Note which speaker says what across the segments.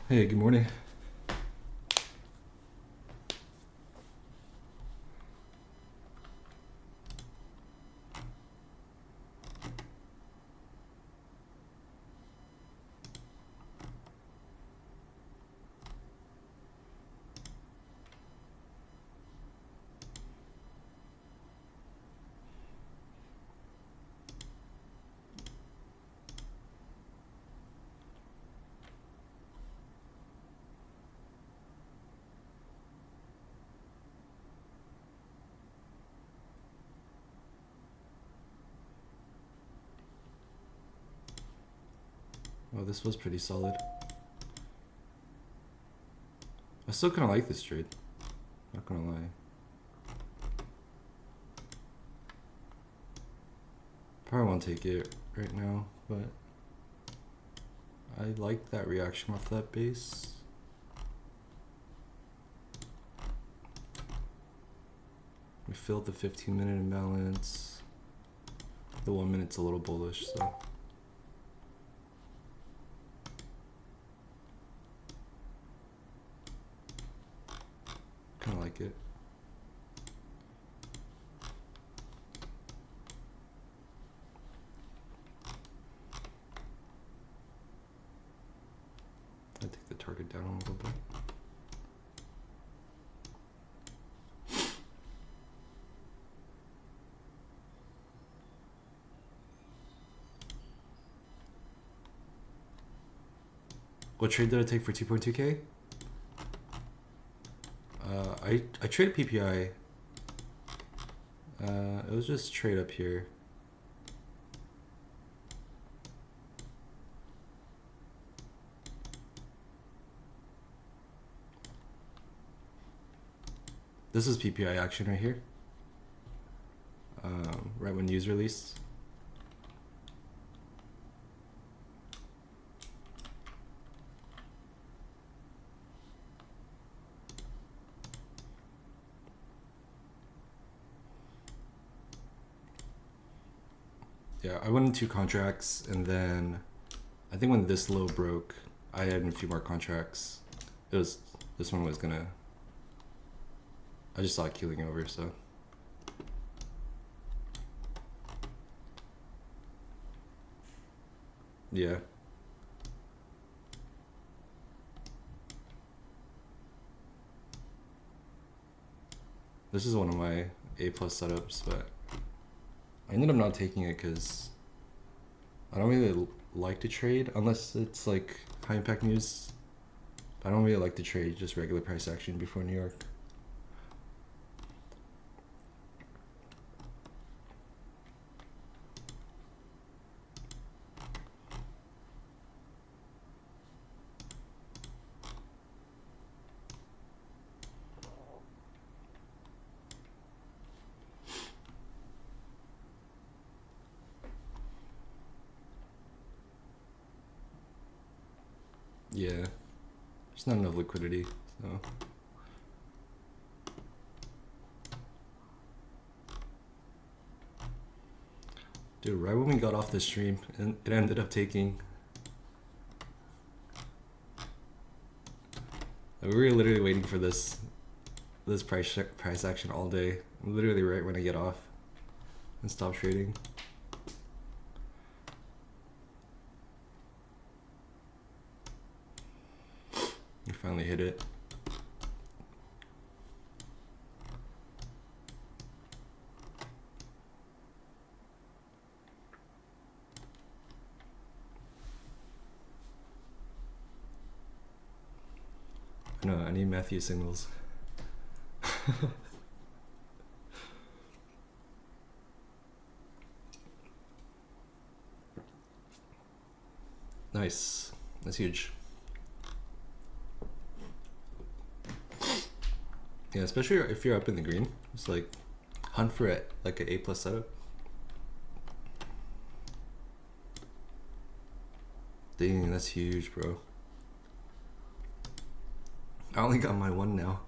Speaker 1: Hey, good morning. Oh, this was pretty solid. I still kind of like this trade. Not gonna lie. Probably won't take it right now, but I like that reaction off that base. We filled the 15-minute imbalance. The 1 minute's a little bullish, so. Kind of like it. I take the target down a little bit. What trade did I take for 2.2K? I traded PPI. It was just trade up here. This is PPI action right here. Right when news released. Yeah, I went in 2 contracts, and then I think when this low broke, I had in a few more contracts. This one was gonna, I just saw it keeling over, so. Yeah. This is one of my A+ setups, but I ended up not taking it because I don't really like to trade unless it's like high impact news. I don't really like to trade just regular price action before New York. Yeah, there's not enough liquidity, so. Dude, right when we got off the stream, it ended up taking. We were literally waiting for this price action all day. Literally right when I get off and stop trading. We finally hit it. No, I need Matthew signals. Nice. That's huge. Yeah, especially if you're up in the green. It's like hunt for it, like an A+ setup. Dang, that's huge, bro. I only got my 1 now.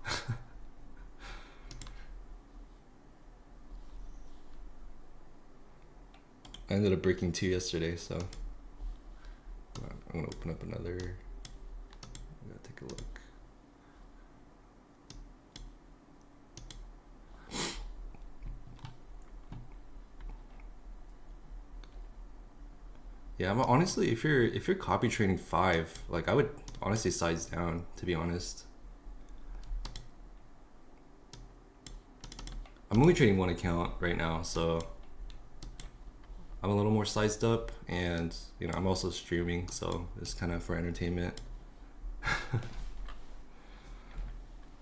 Speaker 1: I ended up breaking 2 yesterday, so I'm gonna open up another. take a look. Yeah, but honestly, if you're copy trading 5, like I would honestly size down, to be honest. I'm only trading one account right now, so I'm a little more sized up, and you know, I'm also streaming, so it's kind of for entertainment.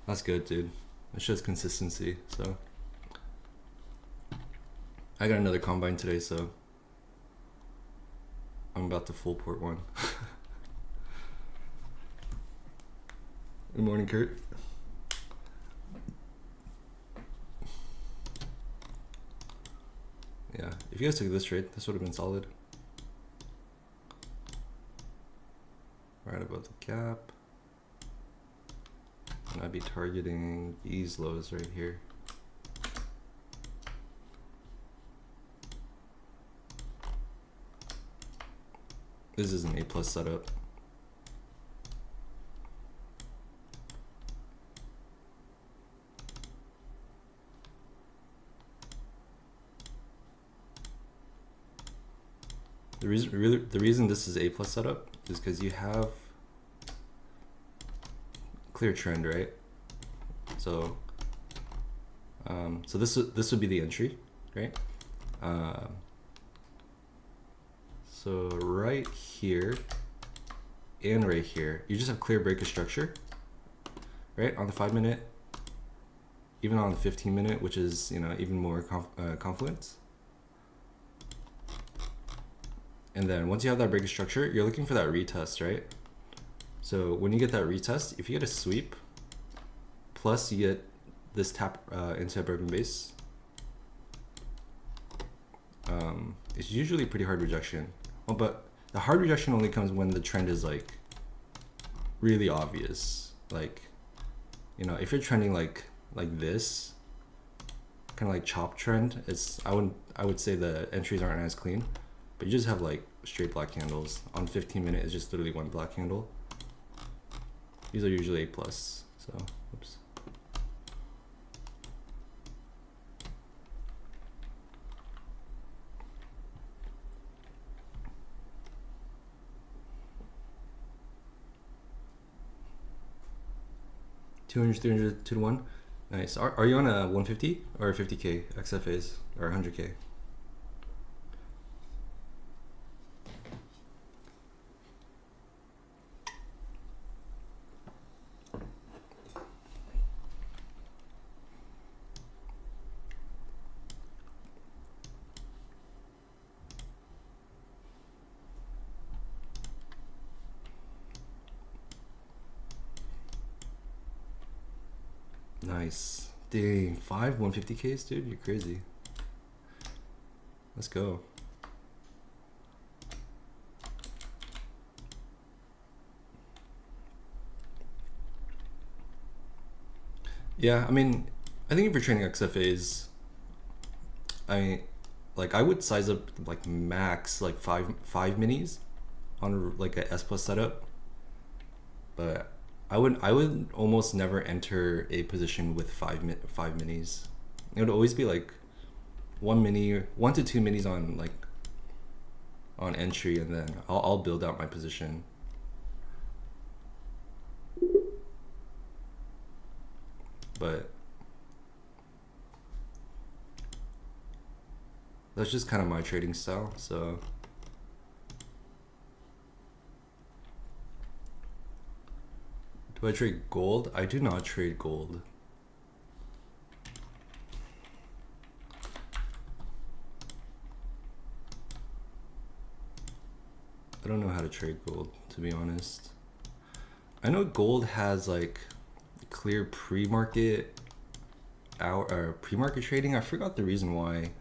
Speaker 1: That's good, dude. It shows consistency. So I got another combine today, so I'm about to full port one. Good morning, Kurt. Yeah, if you guys took this trade, this would have been solid. Right above the gap. And I'd be targeting these lows right here. This is an A+ setup. The reason this is A+ setup is because you have clear trend, right? So so this would be the entry, right? So right here and right here, you just have clear break of structure, right? On the 5-minute, even on the 15-minute, which is, you know, even more confluence. And then once you have that break of structure, you're looking for that retest, right? So when you get that retest, if you get a sweep, plus you get this tap into a broken base, it's usually pretty hard rejection. Well, but the hard rejection only comes when the trend is like really obvious. Like, you know, if you're trending like this, kind of like chop trend, it's I would say the entries aren't as clean. But you just have like straight black candles. On 15-minute, it's just literally one black candle. These are usually A+. So, oops. $200, $300, 2 to 1. Nice. Are you on a 150 or 50K XFAs or 100K? Nice. Dang, 5 150Ks, dude, you're crazy. Let's go. Yeah, I mean, I think if you're trading XFAs, I would size up like max like five minis on like a S+ setup, but I would almost never enter a position with five minis. It would always be like 1 to 2 minis on like on entry, and then I'll build out my position. But that's just kind of my trading style. So do I trade gold? I do not trade gold. I don't know how to trade gold, to be honest. I know gold has like clear pre-market pre-market trading. I forgot the reason why.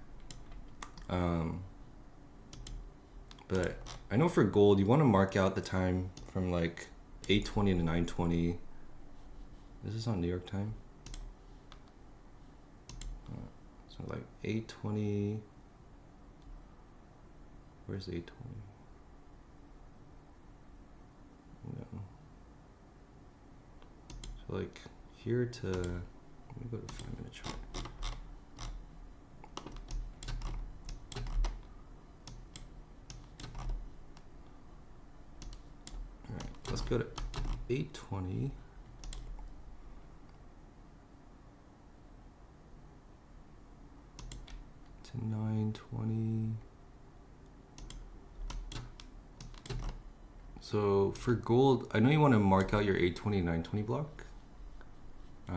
Speaker 1: But I know for gold, you want to mark out the time from like 8:20 to 9:20. Is this on New York time? So like 8:20. Where's 8:20? No. So like here to, let me go to 5-minute chart. All right, let's go to 820. To 920. So for gold, I know you want to mark out your 820, 920 block. I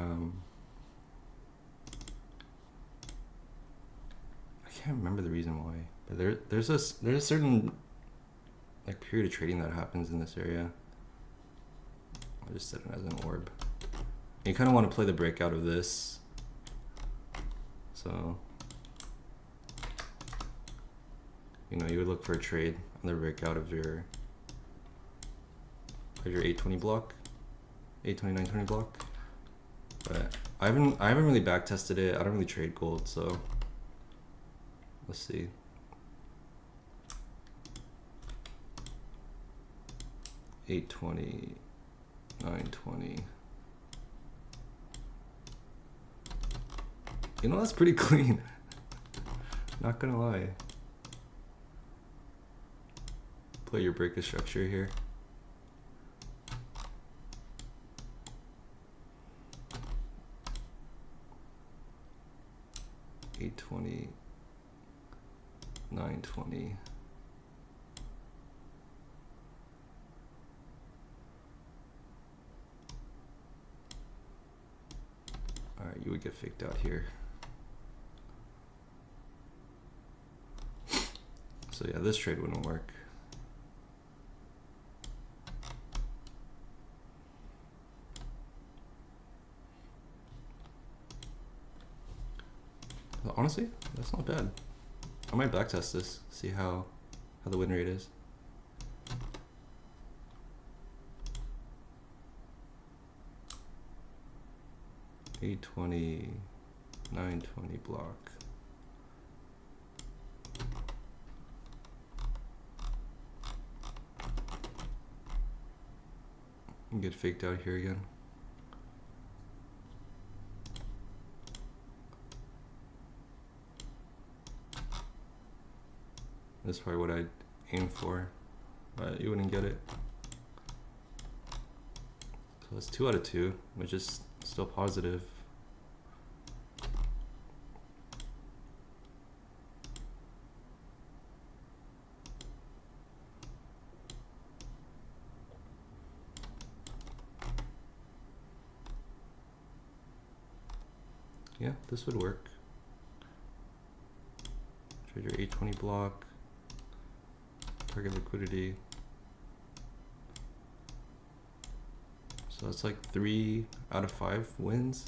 Speaker 1: can't remember the reason why, but there's a certain like period of trading that happens in this area. I'll just set it as an orb. And you kind of want to play the breakout of this. So, you know, you would look for a trade on the breakout of your 820 block, 820, 920 block. But I haven't really back tested it. I don't really trade gold, so let's see. $820, $920. You know, that's pretty clean. Not gonna lie. Play your break of structure here. $820, $920. All right, you would get faked out here. So yeah, this trade wouldn't work. Honestly, that's not bad. I might backtest this, see how the win rate is. $820, $920 block. And get faked out here again. That's probably what I'd aim for, but you wouldn't get it. So that's 2 out of 2, which is still positive. Yeah, this would work. Trade your 820 block. Target liquidity. So that's like 3 out of 5 wins.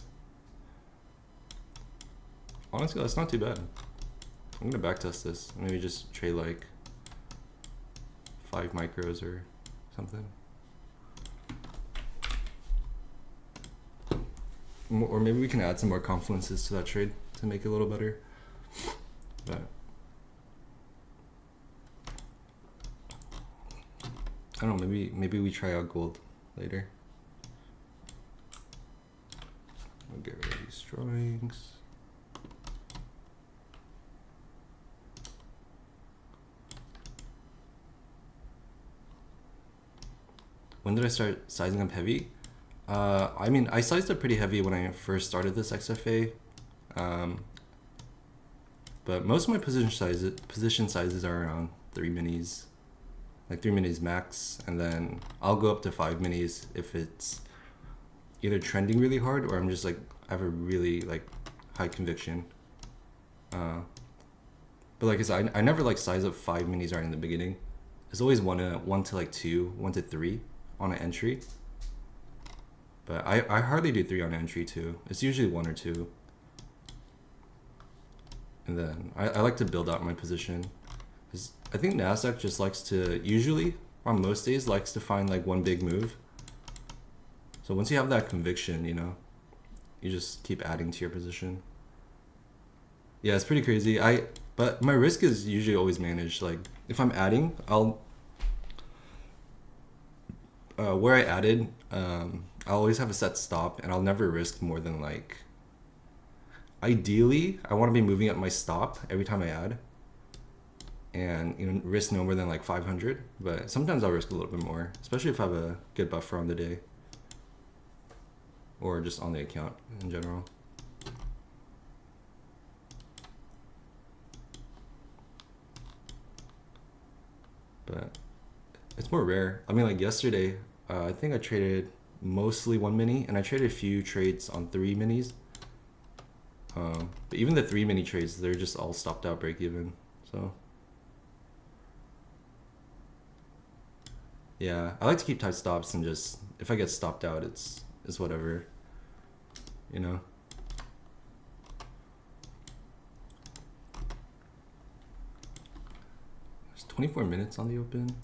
Speaker 1: Honestly, that's not too bad. I'm gonna backtest this. Maybe just trade like 5 micros or something. Or maybe we can add some more confluences to that trade to make it a little better. But I don't know, maybe we try out gold later. I'll get rid of these drawings. When did I start sizing up heavy? I mean, I sized up pretty heavy when I first started this XFA. But most of my position sizes are around 3 minis. Like 3 minis max, and then I'll go up to 5 minis if it's either trending really hard or I'm just like, I have a really like high conviction. But like I said, I never like size up 5 minis right in the beginning. It's always 1 to like 2, 1 to 3 on an entry. But I hardly do 3 on entry too. It's usually 1 or 2. And then I like to build out my position. I think Nasdaq just likes to, usually, on most days, likes to find like one big move. So once you have that conviction, you know, you just keep adding to your position. Yeah, it's pretty crazy. But my risk is usually always managed. Like if I'm adding, where I added, I I'll always have a set stop, and I'll never risk more than like, ideally I want to be moving up my stop every time I add, and you know, risk no more than like 500, but sometimes I'll risk a little bit more, especially if I have a good buffer on the day or just on the account in general. But it's more rare. I mean, like yesterday, I think I traded mostly 1 mini, and I traded a few trades on 3 minis. But even the 3 mini trades, they're just all stopped out break even. So yeah, I like to keep tight stops, and just if I get stopped out, it's whatever, you know. There's 24 minutes on the open.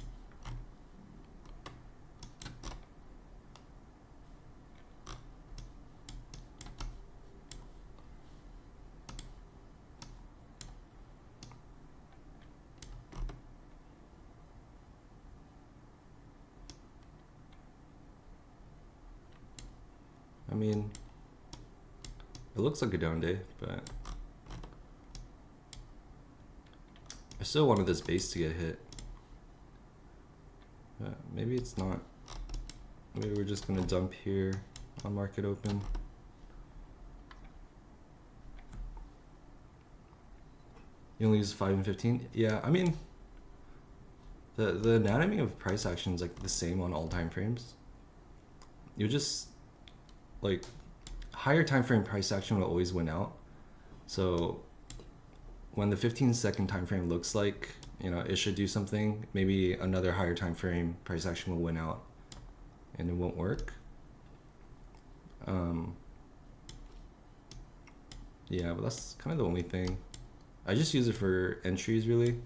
Speaker 1: I mean, it looks like a down day, but I still wanted this base to get hit. But maybe it's not. Maybe we're just gonna dump here on market open. You only use 5 and 15? Yeah, I mean, the anatomy of price action is like the same on all time frames. You just, like, higher time frame price action will always win out. So when the 15-second time frame looks like, you know, it should do something, maybe another higher time frame price action will win out and it won't work. Yeah, but that's kind of the only thing. I just use it for entries really.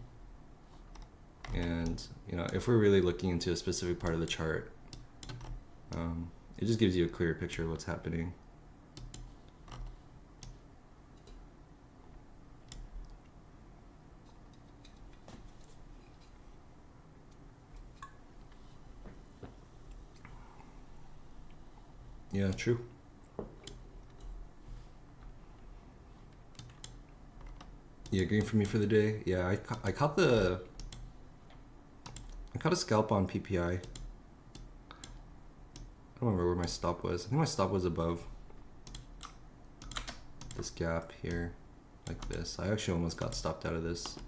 Speaker 1: And, you know, if we're really looking into a specific part of the chart, it just gives you a clearer picture of what's happening. Yeah, true. Yeah, green for me for the day. Yeah, I caught a scalp on PPI. I don't remember where my stop was. I think my stop was above this gap here, like this. I actually almost got stopped out of this.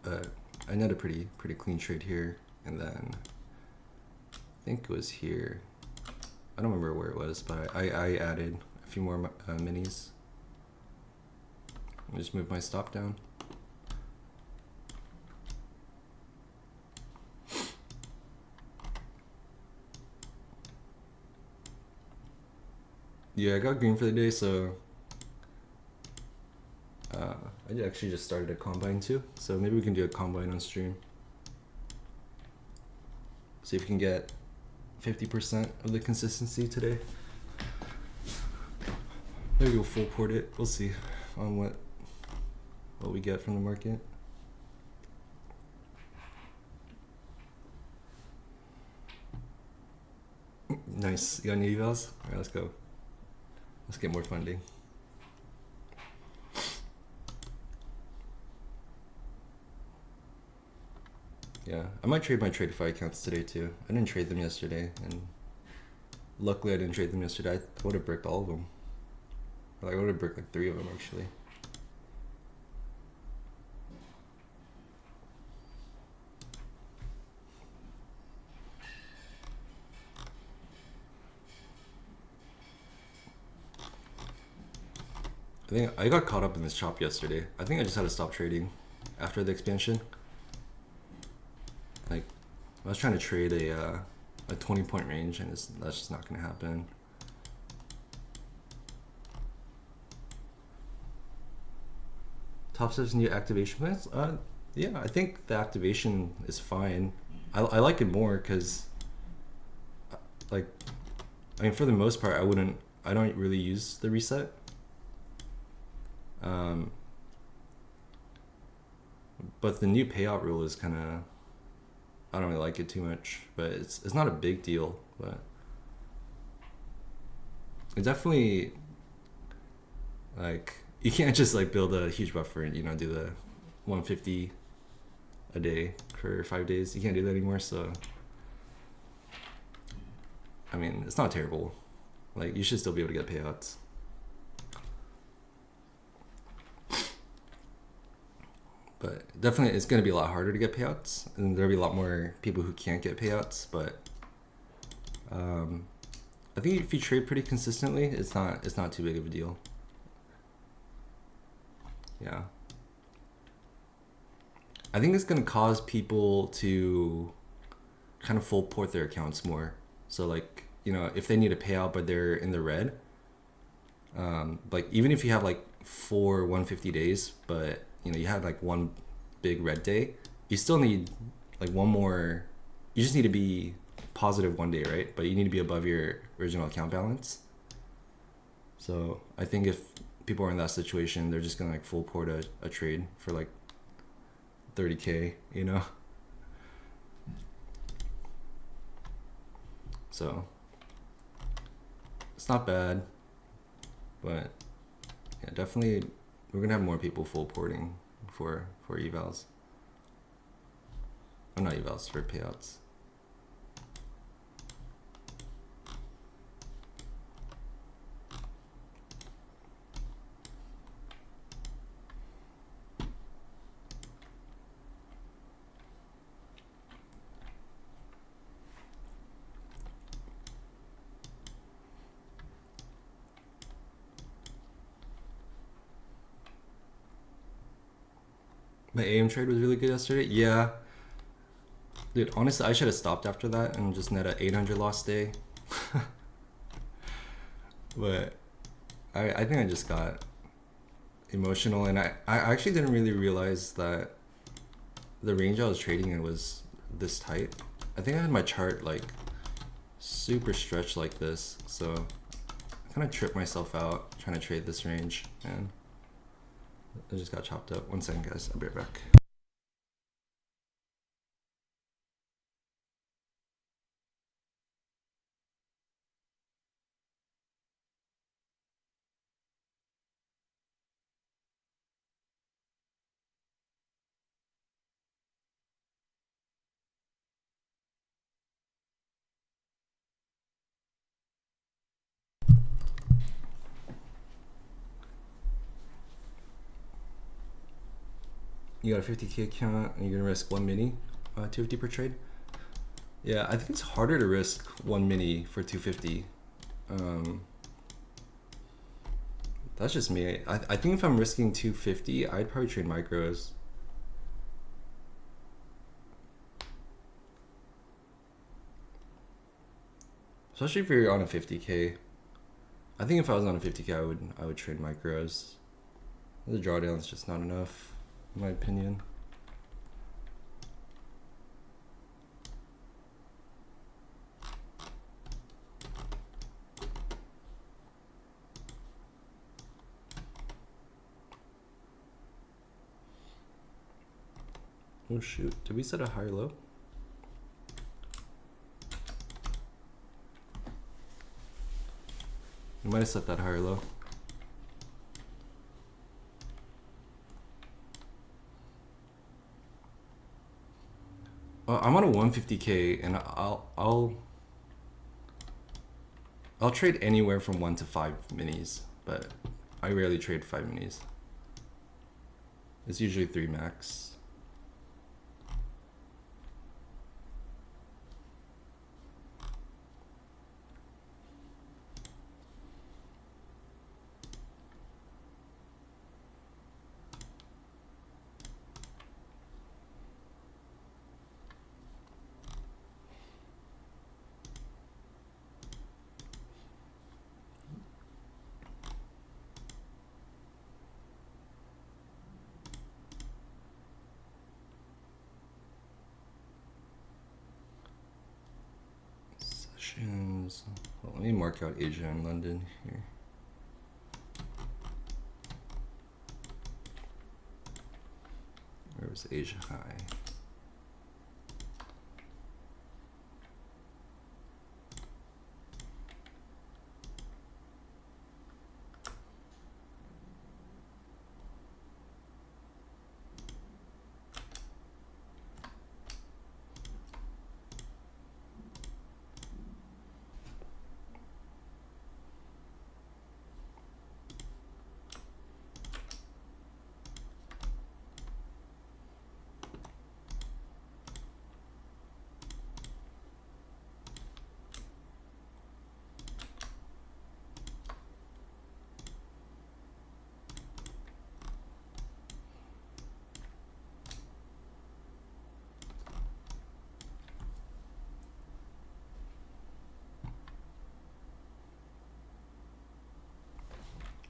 Speaker 1: But I net a pretty clean trade here, and then I think it was here. I don't remember where it was, but I added a few more minis. I just moved my stop down. Yeah, I got green for the day, so I actually just started a combine too, so maybe we can do a combine on stream. See if we can get 50% of the consistency today. Maybe we'll full port it. We'll see on what we get from the market. Nice. You got any evals? All right, let's go. Let's get more funding. Yeah, I might trade my Tradeify accounts today too. I didn't trade them yesterday, and luckily I didn't trade them yesterday. I would have bricked all of them. Like, I would have bricked like 3 of them actually. I think I got caught up in this chop yesterday. I think I just had to stop trading after the expansion. Like, I was trying to trade a 20-point range, and that's just not gonna happen. Top 7 new activation plans? Yeah, I think the activation is fine. I like it more because, like, I mean, for the most part, I don't really use the reset. But the new payout rule is kind of I don't really like it too much, but it's not a big deal, but it definitely, like, you can't just like build a huge buffer and, you know, do the 150 a day for 5 days. You can't do that anymore. So I mean, it's not terrible. Like, you should still be able to get payouts. But definitely it's going to be a lot harder to get payouts, and there'll be a lot more people who can't get payouts. But I think if you trade pretty consistently, it's not too big of a deal. Yeah. I think it's going to cause people to kind of full port their accounts more. So like, you know, if they need a payout but they're in the red, like even if you have like 4 150 days, but you know, you had like one big red day, you still need like one more. You just need to be positive one day, right? But you need to be above your original account balance. So I think if people are in that situation, they're just gonna like full port a trade for like 30K, you know. So it's not bad, but yeah, definitely we're gonna have more people full porting for evals. Oh, not evals, for payouts. My AM trade was really good yesterday. Yeah. Dude, honestly, I should have stopped after that and just net a 800 loss day. But I think I just got emotional, and I actually didn't really realize that the range I was trading in was this tight. I think I had my chart like super stretched like this, so I kind of tripped myself out trying to trade this range, and I just got chopped up. 1 second, guys. I'll be right back. You got a 50K account and you're gonna risk 1 mini, 250 per trade. Yeah, I think it's harder to risk 1 mini for 250. That's just me. I think if I'm risking 250, I'd probably trade micros. Especially if you're on a 50K. I think if I was on a 50K, I would trade micros. The drawdown's just not enough, in my opinion. Oh shoot, did we set a higher low? We might have set that higher low. I'm on a 150K, and I'll trade anywhere from 1 to 5 minis, but I rarely trade 5 minis. It's usually 3 max. Well, let me mark out Asia and London here. Where was Asia high?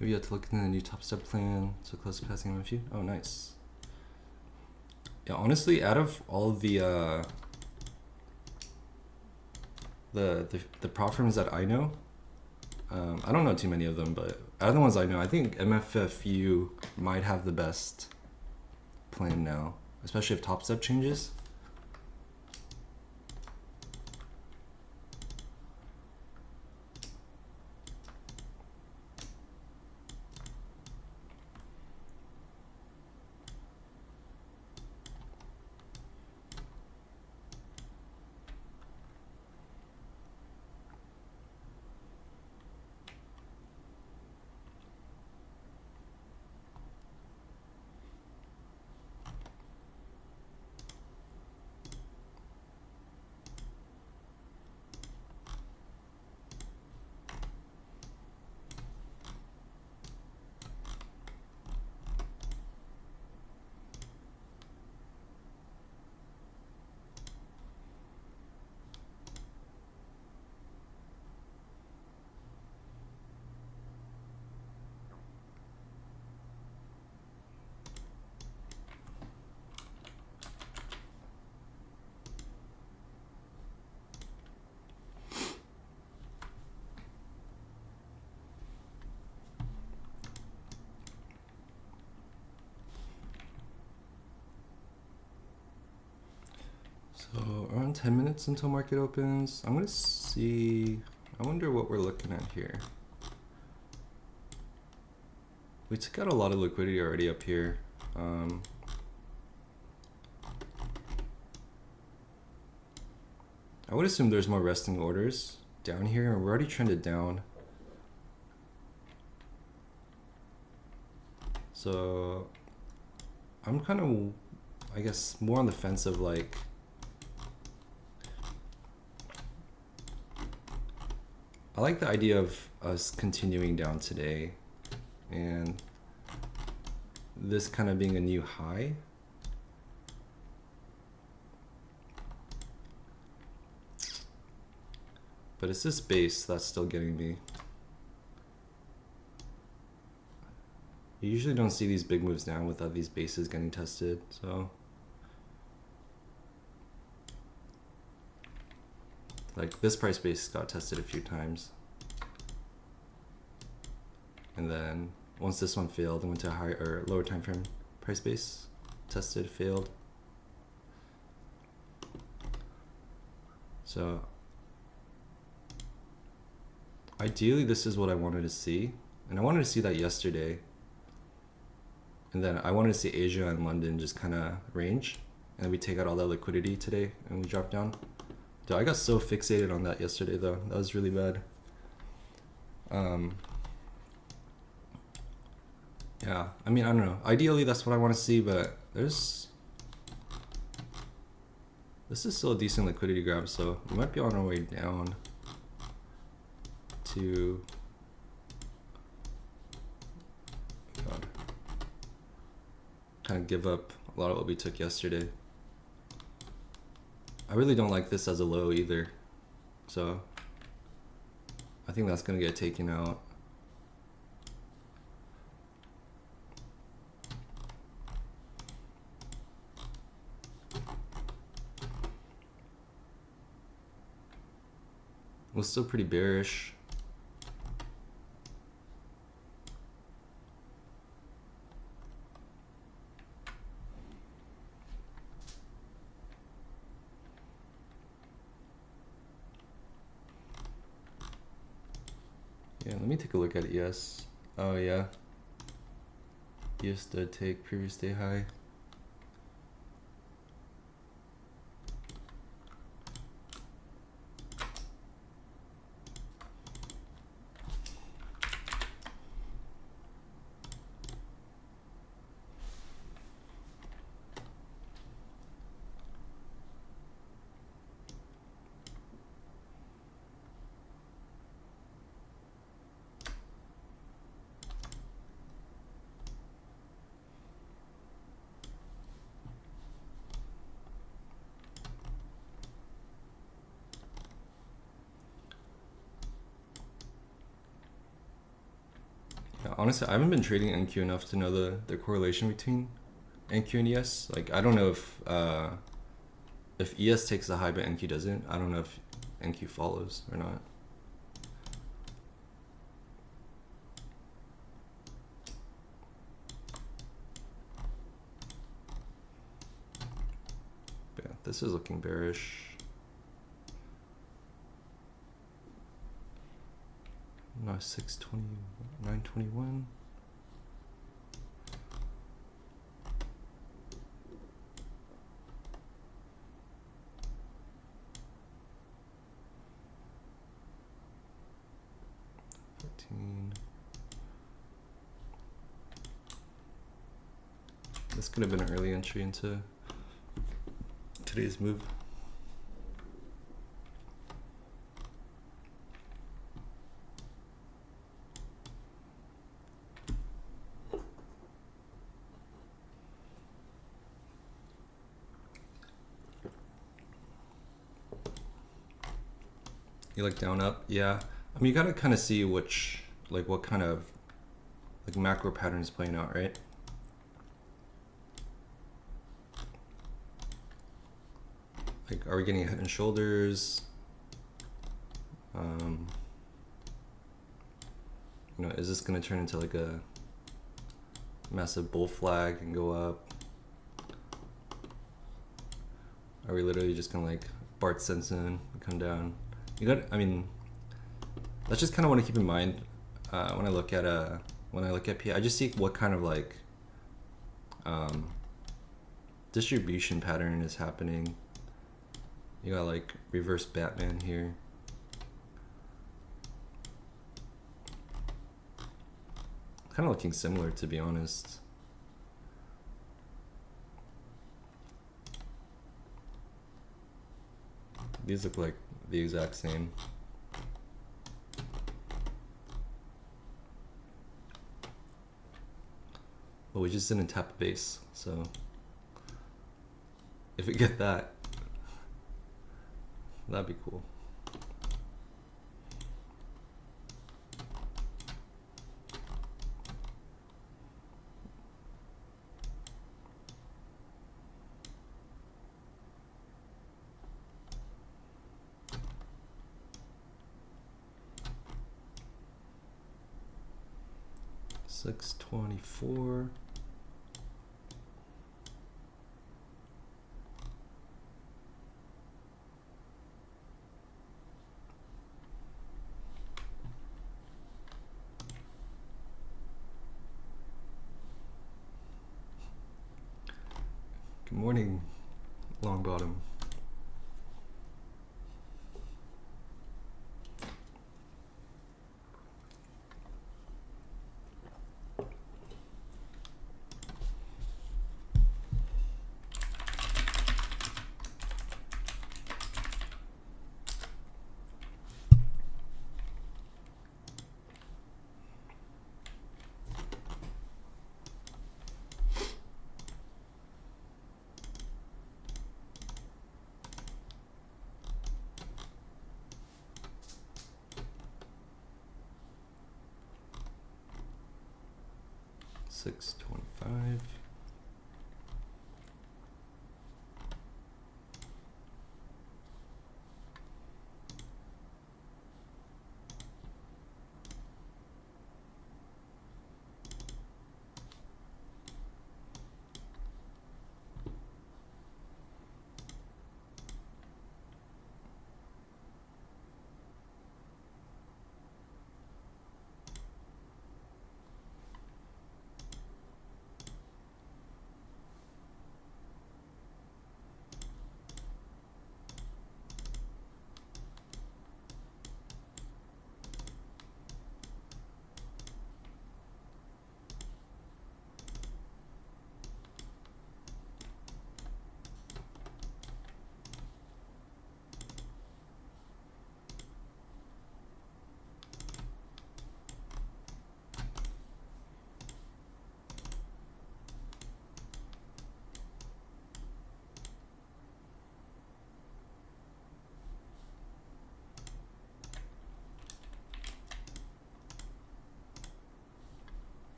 Speaker 2: Have you had to look into the new top step plan? So close to passing MFU? Oh, nice. Yeah, honestly, out of all the prop firms that I know, I don't know too many of them, but out of the ones I know, I think MFFU might have the best plan now, especially if top step changes. So around 10 minutes until market opens. I'm gonna see, I wonder what we're looking at here. We took out a lot of liquidity already up here. I would assume there's more resting orders down here, and we're already trended down. So I'm kind of, I guess, more on the fence of like, I like the idea of us continuing down today and this kind of being a new high. But it's this base that's still getting me. You usually don't see these big moves down without these bases getting tested, so. Like this price base got tested a few times. And then once this one failed, it went to a higher or lower time frame price base, tested, failed. So ideally this is what I wanted to see. And I wanted to see that yesterday. And then I wanted to see Asia and London just kind of range. And then we take out all that liquidity today and we drop down. Dude, I got so fixated on that yesterday though. That was really bad. Yeah, I mean, I don't know. Ideally, that's what I want to see, but this is still a decent liquidity grab, so we might be on our way down to, God, kind of give up a lot of what we took yesterday. I really don't like this as a low either, so I think that's gonna get taken out. Was still pretty bearish. Yeah, let me take a look at ES. Oh yeah. ES did take previous day high. honestly, I haven't been trading NQ enough to know the correlation between NQ and ES. Like, I don't know if ES takes the high but NQ doesn't. I don't know if NQ follows or not. But yeah, this is looking bearish. No, 620, 921. This could have been an early entry into today's move. You like down up? Yeah. I mean, you gotta kind of see which, like, what kind of like macro patterns playing out, right? Like, are we getting head and shoulders? You know, is this gonna turn into like a massive bull flag and go up? Are we literally just gonna like Bart Simpson and come down? You got, I mean, that's just kind of what I keep in mind when I look at P. I just see what kind of like distribution pattern is happening. You got like reverse Batman here. Kind of looking similar, to be honest. These look like the exact same. But we just didn't tap the base, so if we get that, that'd be cool. $624. Good morning, long bottom. $625.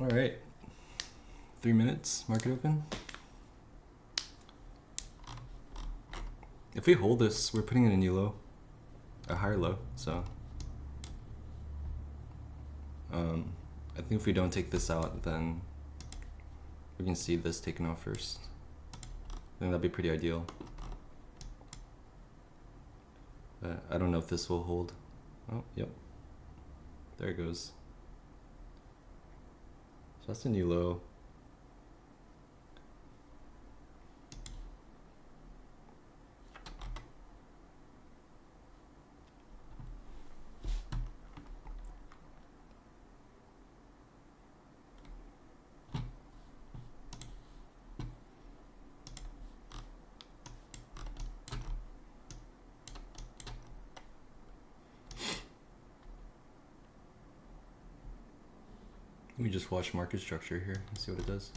Speaker 1: All right, 3 minutes, market open. If we hold this, we're putting in a new low, a higher low, so. I think if we don't take this out, then we can see this taken off first. I think that'd be pretty ideal. But I don't know if this will hold. Oh, yep. There it goes. So that's a new low. Let me just watch market structure here and see what it does.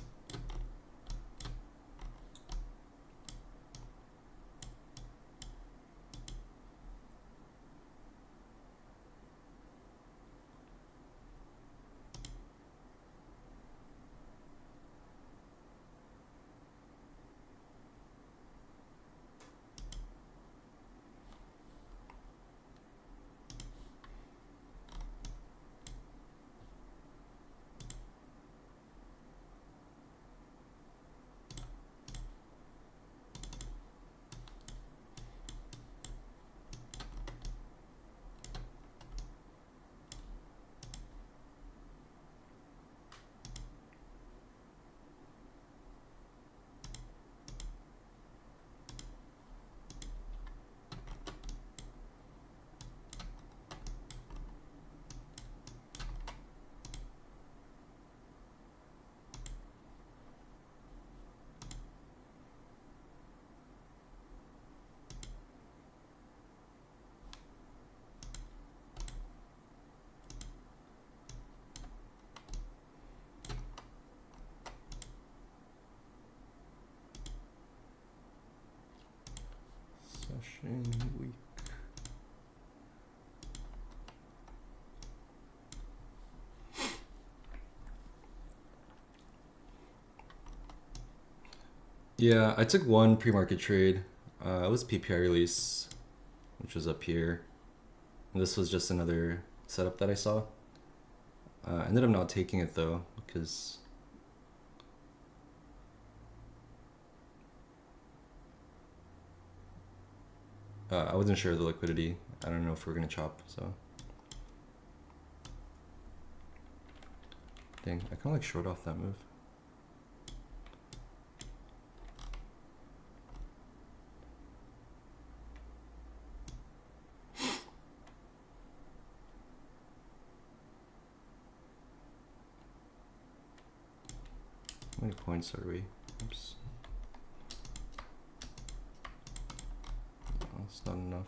Speaker 1: Session week. Yeah, I took one pre-market trade. It was PPI release, which was up here. And this was just another setup that I saw. I ended up not taking it though, because I wasn't sure of the liquidity. I don't know if we're gonna chop, so. Dang, I kinda like short off that move. How many points are we? Oops. Oh, it's not enough.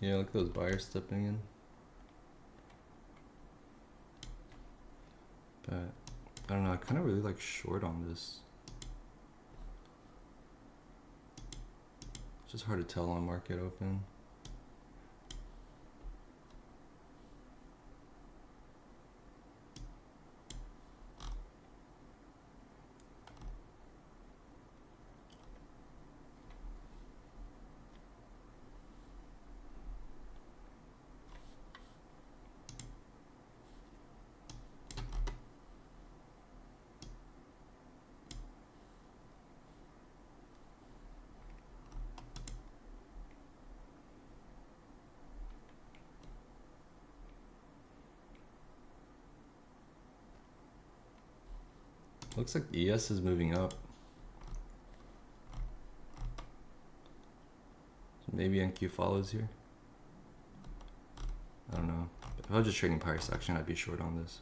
Speaker 1: Yeah, look at those buyers stepping in. But I don't know, I kind of really like short on this. It's just hard to tell on market open. Looks like ES is moving up. So maybe NQ follows here. I don't know. If I was just trading price action, I'd be short on this.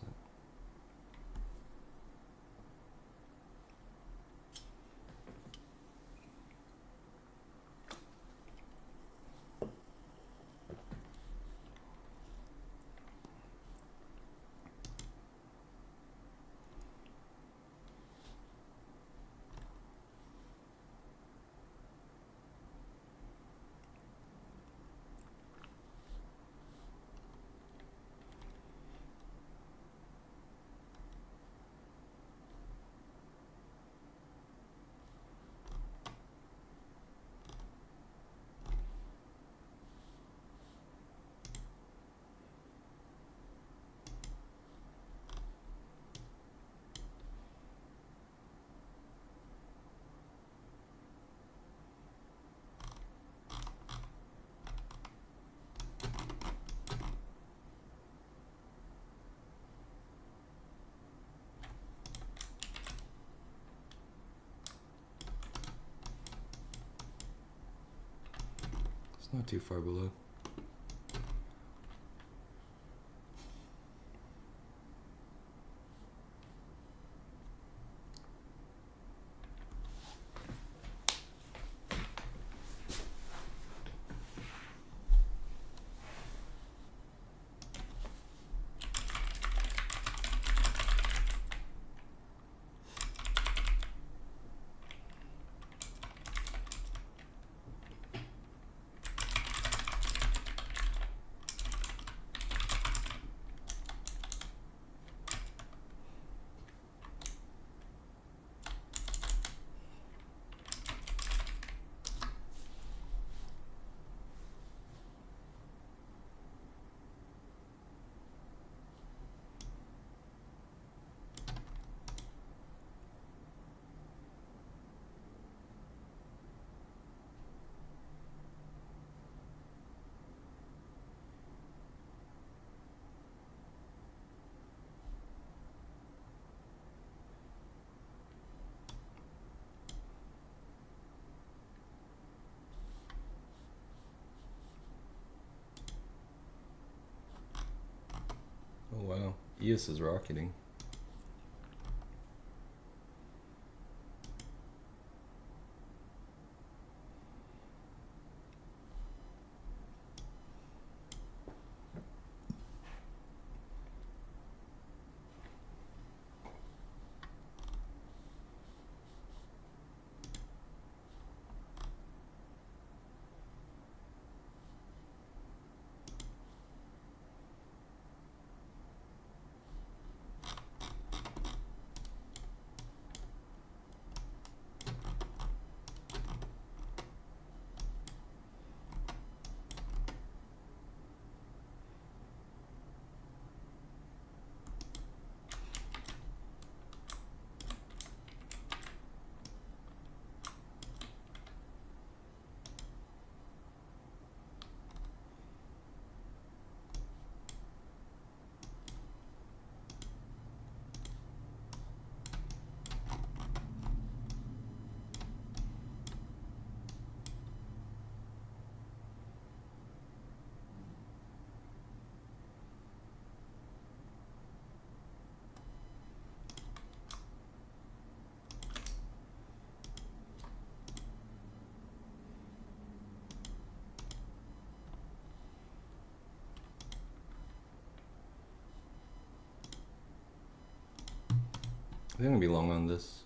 Speaker 1: Not too far below. Oh wow, ES is rocketing. I think I'm gonna be long on this.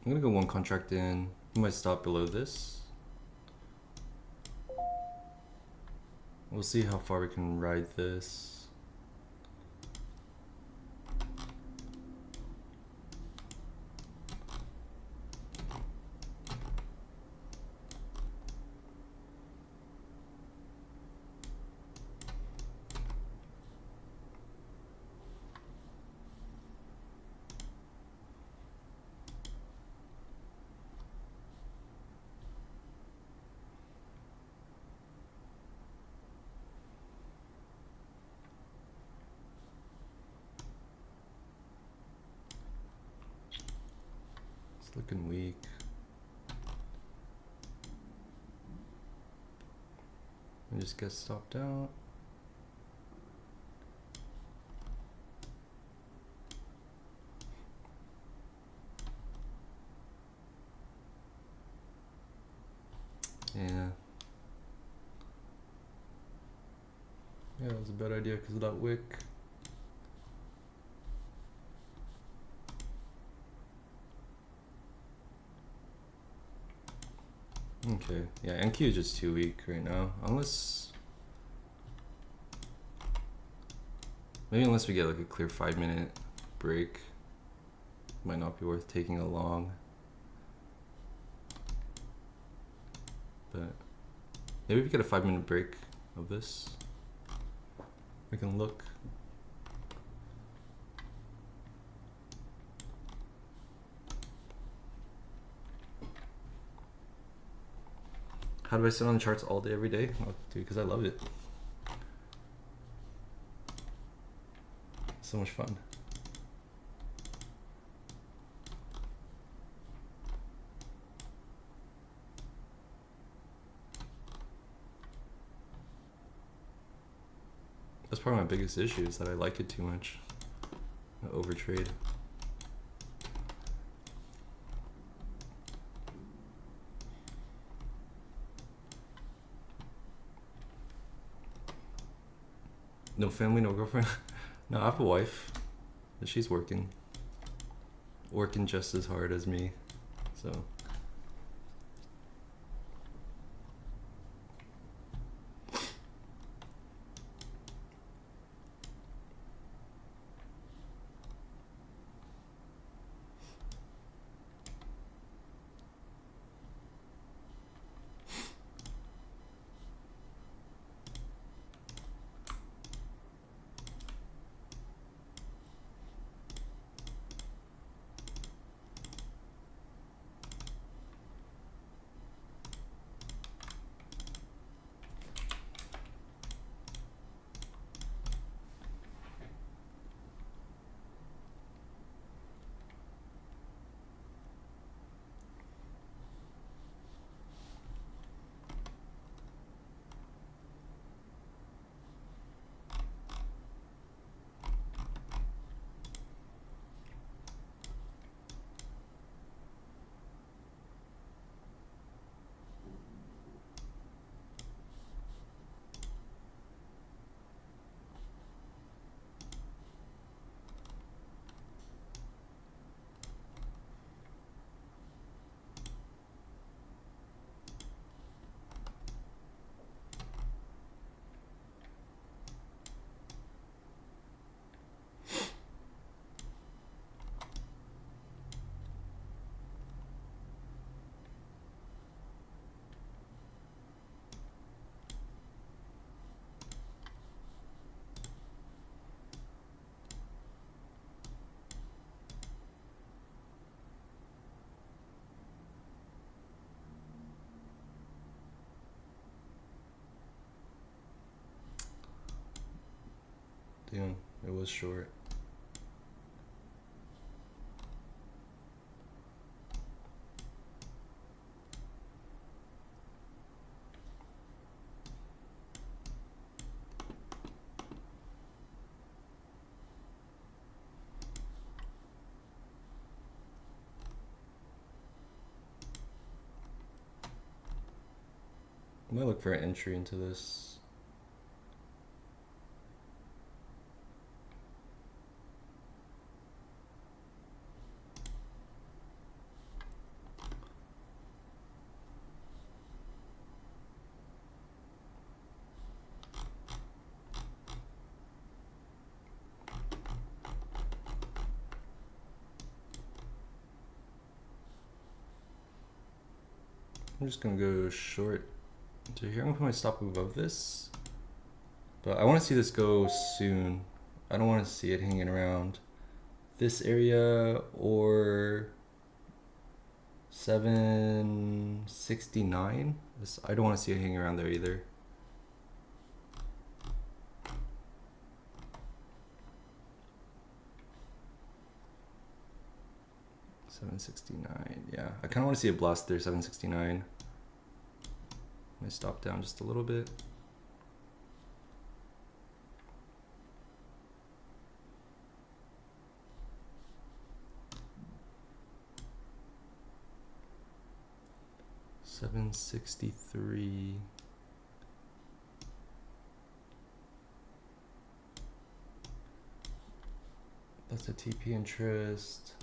Speaker 1: I'm gonna go one contract in. I might stop below this. We'll see how far we can ride this. It's looking weak. just get stopped out. Yeah. Yeah, it was a bad idea because of that wick. Okay, yeah, NQ is just too weak right now. Maybe unless we get like a clear 5-minute break. Might not be worth taking a long. But maybe if we get a 5-minute break of this, we can look. How do I sit on the charts all day, every day? Oh, dude, because I love it. So much fun. That's probably my biggest issue, is that I like it too much. I overtrade. No family, no girlfriend? No, I have a wife, but she's working just as hard as me, so. Damn, it was short. I might look for an entry into this. I'm just gonna go short to here. I'm gonna put my stop above this, but I want to see this go soon. I don't want to see it hanging around this area or 769. I don't want to see it hanging around there either. $769. Yeah, I kind of want to see it blast through 769. Let me stop down just a little bit.
Speaker 2: 763. That's a TP interest.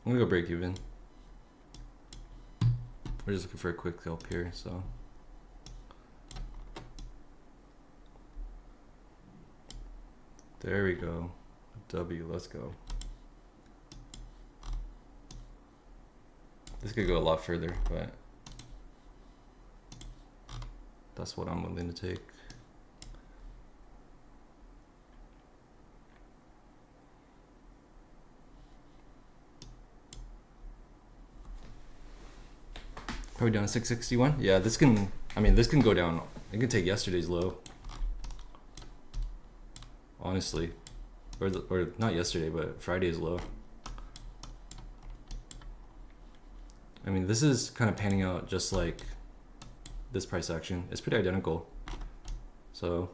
Speaker 2: I'm gonna go break even. We're just looking for a quick scalp here, so. There we go. W, let's go. This could go a lot further, but that's what I'm willing to take. Probably down to 661. Yeah, this can, I mean, this can go down. It can take yesterday's low. Honestly. Or not yesterday, but Friday's low. I mean, this is kind of panning out just like this price action. It's pretty identical. So,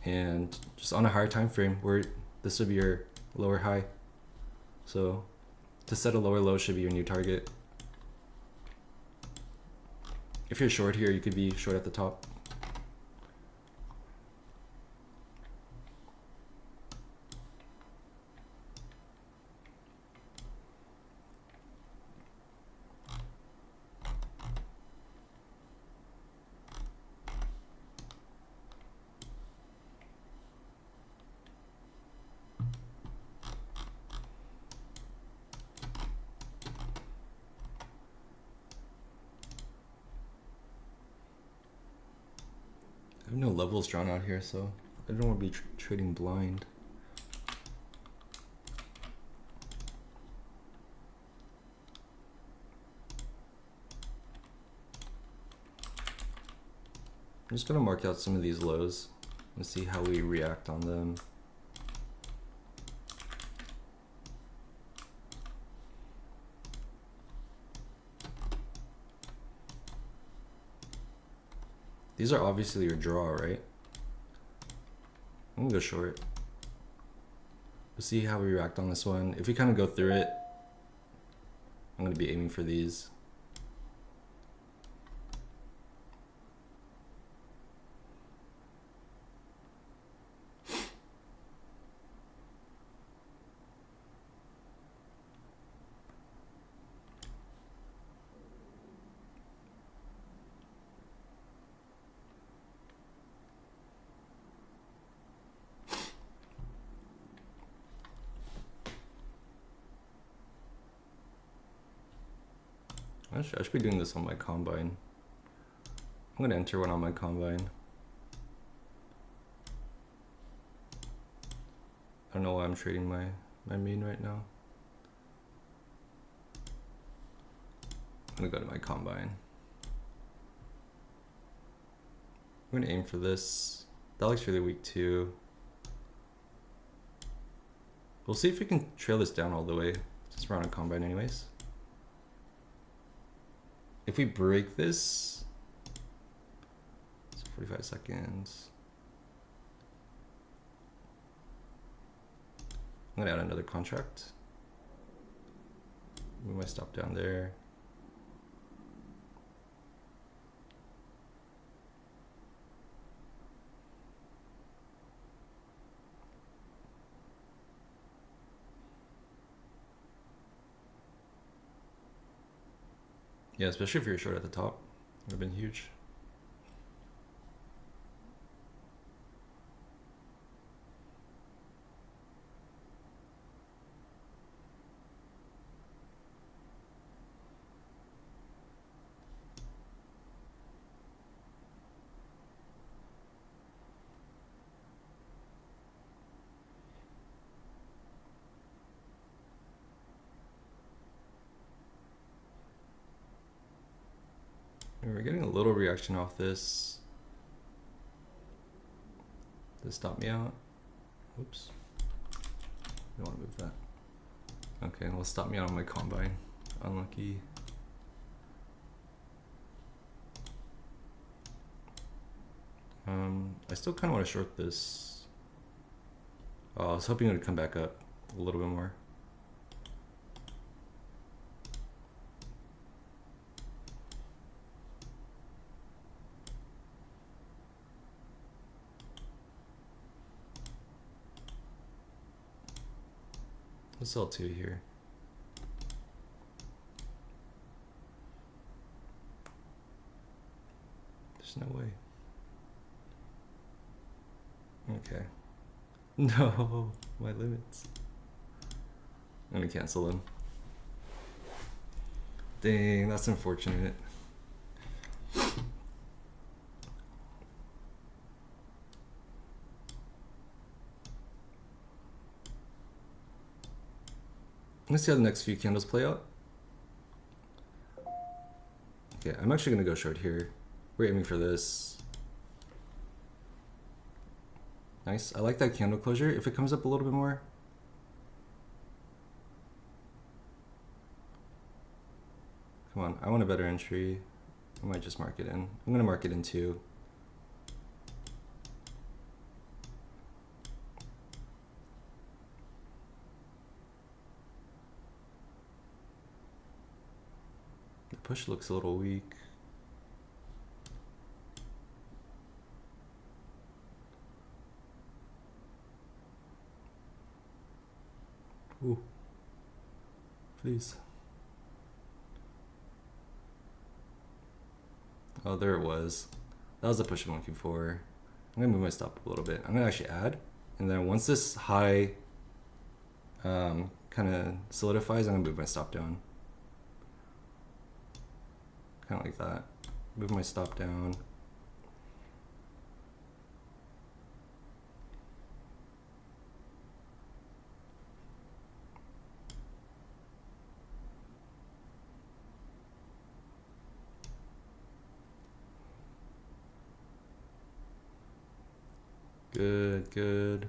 Speaker 2: and just on a higher time frame, where this would be your lower high. So, to set a lower low should be your new target. If you're short here, you could be short at the top. I have no levels drawn out here, so I don't want to be trading blind. I'm just going to mark out some of these lows and see how we react on them. These are obviously your draw, right? I'm gonna go short. We'll see how we react on this one. If we kind of go through it, I'm gonna be aiming for these. I should be doing this on my combine. I'm gonna enter one on my combine. I don't know why I'm trading my main right now. I'm gonna go to my combine. I'm gonna aim for this. That looks really weak too. We'll see if we can trail this down all the way. Since we're on a combine anyways. If we break this, it's 45 seconds. I'm gonna add another contract. Move my stop down there. Yeah, especially if you're short at the top, it would have been huge. We're getting a little reaction off this. This stopped me out. Oops. Don't want to move that. Okay, well, stop me out on my combine. Unlucky.
Speaker 1: I still kind of want to short this. Oh, I was hoping it would come back up a little bit more. Let's sell 2 here. There's no way. Okay. No, my limits. I'm gonna cancel them. Dang, that's unfortunate. Let's see how the next few candles play out. Okay, I'm actually gonna go short here. We're aiming for this. Nice. I like that candle closure. If it comes up a little bit more. Come on, I want a better entry. I might just mark it in. I'm gonna mark it in 2. The push looks a little weak. Ooh. Please. Oh, there it was. That was the push I'm looking for. I'm gonna move my stop a little bit. I'm gonna actually add, and then once this high kind of solidifies, I'm gonna move my stop down. Kind of like that. Move my stop down. Good, good.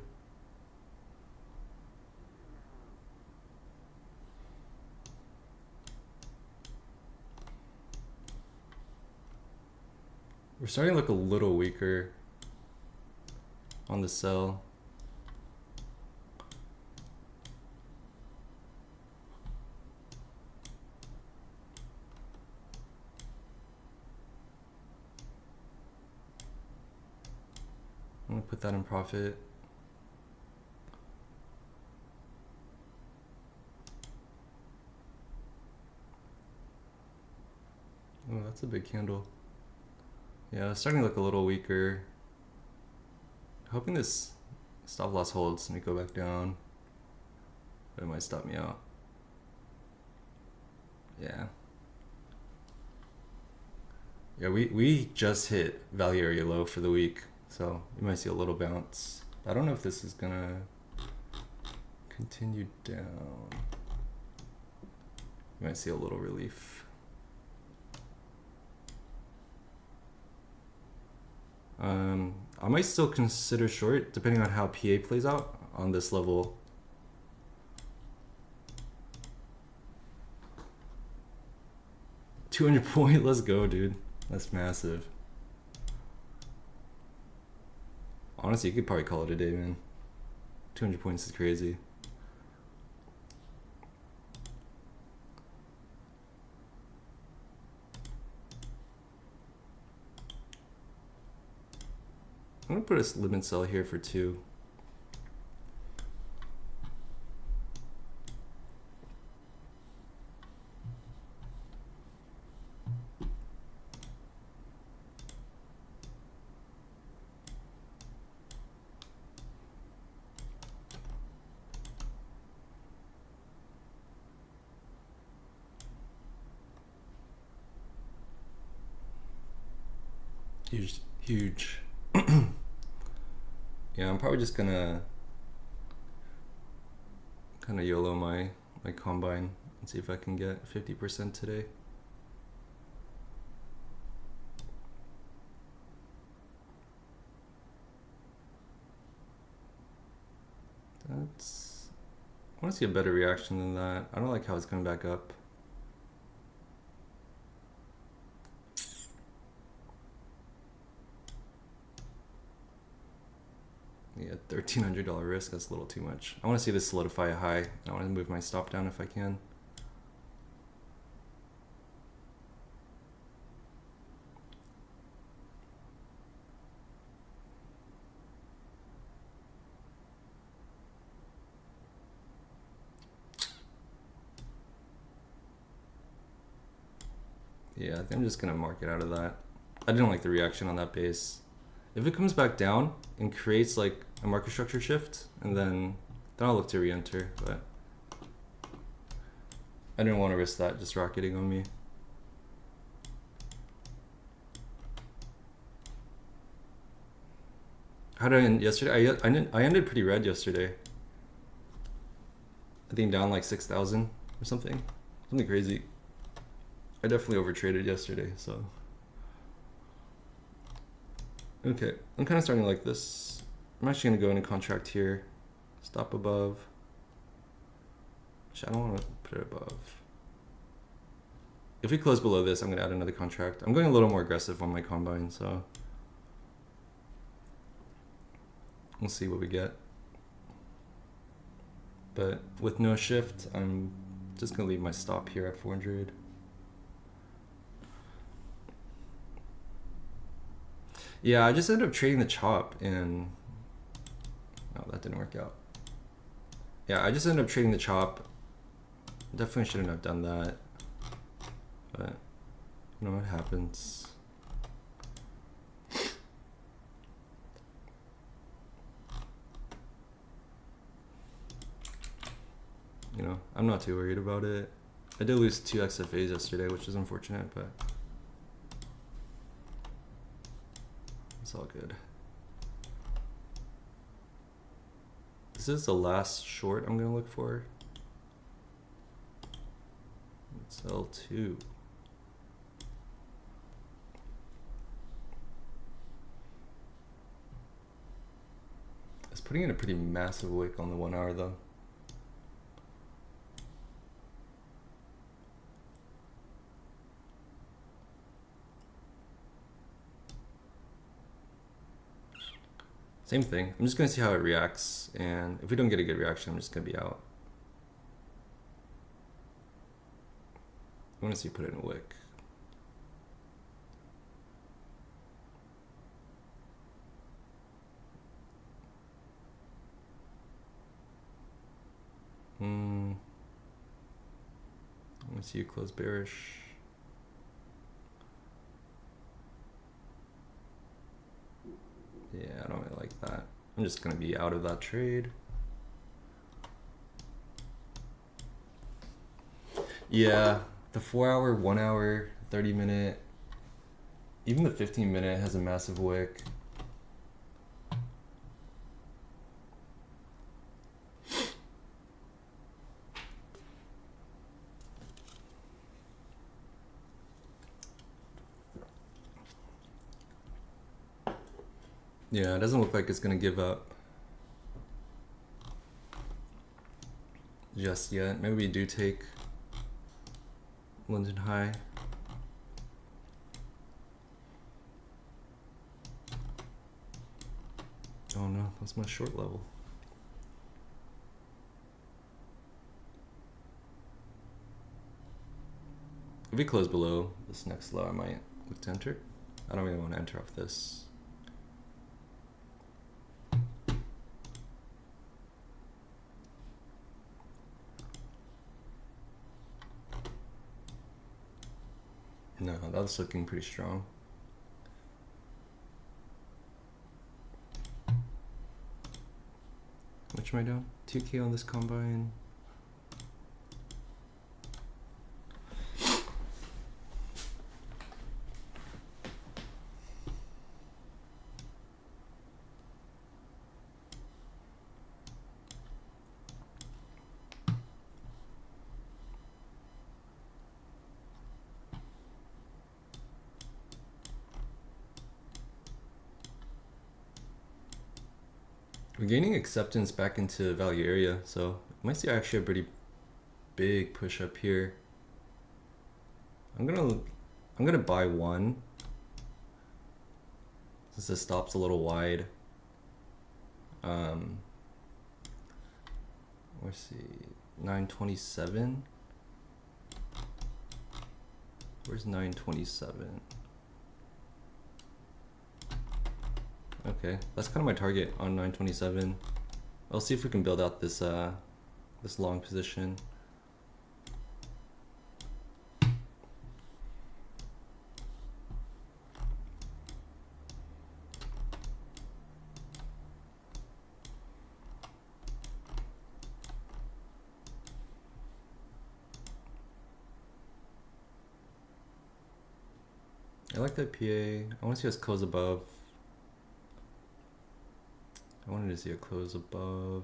Speaker 1: We're starting to look a little weaker on the sell. I'm gonna put that in profit. Oh, that's a big candle. Yeah, it's starting to look a little weaker. Hoping this stop loss holds and we go back down. But it might stop me out. Yeah. Yeah, we just hit value area low for the week. So you might see a little bounce. I don't know if this is gonna continue down. You might see a little relief. I might still consider short depending on how PA plays out on this level. $200 point, let's go, dude. That's massive. Honestly, you could probably call it a day, man. 200 points is crazy. I'm gonna put a limit sell here for 2. Huge. Yeah, I'm probably just gonna kind of YOLO my combine and see if I can get 50% today. I want to see a better reaction than that. I don't like how it's coming back up.
Speaker 2: $1,300 risk, that's a little too much. I want to see this solidify a high. I want to move my stop down if I can. Yeah, I think I'm just gonna mark it out of that. I didn't like the reaction on that base. If it comes back down and creates like a market structure shift, and then I'll look to re-enter, but I didn't want to risk that just rocketing on me. How did I end yesterday? I ended pretty red yesterday. I think down like 6,000 or something. Something crazy. I definitely overtraded yesterday, so. Okay, I'm kind of starting like this. I'm actually gonna go in a contract here. Stop above. Actually, I don't want to put it above. If we close below this, I'm gonna add another contract. I'm going a little more aggressive on my combine, so. We'll see what we get. But with no shift, I'm just gonna leave my stop here at 400. Yeah, I just ended up trading the chop and no, that didn't work out. Yeah, I just ended up trading the chop. Definitely shouldn't have done that. But you know what happens. You know, I'm not too worried about it. I did lose 2 XFAs yesterday, which is unfortunate, but it's all good. This is the last short I'm gonna look for. It's L2. It's putting in a pretty massive wick on the 1 hour though. Same thing. I'm just gonna see how it reacts, and if we don't get a good reaction, I'm just gonna be out. I wanna see put it in a wick. I wanna see you close bearish. Yeah, I don't really like that. I'm just gonna be out of that trade. Yeah, the 4 hour, 1 hour, 30 minute, even the 15 minute has a massive wick. Yeah, it doesn't look like it's gonna give up just yet. Maybe we do take London high. Oh no, that's my short level. If we close below this next low, I might look to enter. I don't really want to enter off this. No, that was looking pretty strong. How much am I down? 2K on this combine. We're gaining acceptance back into value area, so we might see actually a pretty big push up here. I'm gonna buy one since the stop's a little wide. Let's see, 927. Where's 927? Okay, that's kind of my target on 927. I'll see if we can build out this this long position. I like that PA. I want to see us close above. I wanted to see a close above.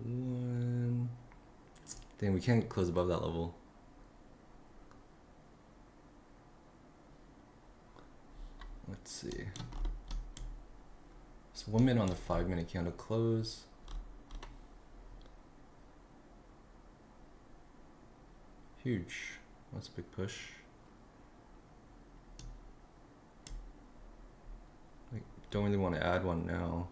Speaker 2: One. Dang, we can't close above that level. Let's see. So 1 minute on the 5 minute candle close. Huge. That's a big push. I don't really want to add one now.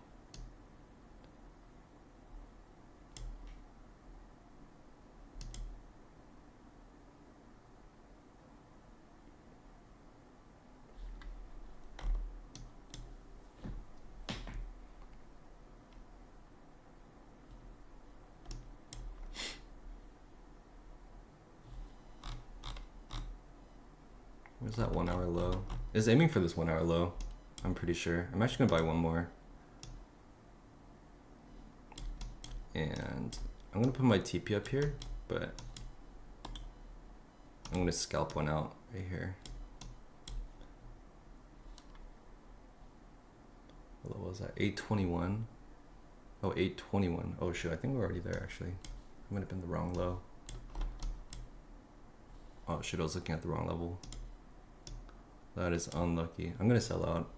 Speaker 2: Where's that 1 hour low? It's aiming for this 1 hour low, I'm pretty sure. I'm actually gonna buy one more. And I'm gonna put my TP up here, but I'm gonna scalp one out right here. What was that? 821. Oh, 821. Oh shit, I think we're already there actually. I might have been the wrong low. Oh shit, I was looking at the wrong level. That is unlucky. I'm gonna sell out.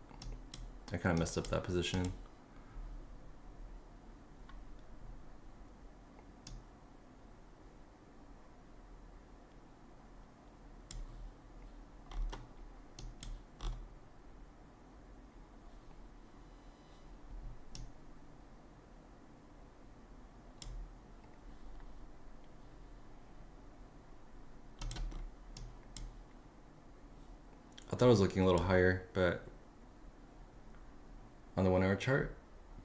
Speaker 2: I kind of messed up that position. I thought I was looking a little higher, but on the 1 hour chart,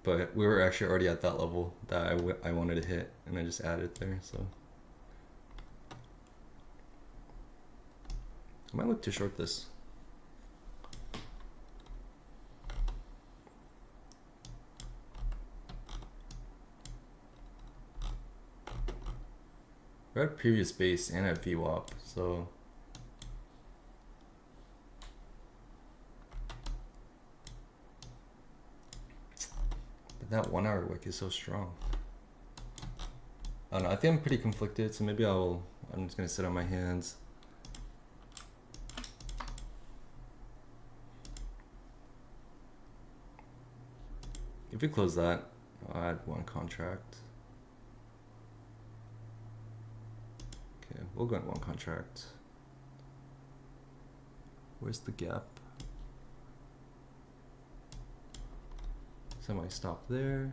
Speaker 2: but we were actually already at that level that I wanted to hit, and I just added there, so. I might look to short this. We're at previous base and at VWAP, so. That 1 hour wick is so strong. I don't know, I think I'm pretty conflicted, so maybe I'm just gonna sit on my hands. If we close that, I'll add one contract. Okay, we'll go in one contract. Where's the gap? So I might stop there.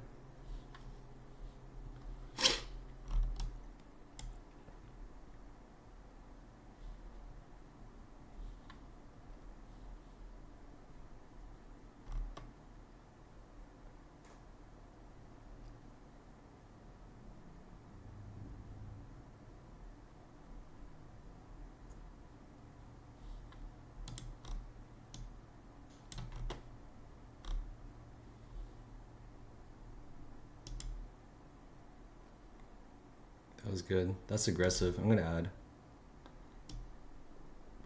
Speaker 2: That was good. That's aggressive. I'm gonna add.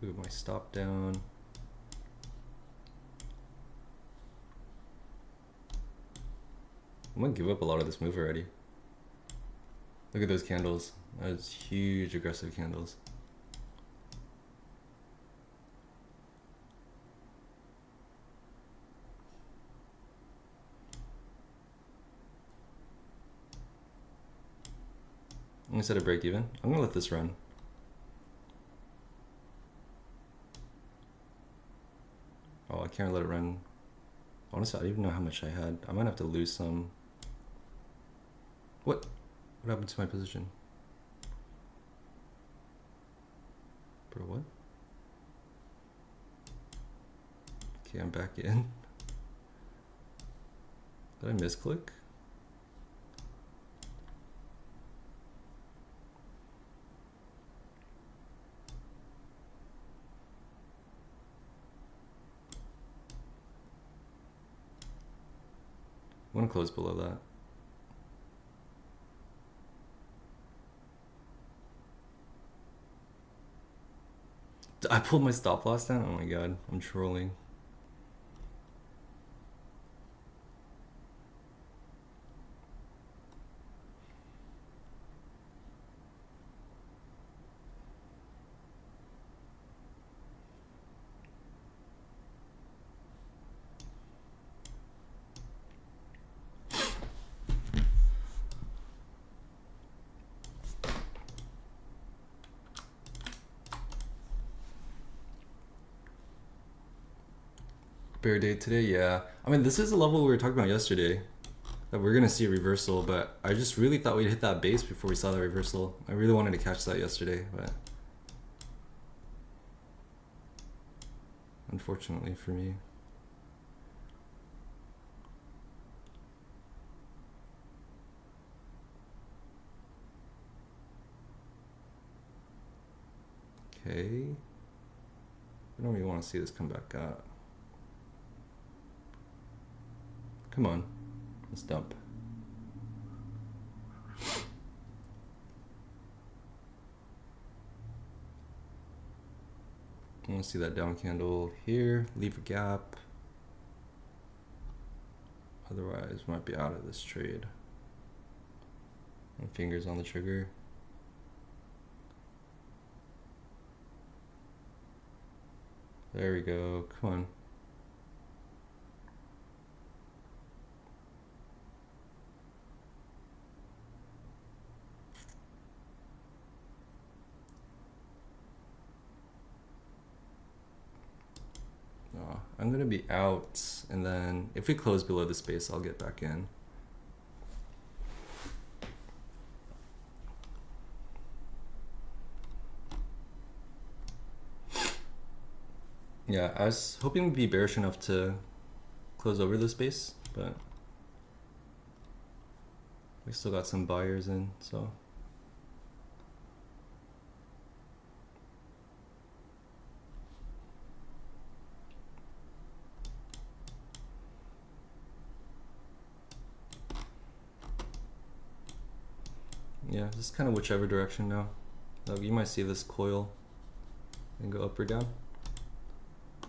Speaker 2: Move my stop down. I'm gonna give up a lot of this move already.
Speaker 1: Look at those candles. That's huge aggressive candles. I'm gonna set a break even. I'm gonna let this run. Oh, I can't let it run. Honestly, I don't even know how much I had. I might have to lose some. What happened to my position? Bro, what? Okay, I'm back in. Did I misclick? I want to close below that. I pulled my stop loss down? Oh my god, I'm trolling. Bear day today, yeah. I mean, this is a level we were talking about yesterday, that we're gonna see a reversal, but I just really thought we'd hit that base before we saw the reversal. I really wanted to catch that yesterday, but unfortunately for me. Okay. I don't really want to see this come back up. Come on, let's dump. I want to see that down candle here, leave a gap. Otherwise, we might be out of this trade. My fingers on the trigger. There we go, come on. I'm gonna be out, and then if we close below the space, I'll get back in. Yeah, I was hoping to be bearish enough to close over the space, but we still got some buyers in, so. Yeah, just kind of whichever direction now. You might see this coil and go up or down,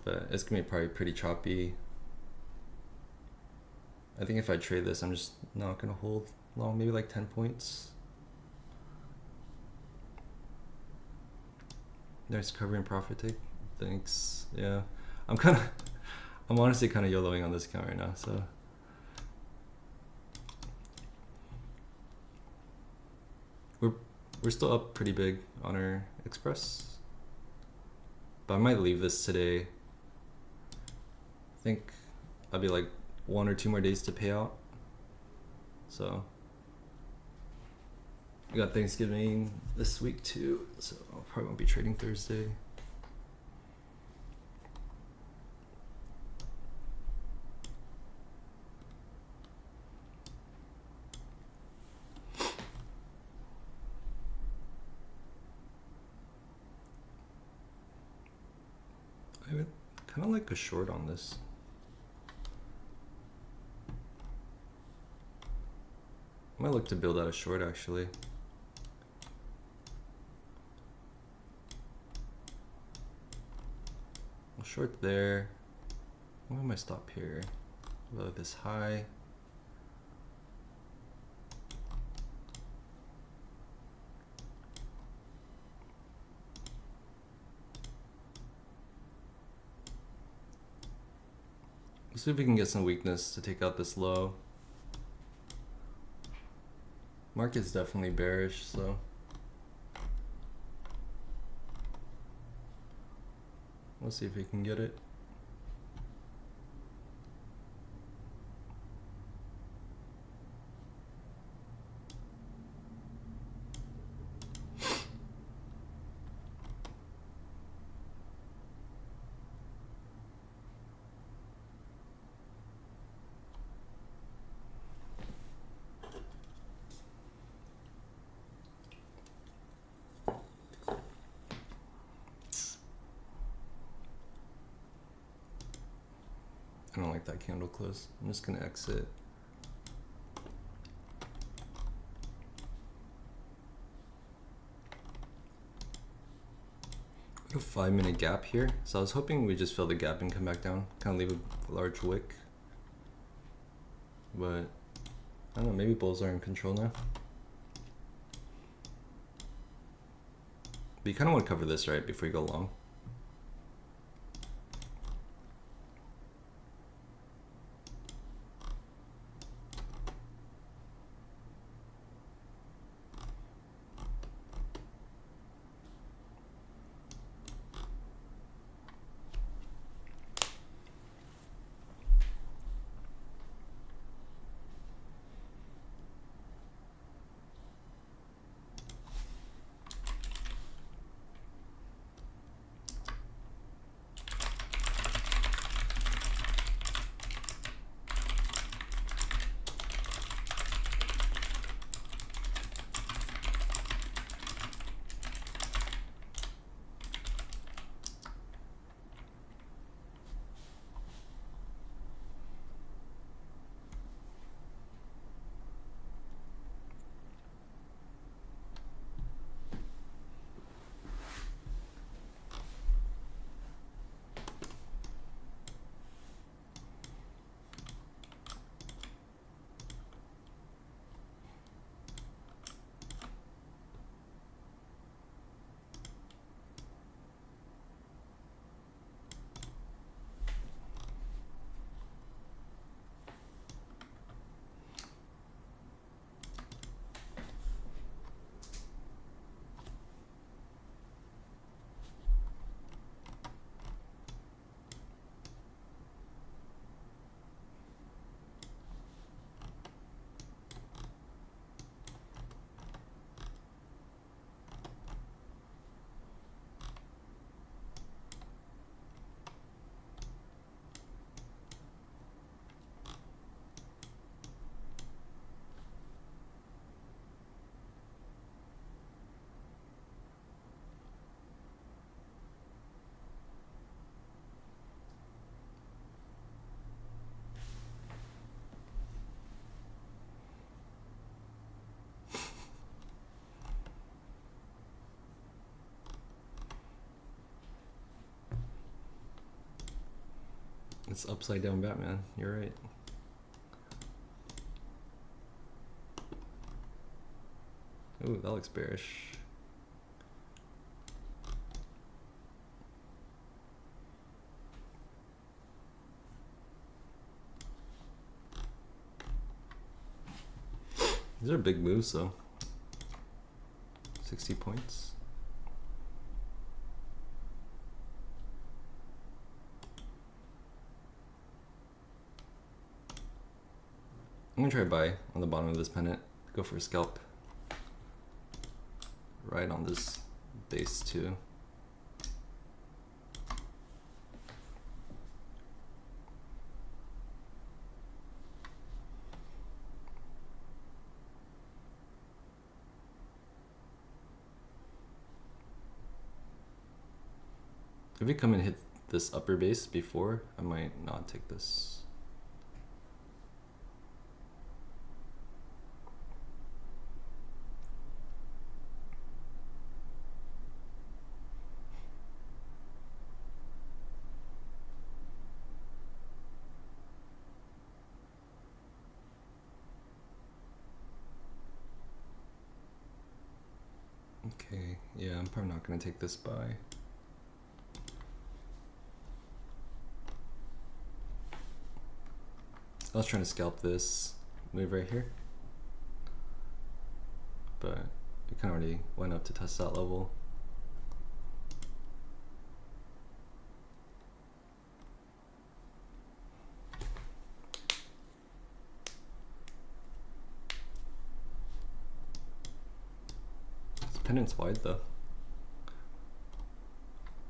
Speaker 1: but it's gonna be probably pretty choppy. I think if I trade this, I'm just not gonna hold long, maybe like 10 points. Nice cover and profit take. Thanks. Yeah, I'm honestly kind of YOLOing on this account right now, so. We're still up pretty big on our Express, but I might leave this today. I think I'll be like 1 or 2 more days to pay out. So we got Thanksgiving this week too, so I probably won't be trading Thursday. I would kind of like a short on this. I might look to build out a short actually. I'll short there. Why am I stop here? Below this high.
Speaker 2: Let's see if we can get some weakness to take out this low. Market's definitely bearish, so we'll see if we can get it. I don't like that candle close. I'm just gonna exit. Got a 5-minute gap here. So I was hoping we just fill the gap and come back down. Kind of leave a large wick. But I don't know, maybe bulls are in control now. But you kind of want to cover this, right, before you go long. It's upside down Batman, you're right. Ooh, that looks bearish. These are big moves though. 60 points. I'm gonna try to buy on the bottom of this pennant. Go for a scalp. Right on this base too. If we come and hit this upper base before, I might not take this. Okay, yeah, I'm probably not gonna take this buy. I was trying to scalp this move right here, but it kind of already went up to test that level. This pendant's wide though.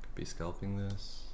Speaker 2: Could be scalping this.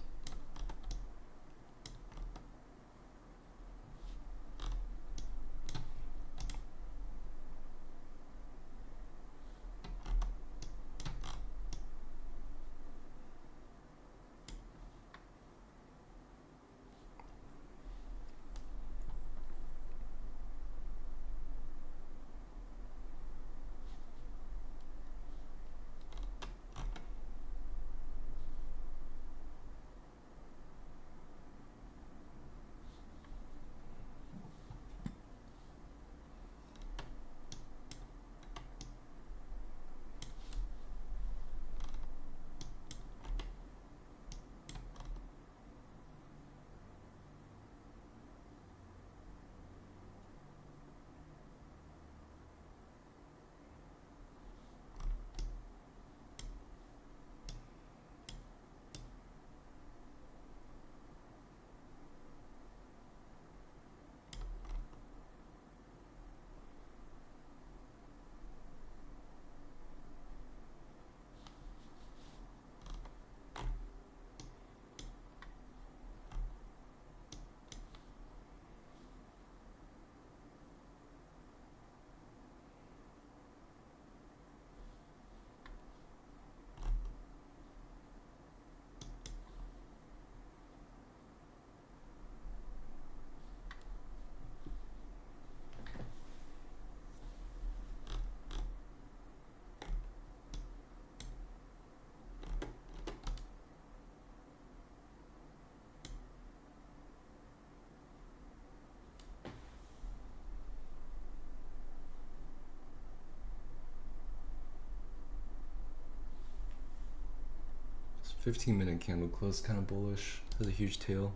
Speaker 2: This 15-minute candle close kind of bullish. Has a huge tail.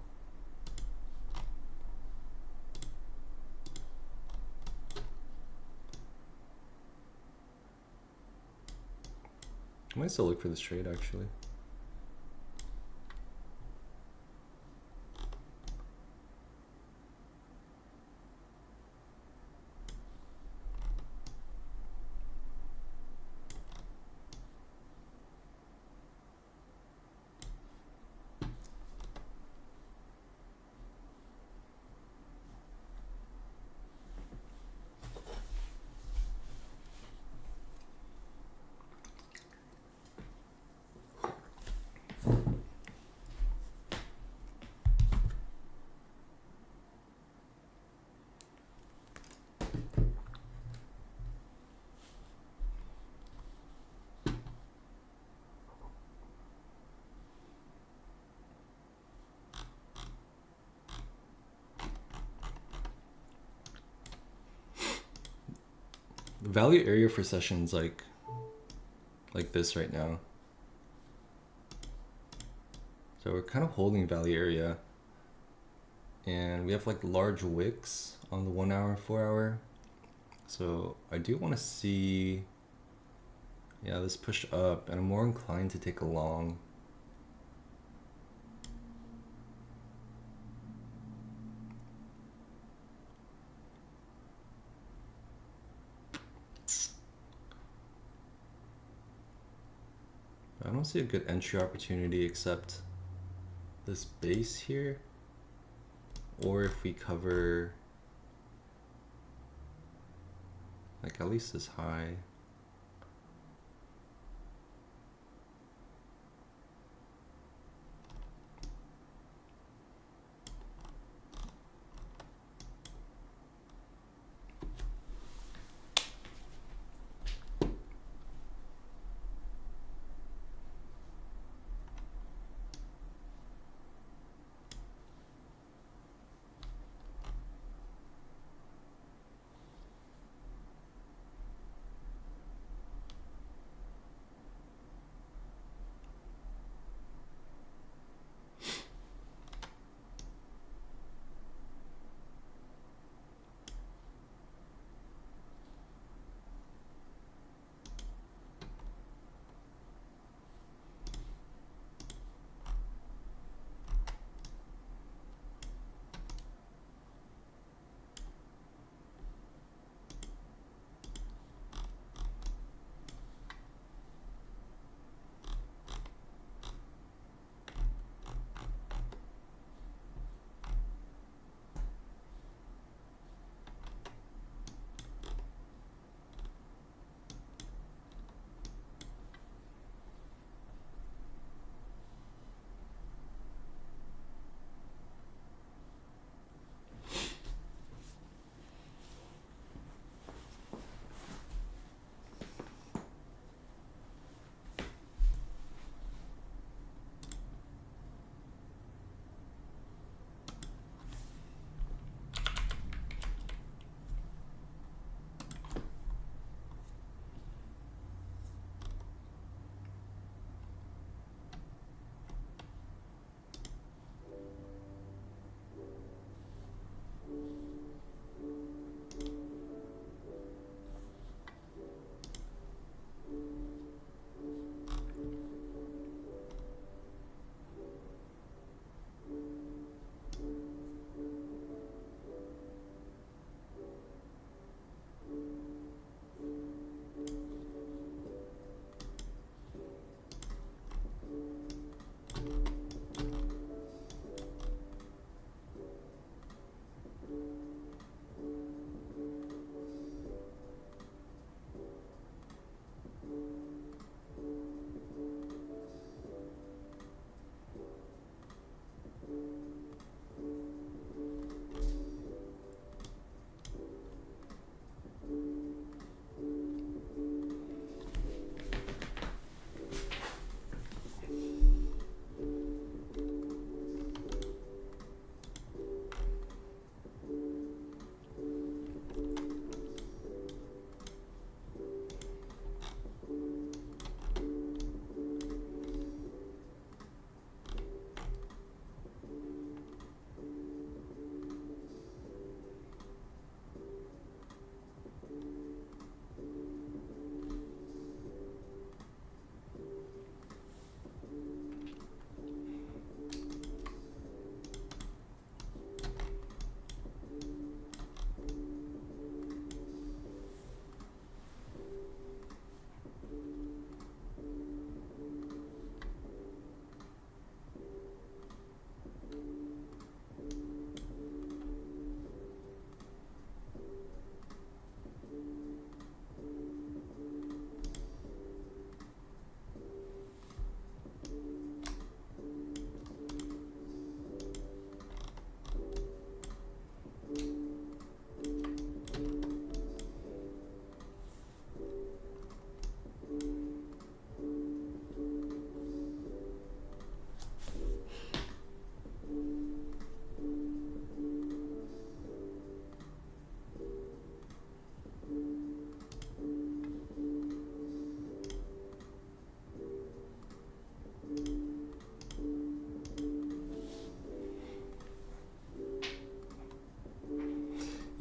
Speaker 2: I might still look for this trade actually. Value area for sessions like this right now. So we're kind of holding value area, and we have like large wicks on the 1 hour, 4 hour. So I do want to see, yeah, this pushed up, and I'm more inclined to take a long. I don't see a good entry opportunity except this base here, or if we cover like at least this high.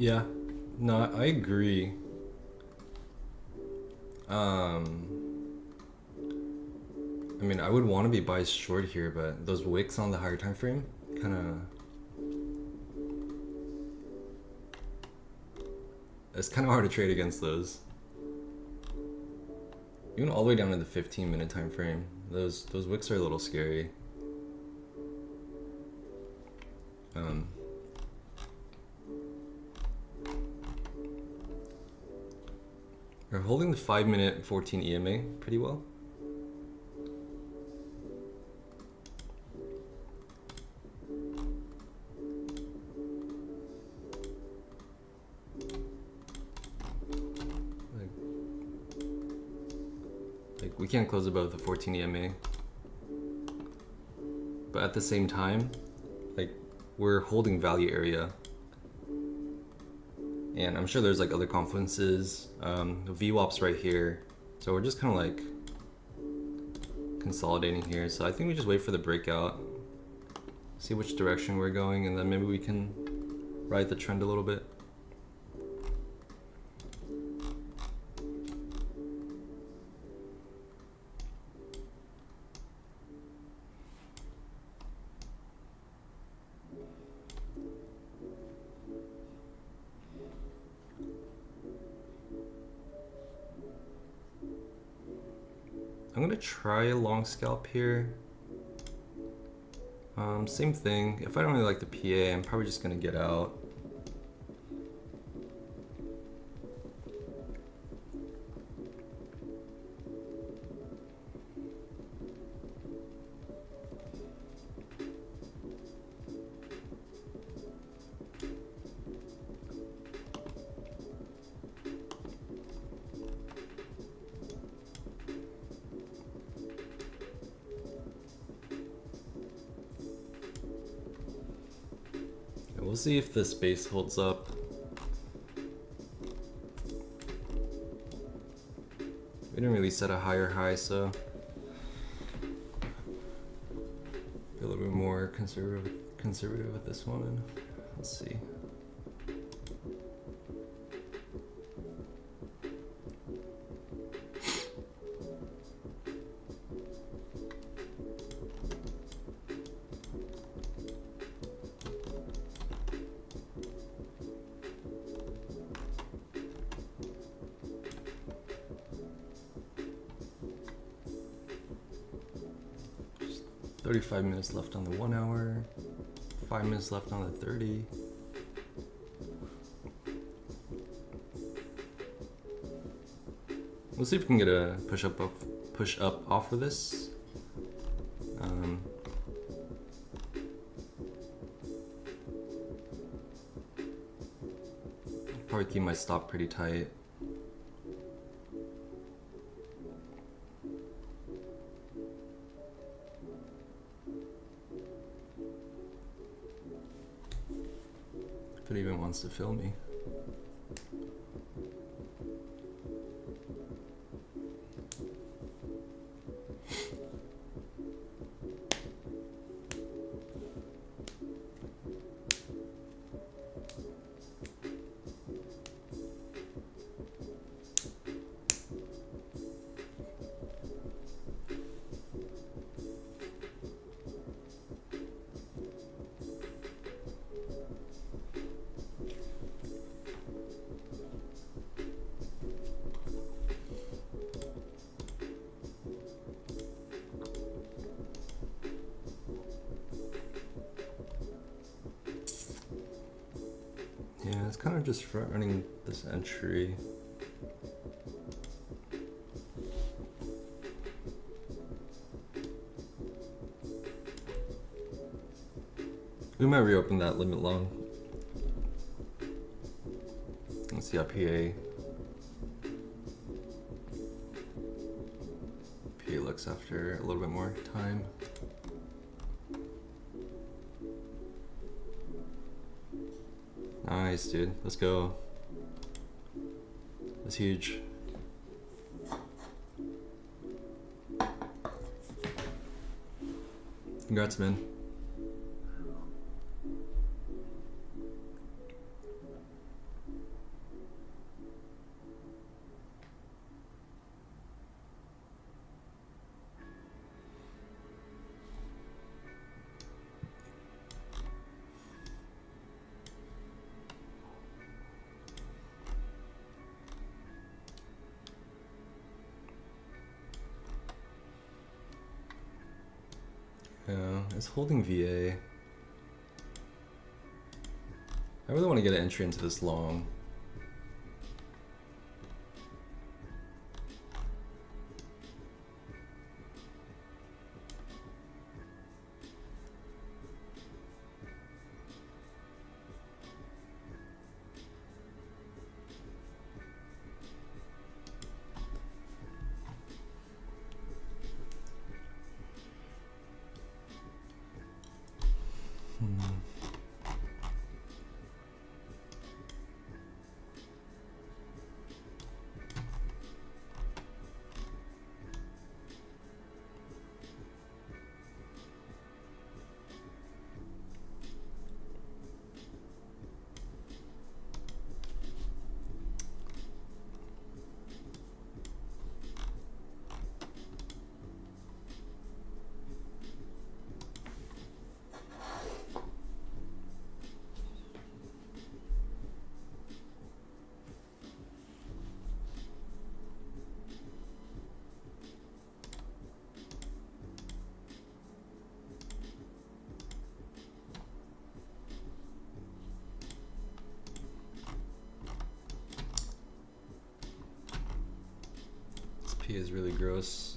Speaker 2: Yeah, no, I agree. I mean, I would want to be buy short here, but those wicks on the higher time frame kind of, it's kind of hard to trade against those. Even all the way down to the 15-minute time frame, those wicks are a little scary. We're holding the 5-minute 14 EMA pretty well. Like we can't close above the 14 EMA. But at the same time, like we're holding value area. And I'm sure there's like other confluences. The VWAP's right here. So we're just kind of like consolidating here. So I think we just wait for the breakout, see which direction we're going, and then maybe we can ride the trend a little bit. I'm gonna try a long scalp here. Same thing. If I don't really like the PA, I'm probably just gonna get out. We'll see if this base holds up. We didn't really set a higher high, so be a little bit more conservative with this one. Let's see. Just 35 minutes left on the 1 hour, 5 minutes left on the 30. We'll see if we can get a push up off of this. Probably keep my stop pretty tight. If it even wants to fill me. Yeah, it's kind of just front running this entry. We might reopen that limit long. Let's see how PA looks after a little bit more time. Nice, dude. Let's go. That's huge. Congrats, man. It's holding VA. I really want to get an entry into this long. P is really gross.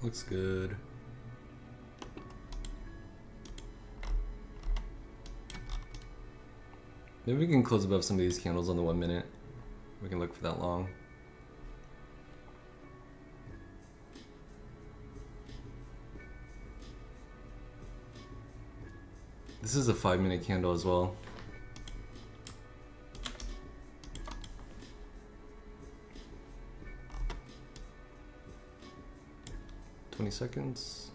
Speaker 2: Looks good. Maybe we can close above some of these candles on the 1 minute. We can look for that long. This is a 5-minute candle as well. Seconds.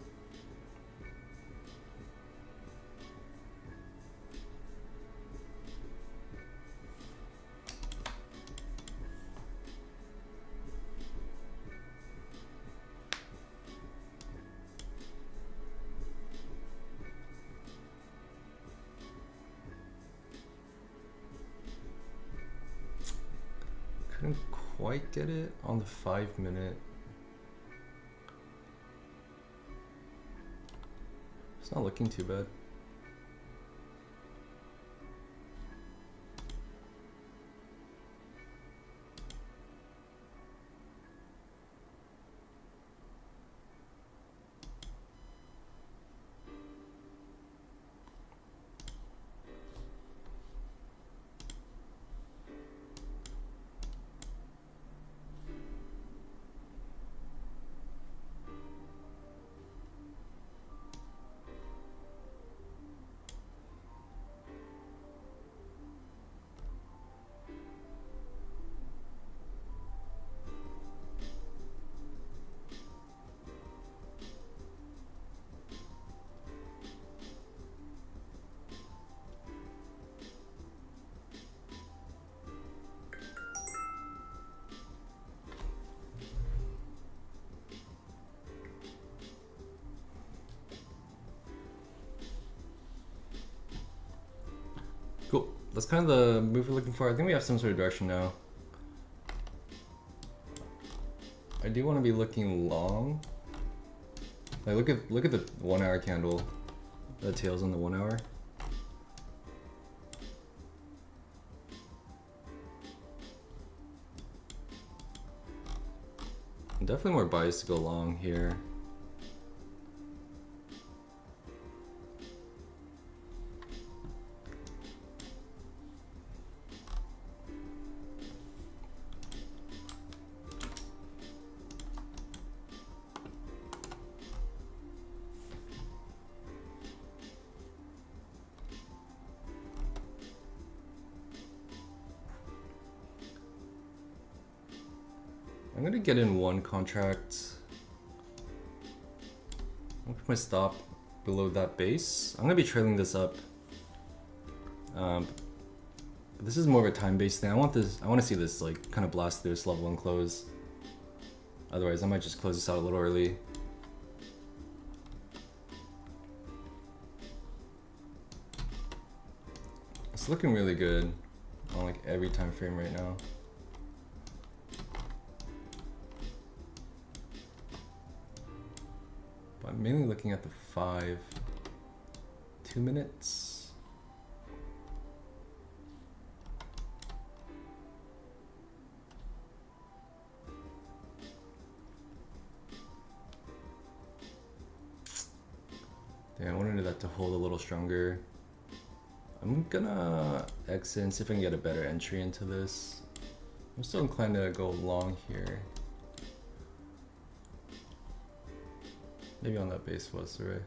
Speaker 2: Couldn't quite get it on the 5-minute. It's not looking too bad. Cool. That's kind of the move we're looking for. I think we have some sort of direction now. I do want to be looking long. Like look at the 1 hour candle. The tails on the 1 hour. I'm definitely more biased to go long here. I'm gonna get in one contract. I'm gonna put my stop below that base. I'm gonna be trailing this up. But this is more of a time-based thing. I want to see this like kind of blast through this level and close. Otherwise, I might just close this out a little early. It's looking really good on like every time frame right now. But I'm mainly looking at the 2 minutes. Yeah, I wanted that to hold a little stronger. I'm gonna exit and see if I can get a better entry into this. I'm still inclined to go long here. Maybe on that base was right.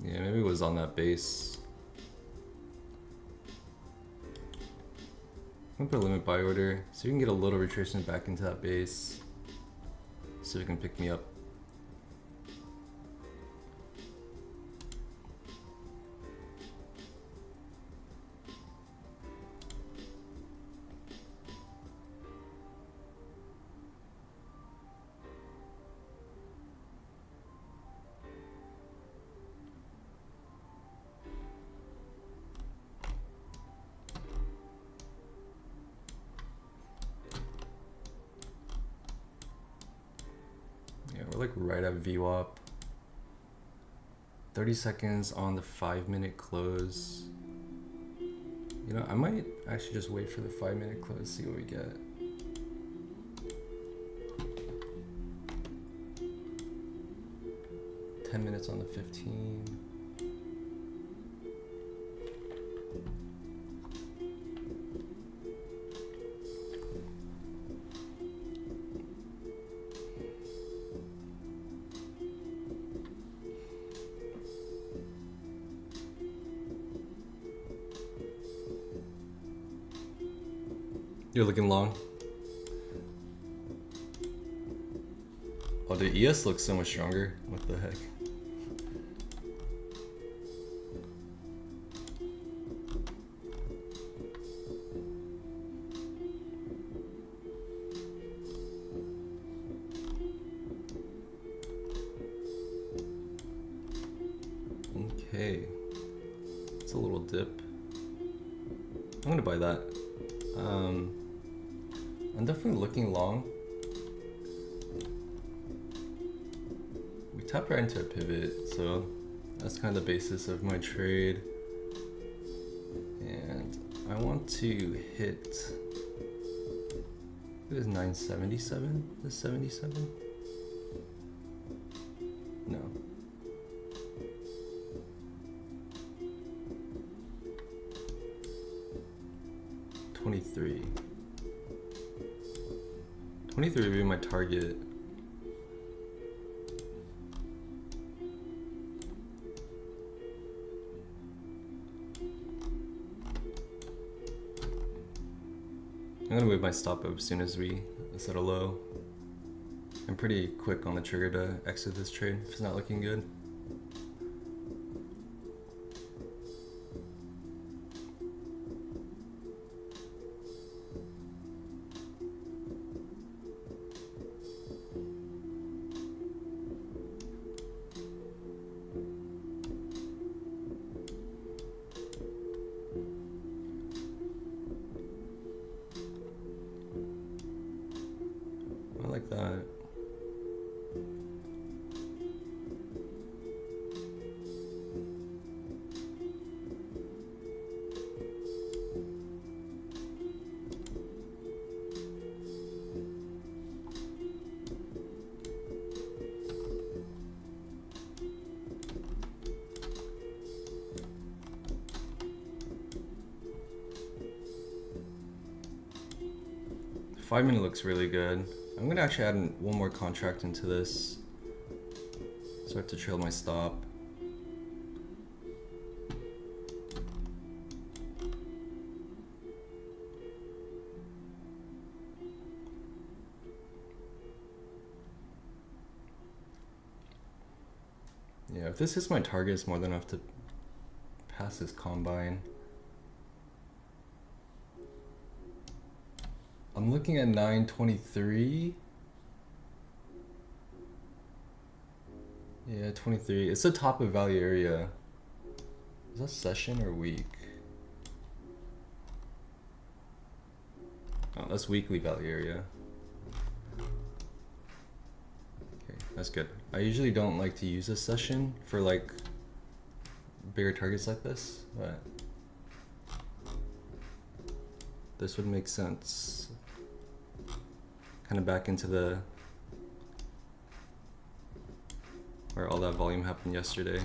Speaker 2: Yeah, maybe it was on that base. I'm gonna put a limit buy order so you can get a little retracement back into that base. See if it can pick me up. We're like right at VWAP. 30 seconds on the 5-minute close. You know, I might actually just wait for the 5-minute close, see what we get. $10 on the 15. You're looking long. Oh, the ES looks so much stronger. What the heck? Okay. It's a little dip. I'm gonna buy that. I'm definitely looking long. We tapped right into a pivot, so that's kind of the basis of my trade. And I want to hit, it is 977, this 77? No. $23 would be my target. I'm gonna move my stop up as soon as we set a low. I'm pretty quick on the trigger to exit this trade if it's not looking good. I like that. 5 minute looks really good. I'm gonna actually add one more contract into this. Start to trail my stop. Yeah, if this hits my target, it's more than enough to pass this combine. I'm looking at 923. Yeah, 23. It's the top of value area. Is that session or week? Oh, that's weekly value area. Okay, that's good. I usually don't like to use a session for like bigger targets like this, but this would make sense. Kind of back into the where all that volume happened yesterday.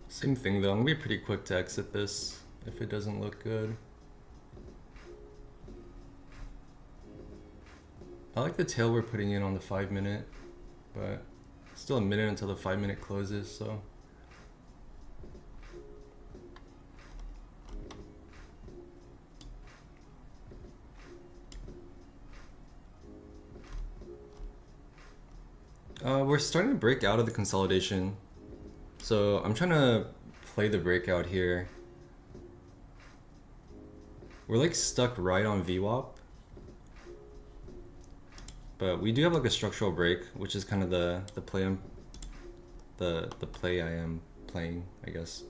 Speaker 2: Same thing though, I'm gonna be pretty quick to exit this if it doesn't look good. I like the tail we're putting in on the 5 minute, but still a minute until the 5 minute closes, so. We're starting to break out of the consolidation. So I'm trying to play the breakout here. We're like stuck right on VWAP. But we do have like a structural break, which is kind of the play the play I am playing, I guess.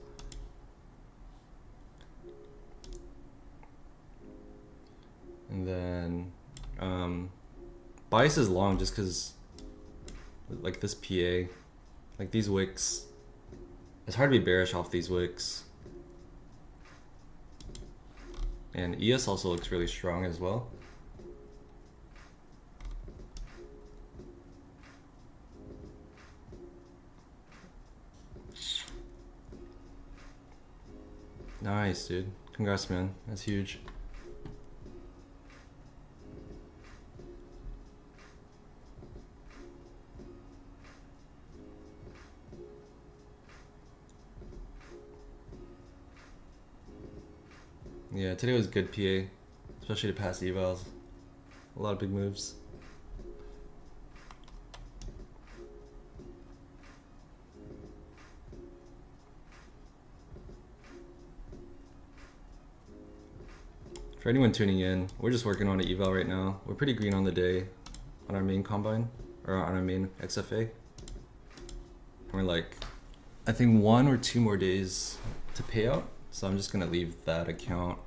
Speaker 2: And then bias is long just because like this PA, like these wicks. It's hard to be bearish off these wicks. And ES also looks really strong as well. Nice, dude. Congrats, man. That's huge. Yeah, today was good PA, especially to pass evals. A lot of big moves. For anyone tuning in, we're just working on an eval right now. We're pretty green on the day on our main combine, or on our main XFA. And we're like, I think 1 or 2 more days to pay out. So I'm just gonna leave that account.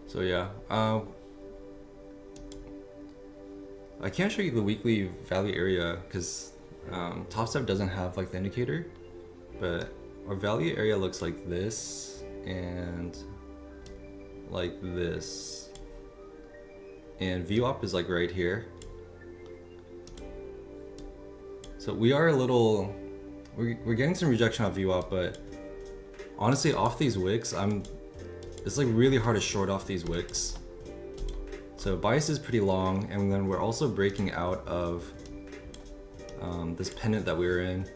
Speaker 2: So yeah, I can't show you the weekly value area because Top Step doesn't have like the indicator, but our value area looks like this and like this, and VWAP is like right here. So we are a little, we're getting some rejection on VWAP, but honestly off these wicks, it's like really hard to short off these wicks. So bias is pretty long, and then we're also breaking out of this pennant that we were in.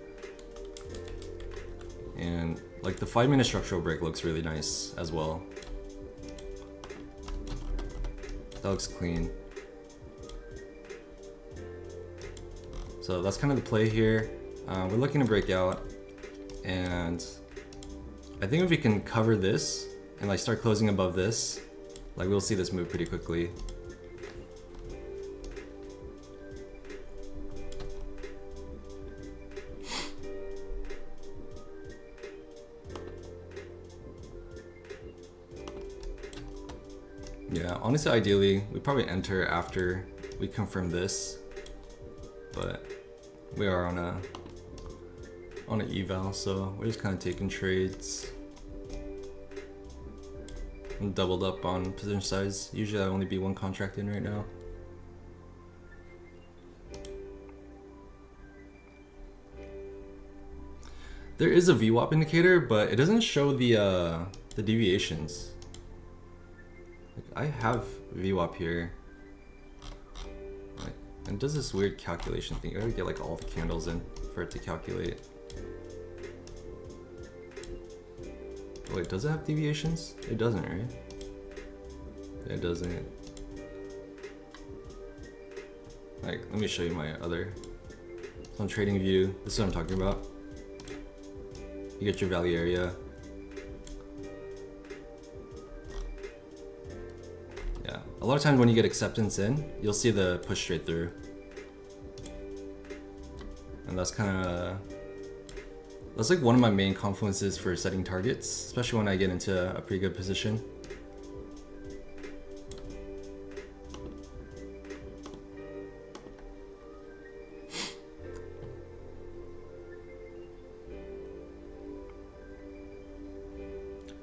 Speaker 2: And like the 5-minute structural break looks really nice as well. That looks clean. So that's kind of the play here. We're looking to break out, and I think if we can cover this and like start closing above this, like we'll see this move pretty quickly. Yeah, honestly, ideally, we probably enter after we confirm this, but we are on an eval, so we're just kind of taking trades. I'm doubled up on position size. Usually I only be one contract in right now. There is a VWAP indicator, but it doesn't show the deviations. I have VWAP here. And it does this weird calculation thing. You gotta get like all the candles in for it to calculate. Wait, does it have deviations? It doesn't, right? It doesn't. Like, let me show you my other. So on Trading View, this is what I'm talking about. You get your value area. Yeah, a lot of times when you get acceptance in, you'll see the push straight through. And that's like one of my main confluences for setting targets, especially when I get into a pretty good position.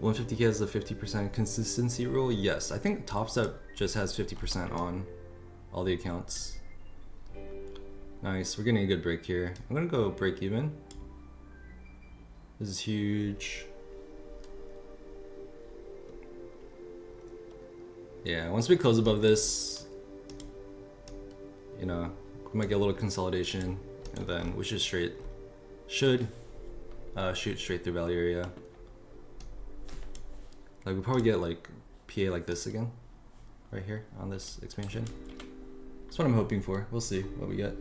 Speaker 2: $150K has the 50% consistency rule. Yes, I think TopStep just has 50% on all the accounts. Nice, we're getting a good break here. I'm gonna go break even. This is huge. Yeah, once we close above this, you know, we might get a little consolidation, and then we should shoot straight through value area. Like we'll probably get like PA like this again, right here on this expansion. That's what I'm hoping for. We'll see what we get.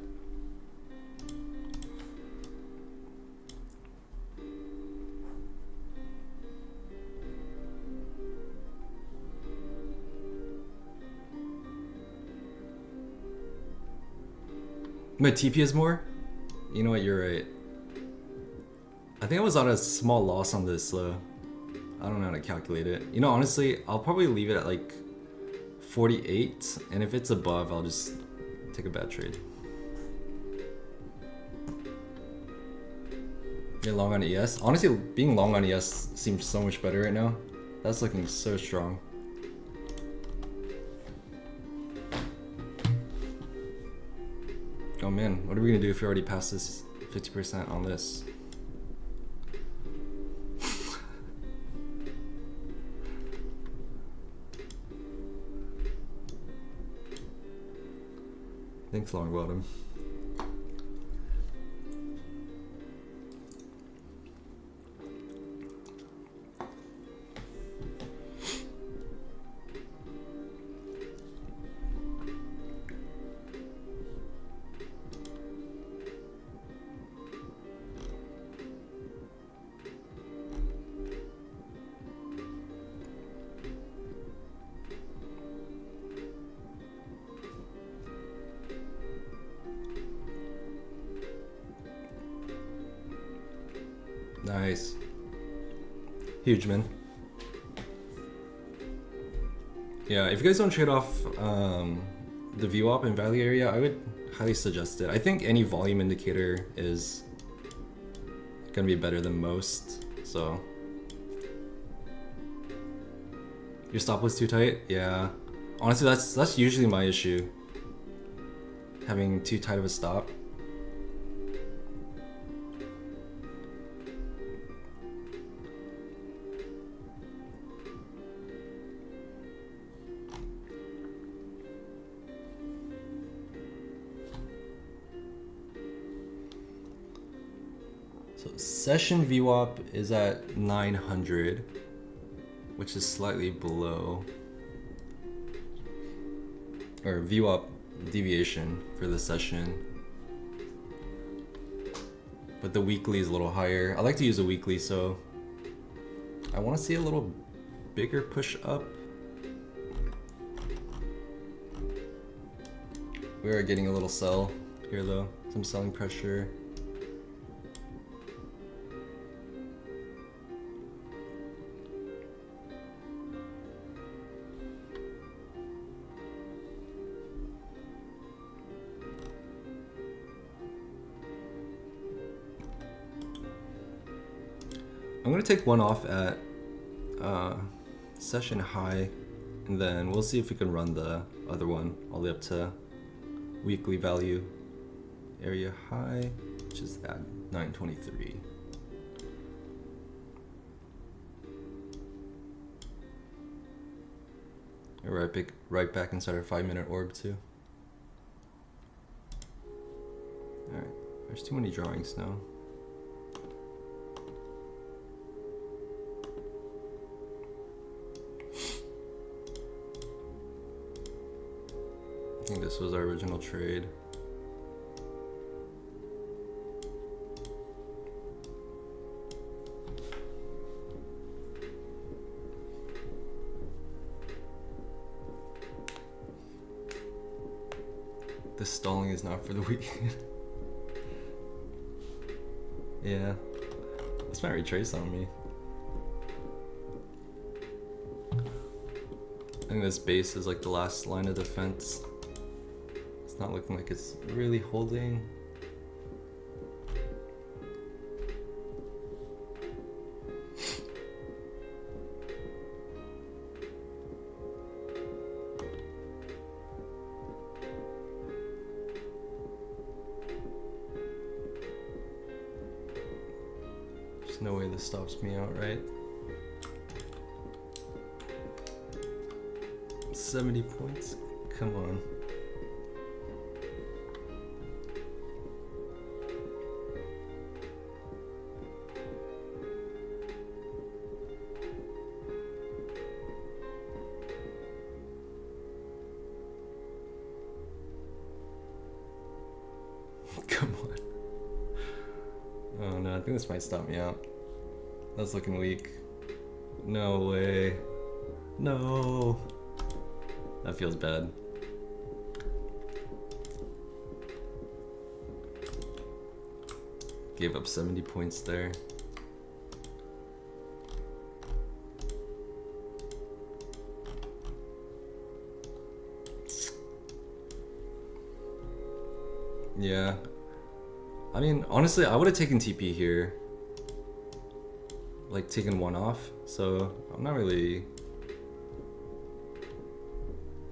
Speaker 2: My TP is more? You know what, you're right. I think I was on a small loss on this, so I don't know how to calculate it. You know, honestly, I'll probably leave it at like 48, and if it's above, I'll just take a bad trade. You're long on ES? Honestly, being long on ES seems so much better right now. That's looking so strong. Oh man, what are we gonna do if we already passed this 50% on this? Thanks, Longbottom. Nice. Huge, man. Yeah, if you guys don't trade off the VWAP and value area, I would highly suggest it. I think any volume indicator is gonna be better than most, so. Your stop was too tight? Yeah. Honestly, that's usually my issue. Having too tight of a stop. So session VWAP is at 900, which is slightly below, or VWAP deviation for the session. But the weekly is a little higher. I like to use a weekly, so I want to see a little bigger push up. We are getting a little sell here though, some selling pressure. I'm gonna take one off at session high, and then we'll see if we can run the other one all the way up to weekly value area high, which is at 923. Right back inside our 5-minute orb too. Alright, there's too many drawings now. I think this was our original trade. The stalling is not for the week. Yeah, this might retrace on me. I think this base is like the last line of defense. It's not looking like it's really holding. There's no way this stops me out, right? 70 points? Come on. Come on. Oh no, I think this might stop me out. That's looking weak. No way. No. That feels bad. Gave up 70 points there. Yeah. I mean, honestly, I would have taken TP here. Like, taken one off. So, I'm not really...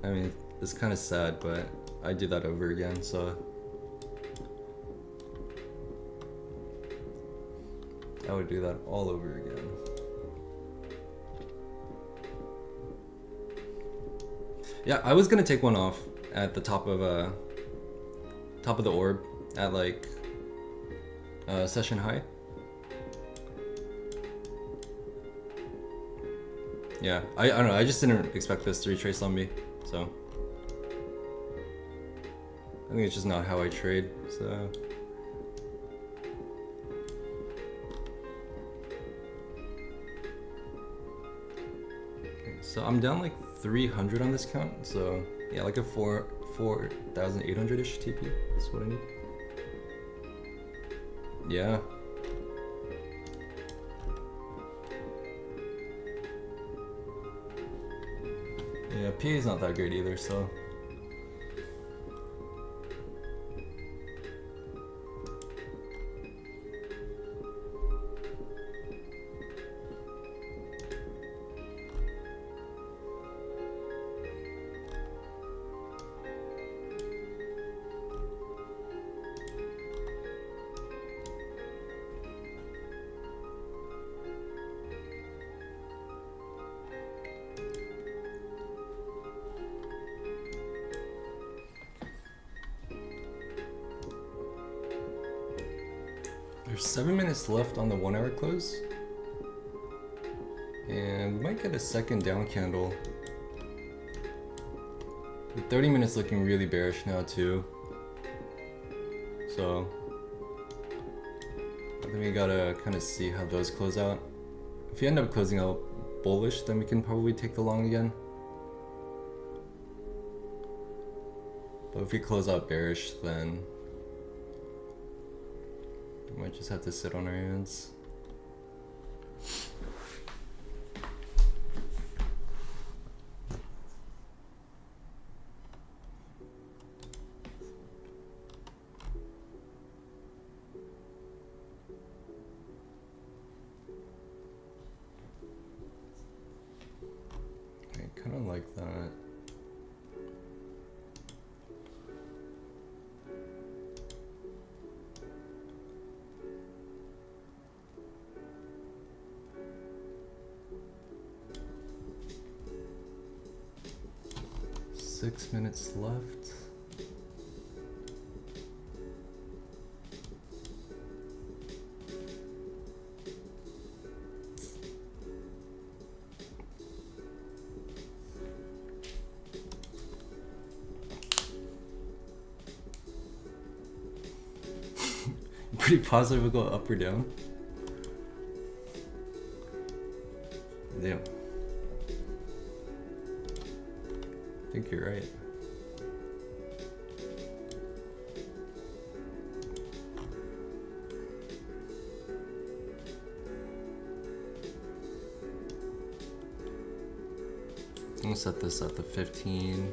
Speaker 2: I mean, it's kind of sad, but I do that over again, so... I would do that all over again. Yeah, I was gonna take one off at the top of the orb at like session high. Yeah, I don't know, I just didn't expect this to retrace on me, so I think it's just not how I trade, so so I'm down like 300 on this count, so yeah, like a 4,800-ish TP, that's what I need. Yeah. Yeah, PA is not that great either, so.
Speaker 1: There's 7 minutes left on the 1 hour close. And we might get a second down candle. The 30 minutes looking really bearish now too. So I think we gotta kind of see how those close out. If you end up closing out bullish, then we can probably take the long again. But if we close out bearish, then we might just have to sit on our hands. I kind of like that. Six minutes left. Pretty positive we'll go up or down. Damn. I think you're right. I'm gonna set this at the 15.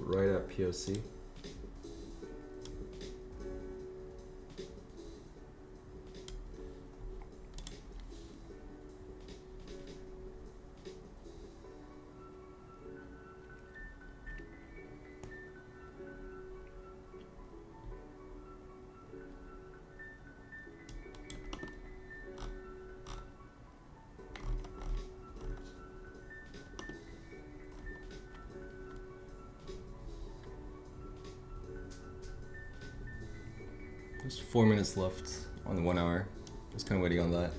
Speaker 1: Right at POC. There's 4 minutes left on the 1 hour. Just kind of waiting on that.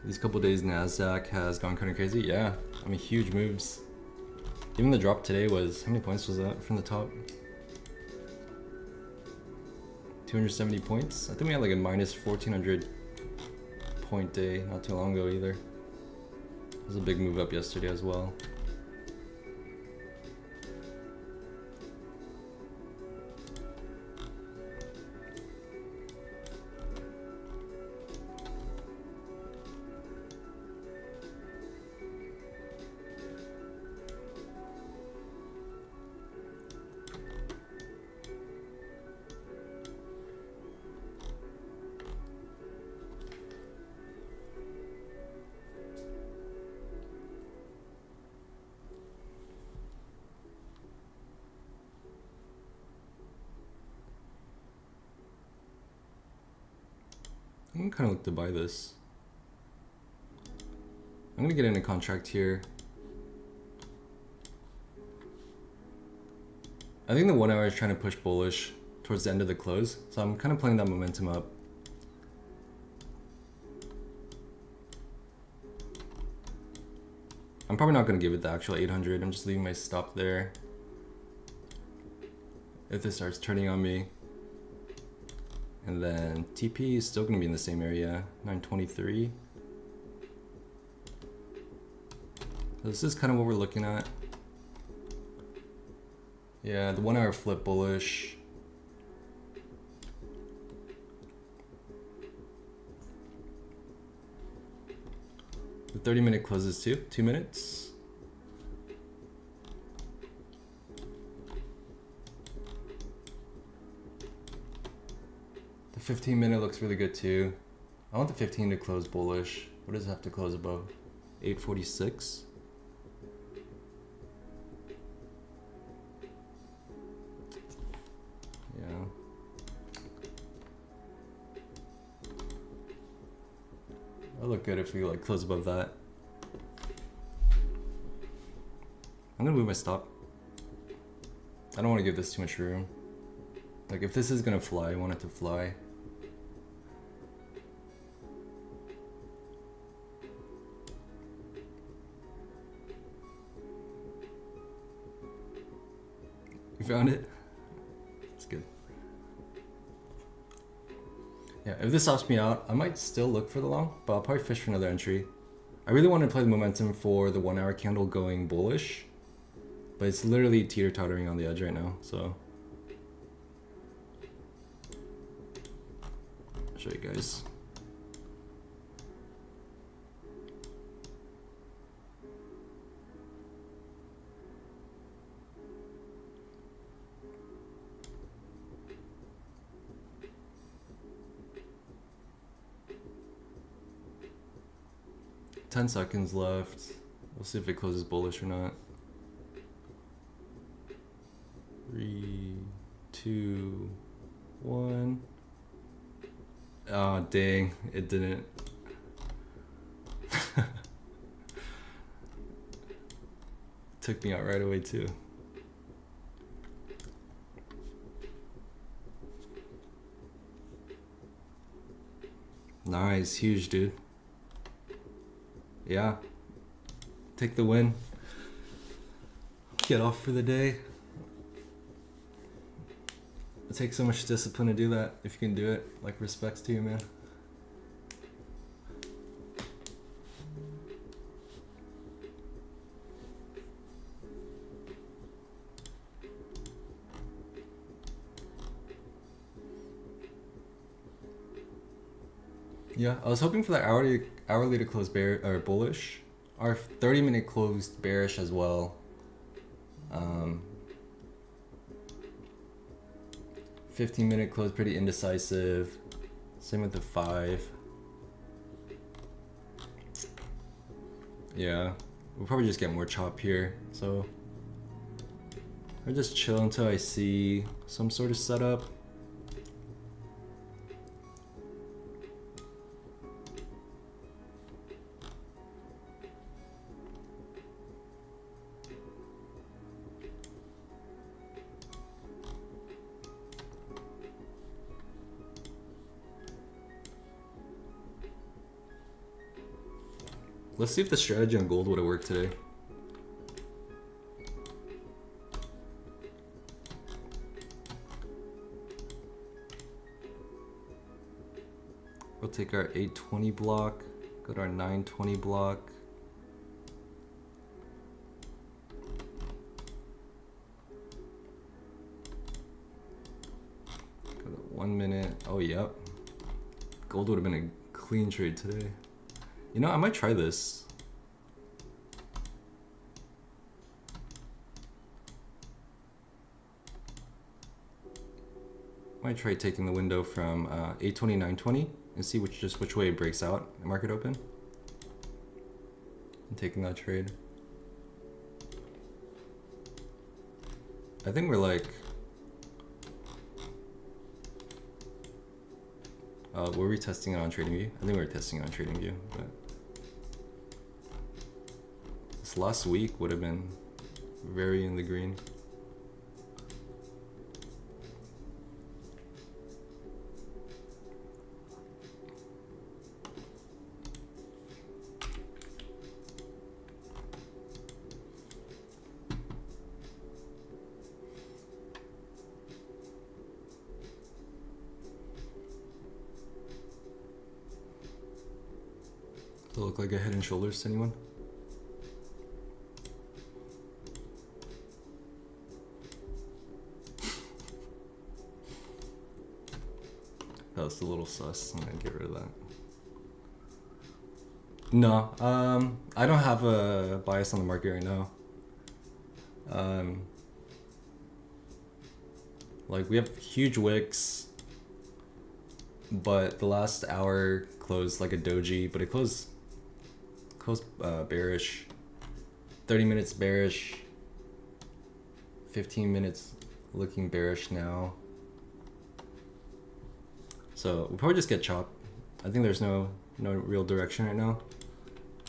Speaker 1: These couple days Nasdaq has gone kind of crazy. Yeah, I mean huge moves. Even the drop today was, how many points was that from the top? 270 points? I think we had like a minus 1400 point day not too long ago either. It was a big move up yesterday as well. think I kind of look to buy this. I'm gonna get in a contract here. I think the 1 hour is trying to push bullish towards the end of the close, so I'm kind of playing that momentum up. I'm probably not gonna give it the actual 800. I'm just leaving my stop there. If this starts turning on me. And then TP is still gonna be in the same area, 923. So this is kind of what we're looking at. Yeah, the 1 hour flip bullish. The 30-minute closes too, 2 minutes. The 15-minute looks really good too. I want the 15 to close bullish. What does it have to close above? 846. Yeah. That'll look good if we like close above that. I'm gonna move my stop. I don't want to give this too much room. Like if this is gonna fly, I want it to fly. You found it? It's good. Yeah, if this stops me out, I might still look for the long, but I'll probably fish for another entry. I really want to play the momentum for the 1 hour candle going bullish, but it's literally teeter-tottering on the edge right now, so. I'll show you guys. $10 seconds left. We'll see if it closes bullish or not. 3, 2, 1. Oh, dang, it didn't. Took me out right away too. Nice, huge, dude. Yeah, take the win. Get off for the day. It takes so much discipline to do that. If you can do it, like, respects to you, man. Yeah, I was hoping for that hourly to close bear or bullish. Our 30-minute closed bearish as well. 15-minute closed pretty indecisive. Same with the 5. Yeah, we'll probably just get more chop here. So I'll just chill until I see some sort of setup. Let's see if the strategy on gold would have worked today. We'll take our 820 block, go to our 920 block. Go to 1 minute. Oh, yep. Gold would have been a clean trade today. You know, I might try this. Might try taking the window from 820, 920 and see which way it breaks out at market open. And taking that trade. I think we're like,
Speaker 2: Were we testing it on TradingView? I think we were testing it on TradingView, but this last week would have been very in the green. Does it look like a head and shoulders to anyone? That's a little sus. I'm gonna get rid of that. No, I don't have a bias on the market right now. Like we have huge wicks, but the last hour closed like a doji, but it closed bearish. 30 minutes bearish. 15 minutes looking bearish now. So we'll probably just get chopped. I think there's no real direction right now.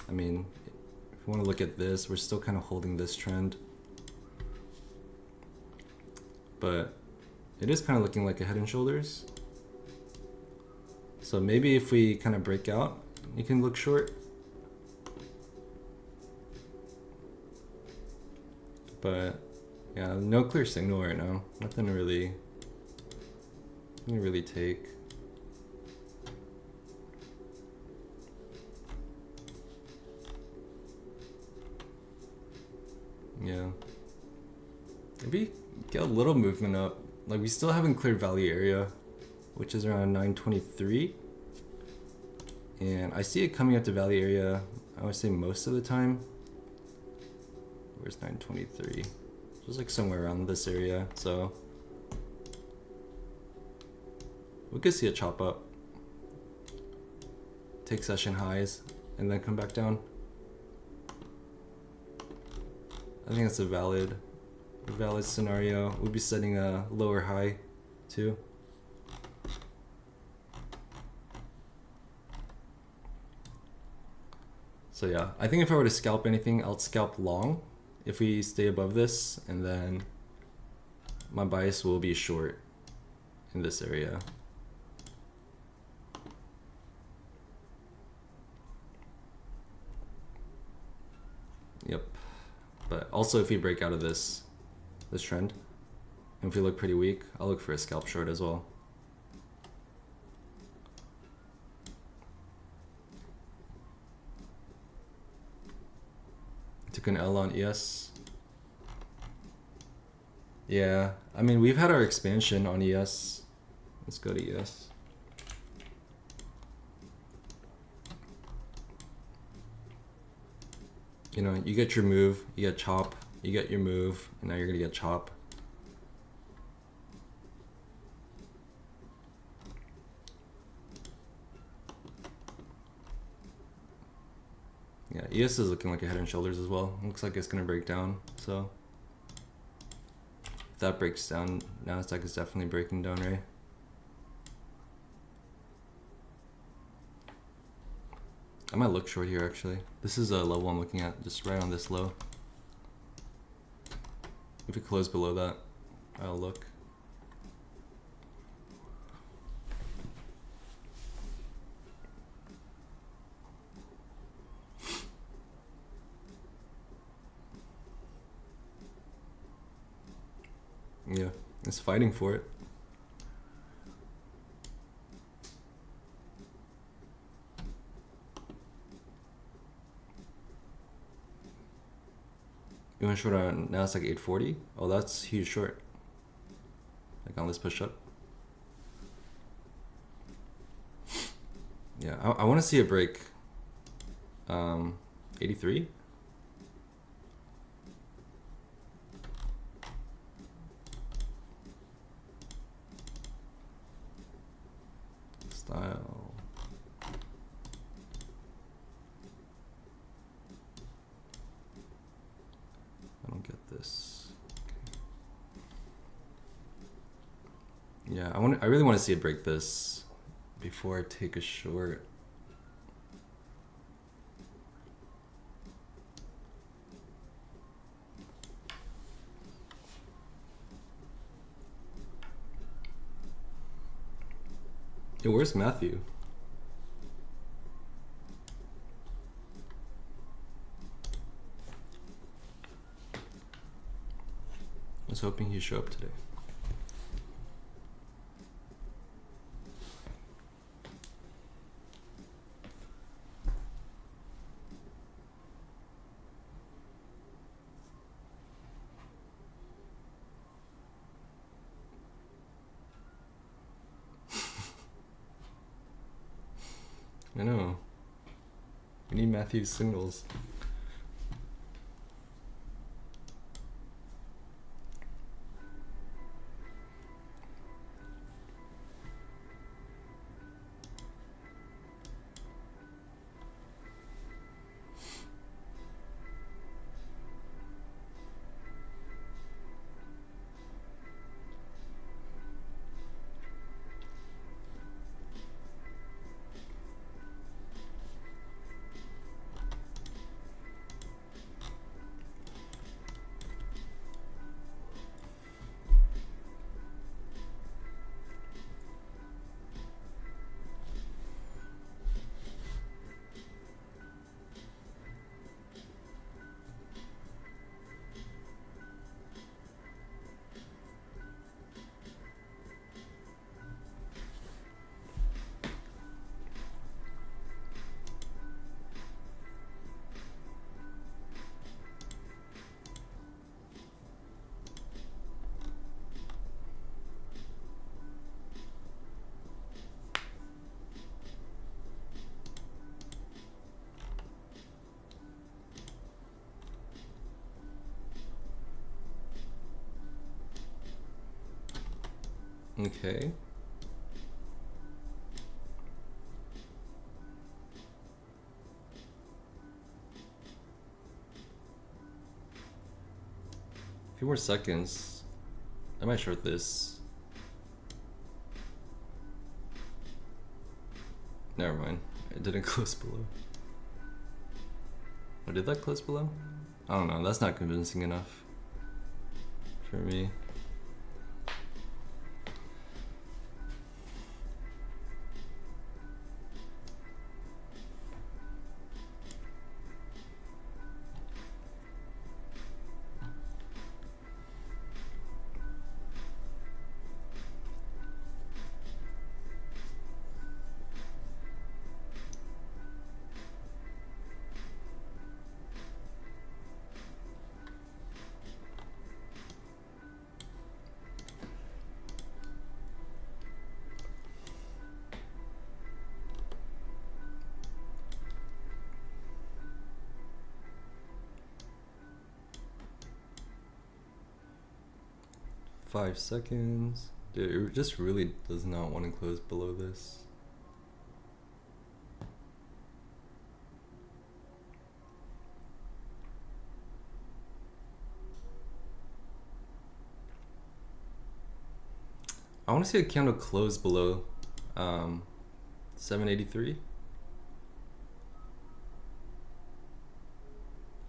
Speaker 2: I mean, if you want to look at this, we're still kind of holding this trend. But it is kind of looking like a head and shoulders. So maybe if we kind of break out, you can look short. But yeah, no clear signal right now. Nothing to really take. Yeah. Maybe get a little movement up. Like we still haven't cleared value area, which is around 923. And I see it coming up to value area, I would say most of the time. Where's 923? Just like somewhere around this area. So we could see a chop up, take session highs, and then come back down. I think that's a valid scenario. We'll be setting a lower high too. So yeah, I think if I were to scalp anything, I'll scalp long if we stay above this, and then my bias will be short in this area. Yep. But also if we break out of this trend, and if we look pretty weak, I'll look for a scalp short as well. Took an L on ES. Yeah, I mean, we've had our expansion on ES. Let's go to ES. You know, you get your move, you get chop, you get your move, and now you're gonna get chop. Yeah, ES is looking like a head and shoulders as well. Looks like it's gonna break down, so if that breaks down, Nasdaq is definitely breaking down, right? I might look short here actually. This is a level I'm looking at, just right on this low. If we close below that, I'll look. Yeah, it's fighting for it. You want to short on Nasdaq 840? Oh, that's huge short. Like on this push up. Yeah, I want to see a break. 83. Style. I don't get this. Okay. Yeah, I really want to see it break this
Speaker 1: before I take a short. Hey, where's Matthew? I was hoping he'd show up today. I know. We need Matthew's signals. Okay. A few more seconds. I might short this. Never mind. It didn't close below. Oh, did that close below? I don't know. That's not convincing enough for me. Five seconds. Dude, it just really does not want to close below this. I want to see a candle close below 783.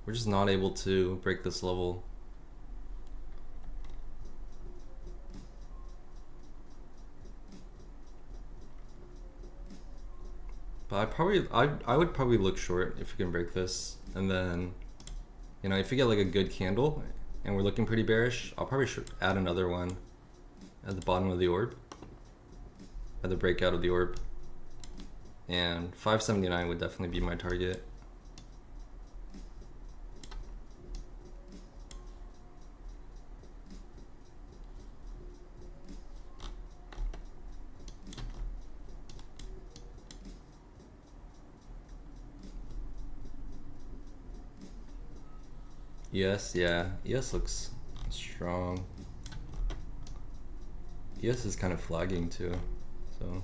Speaker 1: We're just not able to break this level. But I would probably look short if we can break this, and then, you know, if we get like a good candle and we're looking pretty bearish, I'll probably add another one at the bottom of the orb, at the breakout of the orb, and 579 would definitely be my target. Yes, yeah, ES looks strong. ES is kind of flagging too, so.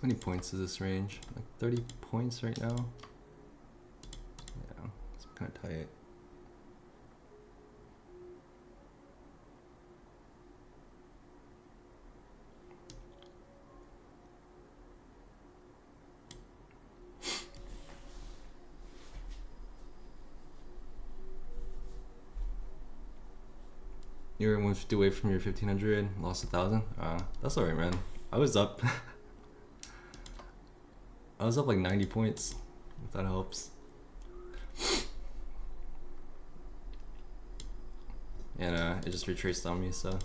Speaker 2: many points is this range? Like 30 points right now? Yeah, it's kind of tight. You're 150 away from your 1500, lost 1,000. That's alright, man. I was up. I was up like 90 points, if that helps. And it just retraced on me, so.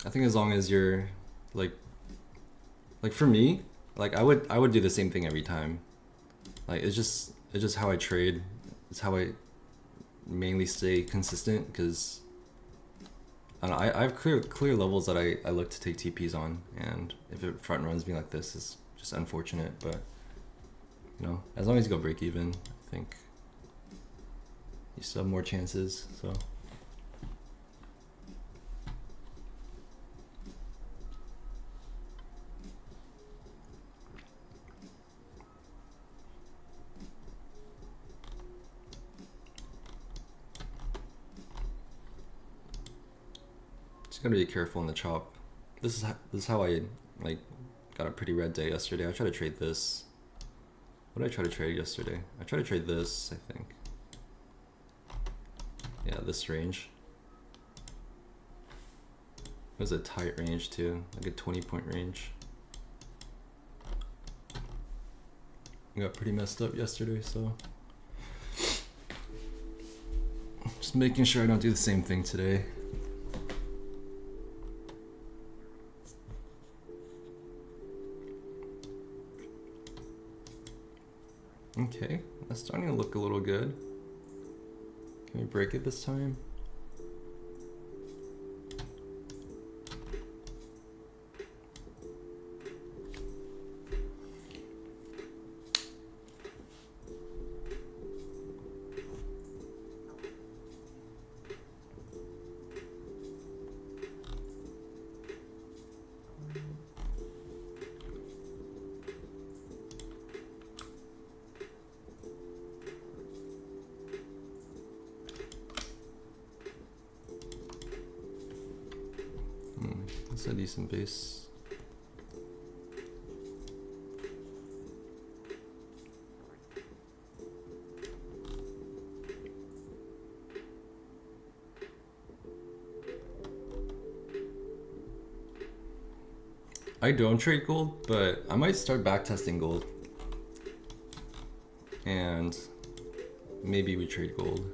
Speaker 2: I think as long as you're like for me, like I would do the same thing every time. Like it's just how I trade. It's how I mainly stay consistent, because I don't know, I have clear levels that I look to take TPs on, and if it front runs me like this, it's just unfortunate. But you know, as long as you go break even, I think you still have more chances. So. Gotta be careful in the chop. This is how I like got a pretty red day yesterday. I tried to trade this. What did I try to trade yesterday? I tried to trade this, I think. Yeah, this range. It was a tight range too, like a 20-point range. I got pretty messed up yesterday, so just making sure I don't do the same thing today. Okay, that's starting to look a little good. Can we break it this time? That's a decent base. I don't trade gold, but I might start backtesting gold. And maybe we trade gold.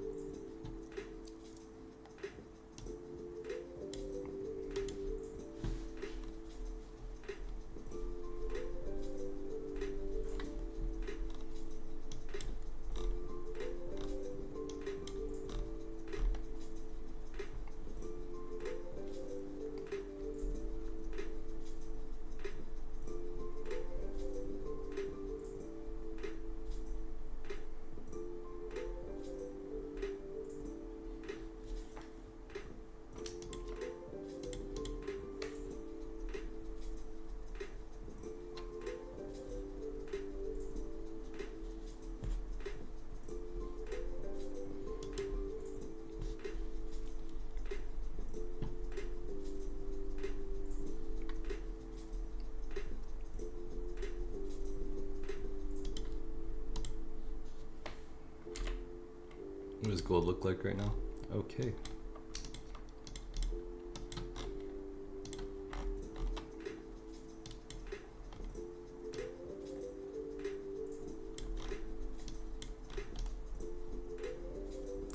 Speaker 2: What does gold look like right now? Okay.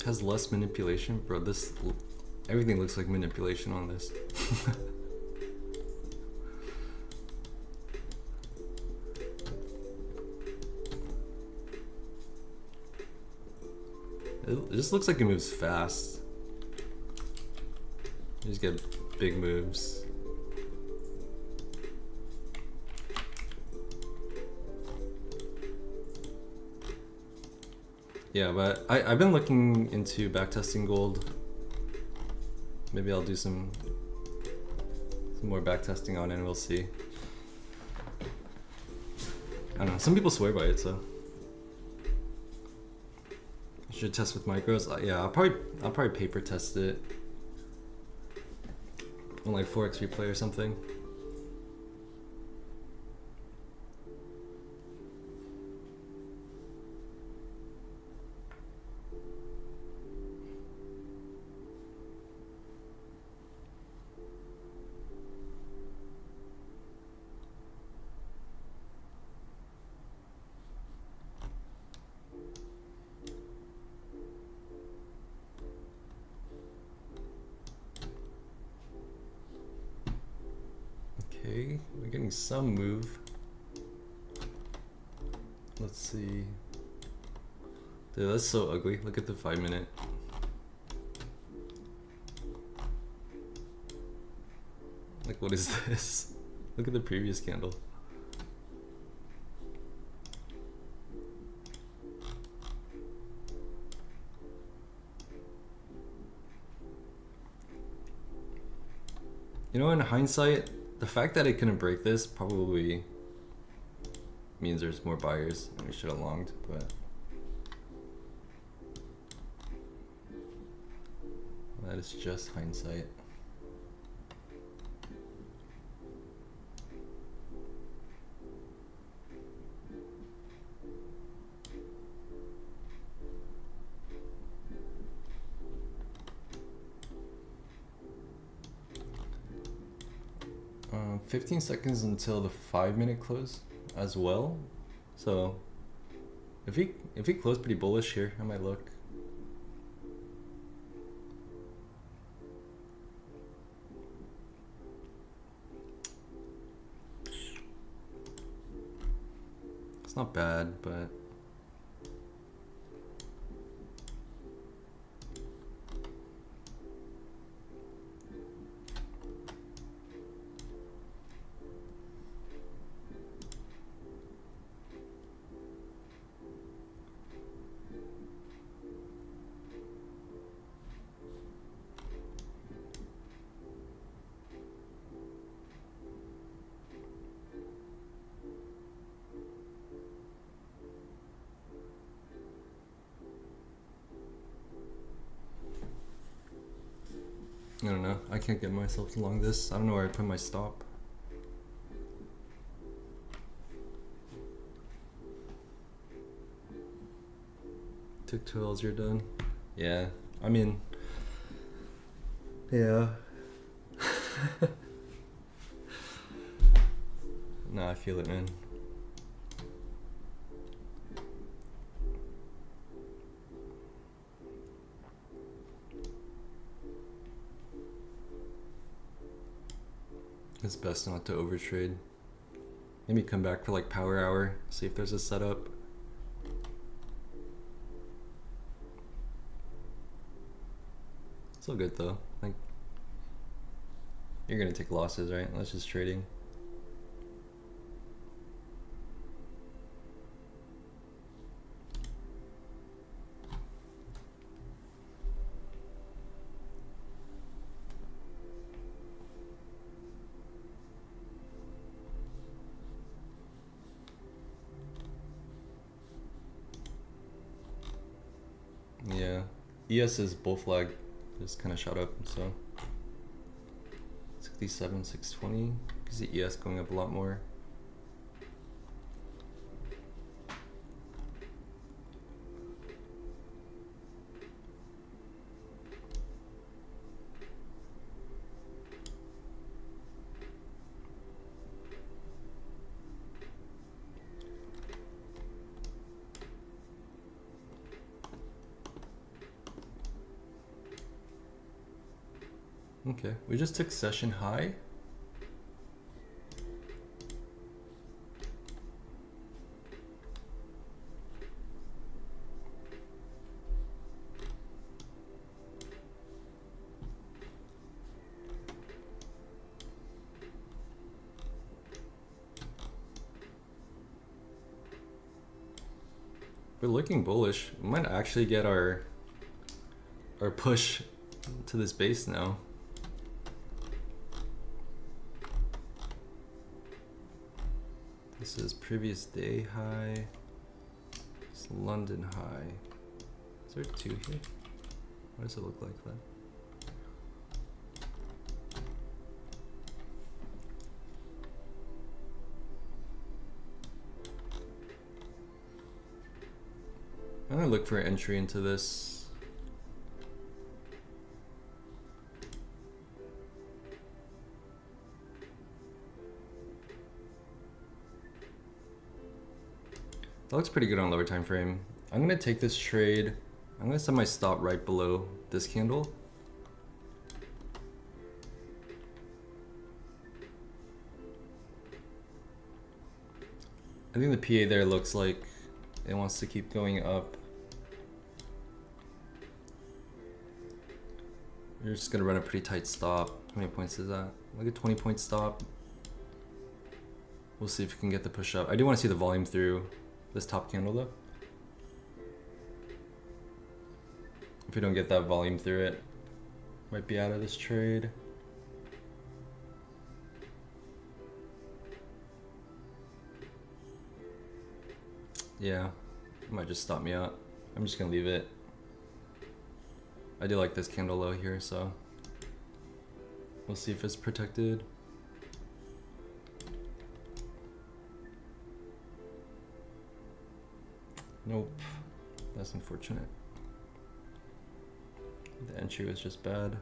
Speaker 2: Has less manipulation? Bro, everything looks like manipulation on this. It just looks like it moves fast. You just get big moves. Yeah, but I've been looking into backtesting gold maybe I'll do some more back testing on it and we'll see. I don't know, some people swear by it, so I should test with micros. Yeah, I'll probably paper test it on like Forex Replay or something. Okay, we're getting some move. Let's see. Dude, that's so ugly. Look at the 5 minute. Like, what is this? Look at the previous candle. You know, in hindsight, the fact that it couldn't break this probably means there's more buyers and we should have longed, but that is just hindsight. Um, 15 seconds until the 5 minute close as well. So if he closed pretty bullish here, I might look. It's not bad, but 'I don't know. I can't get myself along this. I don't know where I put my stop. Took 2 L's, you're done. Yeah, I mean, yeah. Nah, I feel it, man. It's best not to overtrade. Maybe come back for like power hour, see if there's a setup. It's all good though. Like, you're gonna take losses, right? Unless just trading. Yeah, ES's bull flag just kind of shot up, so 67, 620. You can see ES going up a lot more. Okay, we just took session high. We're looking bullish. We might actually get our push to this base now. This is previous day high. It's London high. Is there two here? Why does it look like that? I'm gonna look for an entry into this. That looks pretty good on lower time frame. I'm gonna take this trade. I'm gonna set my stop right below this candle. I think the PA there looks like it wants to keep going up. You're just gonna run a pretty tight stop. How many points is that? Like a 20-point stop. We'll see if we can get the push up. I do want to see the volume through this top candle though. If we don't get that volume through it, might be out of this trade. Yeah, it might just stop me out. I'm just gonna leave it. I do like this candle low here, so we'll see if it's protected. Nope, that's unfortunate. The entry was just bad.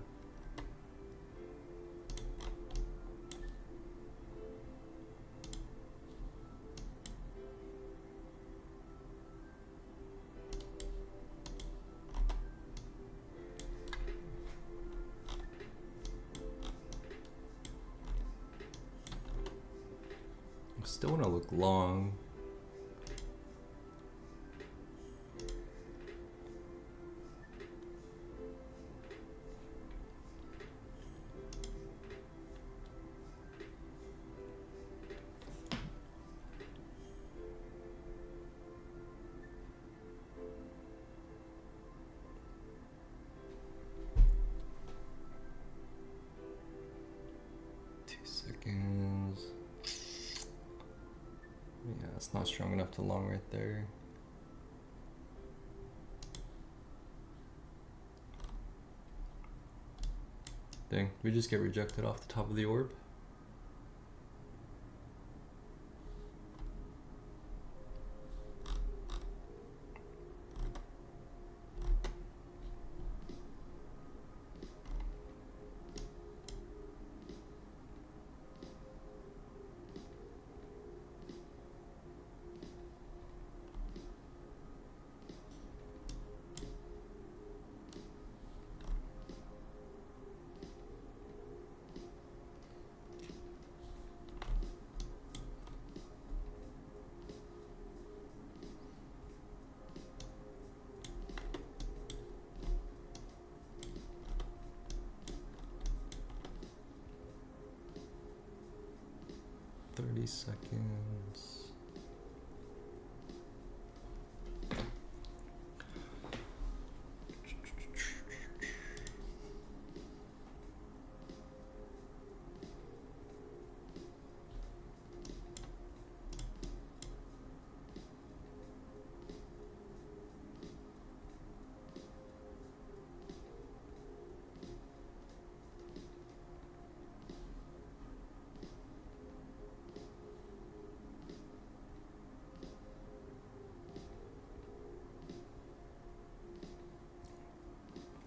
Speaker 2: Still want to look long. It's not strong enough to long right there. Dang, we just get rejected off the top of the orb. Seconds.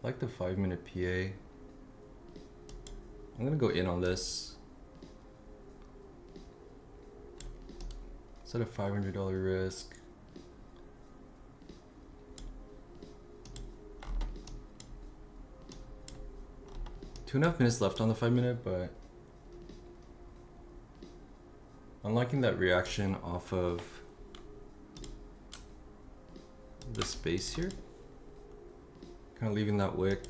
Speaker 2: I like the 5-minute PA. I'm gonna go in on this. Set a $500 risk. Two and a half minutes left on the 5-minute, but I'm liking that reaction off of the space here. Kind of leaving that wick.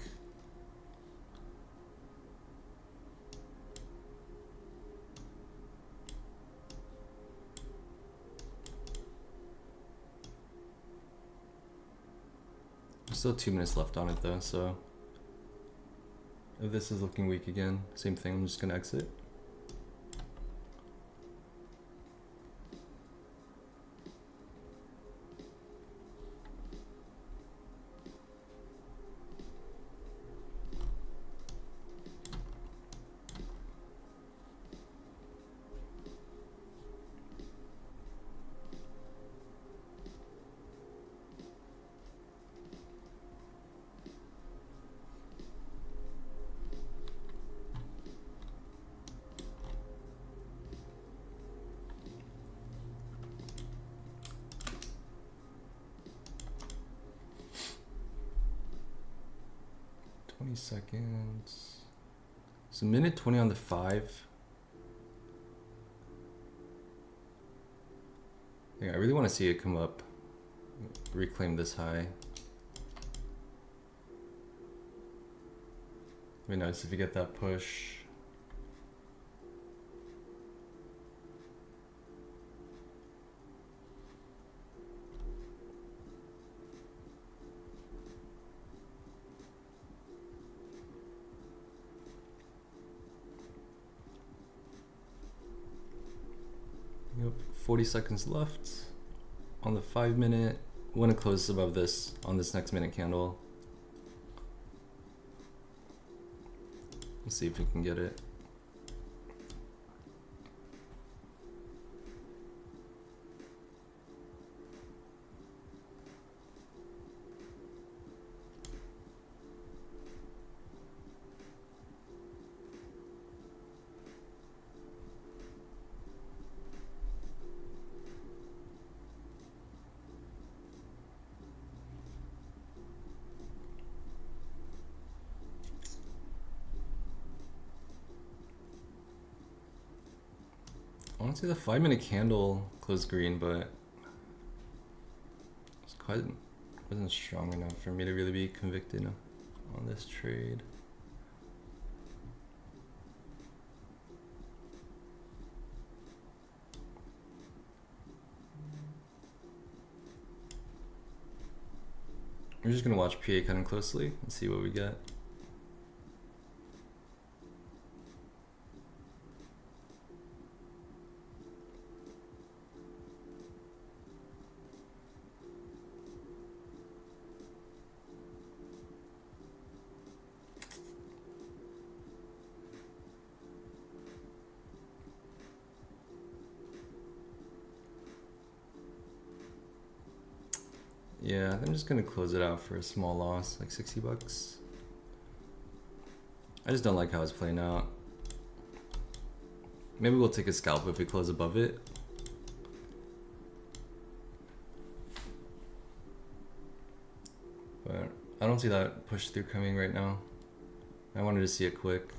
Speaker 2: There's still 2 minutes left on it though, so if this is looking weak again, same thing, I'm just gonna exit.
Speaker 1: 20 seconds. So minute 20 on the 5. Yeah, I really want to see it come up, reclaim this high. It'd be nice if you get that push. Yep, 40 seconds left on the 5 minute. We want to close above this on this next minute candle. Let's see if we can get it. Honestly, the 5 minute candle closed green, but it's wasn't strong enough for me to really be convicted on this trade. We're just gonna watch PA kind of closely and see what we get. Yeah, I'm just gonna close it out for a small loss, like 60 bucks. I just don't like how it's playing out. Maybe we'll take a scalp if we close above it. But I don't see that push through coming right now. I wanted to see it quick.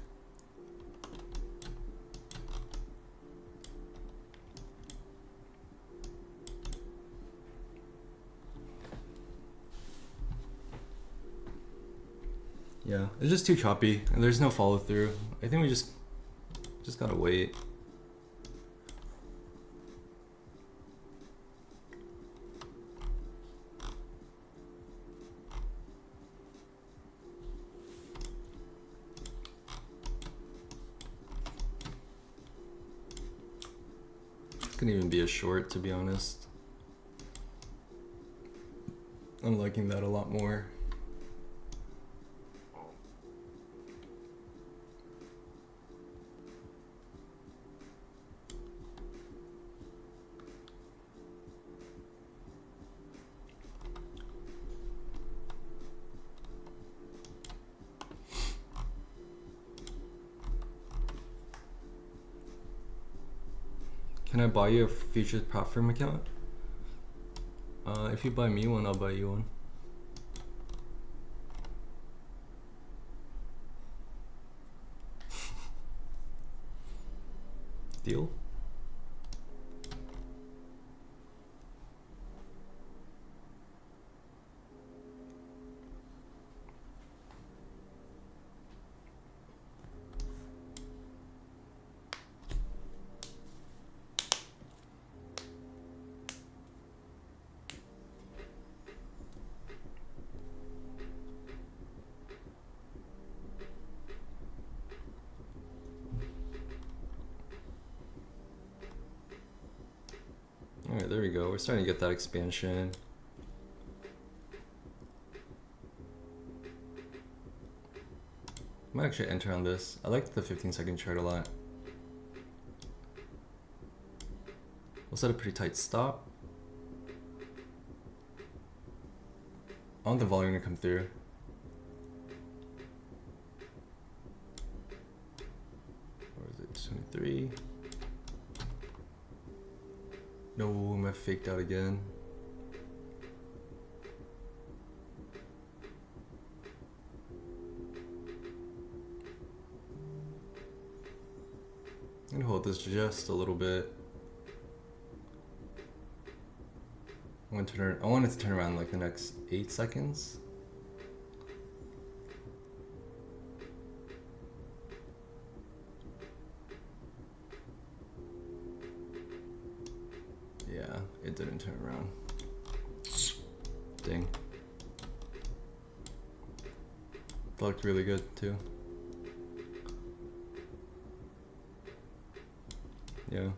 Speaker 1: Yeah, it's just too choppy and there's no follow through. I think we just gotta wait. This could even be a short, to be honest. I'm liking that a lot more. Can I buy you a futures platform account? If you buy me one, I'll buy you one. Deal? Alright, there we go. We're starting to get that expansion. I might actually enter on this. I like the 15-second chart a lot. We'll set a pretty tight stop. I want the volume to come through. Or is it 23? No, am I faked out again? I'm gonna hold this just a little bit. I want it to turn around in like the next 8 seconds. Yeah, it didn't turn around. Dang. That looked really good too. Yeah.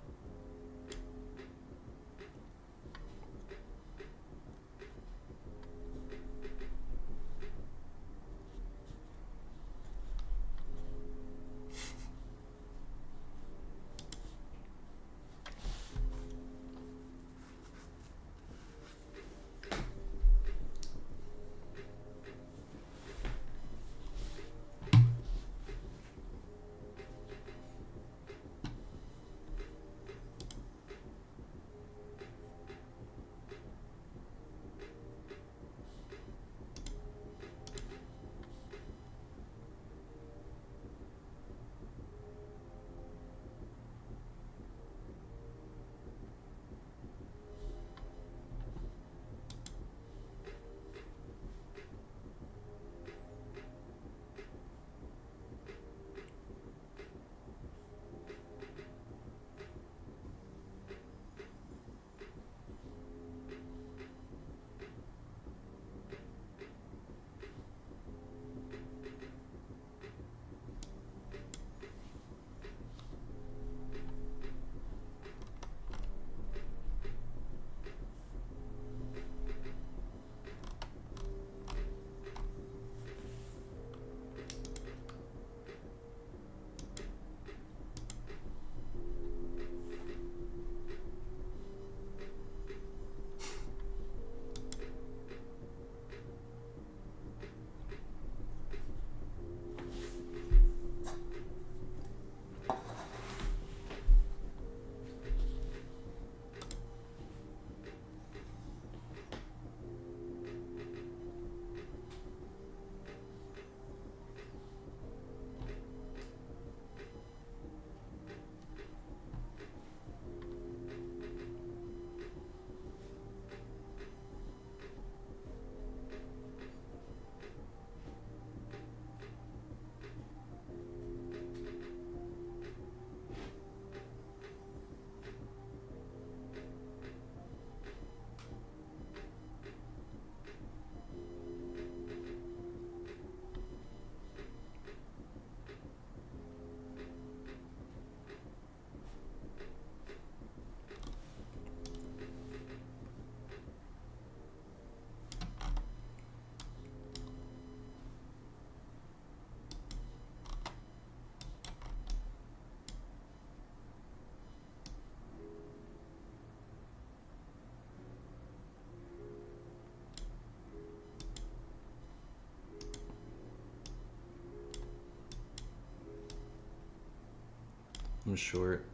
Speaker 1: I'm short.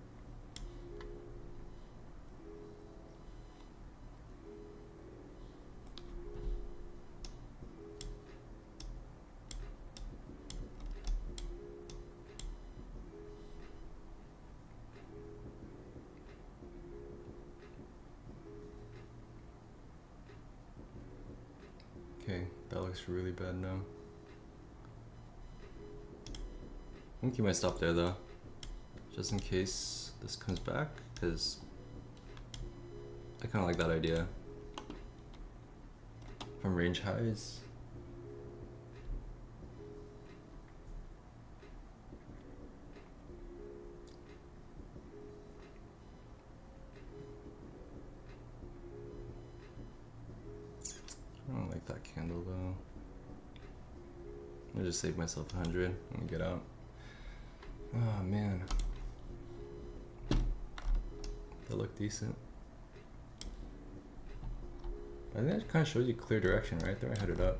Speaker 1: Okay, that looks really bad now. I'm gonna keep my stop there though, just in case this comes back, because I kind of like that idea. From range highs. I don't like that candle though. I'm gonna just save myself 100 and get out. Oh man. That looked decent. I think that kind of showed you clear direction right there. I had it up.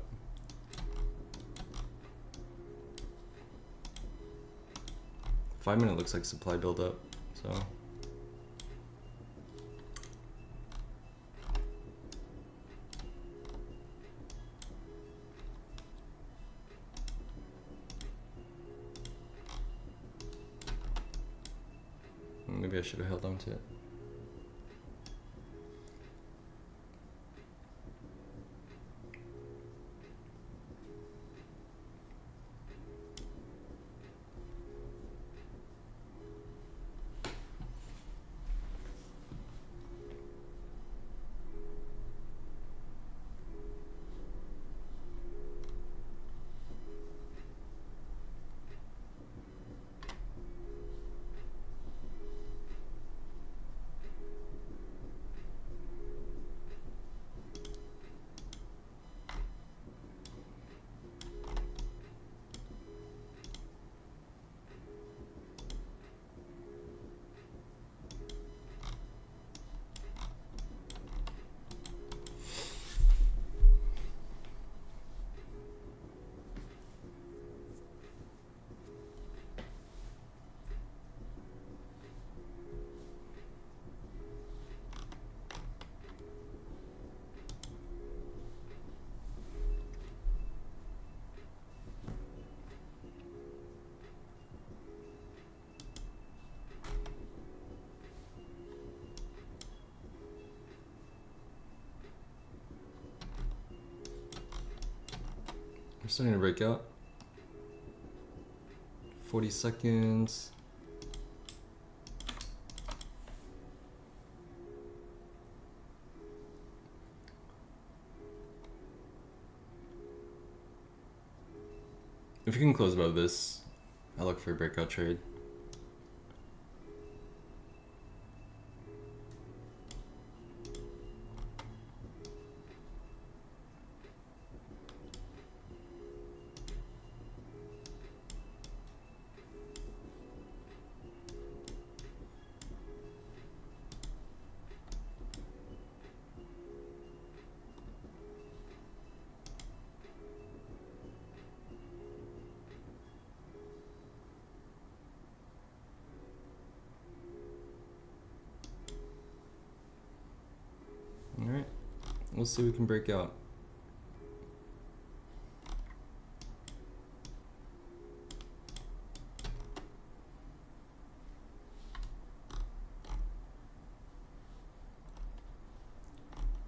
Speaker 1: Five-minute looks like supply buildup, so. Maybe I should have held on to it. We're starting to break out. 40 seconds. If you can close above this, I look for a breakout trade. Alright, we'll see if we can break out.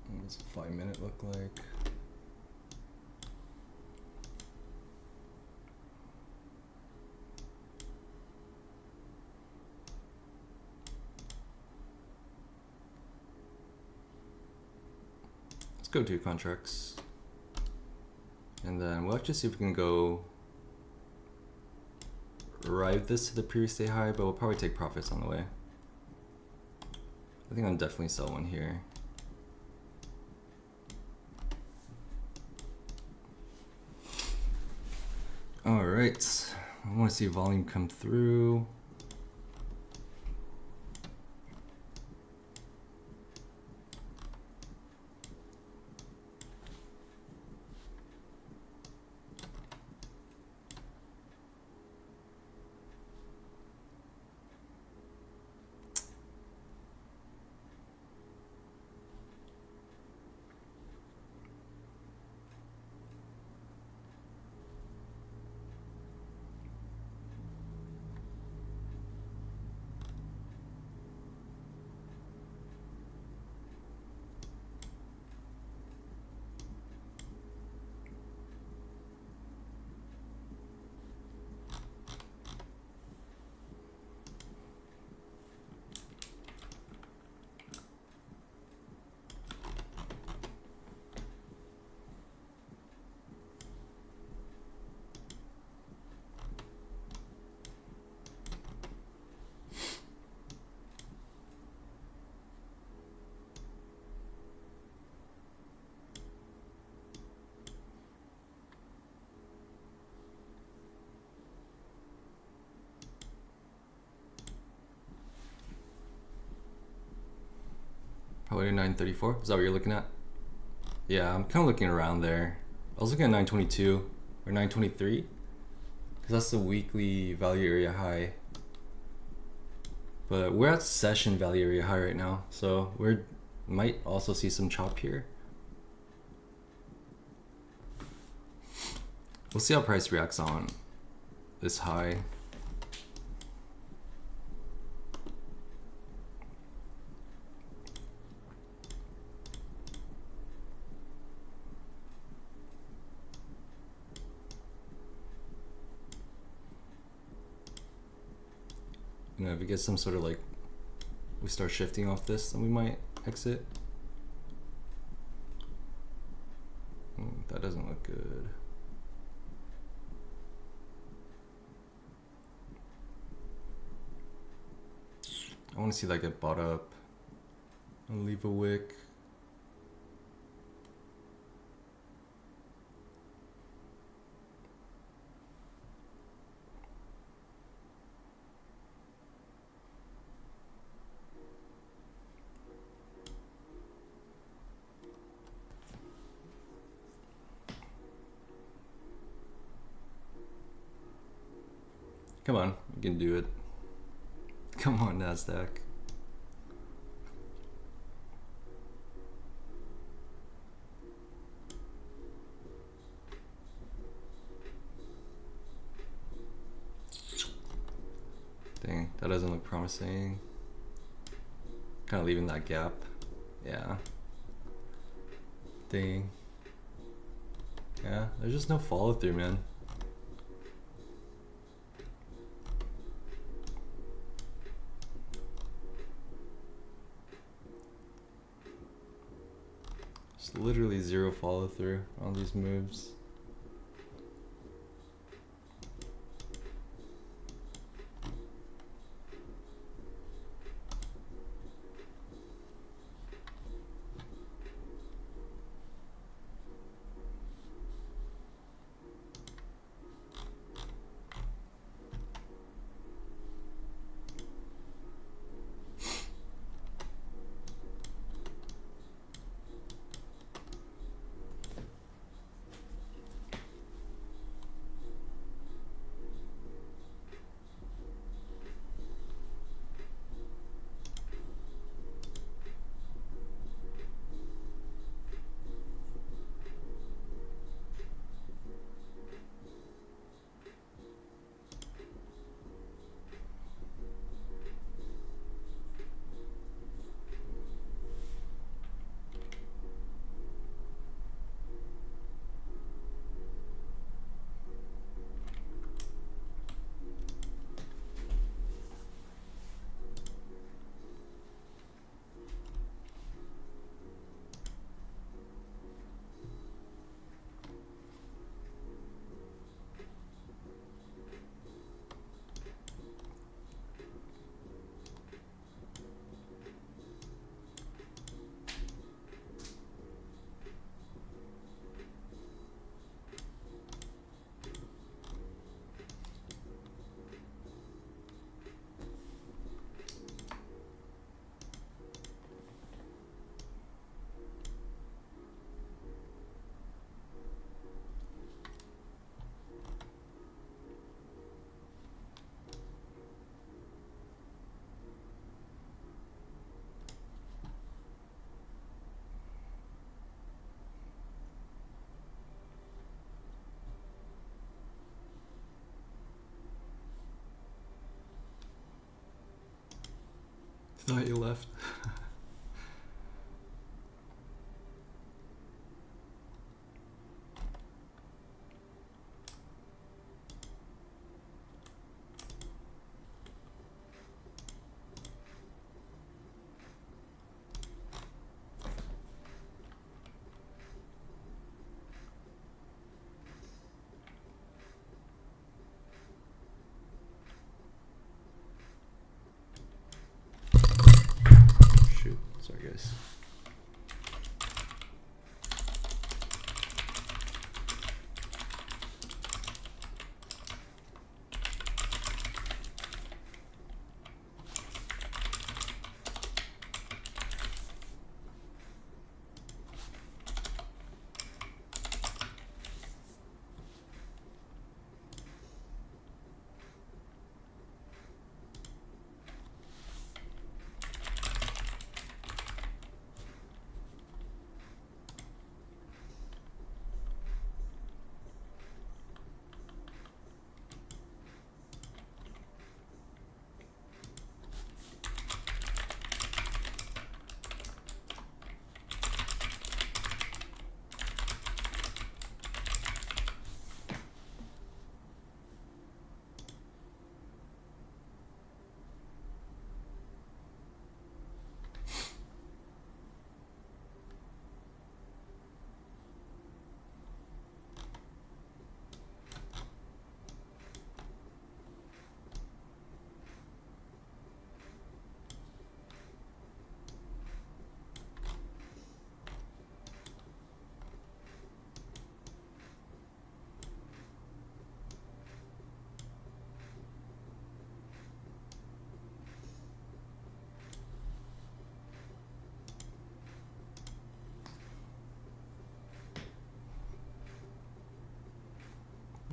Speaker 1: What does a 5 minute look like? Let's go 2 contracts. And then we'll actually see if we can go ride this to the previous day high, but we'll probably take profits on the way. I think I'll definitely sell one here. All right, I want to see volume come through. Probably 934. Is that what you're looking at? Yeah, I'm kind of looking around there. I was looking at 922 or 923 because that's the weekly value area high. But we're at session value area high right now, so we might also see some chop here. We'll see how price reacts on this high.
Speaker 2: know, if we get some sort of like, we start shifting off this, then we might exit. That doesn't look good. I want to see that get bought up. I'll leave a wick. Come on, you can do it. Come on, Nasdaq. Dang, that doesn't look promising. Kind of leaving that gap. Yeah. Dang. Yeah, there's just no follow through, man. Just literally zero follow through on these moves. Thought you left.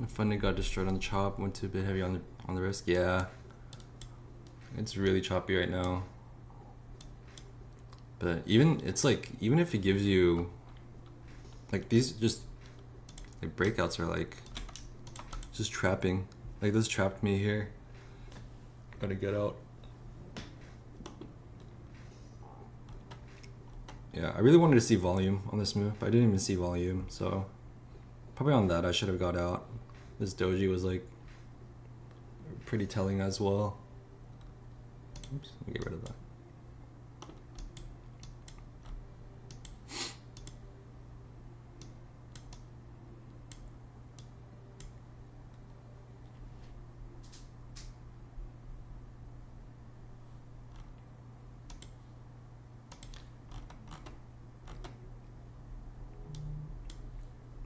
Speaker 2: Funding got destroyed on the chop. Went too bit heavy on the risk. Yeah, it's really choppy right now. But even even if it gives you like these just like breakouts are like just trapping. Like this trapped me here. Gotta get out. Yeah, I really wanted to see volume on this move, but I didn't even see volume, so probably on that I should have got out. This doji was like pretty telling as well. Oops, let me get rid of that.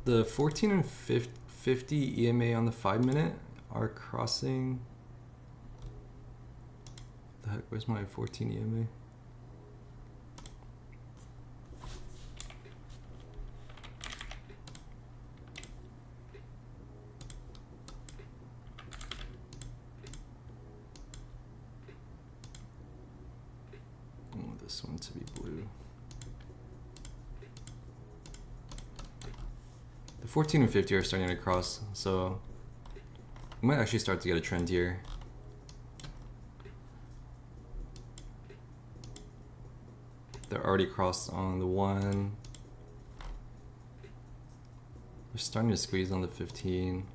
Speaker 2: The 14 and 50 EMA on the 5 minute are crossing. The heck, where's my 14 EMA? I want this one to be blue. The 14 and 50 are starting to cross, so we might actually start to get a trend here. They're already crossed on the 1. They're starting to squeeze on the 15.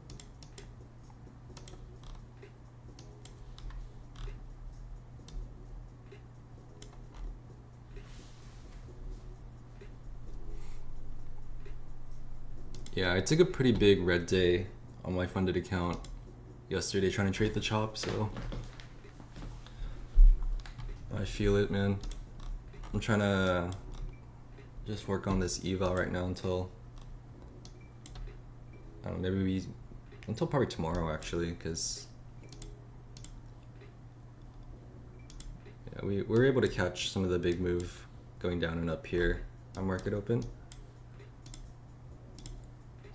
Speaker 2: Yeah, I took a pretty big red day on my funded account yesterday trying to trade the chop, so I feel it, man. I'm trying to just work on this eval right now until, I don't know, until probably tomorrow actually, because yeah, we were able to catch some of the big move going down and up here on market open.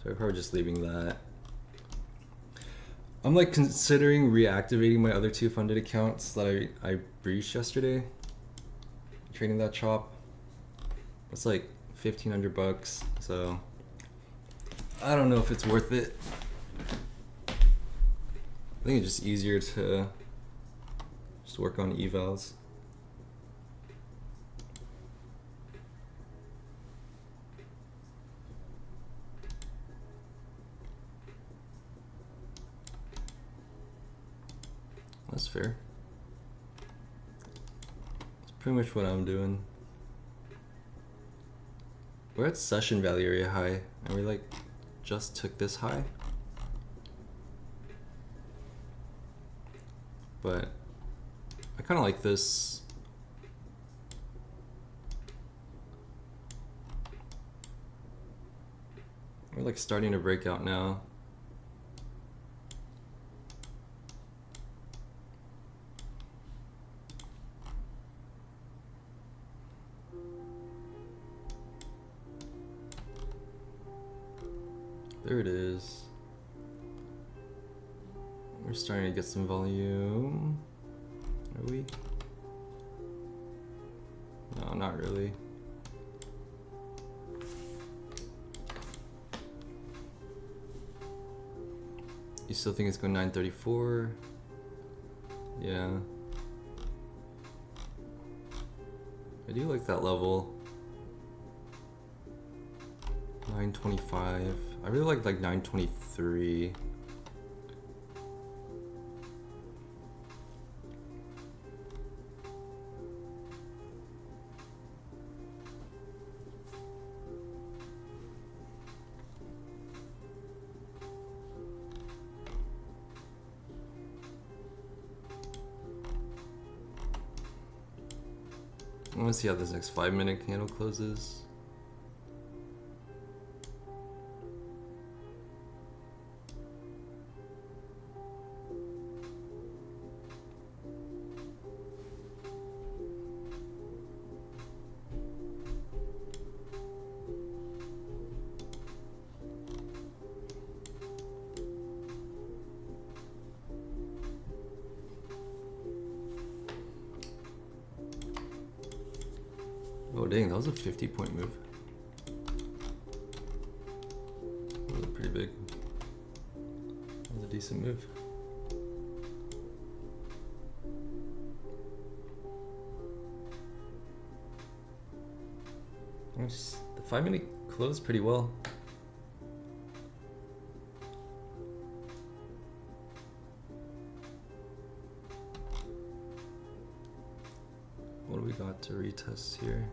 Speaker 2: So I'm probably just leaving that. I'm like considering reactivating my other 2 funded accounts that I breached yesterday. Trading that chop. It's like $1,500, so I don't know if it's worth it. I think it's just easier to just work on evals. That's fair. That's pretty much what I'm doing. We're at session value area high, and we like just took this high. But I kind of like this. We're like starting to break out now. There it is. We're starting to get some volume. Are we? No, not really. You still think it's going 934? Yeah. I do like that level. 925. I really like 923. I want to see how this next 5-minute candle closes. dang, that was a 50-point move. That was pretty big. That was a decent move. The 5-minute closed pretty well. What do we got to retest here?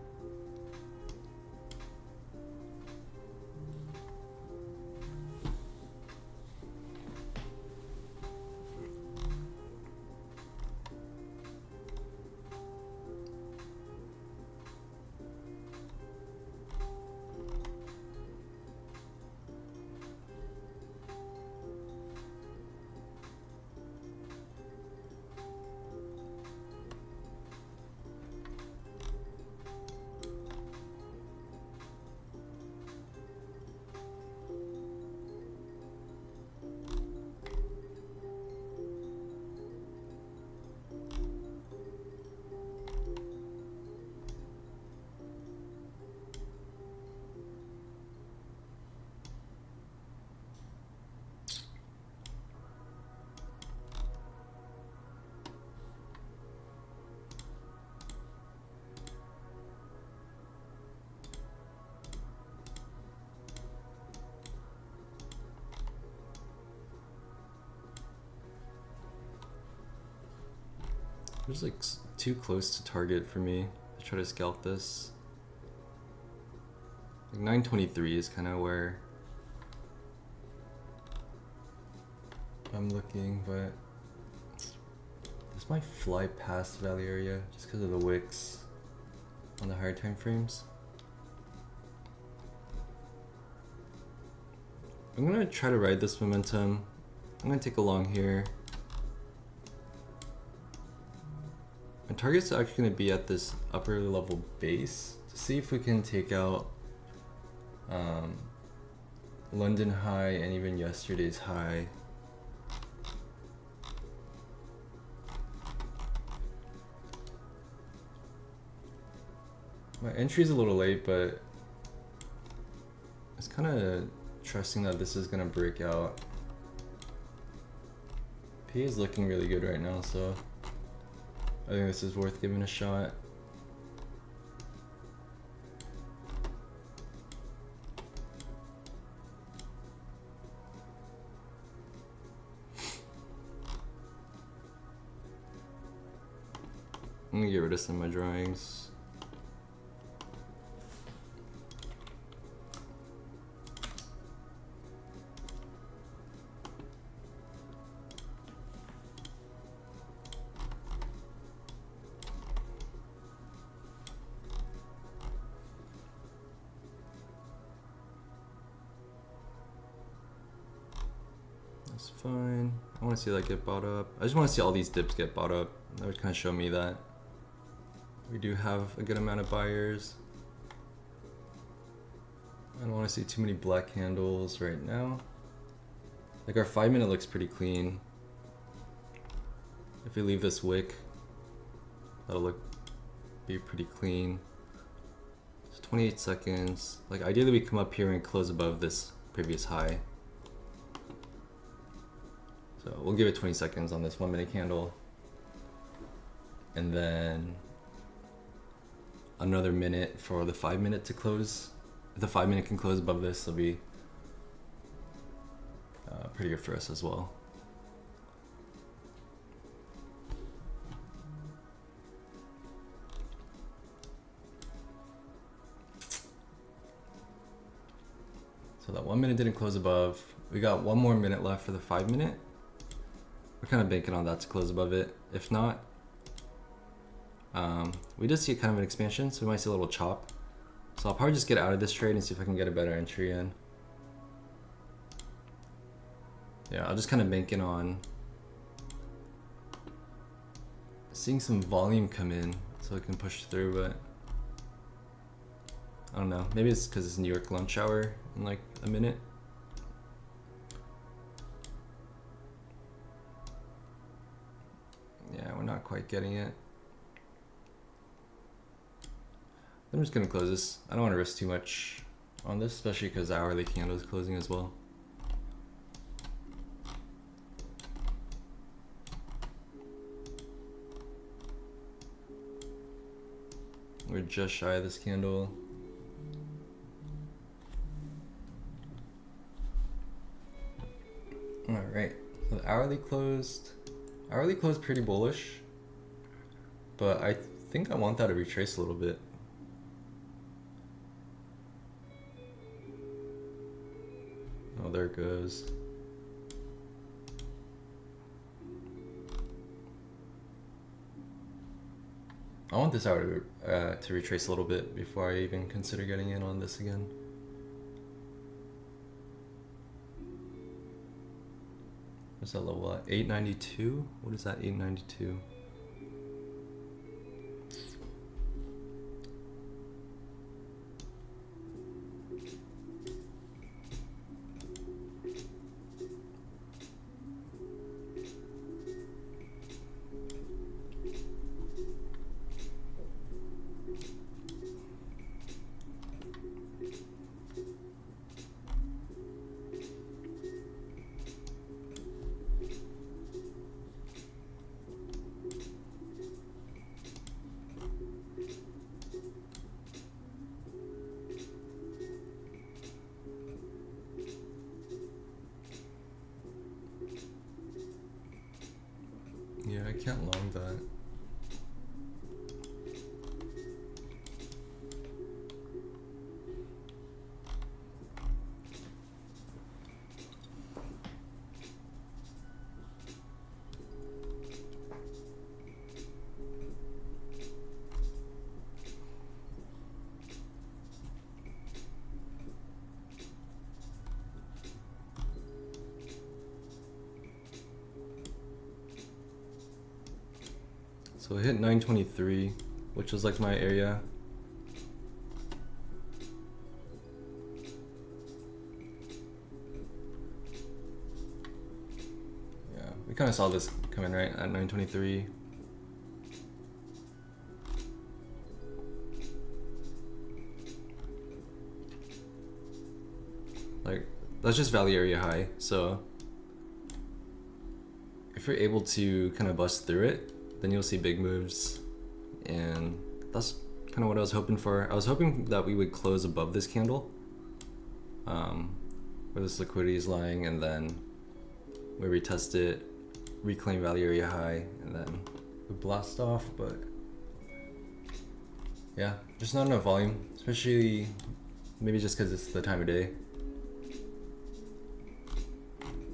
Speaker 2: There's like too close to target for me to try to scalp this. Like 923 is kind of where I'm looking, but this might fly past the value area just because of the wicks on the higher time frames. I'm gonna try to ride this momentum. I'm gonna take a long here. My target's actually going to be at this upper level base to see if we can take out London high and even yesterday's high. My entry's a little late, but it's kind of trusting that this is going to break out. P is looking really good right now, so I think this is worth giving a shot. I'm gonna get rid of some of my drawings. That's fine. I want to see that get bought up. I just want to see all these dips get bought up. That would kind of show me that we do have a good amount of buyers. I don't want to see too many black candles right now. Like our 5-minute looks pretty clean. If we leave this wick, that'll be pretty clean. It's 28 seconds. Like ideally we come up here and close above this previous high. So we'll give it 20 seconds on this 1-minute candle. And then another minute for the 5-minute to close. If the 5-minute can close above this, it'll be pretty good for us as well. So that 1 minute didn't close above. We got 1 more minute left for the 5-minute. We're kind of banking on that to close above it. If not, we did see kind of an expansion, so we might see a little chop. So I'll probably just get out of this trade and see if I can get a better entry in. Yeah, I'll just kind of bank in on seeing some volume come in so I can push through, but I don't know. Maybe it's because it's New York lunch hour in like a minute. Yeah, we're not quite getting it. I'm just gonna close this. I don't want to risk too much on this, especially because the hourly candle is closing as well. We're just shy of this candle. All right, so the hourly closed pretty bullish, but I think I want that to retrace a little bit. Oh, there it goes. I want this hour to retrace a little bit before I even consider getting in on this again. What's that level at? 892? What is that, 892? Yeah, I can't long that. So I hit 923, which was like my area. Yeah, we kind of saw this coming right at 923. Like, that's just value area high. So if you're able to kind of bust through it, then you'll see big moves, and that's kind of what I was hoping for. I was hoping that we would close above this candle, where this liquidity is lying, and then we retest it, reclaim value area high, and then we blast off. But yeah, just not enough volume, especially maybe just because it's the time of day.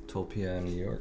Speaker 2: 12 p.m. New York.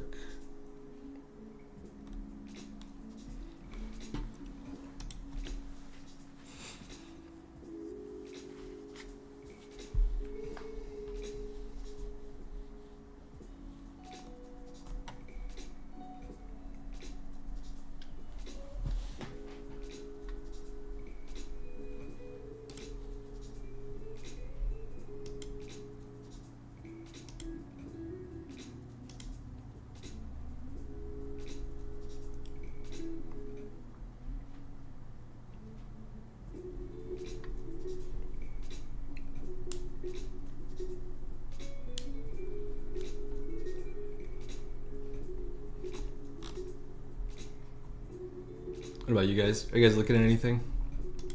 Speaker 2: What about you guys? Are you guys looking at anything?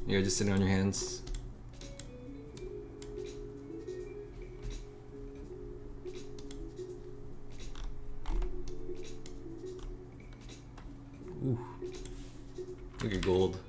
Speaker 2: You guys just sitting on your hands? Ooh. Look at gold.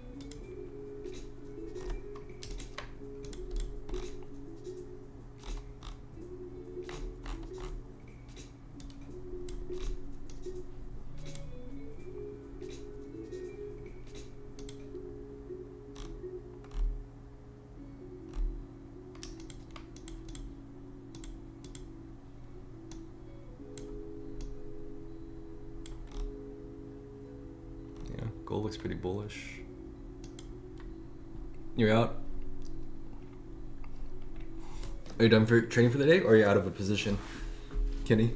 Speaker 2: Gold looks pretty bullish. You're out? Are you done for trading for the day, or are you out of a position, Kenny?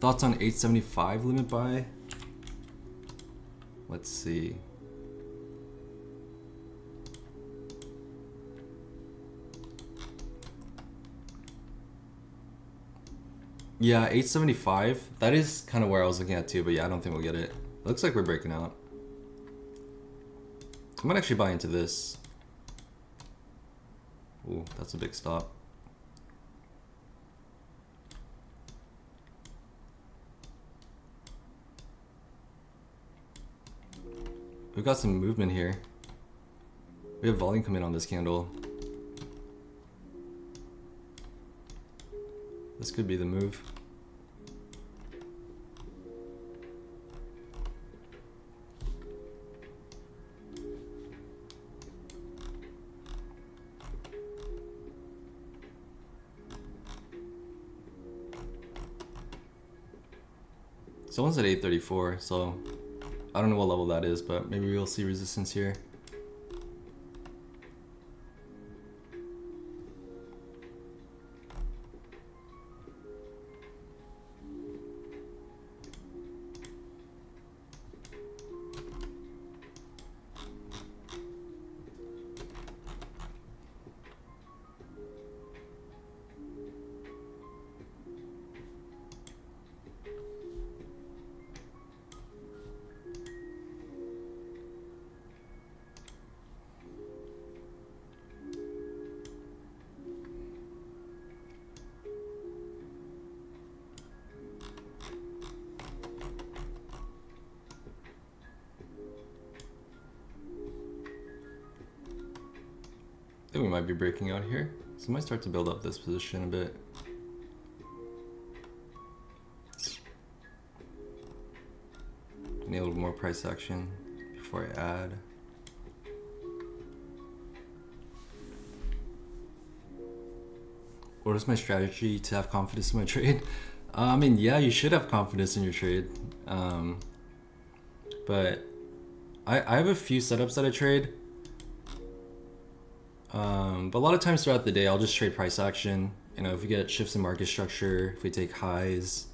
Speaker 2: Thoughts on 875 limit buy? Let's see.
Speaker 1: Yeah, 875. That is kind of where I was looking at too, but yeah, I don't think we'll get it. It looks like we're breaking out. I might actually buy into this. Ooh, that's a big stop. We've got some movement here. We have volume coming on this candle. This could be the move. Someone's at 834, so I don't know what level that is, but maybe we'll see resistance here. I think we might be breaking out here. So I might start to build up this position a bit. Need a little more price action before I add. What is my strategy to have confidence in my trade? I mean, yeah, you should have confidence in your trade. But I have a few setups that I trade. But a lot of times throughout the day, I'll just trade price action. You know, if we get shifts in market structure, if we take highs,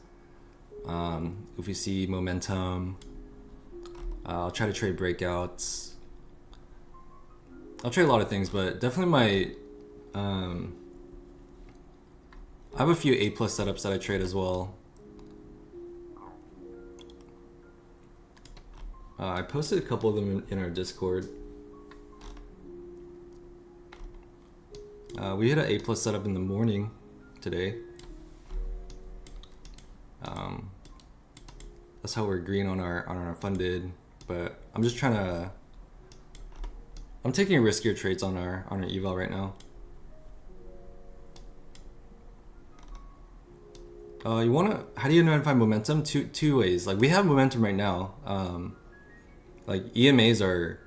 Speaker 1: if we see momentum, I'll try to trade breakouts. I'll trade a lot of things, but definitely I have a few A+ setups that I trade as well. I posted a couple of them in our Discord. We hit an A+ setup in the morning today. That's how we're green on our funded, but I'm just trying to. I'm taking riskier trades on our eval right now. You wanna? How do you notify momentum? Two ways. Like we have momentum right now. Like EMAs are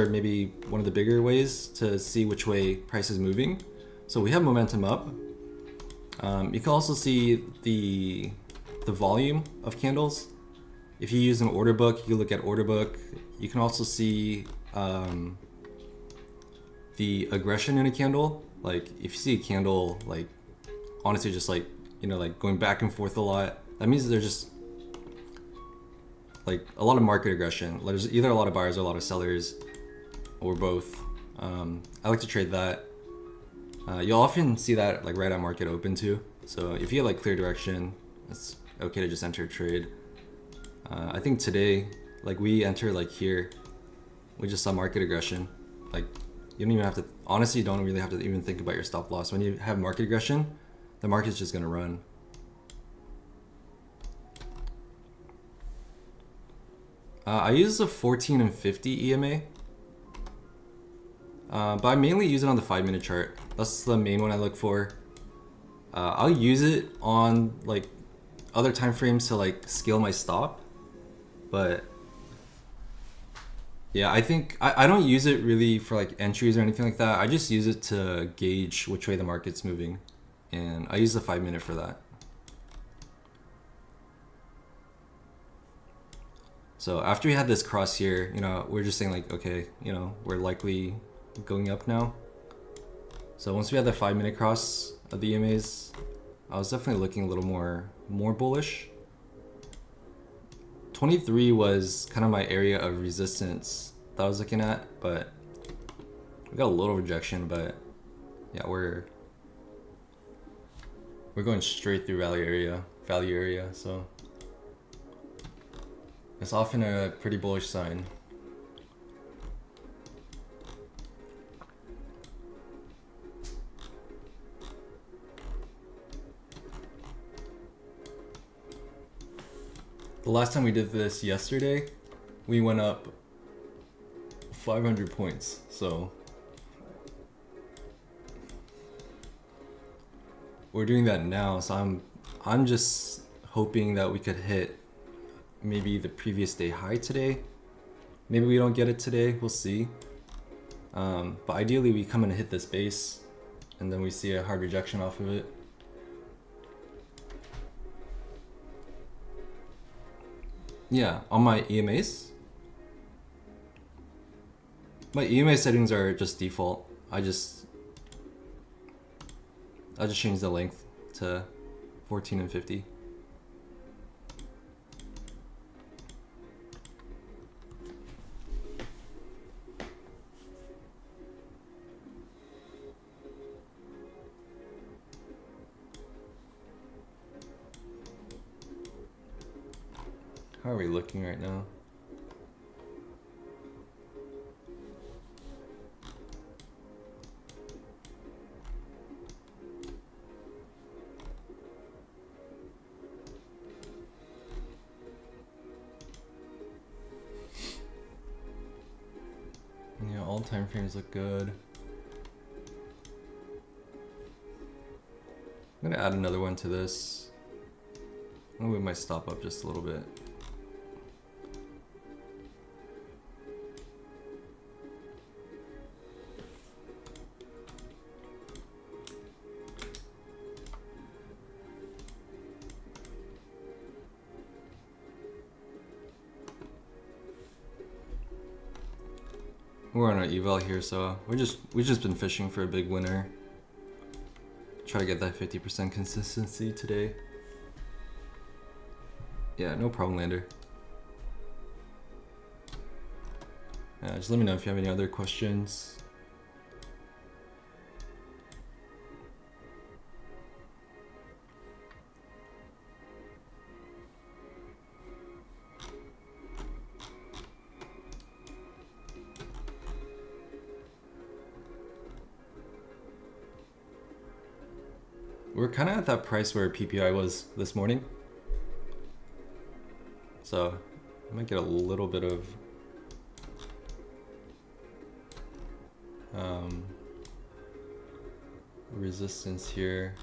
Speaker 1: maybe one of the bigger ways to see which way price is moving. So we have momentum up. You can also see the volume of candles. If you use an order book, you can look at order book. You can also see the aggression in a candle. Like if you see a candle like honestly just like, you know, like going back and forth a lot, that means they're just like a lot of market aggression. There's either a lot of buyers or a lot of sellers, or both. I like to trade that. You'll often see that like right at market open too. So if you have like clear direction, it's okay to just enter a trade. I think today, like we enter like here, we just saw market aggression. Like you don't even have to, honestly, you don't really have to even think about your stop loss. When you have market aggression, the market's just gonna run. I use the 14 and 50 EMA, but I mainly use it on the 5-minute chart. That's the main one I look for. I'll use it on like other time frames to like scale my stop, but yeah, I think I don't use it really for like entries or anything like that. I just use it to gauge which way the market's moving, and I use the 5-minute for that. So after we had this cross here, you know, we're just saying like, okay, you know, we're likely going up now. So once we had the 5-minute cross of the EMAs, I was definitely looking a little more bullish. 23 was kind of my area of resistance that I was looking at, but we got a little rejection, but yeah, we're we're going straight through value area, so it's often a pretty bullish sign. The last time we did this yesterday, we went up 500 points, so we're doing that now. So I'm just hoping that we could hit maybe the previous day high today. Maybe we don't get it today, we'll see. But ideally we come in and hit this base, and then we see a hard rejection off of it. Yeah, on my EMAs, my EMA settings are just default. I just changed the length to 14 and 50. How are we looking right now? Yeah, all time frames look good. I'm gonna add another one to this. I'm gonna move my stop up just a little bit. We're on our eval here, so we've just been fishing for a big winner. Try to get that 50% consistency today. Yeah, no problem, Lander. Yeah, just let me know if you have any other questions. We're kind of at that price where PPI was this morning. So I might get a little bit of resistance here.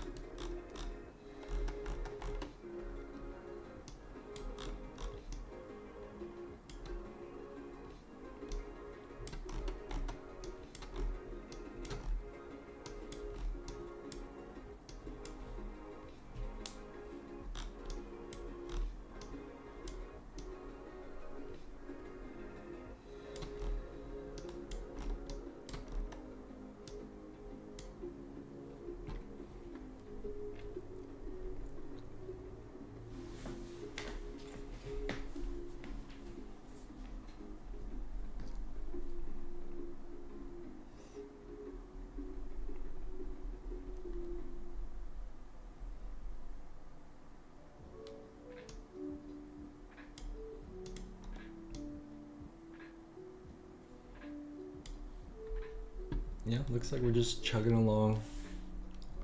Speaker 1: Yeah, looks like we're just chugging along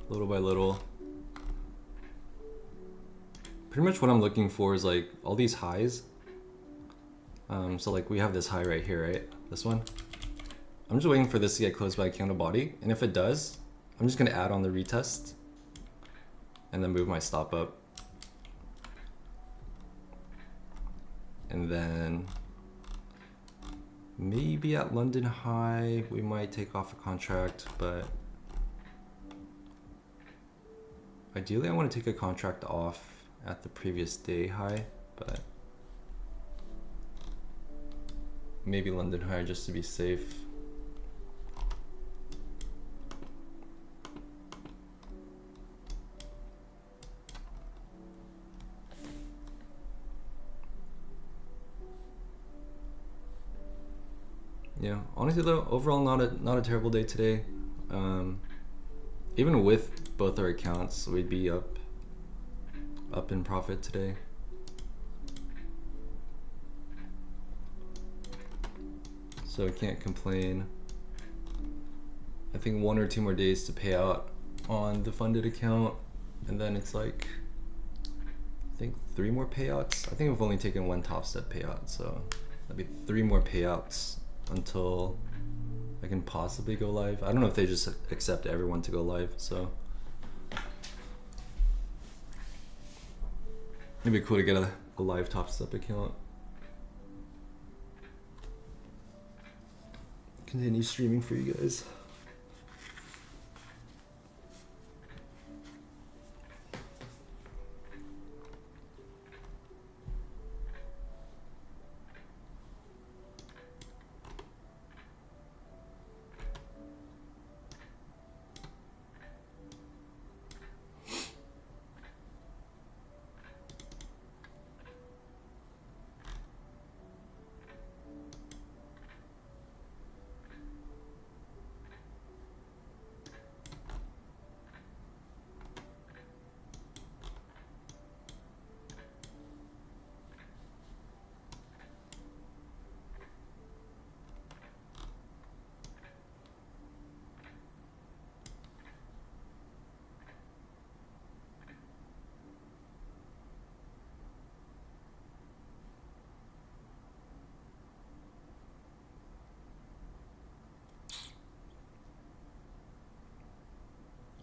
Speaker 1: little by little. Pretty much what I'm looking for is like all these highs. So like we have this high right here, right? This one. I'm just waiting for this to get closed by a candle body, and if it does, I'm just gonna add on the retest and then move my stop up. And then maybe at London high, we might take off a contract, but ideally I want to take a contract off at the previous day high, but maybe London high just to be safe. Yeah, honestly though, overall not a terrible day today. Even with both our accounts, we'd be up
Speaker 2: up in profit today. So I can't complain. I think 1 or 2 more days to pay out on the funded account, and then it's like, I think 3 more payouts. I think I've only taken 1 top step payout, so that'd be 3 more payouts until I can possibly go live. I don't know if they just accept everyone to go live, so it'd be cool to get a live top step account. Continue streaming for you guys.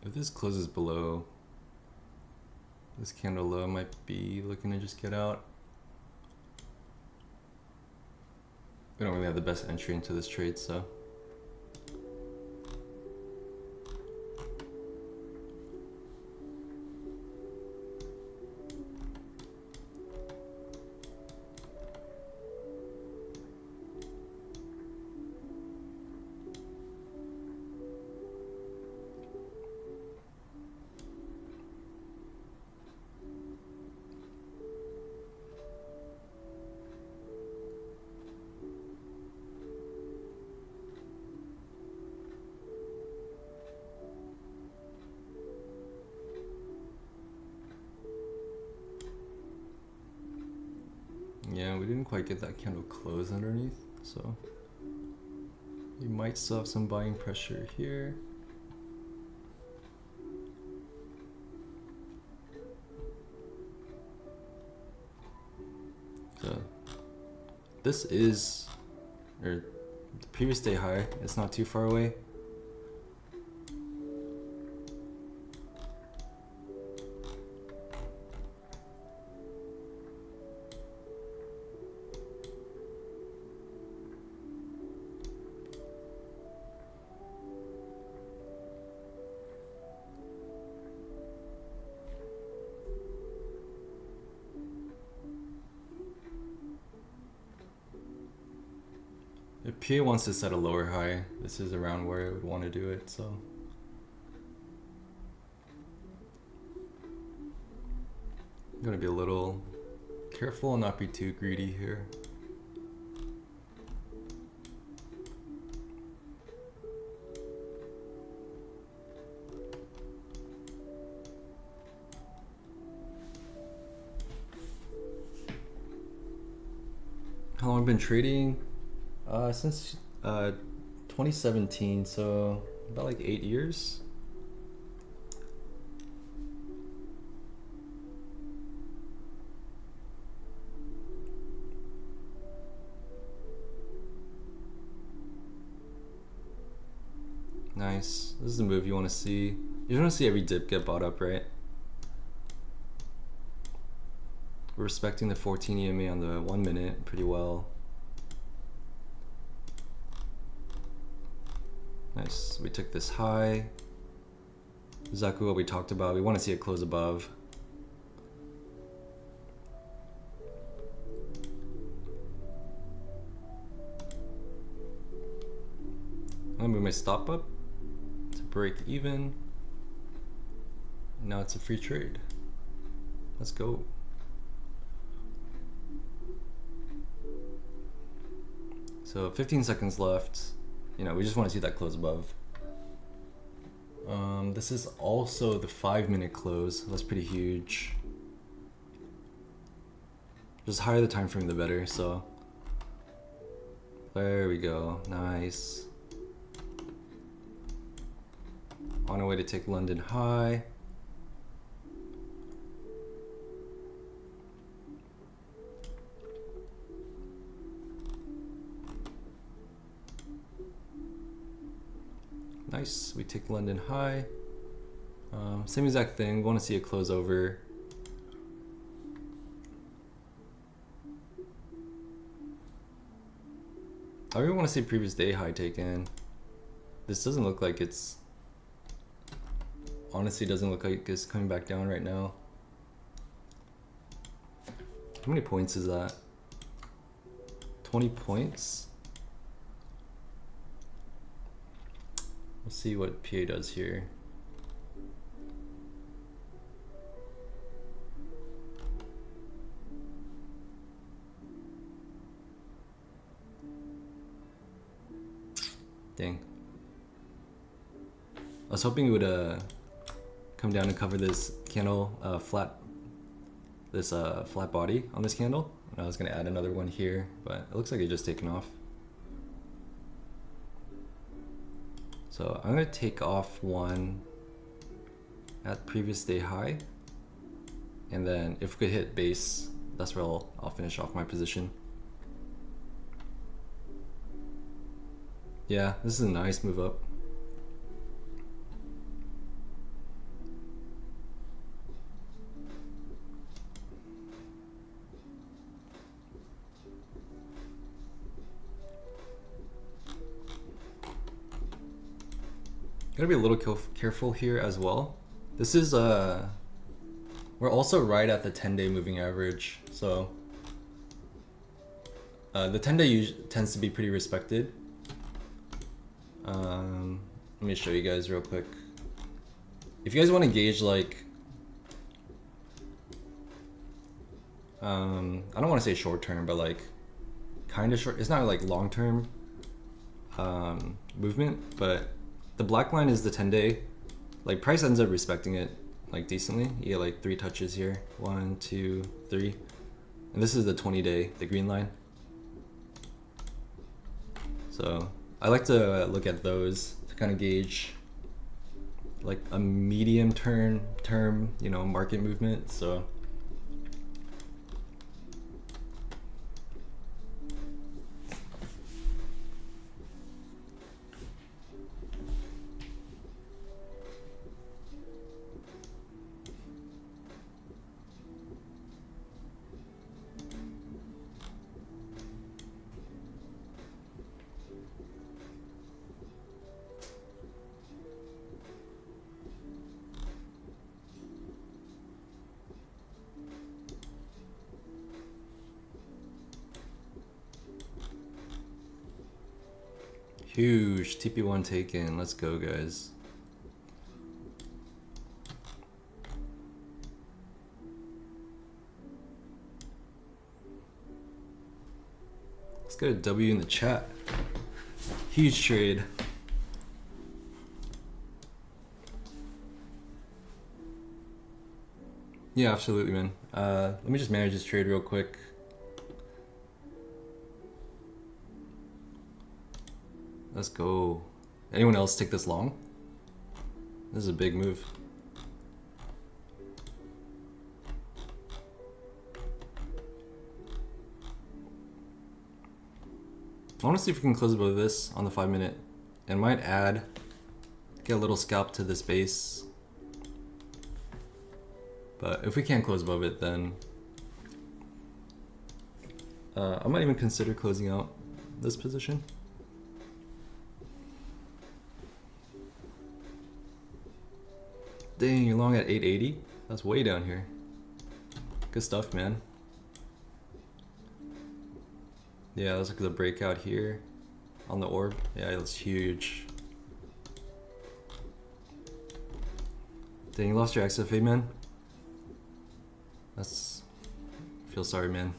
Speaker 2: If this closes below this candle low, I might be looking to just get out. We don't really have the best entry into this trade, so. Yeah, we didn't quite get that candle close underneath, so you might still have some buying pressure here. So this is, or the previous day high, it's not too far away. If PA wants to set a lower high, this is around where I would want to do it, so. I'm gonna be a little careful and not be too greedy here. How long I've been trading? Since 2017, so about like 8 years. Nice. This is the move you want to see. You want to see every dip get bought up, right? We're respecting the 14 EMA on the 1 minute pretty well. Nice. We took this high. Exactly what we talked about. We want to see it close above. I'm gonna move my stop up to break even. Now it's a free trade. Let's go. So 15 seconds left. You know, we just want to see that close above. This is also the 5 minute close. That's pretty huge. Just higher the time frame, the better. So there we go. Nice. On our way to take London high. Nice, we take London high. Same exact thing, want to see it close over. I really want to see previous day high taken. This doesn't look like it's, honestly doesn't look like it's coming back down right now. How many points is that? 20 points? Let's see what PA does here. Dang. I was hoping it would come down and cover this candle flat body on this candle. I was gonna add another one here, but it looks like it's just taken off. So I'm gonna take off one at previous day high, and then if we could hit base, that's where I'll finish off my position. Yeah, this is a nice move up. Gotta be a little careful here as well. This is we're also right at the 10-day moving average, so the 10-day tends to be pretty respected. Let me show you guys real quick. If you guys want to gauge like I don't want to say short term, but like kind of short, it's not like long term movement, but the black line is the 10-day. Like price ends up respecting it like decently. You get like 3 touches here, 1, 2, 3, and this is the 20-day, the green line. So I like to look at those to kind of gauge like a medium term, you know, market movement. So huge TP1 taken. Let's go, guys. Let's get a W in the chat. Huge trade. Yeah, absolutely, man. Let me just manage this trade real quick. Let's go. Anyone else take this long? This is a big move. I want to see if we can close above this on the 5-minute, and might add, get a little scalp to this base. But if we can't close above it, then I might even consider closing out this position. Dang, you're long at 880? That's way down here. Good stuff, man. Yeah, let's look at the breakout here on the orb. Yeah, that's huge. Dang, you lost your XFA, man. That's... feel sorry, man.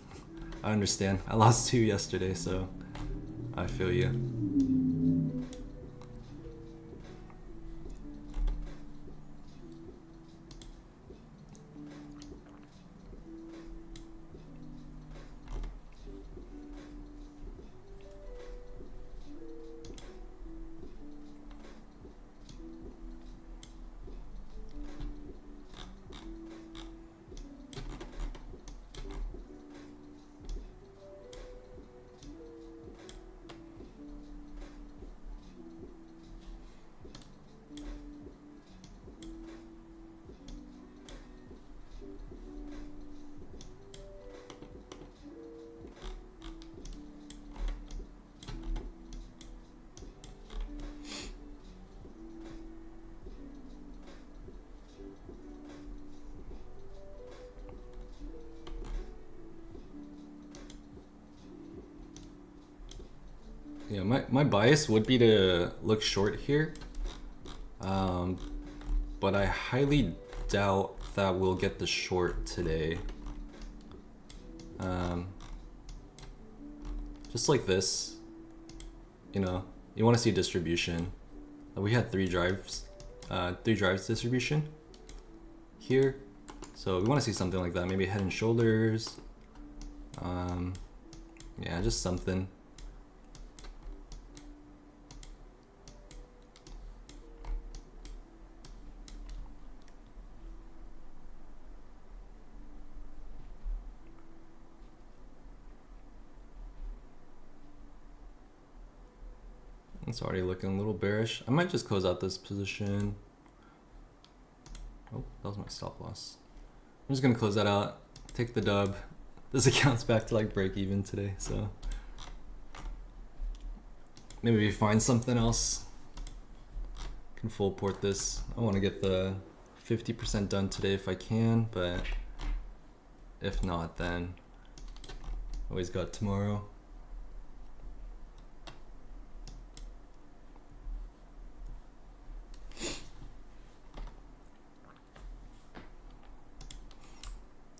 Speaker 2: I understand. I lost 2 yesterday, so I feel you. Yeah, my bias would be to look short here, but I highly doubt that we'll get the short today. Just like this, you know, you want to see distribution. We had three drives distribution here, so we want to see something like that. Maybe head and shoulders. Yeah, just something. It's already looking a little bearish. I might just close out this position. Oh, that was my stop loss. I'm just gonna close that out, take the dub. This account's back to like break even today, so maybe we find something else. Can full port this. I want to get the 50% done today if I can, but if not, then always got tomorrow.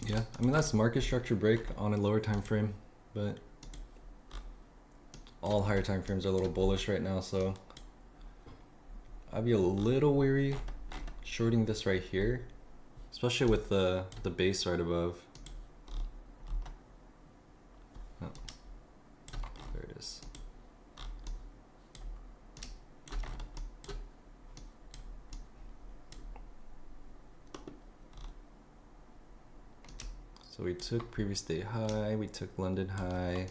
Speaker 2: Yeah, I mean that's market structure break on a lower time frame, but all higher time frames are a little bullish right now, so I'd be a little weary shorting this right here, especially with the base right above. Oh, there it is. So we took previous day high, we took London high.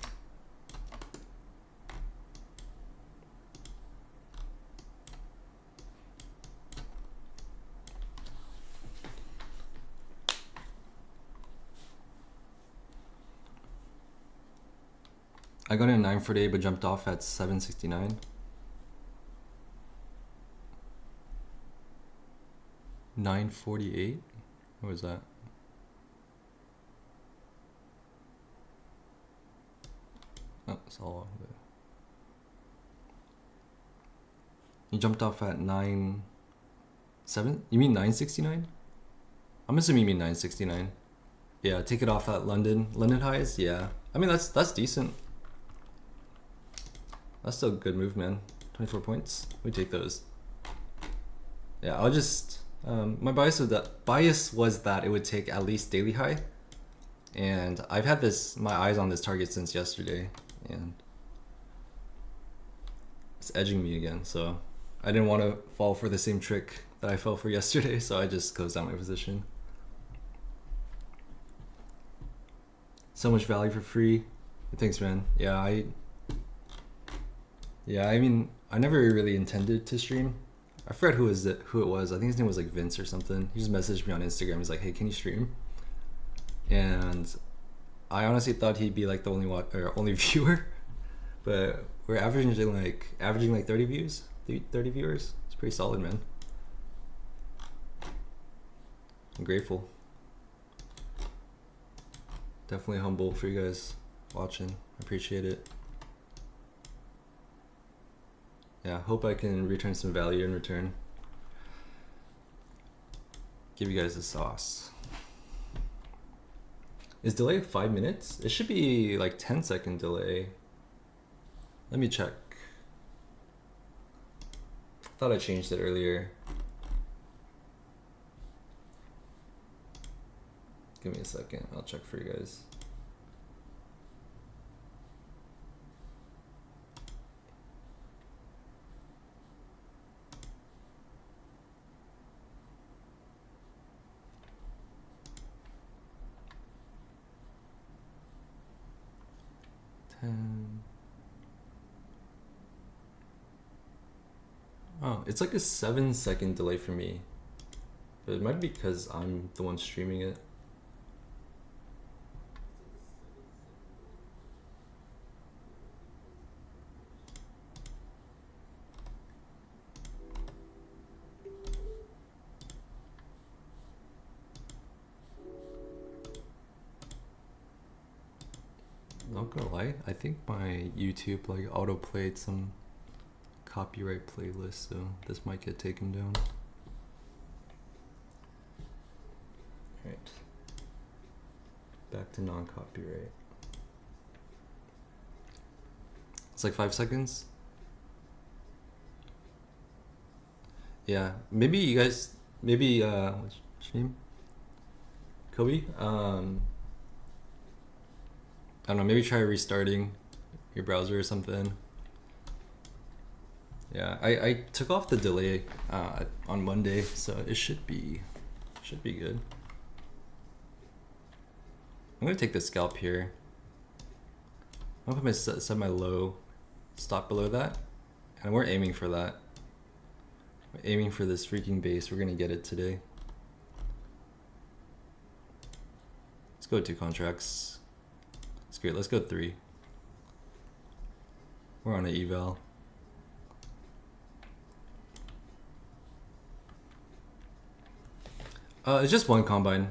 Speaker 2: I got in at 948 but jumped off at 769. 948? What was that? Oh, it's all of it. You jumped off at 9.7? You mean 969? I'm assuming you mean 969. Yeah, take it off at London highs. Yeah, I mean that's decent. That's still a good move, man. 24 points. We take those. Yeah, I'll just my bias was that it would take at least daily high, and I've had my eyes on this target since yesterday, and it's edging me again. So I didn't want to fall for the same trick that I fell for yesterday, so I just closed down my position. So much value for free. Thanks, man. Yeah, I mean, I never really intended to stream. I forgot who it was. I think his name was like Vince or something. He just messaged me on Instagram. He's like, "Hey, can you stream?" And I honestly thought he'd be like the only viewer, but we're averaging like 30 views, 30 viewers. It's pretty solid, man. I'm grateful. Definitely humble for you guys watching. I appreciate it. Yeah, hope I can return some value in return. Give you guys the sauce. Is delay 5 minutes? It should be like 10-second delay. Let me check. Thought I changed it earlier. Give me a second, I'll check for you guys. Oh, it's like a 7-second delay for me. But it might be because I'm the one streaming it.
Speaker 1: not gonna lie, I think my YouTube like auto-played some copyright playlist, so this might get taken down. Alright. Back to non-copyright. It's like 5 seconds. Yeah, maybe you guys, maybe what's your name? Kobe? I don't know, maybe try restarting your browser or something. Yeah, I took off the delay on Monday, so it should be good. I'm gonna take the scalp here. I'm gonna set my low, stop below that, and we're aiming for that. We're aiming for this freaking base. We're gonna get it today. Let's go 2 contracts. It's great. Let's go 3. We're on an eval. It's just 1 combine.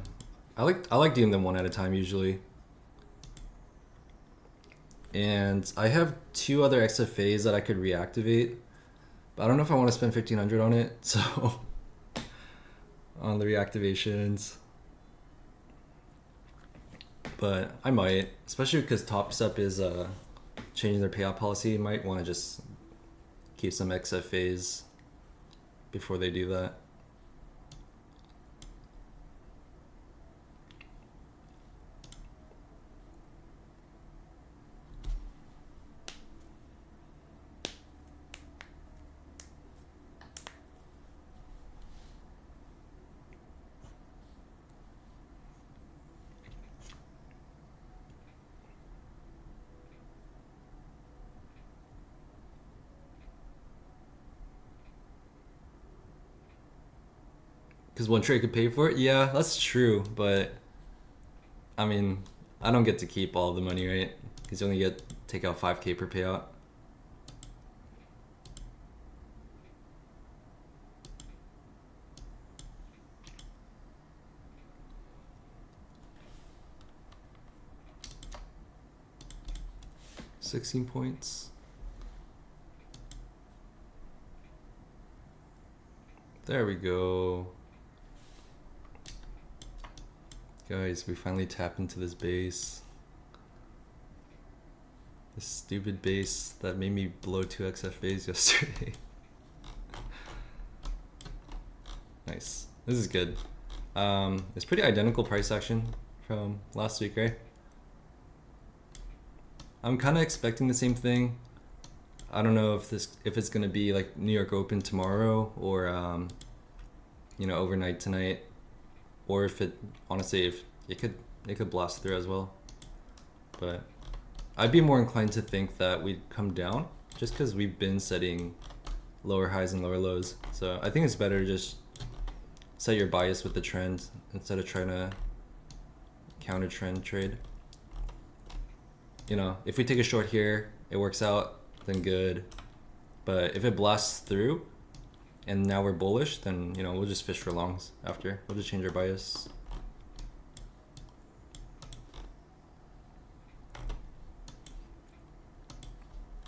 Speaker 1: I like doing them 1 at a time usually. And I have 2 other XFAs that I could reactivate, but I don't know if I want to spend 1,500 on it. So on the reactivations, but I might, especially because TopStep is changing their payout policy. Might want to just keep some XFAs before they do that. Because 1 trade could pay for it? Yeah, that's true, but I mean, I don't get to keep all the money, right? Because you only take out 5K per payout. $16 points. There we go. Guys, we finally tapped into this base. This stupid base that made me blow 2 XFAs yesterday. Nice. This is good. It's pretty identical price action from last week, right? I'm kind of expecting the same thing. I don't know if it's gonna be like New York Open tomorrow or overnight tonight, or if it could blast through as well. But I'd be more inclined to think that we'd come down just because we've been setting lower highs and lower lows. So I think it's better to just set your bias with the trend instead of trying to counter trend trade. If we take a short here, it works out, then good. But if it blasts through and now we're bullish, then we'll just fish for longs after. We'll just change our bias.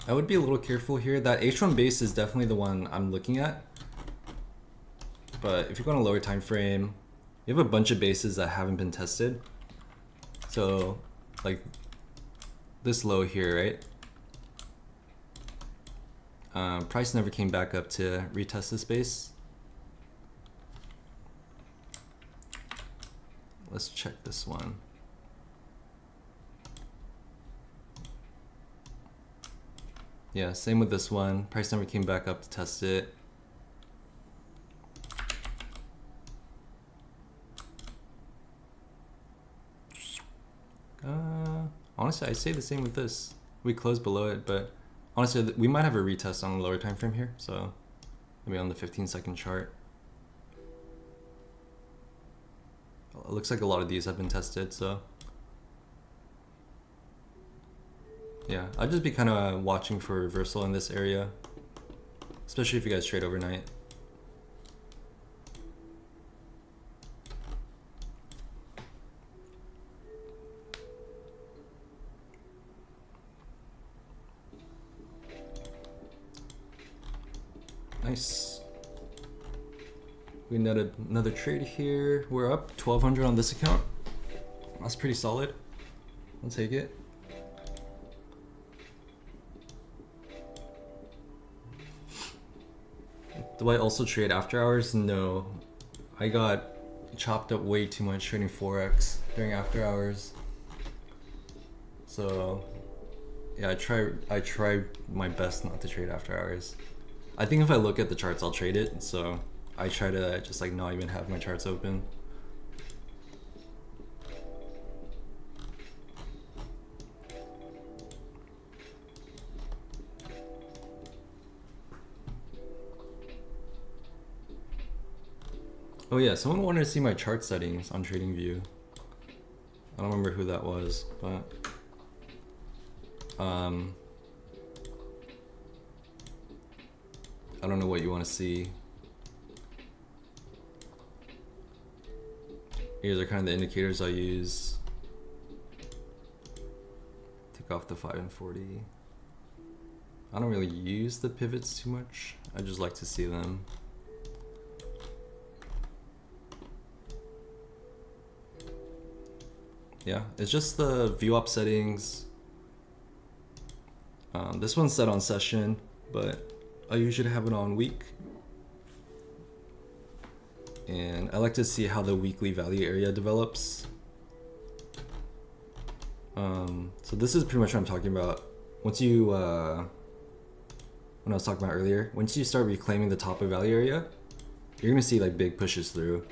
Speaker 1: I would be a little careful here. That H1 base is definitely the one I'm looking at. But if you go on a lower time frame, you have a bunch of bases that haven't been tested. So like this low here, right? Price never came back up to retest this base. Let's check this one. Yeah, same with this one. Price never came back up to test it. Honestly, I say the same with this. We closed below it, but honestly, we might have a retest on the lower time frame here. So maybe on the 15-second chart. It looks like a lot of these have been tested, so yeah, I'd just be kind of watching for reversal in this area, especially if you guys trade overnight.
Speaker 2: Nice. We netted another trade here. We're up 1,200 on this account. That's pretty solid. I'll take it. Do I also trade after hours? No. I got chopped up way too much trading Forex during after hours. So yeah, I try my best not to trade after hours. I think if I look at the charts, I'll trade it. So I try to just like not even have my charts open. Oh yeah, someone wanted to see my chart settings on TradingView. I don't remember who that was, but I don't know what you want to see. Here's are kind of the indicators I use. Take off the 5 and 40. I don't really use the pivots too much. I just like to see them. Yeah, it's just the VWAP settings. This one's set on session, but I usually have it on week. And I like to see how the weekly value area develops. So this is pretty much what I'm talking about. Once you, when I was talking about earlier, once you start reclaiming the top of value area, you're gonna see like big pushes through.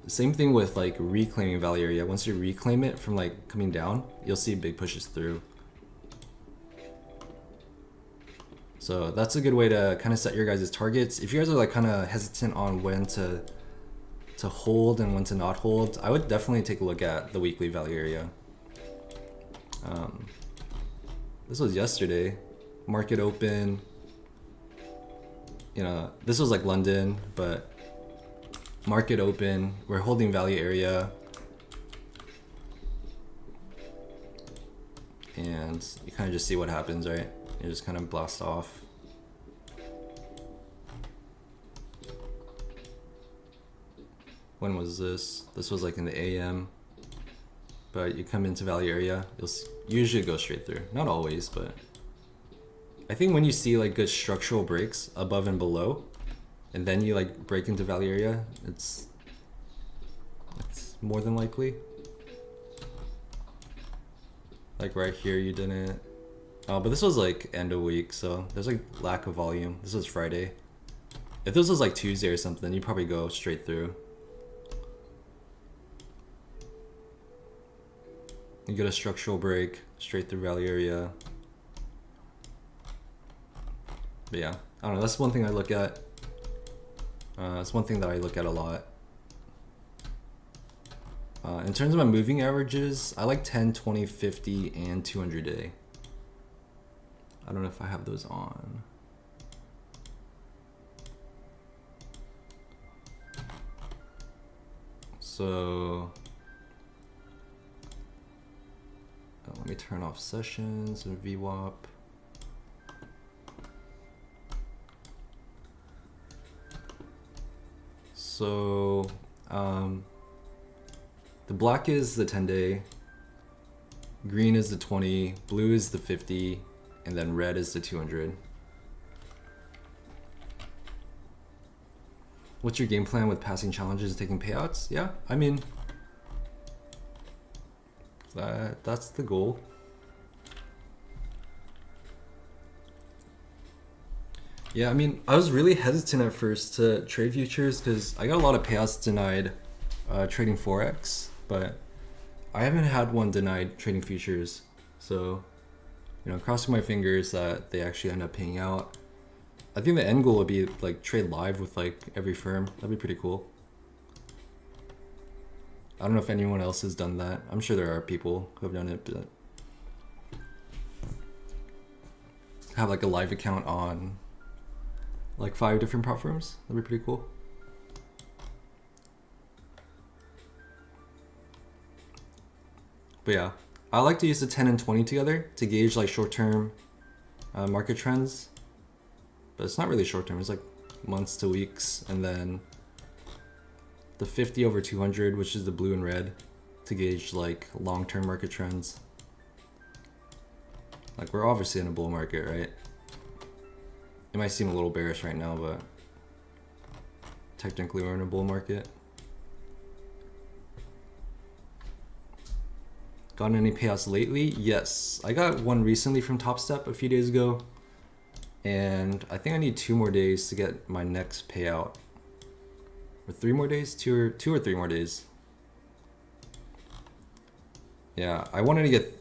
Speaker 2: Same thing with like reclaiming value area. Once you reclaim it from like coming down, you'll see big pushes through. So that's a good way to kind of set your guys' targets. If you guys are like kind of hesitant on when to hold and when to not hold, I would definitely take a look at the weekly value area. This was yesterday. Market open. You know, this was like London, but market open. We're holding value area. And you kind of just see what happens, right? You just kind of blast off. When was this? This was like in the AM. But you come into value area, you'll usually go straight through. Not always, but I think when you see like good structural breaks above and below, and then you like break into value area, it's more than likely. Like right here, you didn't. Oh, but this was like end of week, so there's like lack of volume. This was Friday. If this was like Tuesday or something, you'd probably go straight through. You get a structural break, straight through value area. But yeah, I don't know, that's one thing I look at. It's one thing that I look at a lot. In terms of my moving averages, I like 10, 20, 50, and 200 day. I don't know if I have those on. So let me turn off sessions and VWAP. So the black is the 10-day, green is the 20, blue is the 50, and then red is the 200. What's your game plan with passing challenges and taking payouts? Yeah, I mean, that's the goal. Yeah, I mean, I was really hesitant at first to trade futures because I got a lot of payouts denied trading Forex, but I haven't had one denied trading futures. So, you know, crossing my fingers that they actually end up paying out. I think the end goal would be like trade live with like every firm. That'd be pretty cool. I don't know if anyone else has done that. I'm sure there are people who have done it, but have like a live account on like 5 different prop firms. That'd be pretty cool. But yeah, I like to use the 10 and 20 together to gauge like short-term market trends. but it's not really short term. It's like months to weeks, and then the 50 over 200, which is the blue and red, to gauge like long-term market trends. Like we're obviously in a bull market, right? It might seem a little bearish right now, but technically we're in a bull market. Gotten any payouts lately? Yes, I got one recently from Top Step a few days ago, and I think I need 2 more days to get my next payout. Or 3 more days? 2 or 3 more days. Yeah, I wanted to get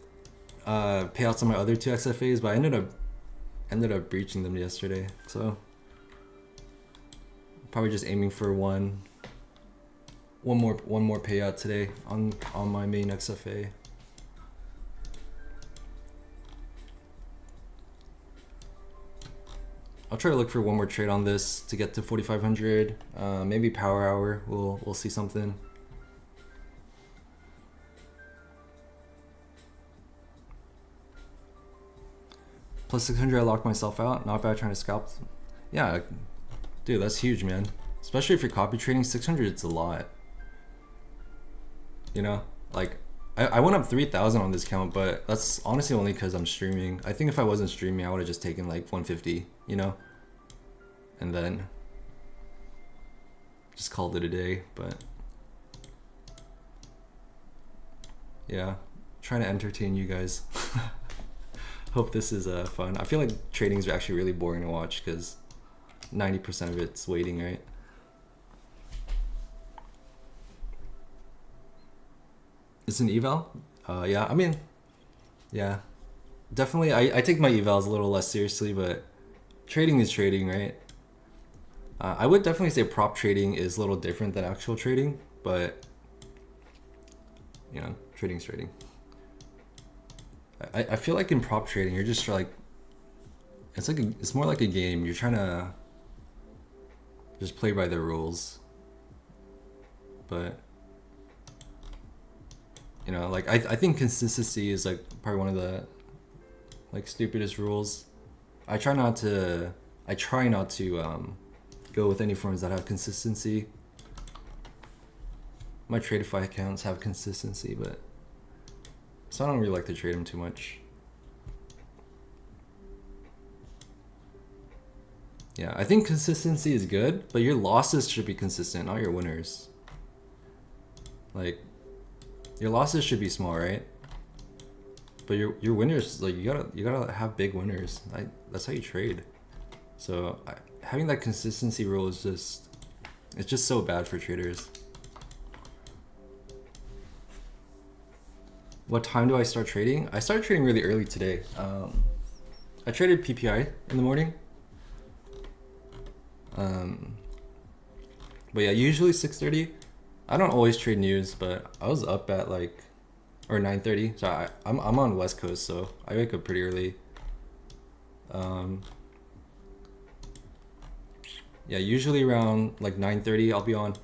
Speaker 2: payouts on my other 2 XFAs, but I ended up breaching them yesterday. So probably just aiming for one more payout today on my main XFA. I'll try to look for one more trade on this to get to 4,500. Maybe power hour. We'll see something. Plus 600, I locked myself out. Not bad trying to scalp. Yeah, dude, that's huge, man. Especially if you're copy trading, 600, it's a lot. You know, like I went up 3,000 on this count, but that's honestly only because I'm streaming. I think if I wasn't streaming, I would have just taken like 150, you know, and then just called it a day. But yeah, trying to entertain you guys. Hope this is fun. I feel like trading is actually really boring to watch because 90% of it's waiting, right? It's an eval? Yeah, I mean, yeah. Definitely, I take my evals a little less seriously, but trading is trading, right? I would definitely say prop trading is a little different than actual trading, but, you know, trading's trading. I feel like in prop trading, you're just like, it's more like a game. You're trying to just play by the rules, but you know, like I think consistency is like probably one of the like stupidest rules. I try not to go with any forms that have consistency. My Tradeify accounts have consistency, but so I don't really like to trade them too much. Yeah, I think consistency is good, but your losses should be consistent, not your winners. Like, your losses should be small, right? But your winners, like you gotta have big winners. That's how you trade. So having that consistency rule is it's just so bad for traders. What time do I start trading? I started trading really early today. I traded PPI in the morning. But yeah, usually 6:30. I don't always trade news, but I was up at like, or 9:30. So I'm on West Coast, so I wake up pretty early. Yeah, usually around like 9:30 I'll be on.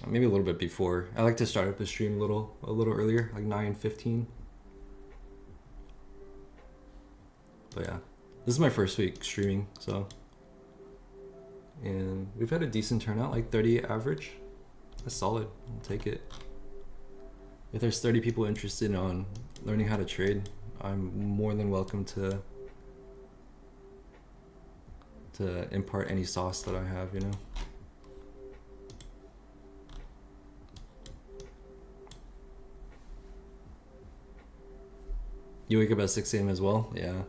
Speaker 2: Maybe a little bit before. I like to start up the stream a little earlier, like 9:15. But yeah, this is my first week streaming, so. And we've had a decent turnout, like 30 average. That's solid. I'll take it. If there's 30 people interested on learning how to trade, I'm more than welcome to impart any sauce that I have, you know. You wake up at 6 a.m. as well? Yeah.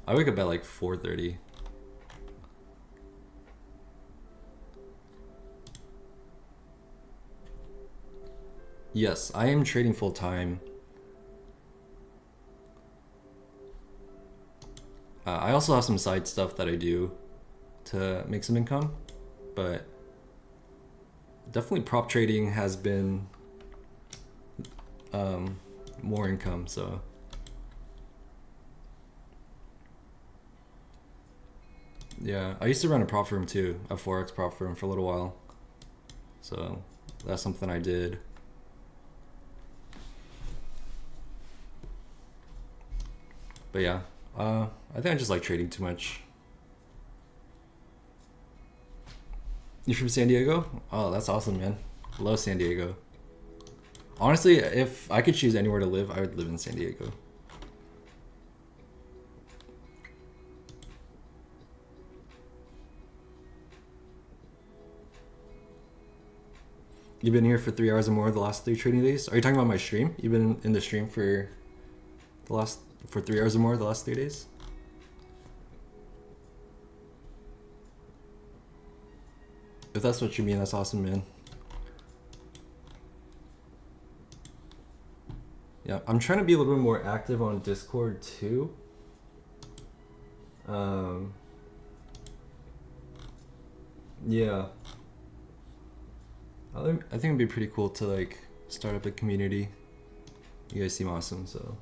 Speaker 2: I wake up at like 4:30. Yes, I am trading full time. I also have some side stuff that I do to make some income, but definitely prop trading has been more income, so. Yeah, I used to run a prop firm too, a Forex prop firm for a little while. So that's something I did. But yeah, I
Speaker 1: I think I just like trading too much. You from San Diego? Oh, that's awesome, man. Love San Diego. Honestly, if I could choose anywhere to live, I would live in San Diego. You've been here for 3 hours or more the last 3 trading days? Are you talking about my stream? You've been in the stream for 3 hours or more the last 3 days? If that's what you mean, that's awesome, man. Yeah, I'm trying to be a little bit more active on Discord too. Yeah. I think it'd be pretty cool to like start up a community. You guys seem awesome, so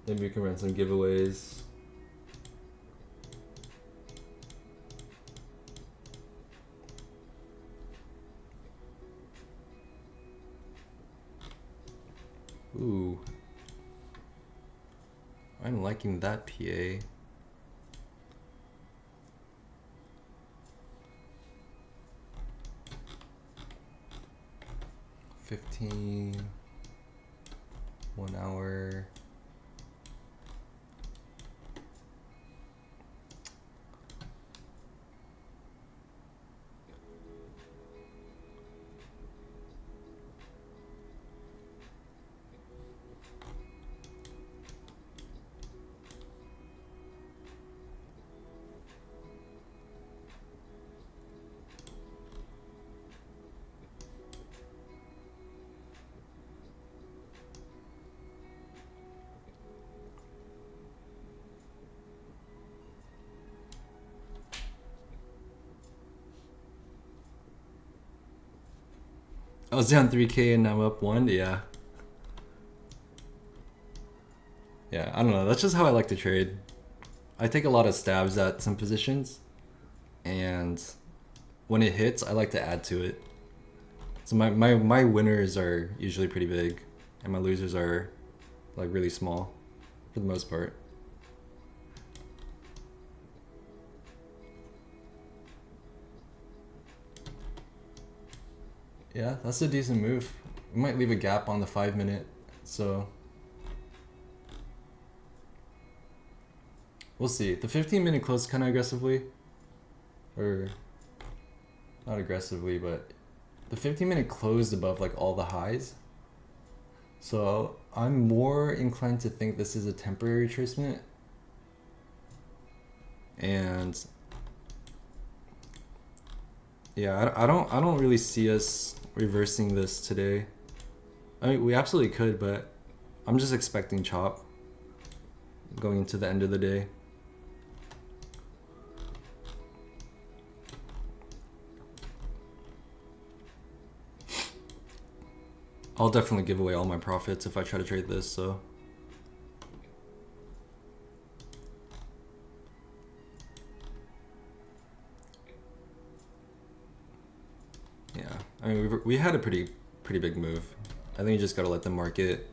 Speaker 1: maybe we can run some giveaways. Ooh, I'm liking that PA. $15, 1 hour. I was down 3K and now I'm up 1. Yeah. Yeah, I don't know. That's just how I like to trade. I take a lot of stabs at some positions, and when it hits, I like to add to it. So my winners are usually pretty big, and my losers are like really small for the most part. Yeah, that's a decent move. We might leave a gap on the 5 minute, so we'll see. The 15-minute closed kind of aggressively, or not aggressively, but the 15-minute closed above like all the highs. So I'm more inclined to think this is a temporary retracement, and yeah, I don't really see us reversing this today. I mean, we absolutely could, but I'm just expecting chop going into the end of the day. I'll definitely give away all my profits if I try to trade this, so. Yeah, I mean, we had a pretty big move. I think you just gotta let the market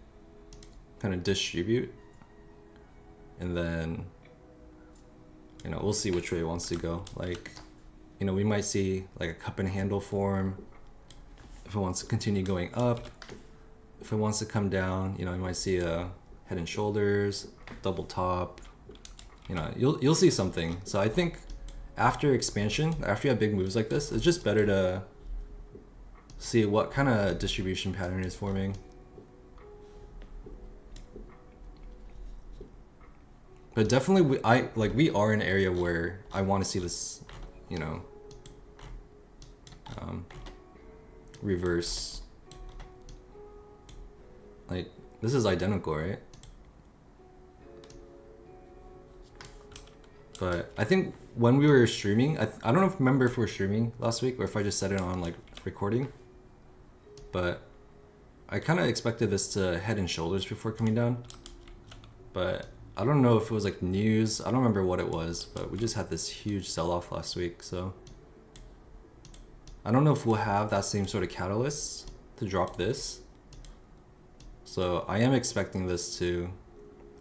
Speaker 1: kind of distribute, and then, you know, we'll see which way it wants to go. Like, you know, we might see like a cup and handle form. If it wants to continue going up, if it wants to come down, you know, you might see a head and shoulders, double top. You know, you'll see something. So I think after expansion, after you have big moves like this, it's just better to see what kind of distribution pattern is forming. But definitely, we are in an area where I want to see this, you know, reverse. Like, this is identical, right? But I think when we were streaming, I don't know if remember if we were streaming last week or if I just set it on like recording. But I kind of expected this to head and shoulders before coming down. But I don't know if it was like news. I don't remember what it was, but we just had this huge sell-off last week. So I don't know if we'll have that same sort of catalyst to drop this.
Speaker 2: So I am expecting this to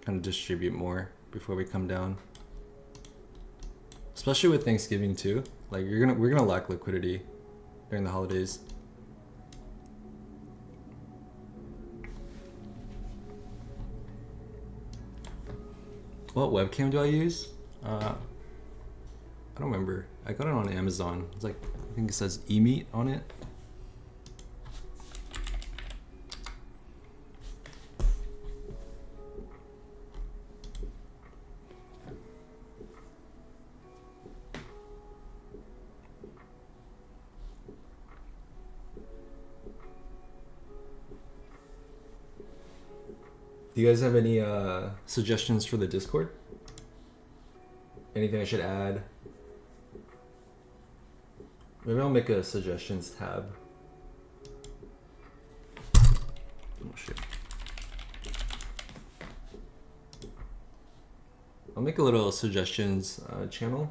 Speaker 2: kind of distribute more before we come down. Especially with Thanksgiving too. Like we're gonna lack liquidity during the holidays. What webcam do I use? I don't remember. I got it on Amazon. It's like, I think it says eMeet on it. Do you guys have any suggestions for the Discord? Anything I should add? Maybe I'll make a suggestions tab. Oh shit. I'll make a little suggestions channel,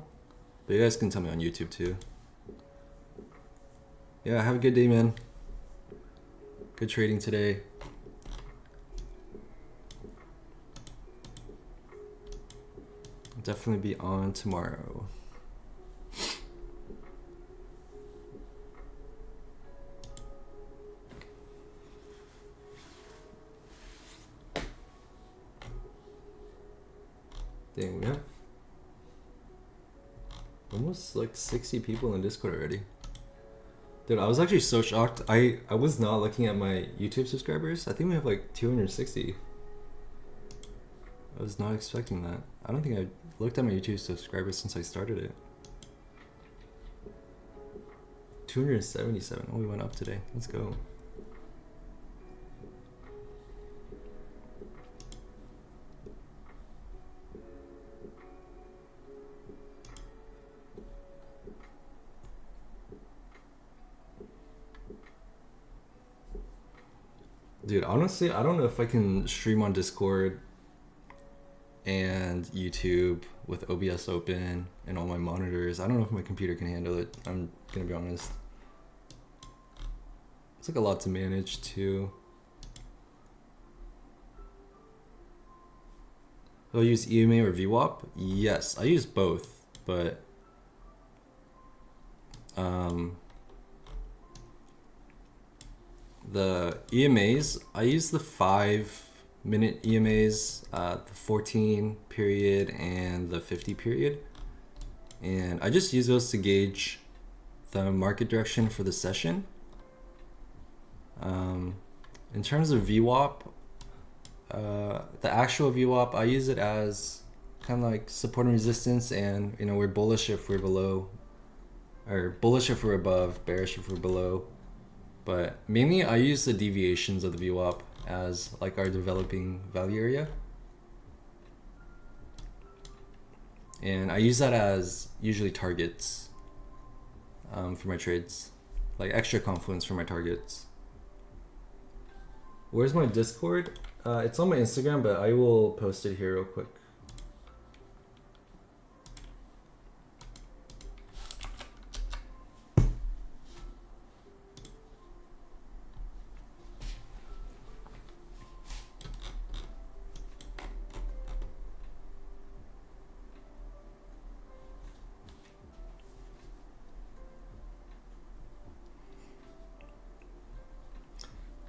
Speaker 2: but you guys can tell me on YouTube too. Yeah, have a good day, man. Good trading today. I'll definitely be on tomorrow. Dang, we have almost like 60 people in Discord already. Dude, I was actually so shocked. I was not looking at my YouTube subscribers. I think we have like 260. I was not expecting that. I don't think I looked at my YouTube subscribers since I started it. 277. Oh, we went up today. Let's go. Dude, honestly, I don't know if I can stream on Discord and YouTube with OBS open and all my monitors. I don't know if my computer can handle it. I'm gonna be honest. It's like a lot to manage too. I'll use EMA or VWAP? Yes, I use both, but the EMAs, I use the 5-minute EMAs, the 14 period and the 50 period. And I just use those to gauge the market direction for the session. In terms of VWAP, the actual VWAP, I use it as kind of like support and resistance, and you know, we're bullish if we're below, or bullish if we're above, bearish if we're below. But mainly I use the deviations of the VWAP as like our developing value area. And I use that as usually targets for my trades, like extra confluence for my targets. Where's my Discord? It's on my Instagram, but I will post it here real quick.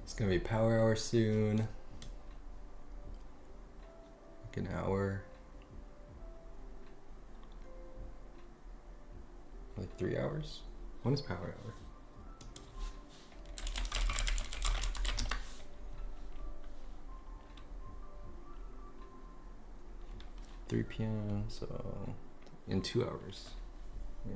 Speaker 2: It's gonna be power hour soon. Like an hour. Like 3 hours? When is power hour? $3 p.m. so in 2 hours. Yeah.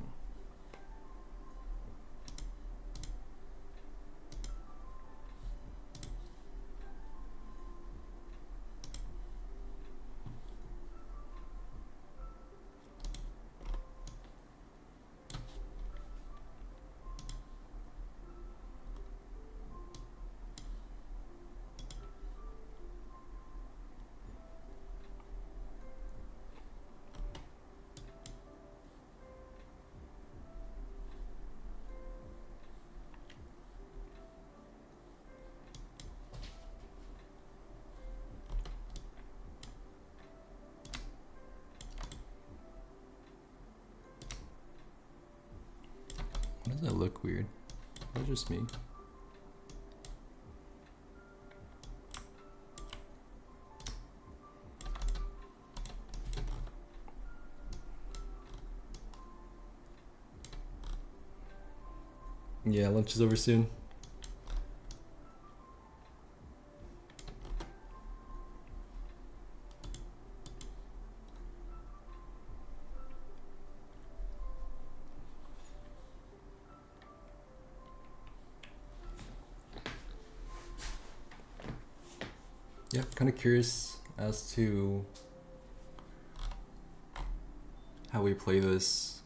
Speaker 1: That look weird. That's just me. Yeah, lunch is over soon. Yeah, kind of curious as to how we play this.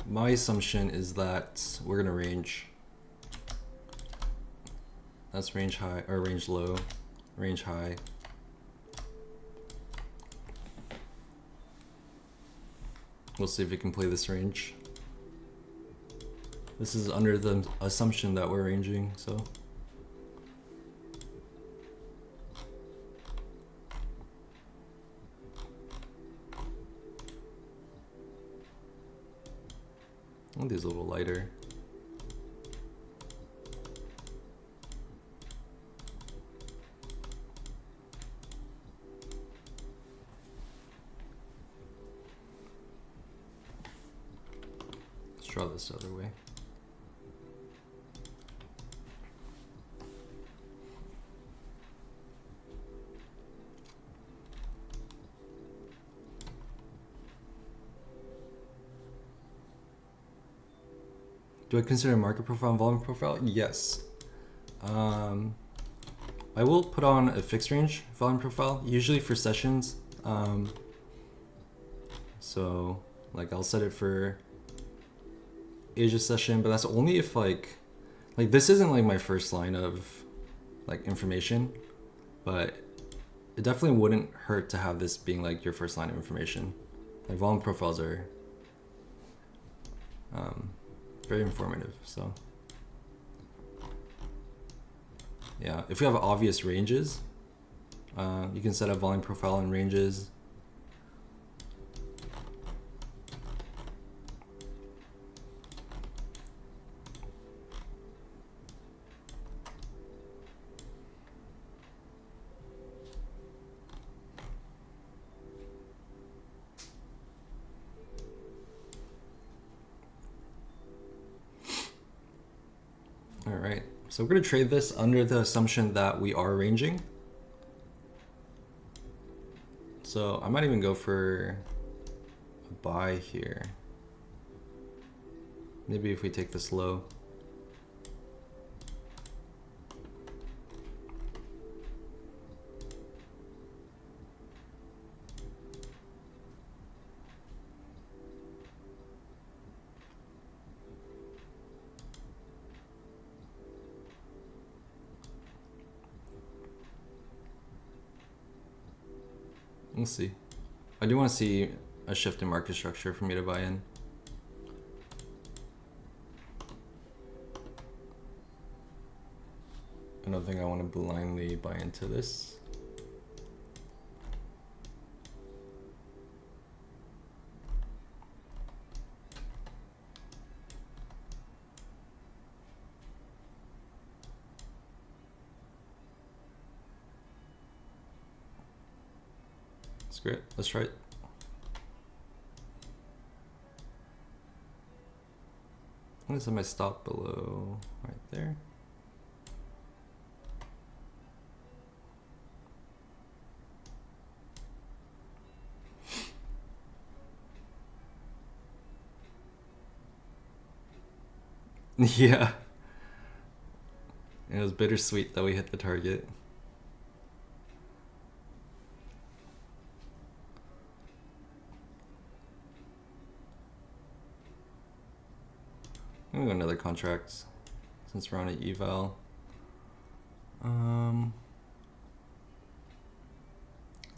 Speaker 1: My assumption is that we're gonna range. That's range high or range low, range high. We'll see if we can play this range. This is under the assumption that we're ranging, so. I want these a little lighter. Let's draw this the other way. Do I consider market profile and volume profile? Yes. I will put on a fixed range volume profile, usually for sessions. So like I'll set it for Asia session, but that's only if like this isn't like my first line of like information, but it definitely wouldn't hurt to have this being like your first line of information. Like volume profiles are very informative, so yeah. If you have obvious ranges, you can set up volume profile and ranges. All right, so we're gonna trade this under the assumption that we are ranging. So I might even go for a buy here. Maybe if we take this low. We'll see. I do want to see a shift in market structure for me to buy in. I don't think I want to blindly buy into this. Screw it, let's try it. I'm gonna set my stop below right there. Yeah. It was bittersweet that we hit the target. I'm gonna go another contract since we're on an eval.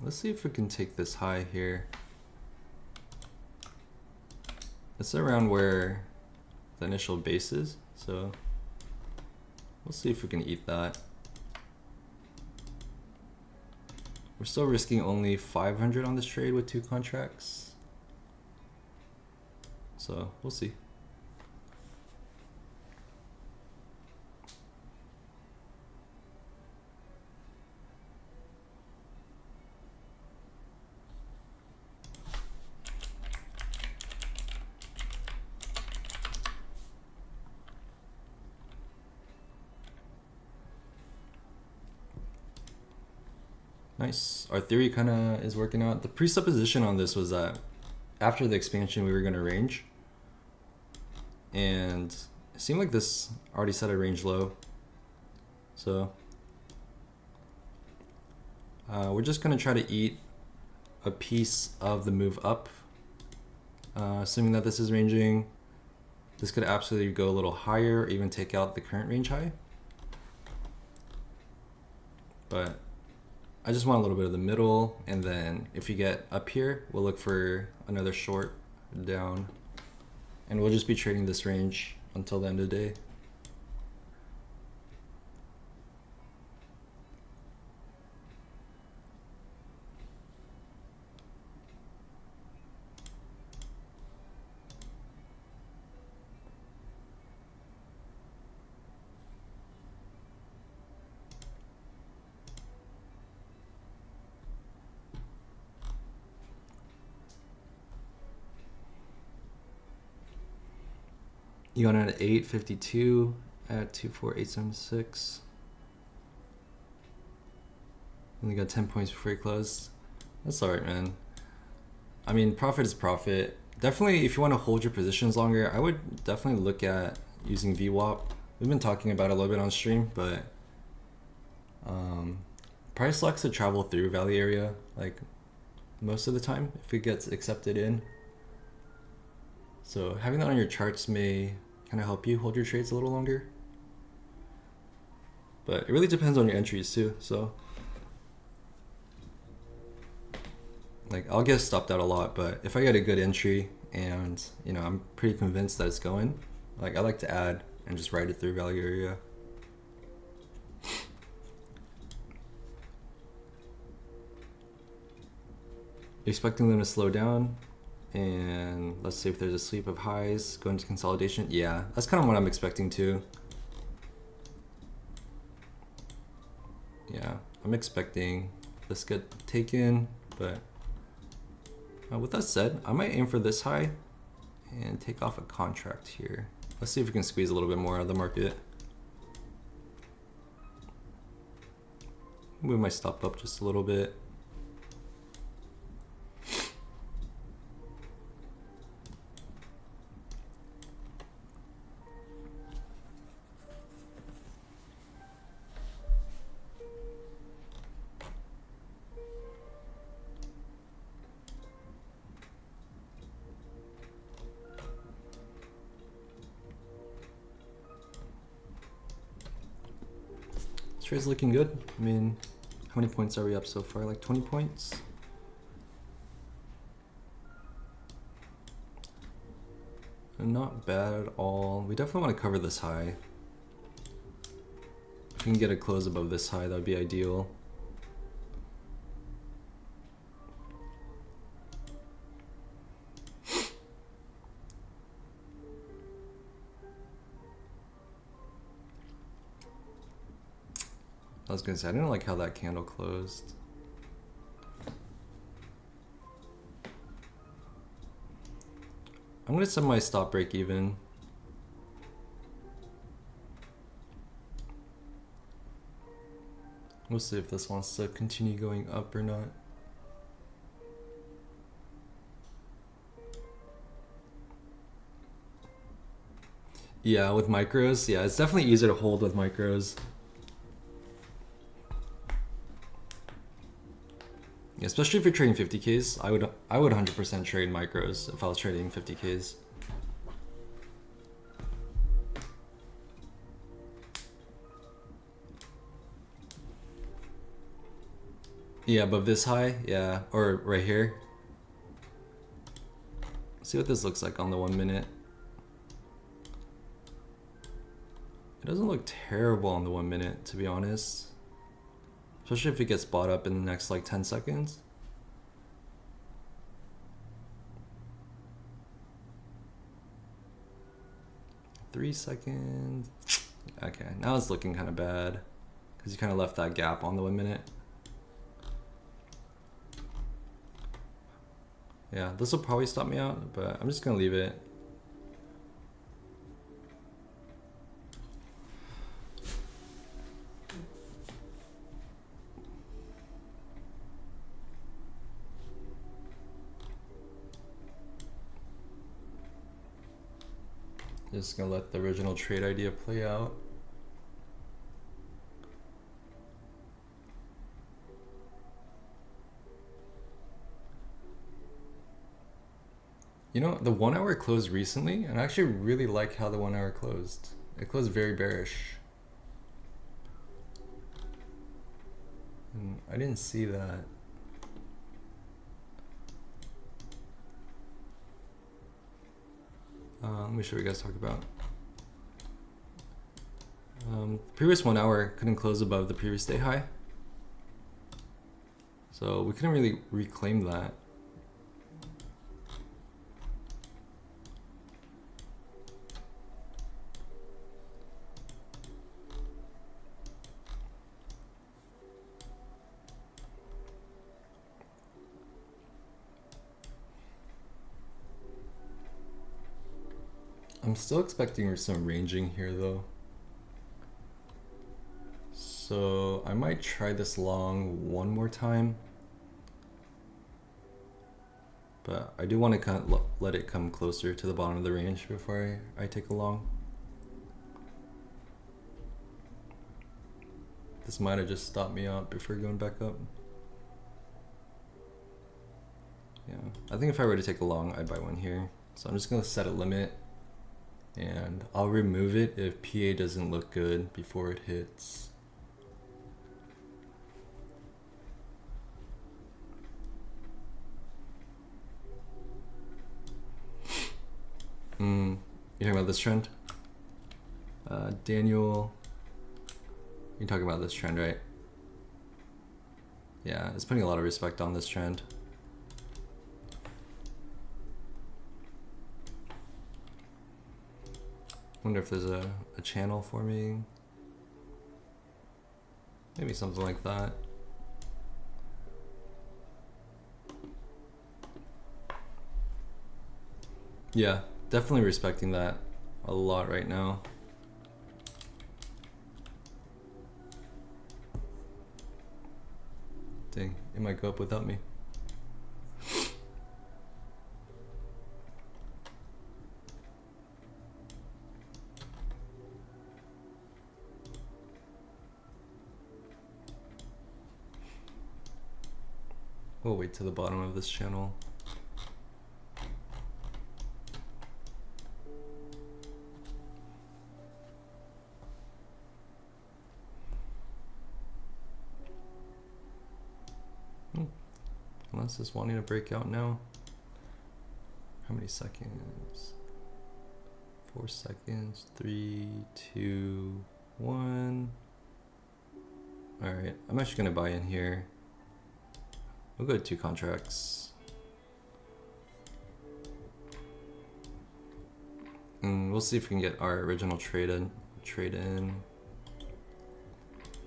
Speaker 1: Let's see if we can take this high here. It's around where the initial base is, so we'll see if we can eat that. We're still risking only 500 on this trade with 2 contracts.
Speaker 2: So we'll see. Nice. Our theory kind of is working out. The presupposition on this was that after the expansion we were going to range. And it seemed like this already set a range low. So we're just going to try to eat a piece of the move up. Assuming that this is ranging, this could absolutely go a little higher or even take out the current range high. But I just want a little bit of the middle, and then if you get up here, we'll look for another short down, and we'll just be trading this range until the end of the day. You got it at 852 at 24876. Only got 10 points before you closed. That's alright, man. I mean, profit is profit. Definitely, if you want to hold your positions longer, I would definitely look at using VWAP. We've been talking about it a little bit on stream, but price likes to travel through value area like most of the time if it gets accepted in. So having that on your charts may kind of help you hold your trades a little longer. But it really depends on your entries too. So like I'll get stopped out a lot, but if I get a good entry and you know I'm pretty convinced that it's going, like I like to add and just ride it through value area. Expecting them to slow down, and let's see if there's a sweep of highs, go into consolidation. Yeah, that's kind of what I'm expecting too. Yeah, I'm expecting this get taken, but with that said, I might aim for this high and take off a contract here. Let's see if we can squeeze a little bit more out of the market. Move my stop up just a little bit. This trade's looking good. I mean, how many points are we up so far? Like 20 points? Not bad at all. We definitely want to cover this high. If we can get a close above this high, that would be ideal. I was gonna say, I didn't like how that candle closed. I'm gonna set my stop break even. We'll see if this wants to continue going up or not. Yeah, with micros, yeah, it's definitely easier to hold with micros. Especially if you're trading 50Ks, I would 100% trade micros if I was trading 50Ks. Yeah, above this high, yeah, or right here. Let's see what this looks like on the 1 minute. It doesn't look terrible on the 1 minute, to be honest. Especially if it gets bought up in the next like 10 seconds. 3 seconds. Okay, now it's looking kind of bad because you kind of left that gap on the 1 minute. Yeah, this will probably stop me out, but I'm just gonna leave it. Just gonna let the original trade idea play out. You know, the 1 hour closed recently, and I actually really like how the 1 hour closed. It closed very bearish. And I didn't see that. Let me show you guys talk about. Previous 1 hour couldn't close above the previous day high. So we couldn't really reclaim that. I'm still expecting some ranging here though. So I might try this long one more time. But I do want to kind of let it come closer to the bottom of the range before I take a long. This might have just stopped me out before going back up. Yeah, I think if I were to take a long, I'd buy one here. So I'm just gonna set a limit and I'll remove it if PA doesn't look good before it hits. You're talking about this trend? Daniel, you're talking about this trend, right? Yeah, it's putting a lot of respect on this trend. Wonder if there's a channel forming. Maybe something like that. Yeah, definitely respecting that a lot right now. Dang, it might go up without me. We'll wait to the bottom of this channel. Unless it's wanting to break out now. How many seconds? 4 seconds. 3, 2, 1. Alright, I'm actually gonna buy in here. We'll go to 2 contracts. And we'll see if we can get our original trade in.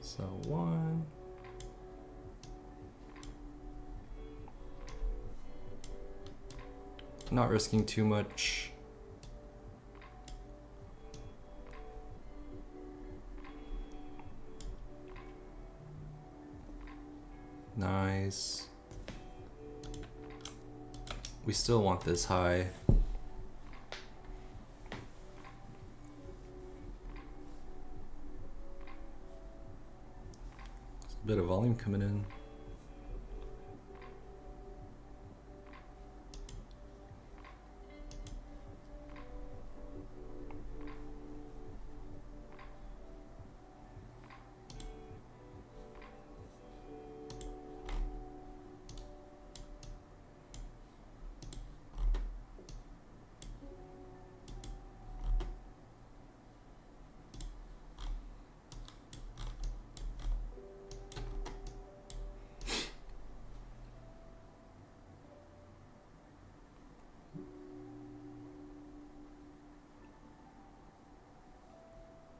Speaker 2: So 1. Not risking too much. Nice. We still want this high. There's a bit of volume coming in.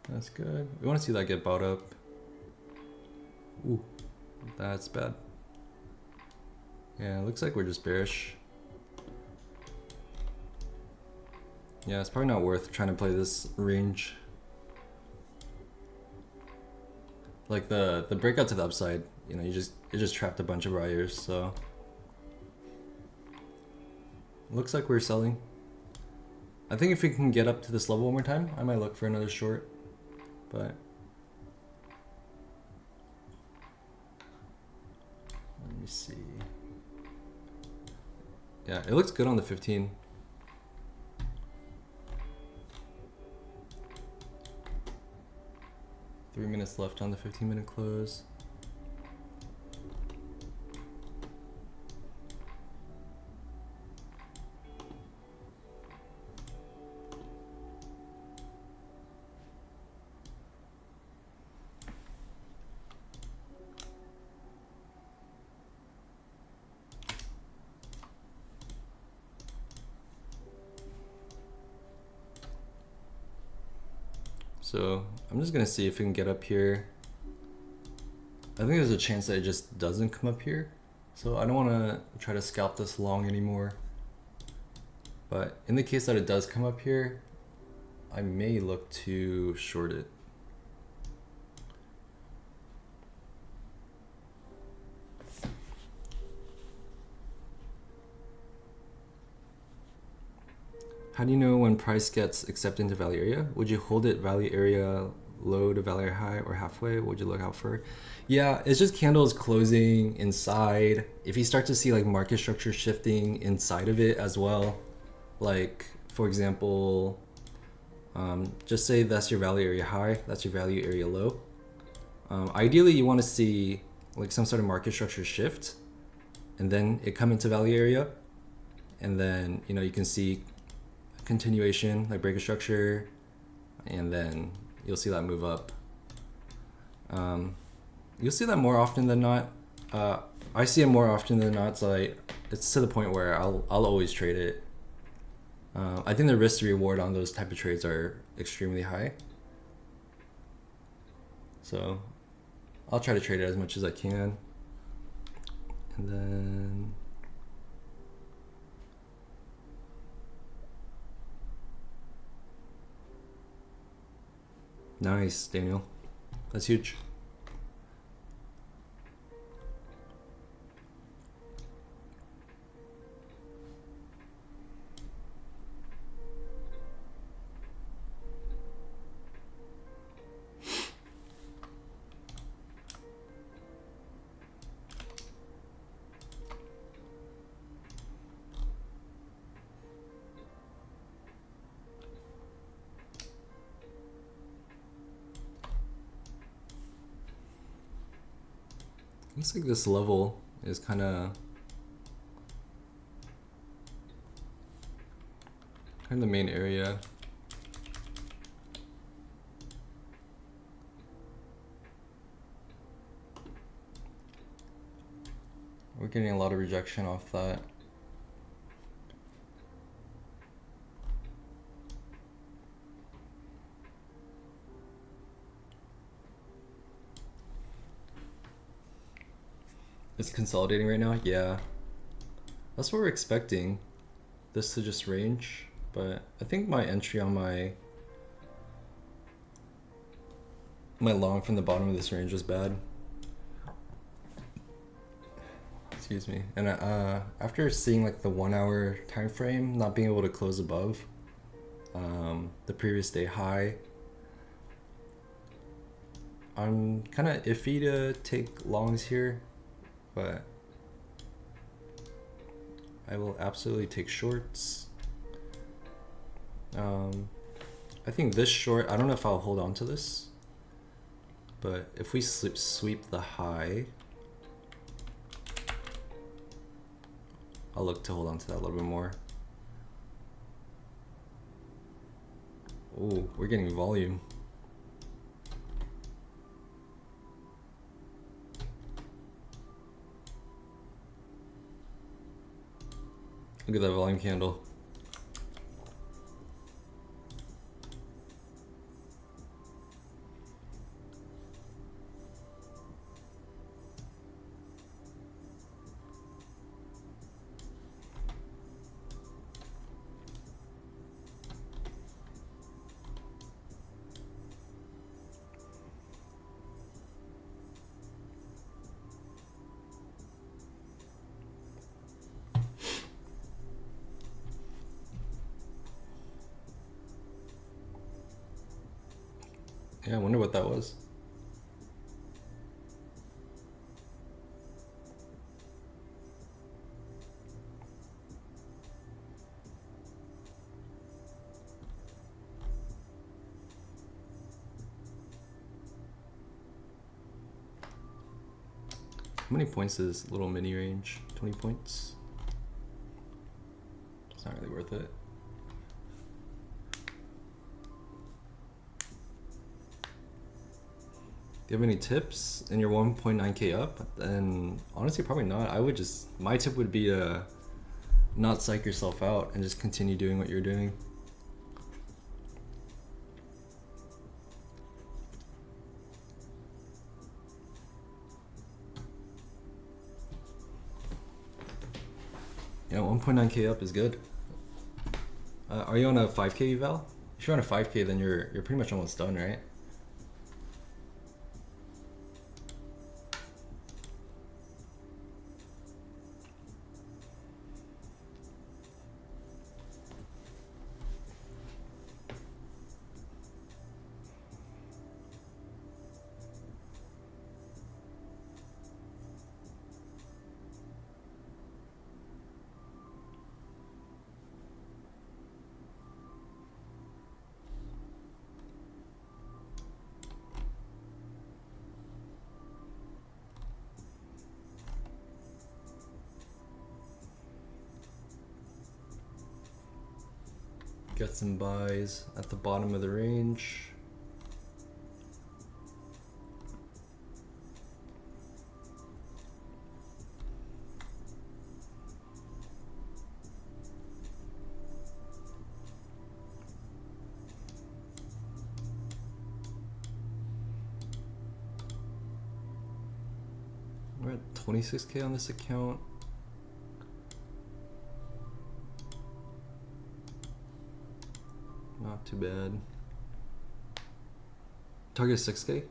Speaker 2: That's good. We want to see that get bought up. Ooh, that's bad. Yeah, it looks like we're just bearish. Yeah, it's probably not worth trying to play this range. Like the breakout to the upside, you know, it just trapped a bunch of buyers, so looks like we're selling. I think if we can get up to this level one more time, I might look for another short, but let me see. Yeah, it looks good on the 15. Three minutes left on the 15-minute close. So I'm just gonna see if we can get up here. I think there's a chance that it just doesn't come up here. So I don't wanna try to scalp this long anymore. But in the case that it does come up here, I may look to short it. How do you know when price gets accepted into value area? Would you hold it value area low to value area high or halfway? What would you look out for? Yeah, it's just candles closing inside. If you start to see like market structure shifting inside of it as well, like for example, just say that's your value area high, that's your value area low. Ideally, you want to see like some sort of market structure shift, and then it come into value area, and then you know you can see continuation, like break a structure, and then you'll see that move up. You'll see that more often than not. I see it more often than not, so it's to the point where I'll always trade it. I think the risk to reward on those type of trades are extremely high. So I'll try to trade it as much as I can. And then nice, Daniel. That's huge. Looks like this level is kind of the main area. We're getting a lot of rejection off that. It's consolidating right now? Yeah. That's what we're expecting. This to just range. But I think my entry on my long from the bottom of this range was bad. Excuse me. And after seeing like the 1 hour time frame not being able to close above the previous day high, I'm kind of iffy to take longs here. But I will absolutely take shorts. I think this short, I don't know if I'll hold on to this, but if we sweep the high, I'll look to hold on to that a little bit more. Oh, we're getting volume. Look at that volume candle.
Speaker 1: Yeah, I wonder what that was. How many points is little mini range? 20 points? It's not really worth it. Do you have any tips in your 1.9k up? Then honestly, probably not. I would just, my tip would be to not psych yourself out and just continue doing what you're doing. Yeah, 1.9k up is good. Are you on a 5k eval? If you're on a 5k, then you're pretty much almost done, right? Get some buys at the bottom of the range. We're at 26k on this account. Not too bad. Target 6k?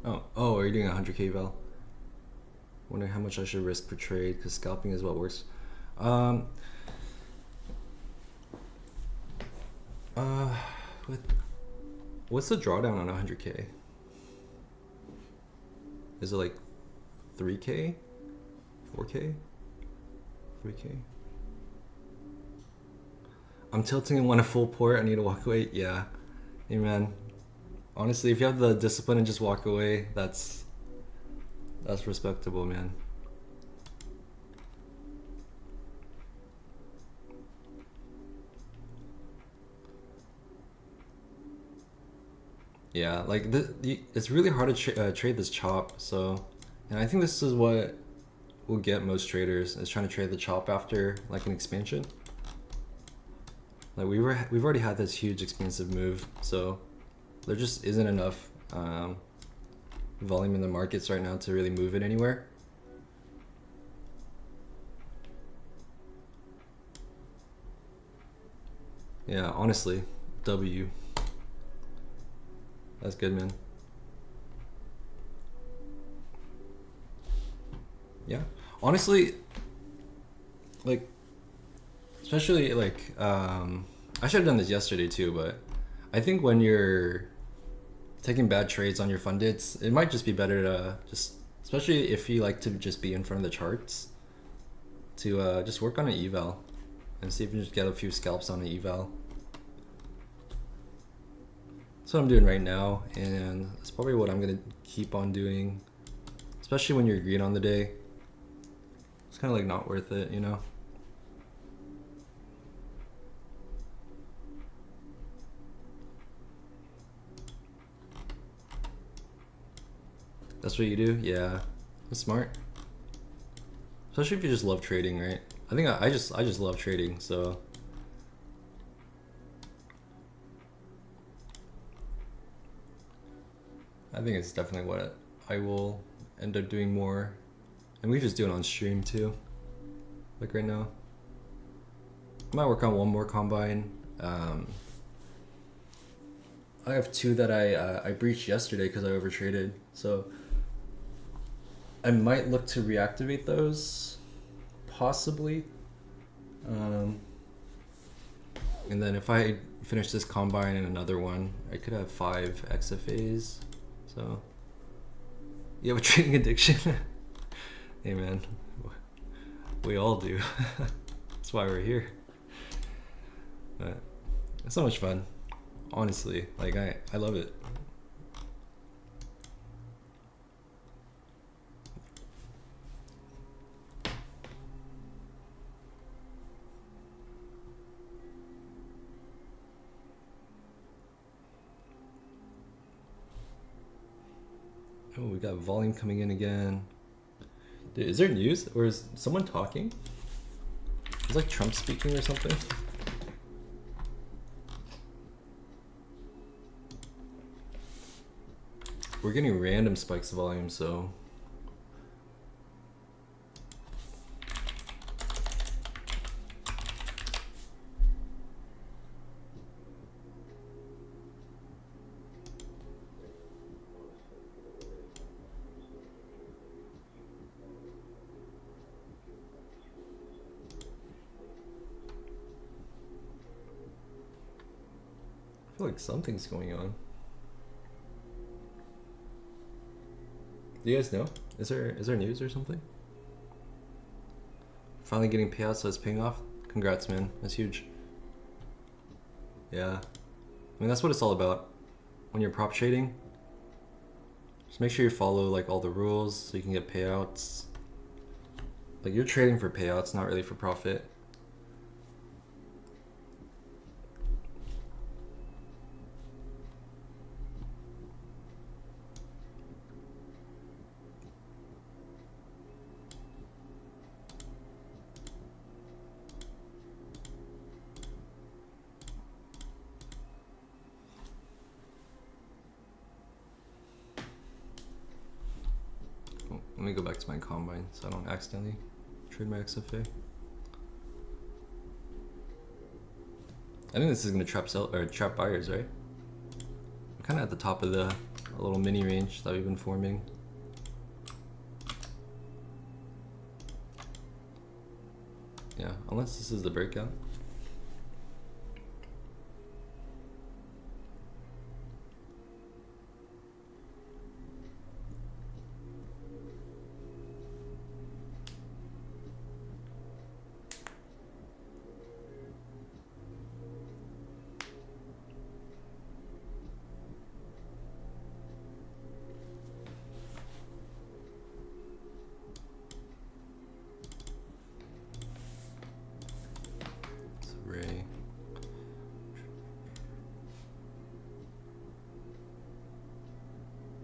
Speaker 1: Oh, are you doing a 100k val? Wondering how much I should risk per trade because scalping is what works. What's the drawdown on 100k? Is it like 3k? 4k? 3k? I'm tilting and want a full port. I need to walk away. Yeah. Hey man. Honestly, if you have the discipline and just walk away, that's respectable, man. Yeah, like it's really hard to trade this chop. So, and I think this is what will get most traders is trying to trade the chop after like an expansion. Like we've already had this huge expensive move, so there just isn't enough volume in the markets right now to really move it anywhere. Yeah, honestly, W. That's good, man. Yeah, honestly, like, especially like, I should have done this yesterday too, but I think when you're taking bad trades on your fundeds, it might just be better to just, especially if you like to just be in front of the charts, to just work on an eval and see if you can just get a few scalps on an eval. That's what I'm doing right now, and that's probably what I'm gonna keep on doing, especially when you're green on the day. It's kind of like not worth it, you know? That's what you do? Yeah, that's smart. Especially if you just love trading, right? I think I just love trading, so. I think it's definitely what I will end up doing more. And we just do it on stream too. Like right now. I might work on one more combine. I have two that I breached yesterday because I overtraded. So I might look to reactivate those, possibly.
Speaker 2: And then if I finish this combine and another one, I could have 5 XFAs. So you have a trading addiction? Hey man, we all do. That's why we're here. But it's so much fun. Honestly, like I love it. Oh, we got volume coming in again. Dude, is there news or is someone talking? Is like Trump speaking or something? We're getting random spikes of volume, so I feel like something's going on. Do you guys know? Is there news or something? Finally getting payouts, so it's paying off. Congrats, man. That's huge. Yeah. I mean, that's what it's all about. When you're prop trading, just make sure you follow like all the rules so you can get payouts. Like you're trading for payouts, not really for profit. Let me go back to my combine so I don't accidentally trade my XFA. I think this is gonna trap buyers, right? We're kind of at the top of the little mini range that we've been forming. Yeah, unless this is the breakout.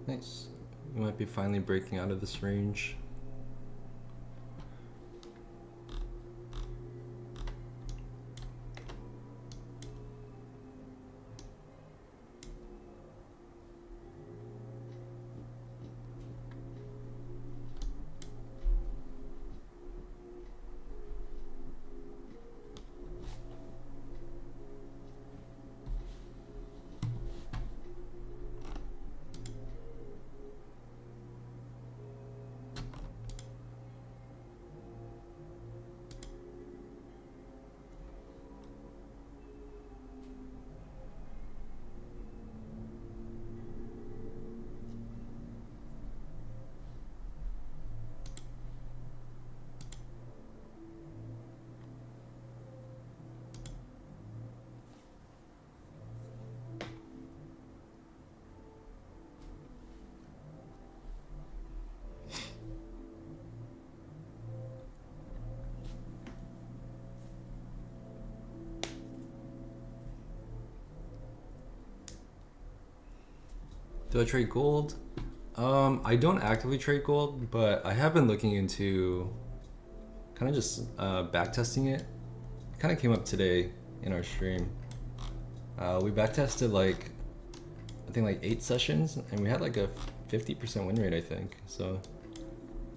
Speaker 2: Nice. We might be finally breaking out of this range. Do I trade gold? I don't actively trade gold, but I have been looking into kind of just back testing it. Kind of came up today in our stream. We back tested like, I think like 8 sessions and we had like a 50% win rate, I think. So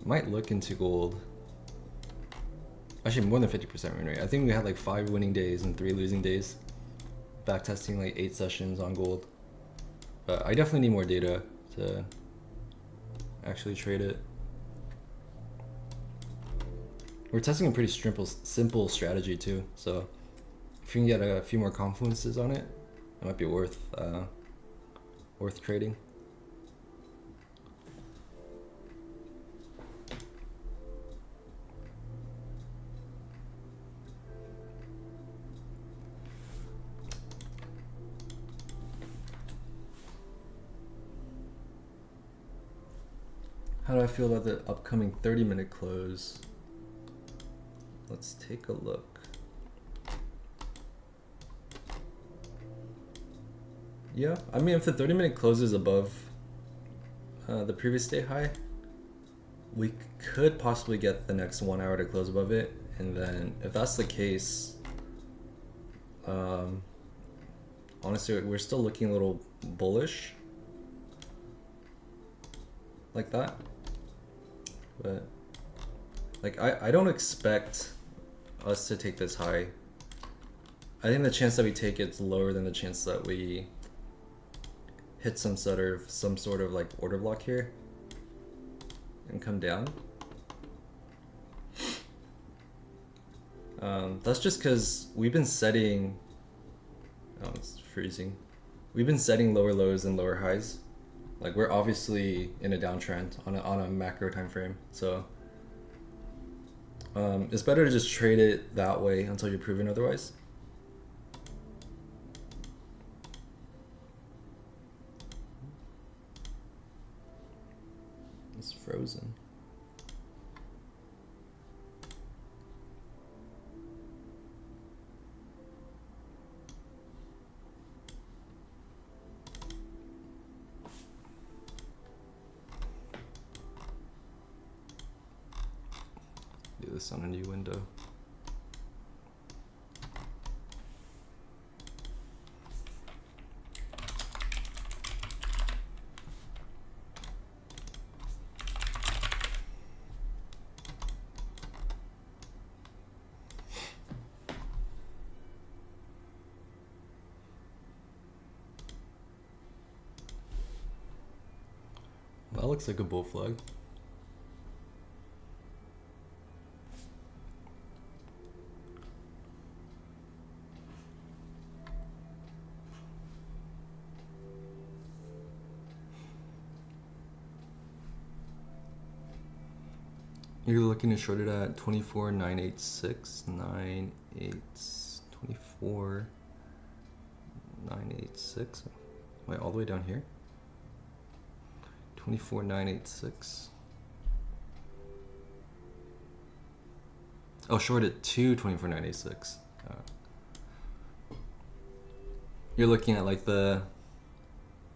Speaker 2: might look into gold. Actually more than 50% win rate. I think we had like 5 winning days and 3 losing days. Back testing like 8 sessions on gold. But I definitely need more data to actually trade it. We're testing a pretty simple strategy too, so
Speaker 1: if you can get a few more confluences on it, it might be worth trading. How do I feel about the upcoming 30-minute close? Let's take a look. Yeah, I mean, if the 30-minute close is above the previous day high, we could possibly get the next 1 hour to close above it. And then if that's the case, honestly, we're still looking a little bullish like that. But like, I don't expect us to take this high. I think the chance that we take it's lower than the chance that we hit some sort of like order block here and come down. That's just because we've been setting, oh, it's freezing. We've been setting lower lows and lower highs. Like, we're obviously in a downtrend on a macro time frame. So it's better to just trade it that way until you're proven otherwise. It's frozen. Do this on a new window. That looks like a bull flag. You're looking to short it at 24,986, 24,986. Wait, all the way down here? 24,986. Oh, short it to 24,986. You're looking at like the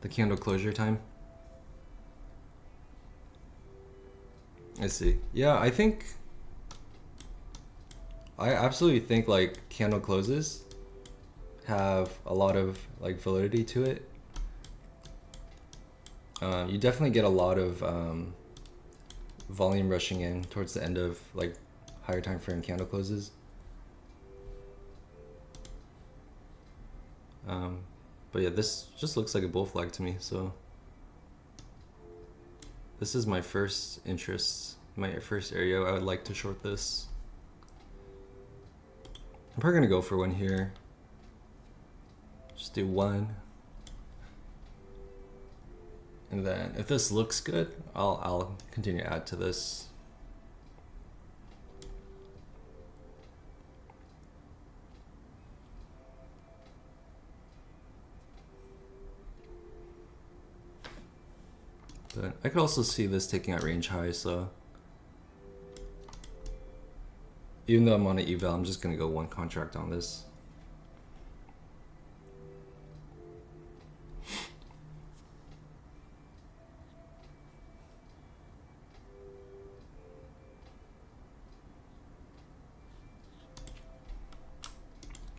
Speaker 1: candle closure time. I see. Yeah, I absolutely think like candle closes have a lot of like validity to it. You definitely get a lot of volume rushing in towards the end of like higher time frame candle closes. But yeah, this just looks like a bull flag to me, so this is my first interest, my first area. I would like to short this. I'm probably gonna go for one here. Just do one. And then if this looks good, I'll continue to add to this. But I could also see this taking out range high, so even though I'm on an eval, I'm just gonna go one contract on this.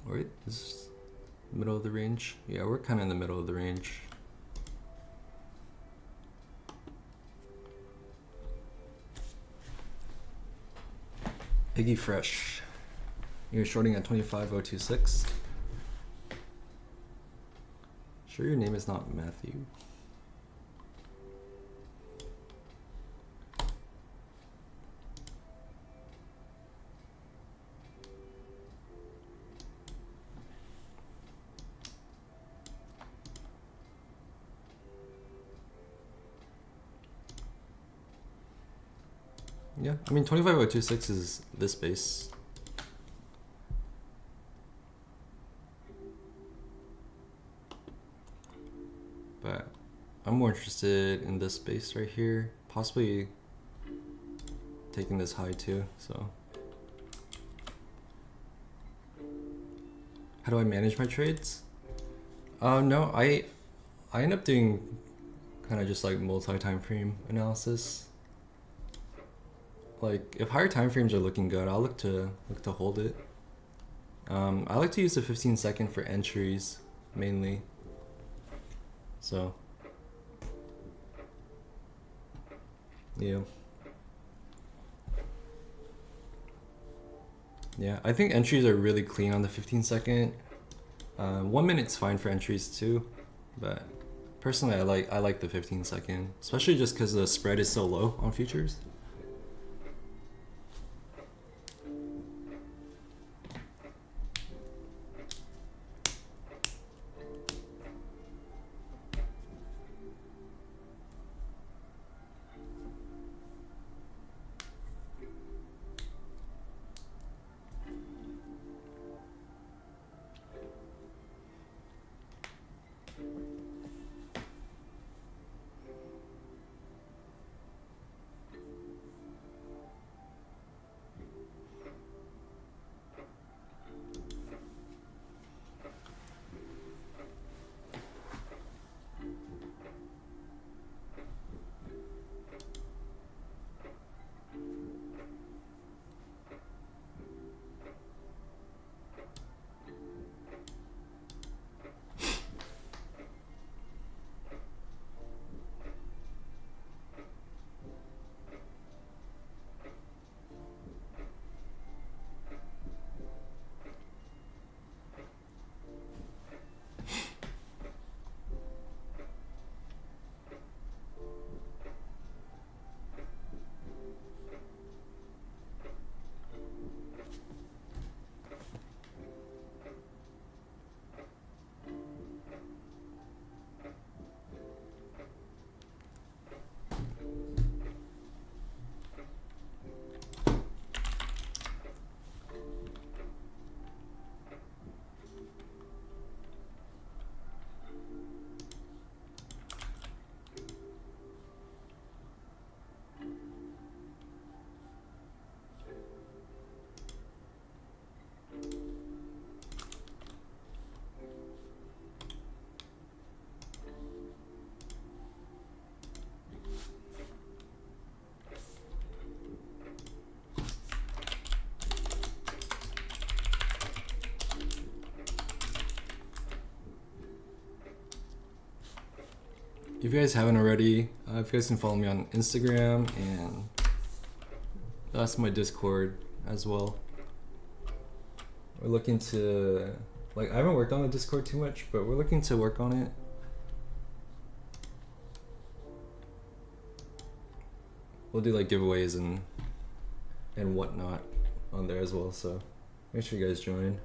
Speaker 1: Alright, this is middle of the range. Yeah, we're kind of in the middle of the range. Iggy Fresh. You're shorting at 25,026. Sure your name is not Matthew? Yeah, I mean 25.26 is this base. But I'm more interested in this base right here, possibly taking this high too. So how do I manage my trades? No, I end up doing kind of just like multi-time frame analysis. Like if higher time frames are looking good, I'll look to hold it. I like to use the 15-second for entries mainly. So yeah. Yeah, I think entries are really clean on the 15-second. 1 minute's fine for entries too, but personally I like the 15-second, especially just because the spread is so low on futures. If you guys haven't already, if you guys can follow me on Instagram, and that's my Discord as well. We're looking to, like, I haven't worked on the Discord too much, but we're looking to work on it. We'll do like giveaways and whatnot on there as well, so make sure you guys join.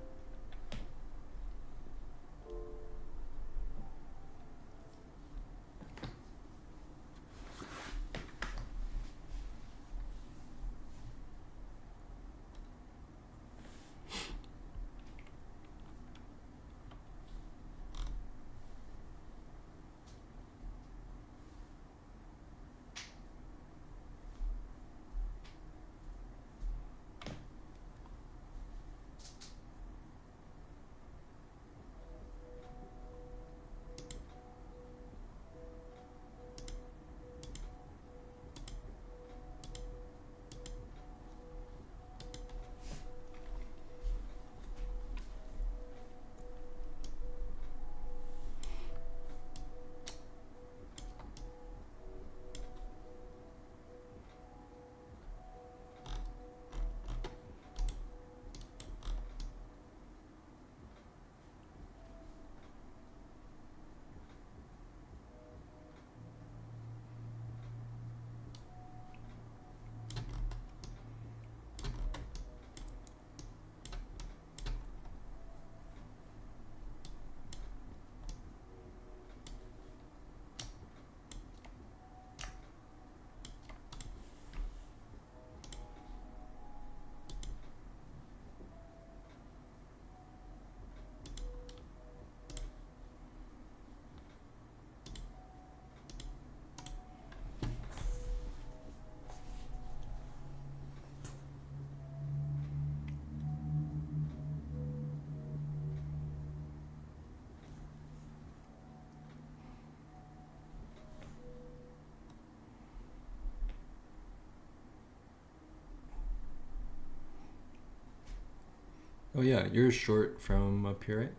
Speaker 1: Oh yeah, you're short from up here, right?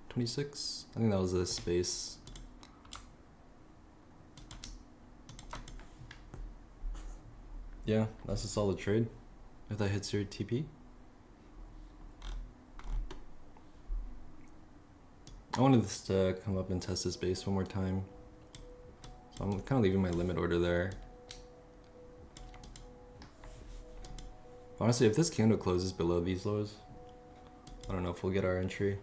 Speaker 1: 26? I think that was a space. Yeah, that's a solid trade. If that hits your TP. I wanted this to come up and test this base one more time. So I'm kind of leaving my limit order there. Honestly, if this candle closes below these lows, I don't know if we'll get our entry.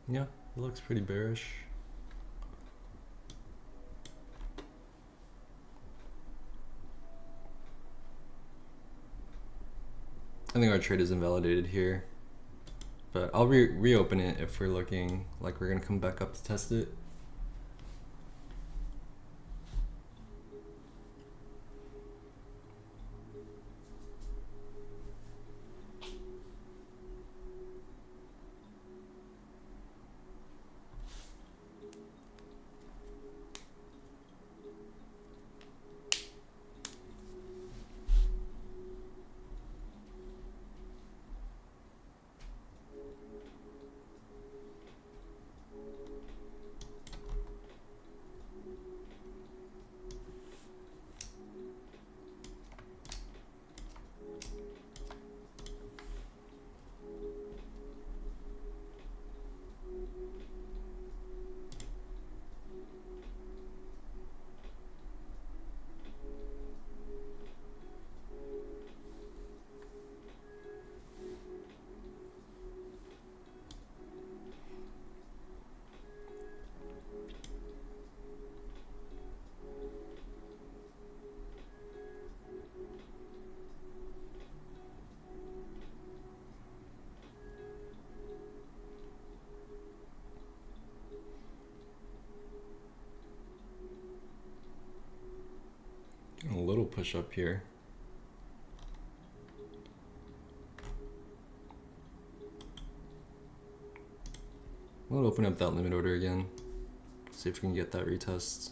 Speaker 1: Yeah, it looks pretty bearish. I think our trade is invalidated here, but I'll reopen it if we're looking like we're gonna come back up to test it. A little push up here. We'll open up that limit order again. See if we can get that retest.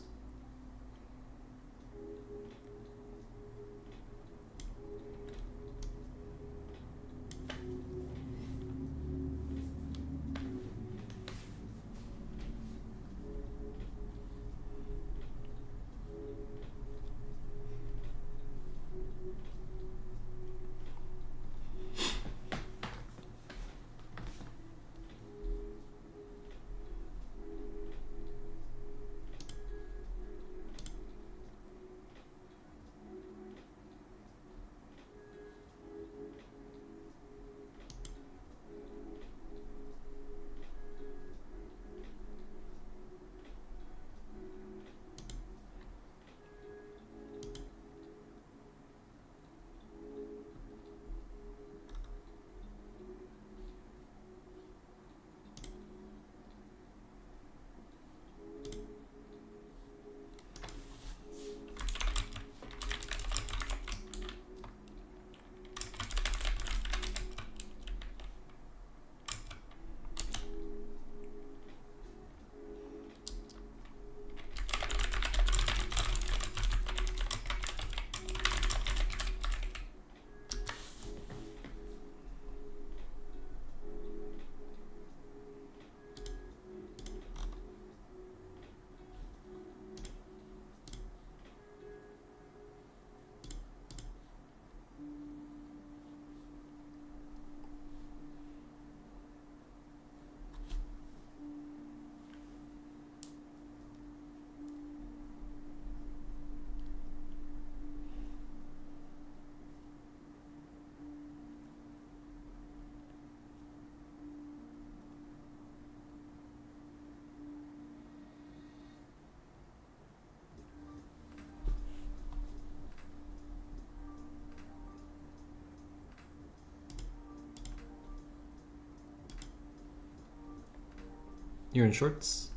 Speaker 1: You're in shorts?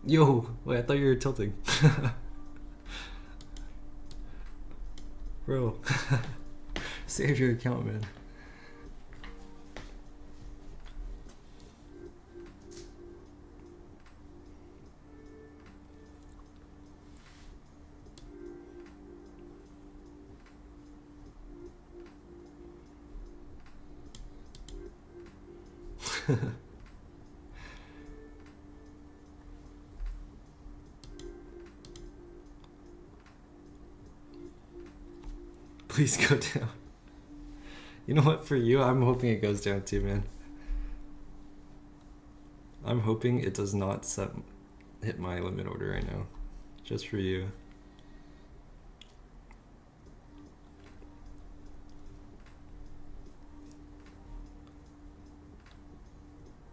Speaker 2: Yo, wait, I thought you were tilting. Bro, save your account, man. Please go down. You know what, for you, I'm hoping it goes down too, man. I'm hoping it does not hit my limit order right now. Just for you.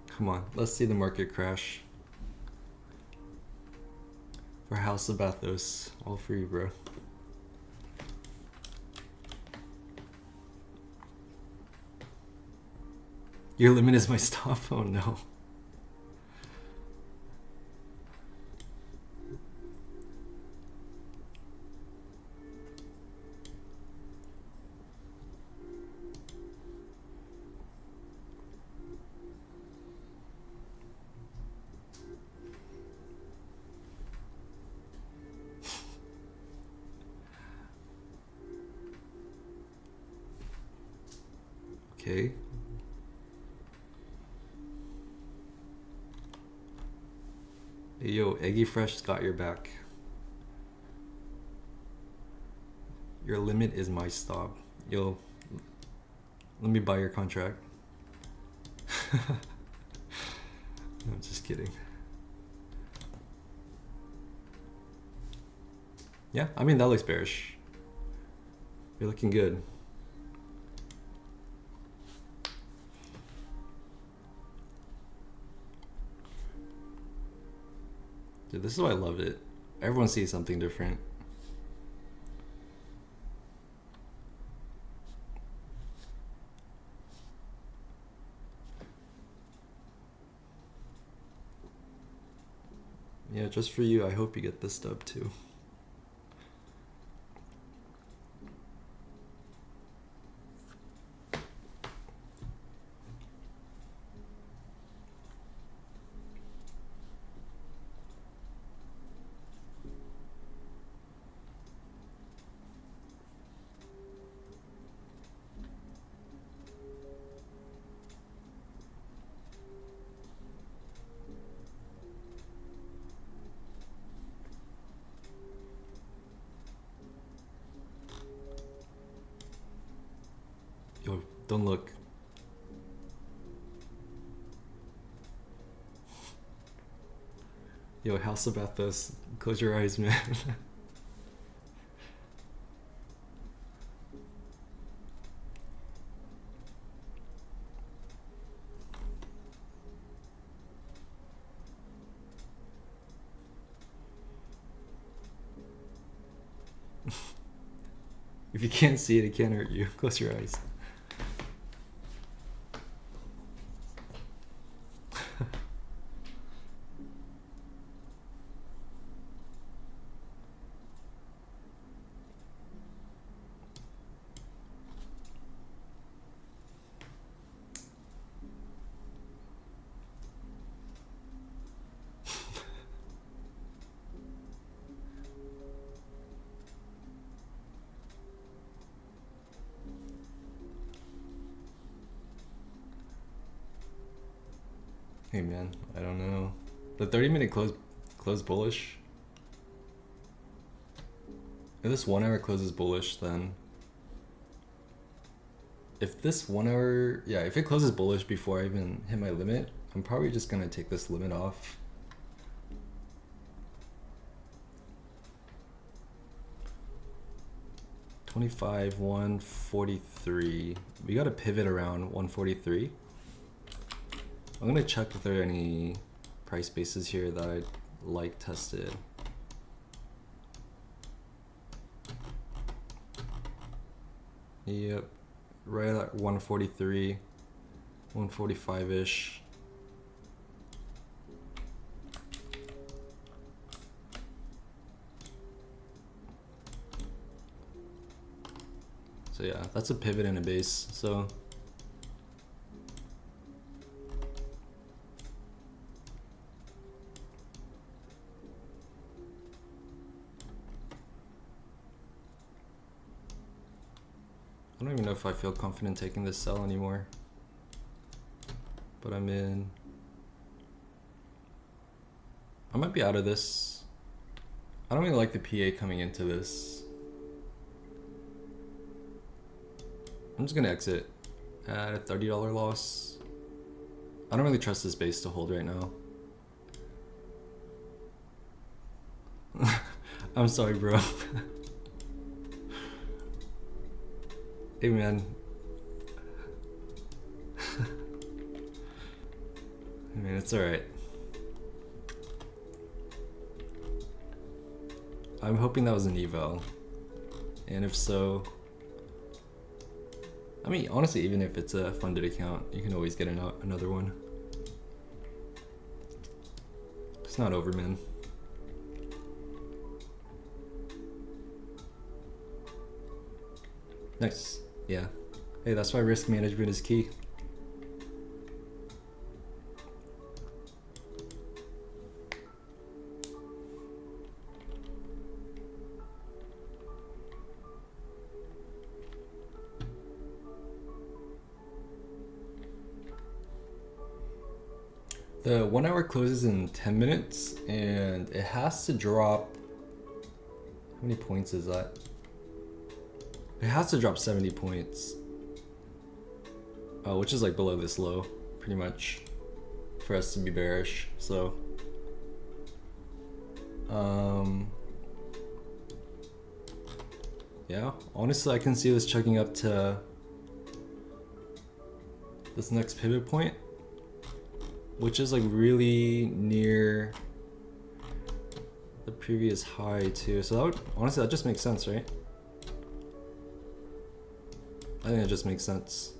Speaker 2: Come on, let's see the market crash. For House of Bathos, all for you, bro. Your limit is my stop? Oh no. Okay. Hey, yo, Eggy Fresh's got your back. Your limit is my stop. Yo, let me buy your contract. I'm just kidding. Yeah, I mean, that looks bearish. You're looking good. Dude, this is why I love it. Everyone sees something different. Yeah, just for you, I hope you get this stub too. Yo, don't look. Yo, House of Bathos, close your eyes, man. If you can't see it, it can't hurt you. Close your eyes. Hey man, I don't know. The 30-minute close bullish. If this 1 hour closes bullish, then if this 1 hour, yeah, if it closes bullish before I even hit my limit, I'm probably just gonna take this limit off. $25, 143. We got to pivot around 143. I'm gonna check if there are any price bases here that I like tested. Yep, right at 143, 145-ish. So yeah, that's a pivot and a base. So I don't even know if I feel confident taking this sell anymore, but I'm in. I might be out of this. I don't really like the PA coming into this. I'm just gonna exit at a $30 loss. I don't really trust this base to hold right now. I'm sorry, bro. Hey, man. I mean, it's alright. I'm hoping that was an eval. And if so, I mean, honestly, even if it's a funded account, you can always get another one. It's not over, man. Nice. Yeah. Hey, that's why risk management is key. The 1 hour closes in 10 minutes and it has to drop. How many points is that? It has to drop 70 points. Which is like below this low, pretty much, for us to be bearish. So, yeah, honestly, I can see this checking up to this next pivot point, which is like really near the previous high too. So that would, honestly, that just makes sense, right? I think it just makes sense.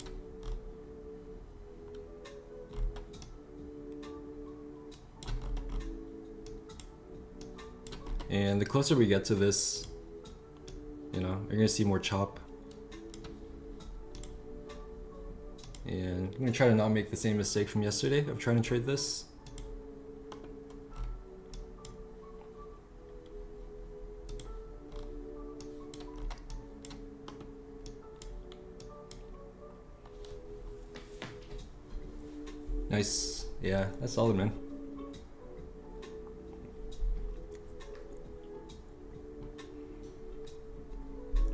Speaker 2: And the closer we get to this, you know, you're gonna see more chop. And I'm gonna try to not make the same mistake from yesterday of trying to trade this. Nice. Yeah, that's solid, man.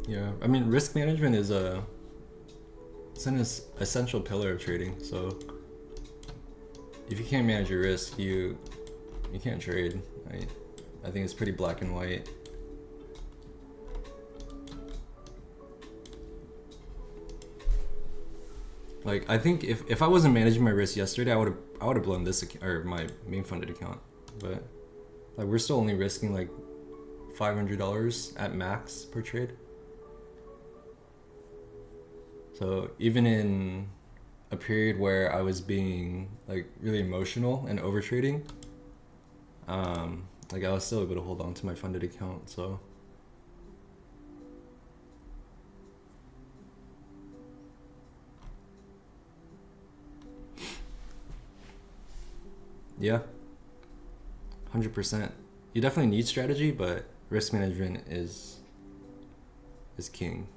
Speaker 2: Yeah, I mean, risk management is it's an essential pillar of trading. So if you can't manage your risk, you can't trade. Right? I think it's pretty black and white. Like, I think if I wasn't managing my risk yesterday, I would have blown this or my main funded account. But like, we're still only risking like $500 at max per trade. So even in a period where I was being like really emotional and over trading, like I was still able to hold on to my funded account. So yeah, 100%. You definitely need strategy, but risk management is king.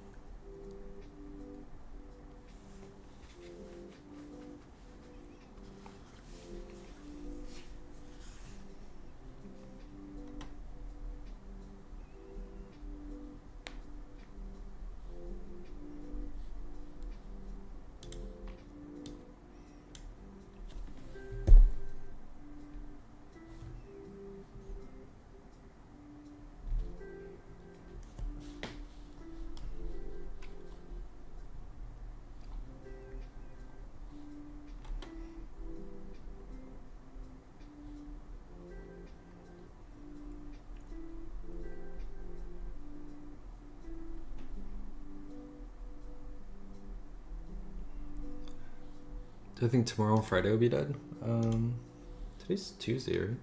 Speaker 2: Do I think tomorrow and Friday will be dead? Today's Tuesday, right?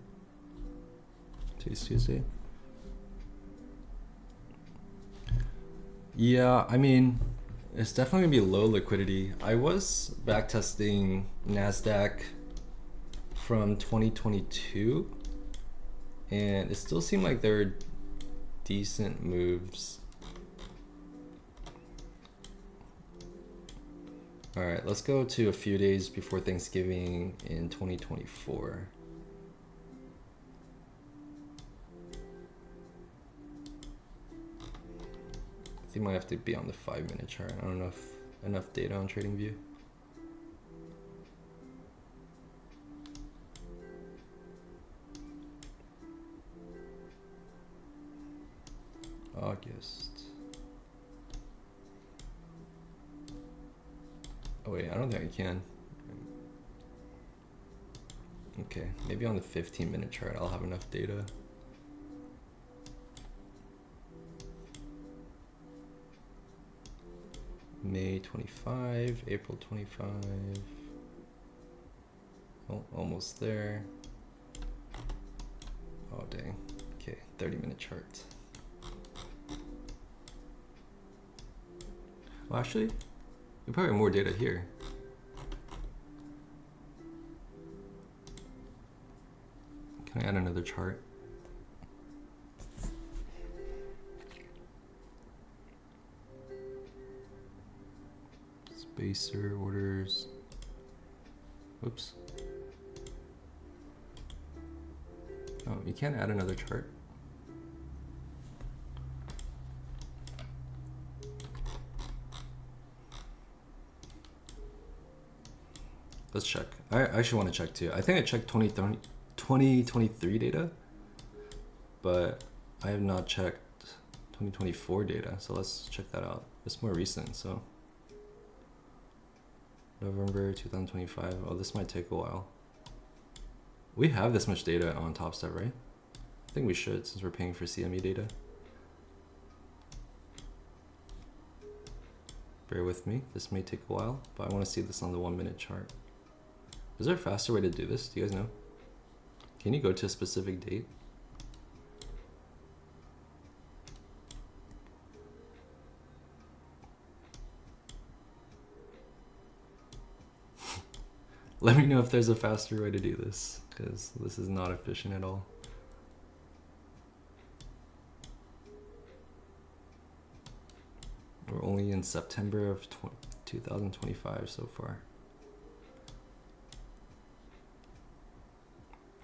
Speaker 2: Today's Tuesday. Yeah, I mean,
Speaker 1: It's definitely gonna be low liquidity. I was back testing Nasdaq from 2022, and it still seemed like there were decent moves. All right, let's go to a few days before Thanksgiving in 2024. I think I might have to be on the 5-minute chart. I don't know if enough data on TradingView. August. Oh wait, I don't think I can. Okay, maybe on the 15-minute chart I'll have enough data. May 25, April 25. Oh, almost there. Oh dang. Okay, 30-minute chart. Well, actually, we probably have more data here. Can I add another chart? Spacer orders. Oops. Oh, you can't add another chart. Let's check. I actually want to check too. I think I checked 2023 data, but I have not checked 2024 data. So let's check that out. It's more recent, so. November 2025. Oh, this might take a while. We have this much data on TopStep, right? I think we should, since we're paying for CME data. Bear with me. This may take a while, but I want to see this on the 1-minute chart. Is there a faster way to do this? Do you guys know? Can you go to a specific date? Let me know if there's a faster way to do this, because this is not efficient at all. We're only in September of 2025 so far.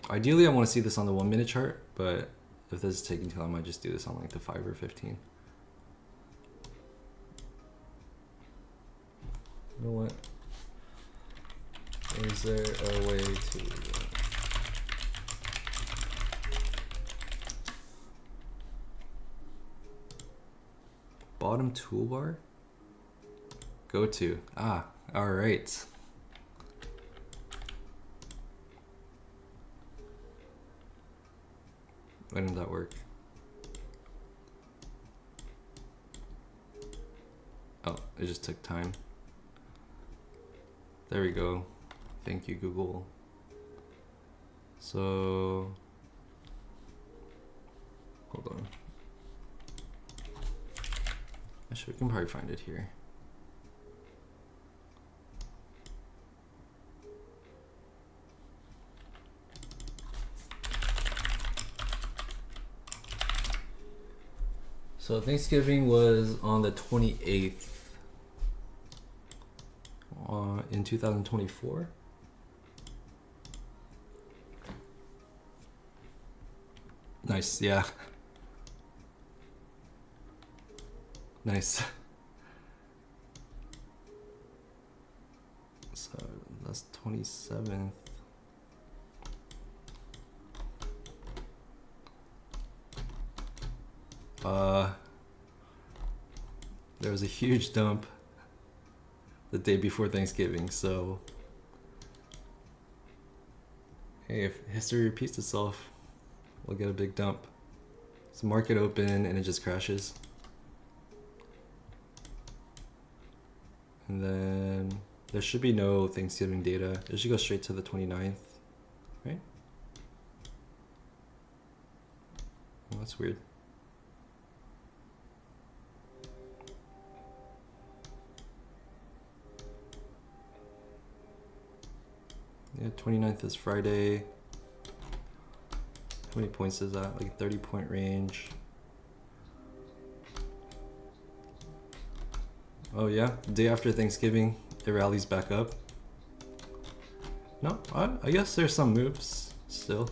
Speaker 1: Ideally, I want to see this on the 1-minute chart, but if this is taking too long, I might just do this on like the 5 or 15. You know what? Is there a way to... Bottom toolbar? Go to. Ah, all right. Why didn't that work? Oh, it just took time. There we go. Thank you, Google. So, hold on. Actually, we can probably find it here. So Thanksgiving was on the 28th in 2024. Nice, yeah. Nice. So that's 27th. There was a huge dump the day before Thanksgiving, so hey, if history repeats itself, we'll get a big dump. So market open and it just crashes. And then there should be no Thanksgiving data. It should go straight to the 29th, right? Oh, that's weird.
Speaker 2: Yeah, 29th is Friday. How many points is that? Like 30-point range. Oh yeah, day after Thanksgiving, it rallies back up. No, I guess there's some moves still.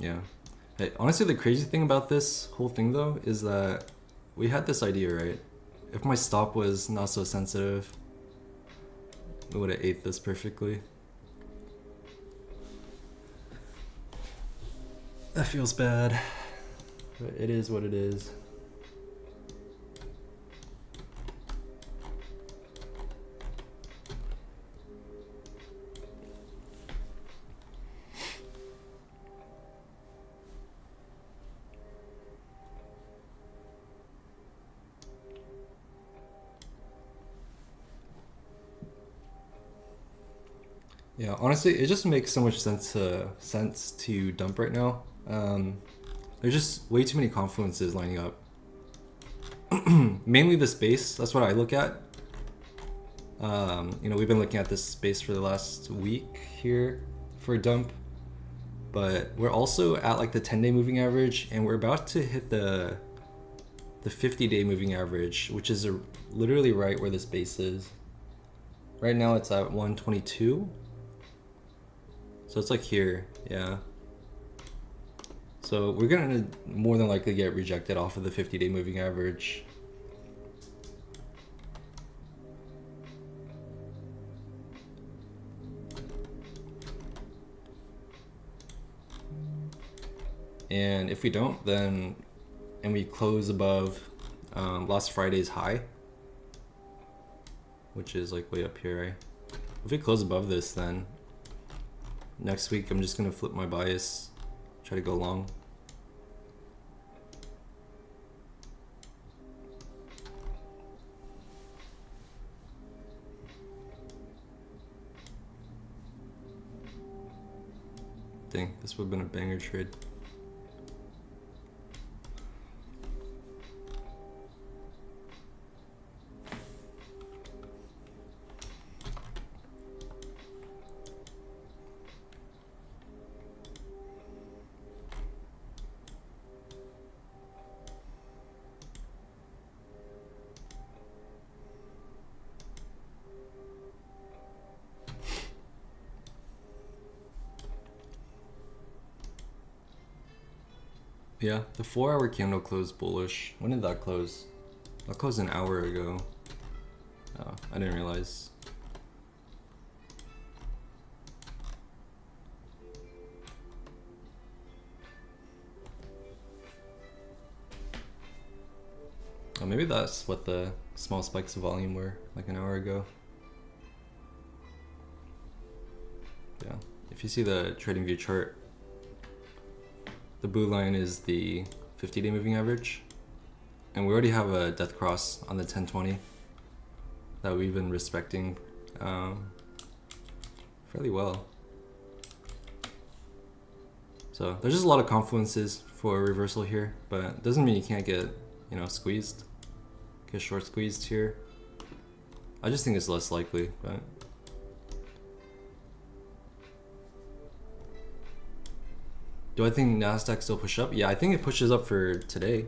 Speaker 2: Yeah. Hey, honestly, the crazy thing about this whole thing though is that we had this idea, right? If my stop was not so sensitive, we would have ate this perfectly. That feels bad, but it is what it is. Yeah, honestly, it just makes so much sense to dump right now. There's just way too many confluences lining up. Mainly the space. That's what I look at. You know, we've been looking at this space for the last week here for a dump, but we're also at like the 10-day moving average, and we're about to hit the 50-day moving average, which is literally right where this base is. Right now it's at 122. So it's like here, yeah. So we're gonna more than likely get rejected off of the 50-day moving average. And if we don't, then, and we close above last Friday's high, which is like way up here, right? If we close above this, then next week I'm just gonna flip my bias, try to go long. Dang, this would have been a banger trade. Yeah, the 4-hour candle closed bullish. When did that close? That closed an hour ago. Oh, I didn't realize. Oh, maybe that's what the small spikes of volume were like an hour ago. Yeah, if you see the trading view chart, the blue line is the 50-day moving average, and we already have a death cross on the 1020 that we've been respecting fairly well. So there's just a lot of confluences for a reversal here, but it doesn't mean you can't get, you know, squeezed, get short squeezed here. I just think it's less likely, but do I think Nasdaq still push up? Yeah, I think it pushes up for today.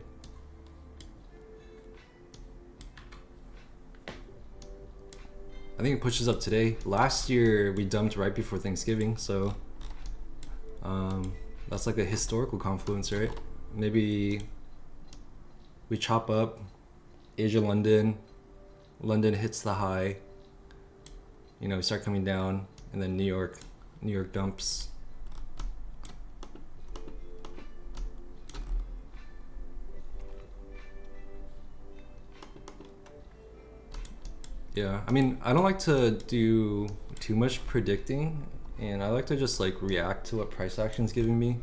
Speaker 2: I think it pushes up today. Last year we dumped right before Thanksgiving, so that's like a historical confluence, right? Maybe we chop up Asia, London hits the high, you know, we start coming down, and then New York dumps. Yeah, I mean, I don't like to do too much predicting, and I like to just like react to what price action's giving me,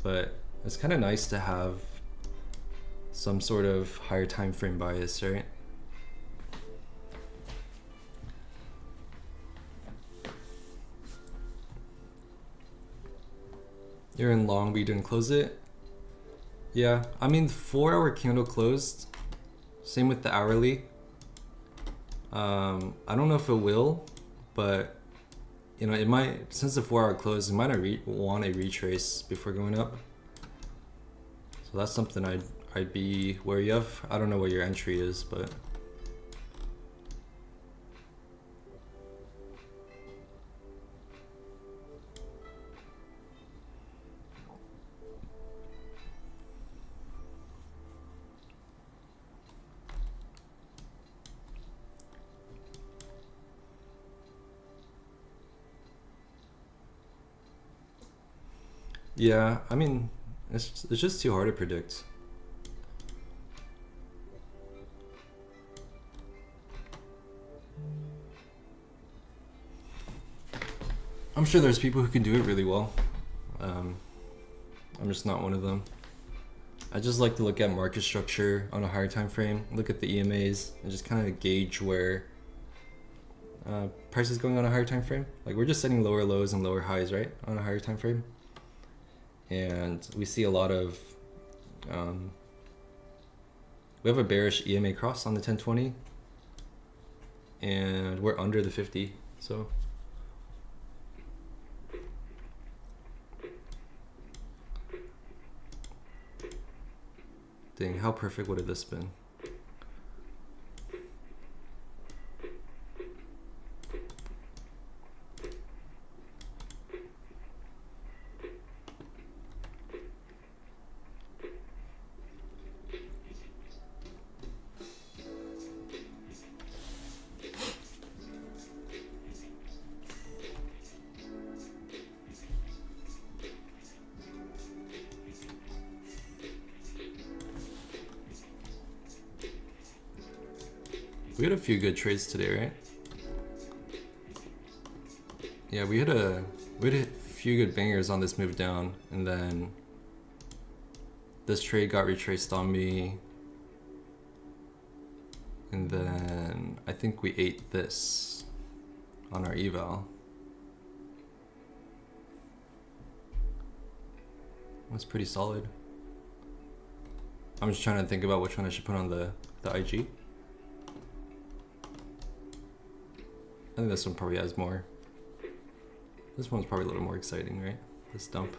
Speaker 2: but it's kind of nice to have some sort of higher time frame bias, right? You're in long, but you didn't close it. Yeah, I mean, 4-hour candle closed. Same with the hourly. I don't know if it will, but you know, it might. Since the 4-hour closed, it might want a retrace before going up. So that's something I'd be wary of. I don't know what your entry is, but. Yeah, I mean, it's just too hard to predict. I'm sure there's people who can do it really well. I'm just not one of them. I just like to look at market structure on a higher time frame, look at the EMAs, and just kind of gauge where price is going on a higher time frame. Like we're just setting lower lows and lower highs, right, on a higher time frame. And we see a lot of we have a bearish EMA cross on the 1020 and we're under the 50, so dang, how perfect would have this been? We had a few good trades today, right? Yeah, we had a few good bangers on this move down, and then this trade got retraced on me, and then I think we ate this on our eval. That's pretty solid. I'm just trying to think about which one I should put on the IG. I think this one probably has more. This one's probably a little more exciting, right? This dump.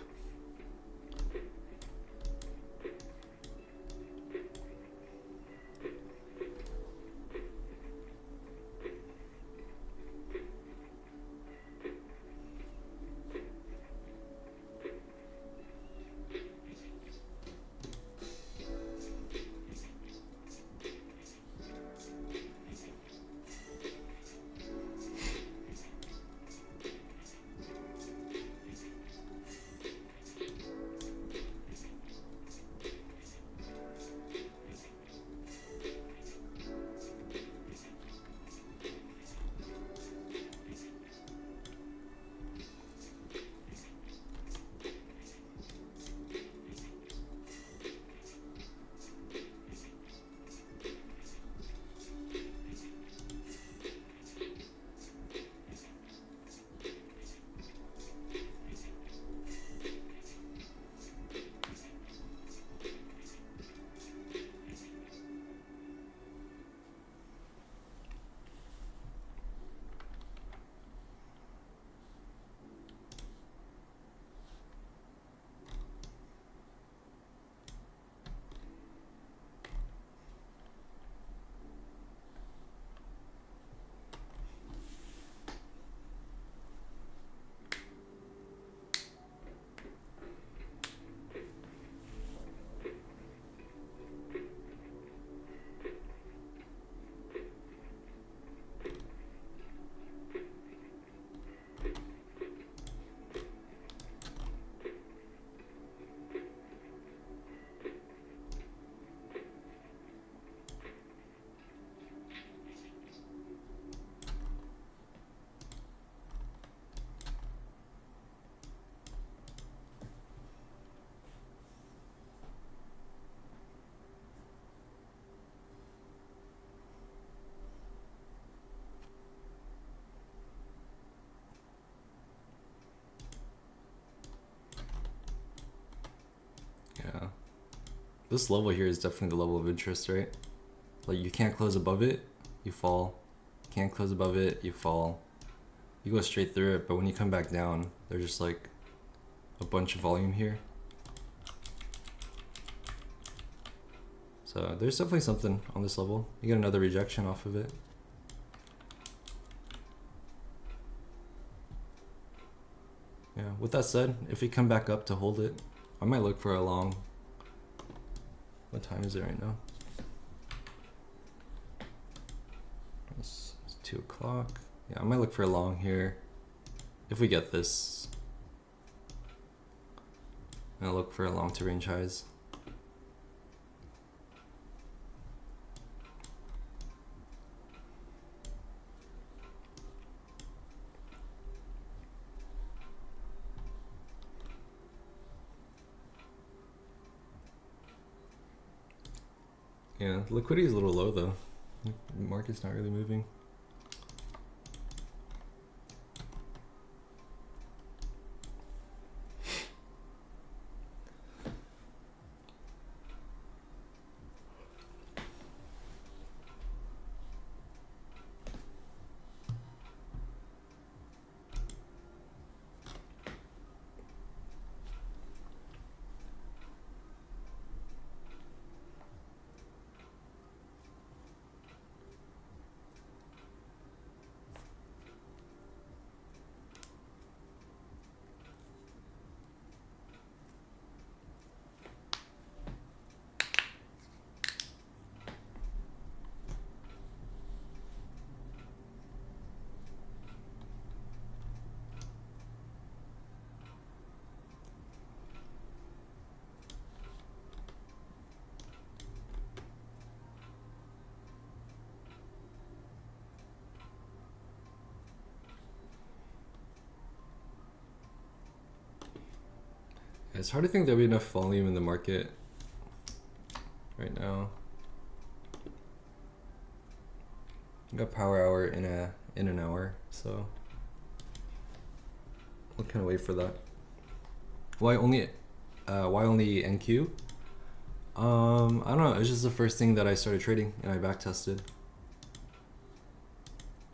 Speaker 2: this level here is definitely the level of interest, right? Like you can't close above it, you fall. Can't close above it, you fall. You go straight through it, but when you come back down, there's just like a bunch of volume here. So there's definitely something on this level. You get another rejection off of it. Yeah, with that said, if we come back up to hold it, I might look for a long. What time is it right now? It's 2 o'clock. Yeah, I might look for a long here. If we get this. And I'll look for a long to range highs. Yeah, liquidity is a little low though. The market's not really moving. It's hard to think there'll be enough volume in the market right now. We got power hour in an hour, so we'll kind of wait for that. Why only NQ? I don't know. It's just the first thing that I started trading, and I back tested.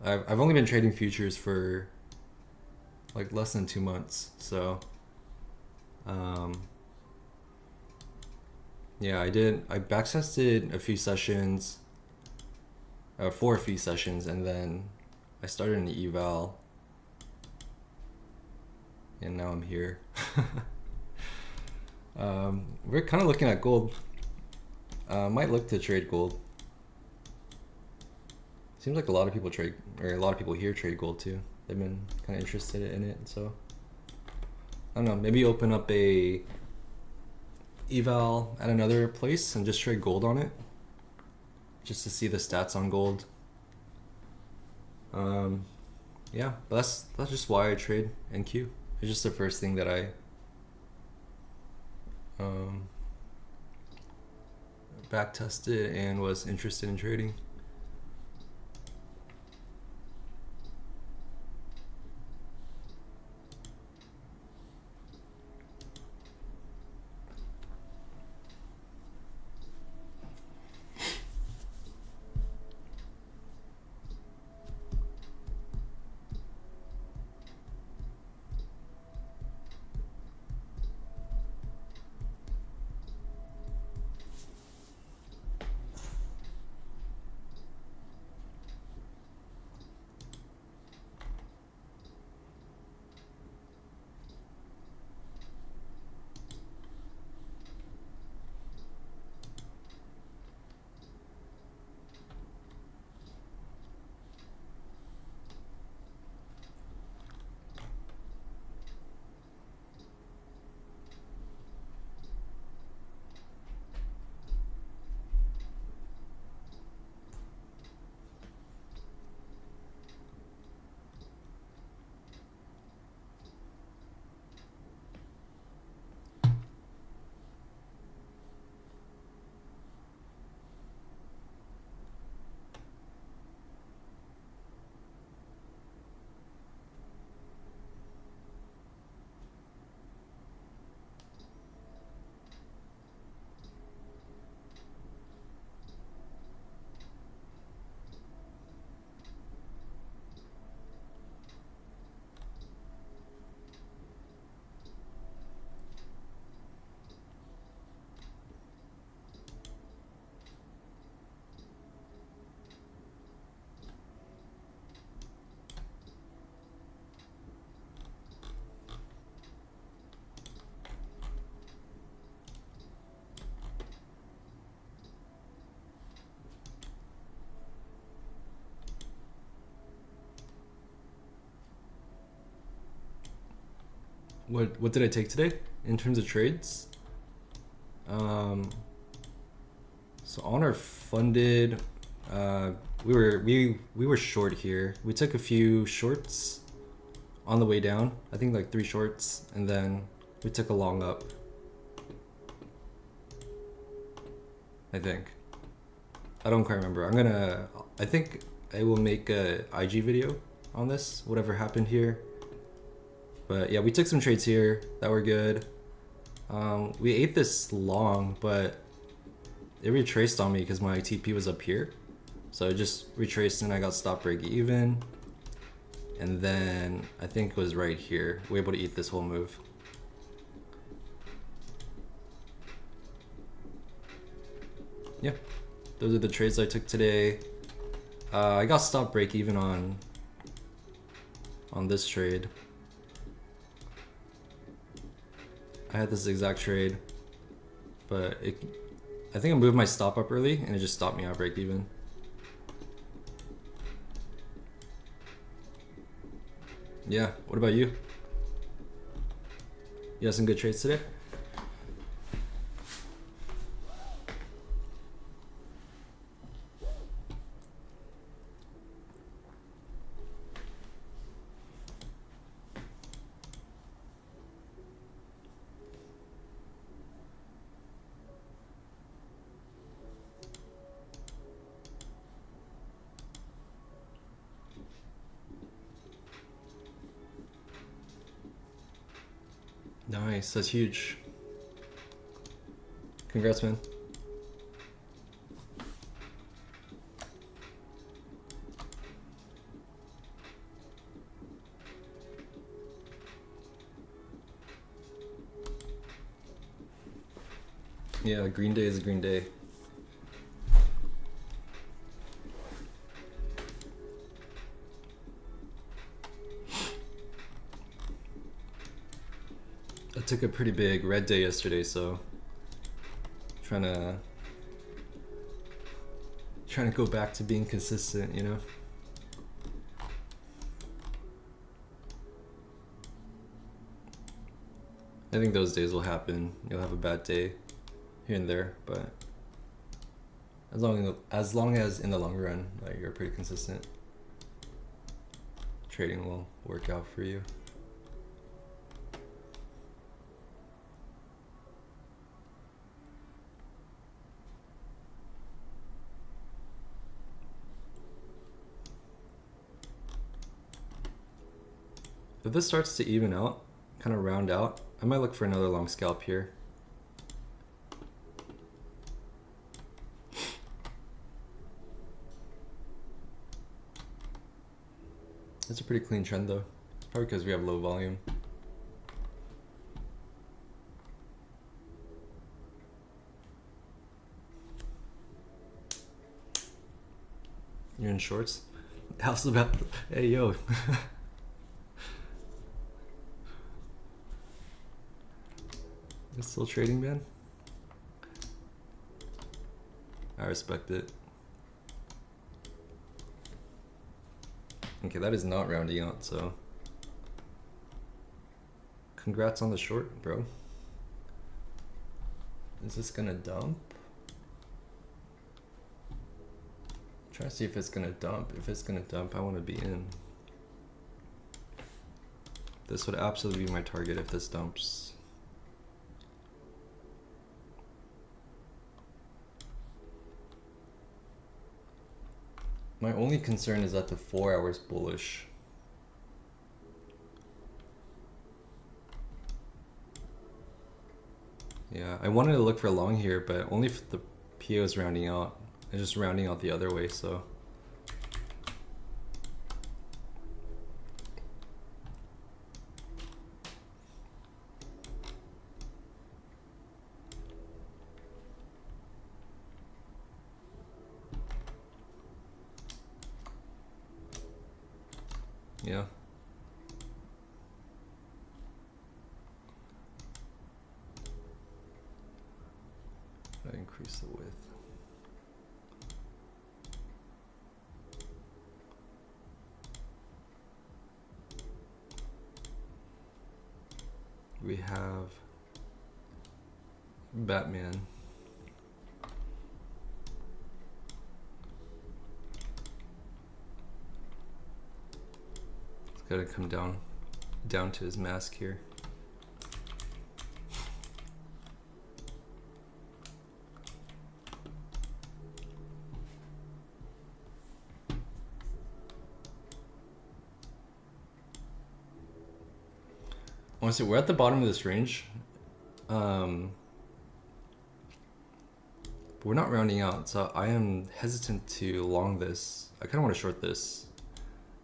Speaker 2: I've only been trading futures for like less than 2 months, so. Yeah, I backtested a few sessions, 4 fee sessions, and then I started an eval, and now I'm here. We're kind of looking at gold. Might look to trade gold. Seems like a lot of people trade, or a lot of people here trade gold too. They've been kind of interested in it, so I don't know. Maybe open up a eval at another place and just trade gold on it, just to see the stats on gold. Yeah, but that's just why I trade NQ. It's just the first thing that I back tested and was interested in trading. what did I take today in terms of trades? So on our funded, we were short here. We took a few shorts on the way down. I think like 3 shorts, and then we took a long up. I think. I don't quite remember. I think I will make a IG video on this, whatever happened here. But yeah, we took some trades here that were good. We ate this long, but it retraced on me because my TP was up here. So it just retraced and I got stop break even. And then I think it was right here. We're able to eat this whole move. Yeah, those are the trades I took today. I got stop break even on this trade. I had this exact trade, but I think I moved my stop up early and it just stopped me at break even. Yeah, what about you? You have some good trades today? Nice, that's huge. Congrats, man. Yeah, green day is a green day. I took a pretty big red day yesterday, so trying to go back to being consistent, you know? I think those days will happen. You'll have a bad day here and there, but as long as in the long run, like, you're pretty consistent, trading will work out for you. If this starts to even out, kind of round out, I might look for another long scalp here. It's a pretty clean trend though, probably because we have low volume. You're in shorts? How's about, hey yo. You're still trading, man? I respect it. Okay, that is not rounding out, so congrats on the short, bro. Is this gonna dump? I'm trying to see if it's gonna dump. If it's gonna dump, I want to be in. This would absolutely be my target if this dumps. My only concern is that the 4 hours bullish. Yeah, I wanted to look for long here, but only if the PO is rounding out. It's just rounding out the other way, so. Yeah. I increase the width. have Batman. It's gotta come down to his mask here. Honestly, we're at the bottom of this range. We're not rounding out, so I am hesitant to long this. I kind of want to short this.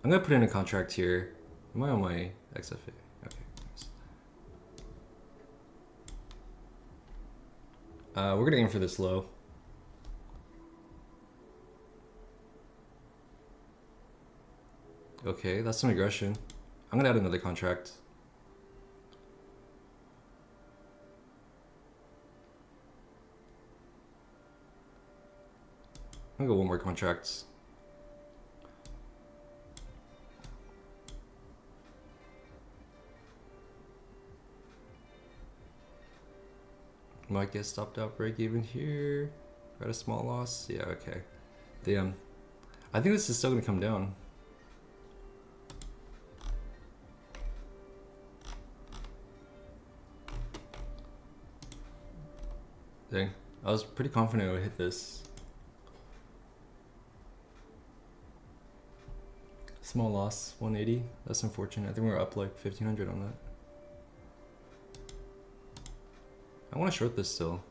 Speaker 2: I'm gonna put in a contract here. Am I on my XFA? Okay. We're gonna aim for this low. Okay, that's some aggression. I'm gonna add another contract. I'm gonna go one more contract. Might get stopped out break even here. At a small loss. Yeah, okay. Damn. I think this is still gonna come down. Dang. I was pretty confident I would hit this. Small loss, 180. That's unfortunate. I think we're up like 1500 on that. I want to short this still.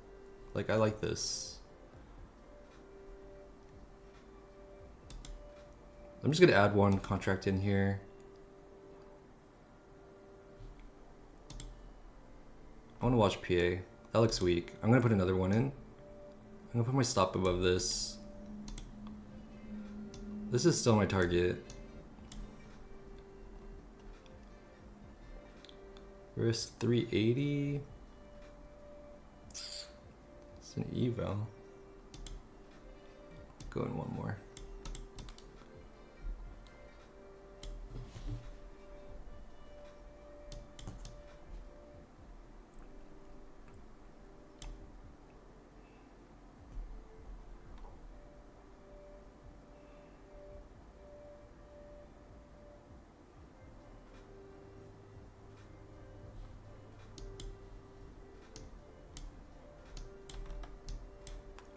Speaker 2: Like, I like this. I'm just going to add one contract in here. I want to watch PA. That looks weak. I'm going to put another one in. I'm going to put my stop above this. This is still my target. Risk 380. It's an eval. Go in one more.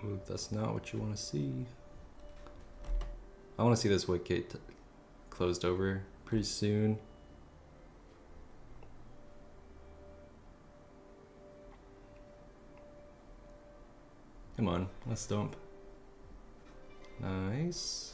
Speaker 2: Ooh, that's not what you want to see. I want to see this wicket closed over pretty soon. Come on, let's dump. Nice.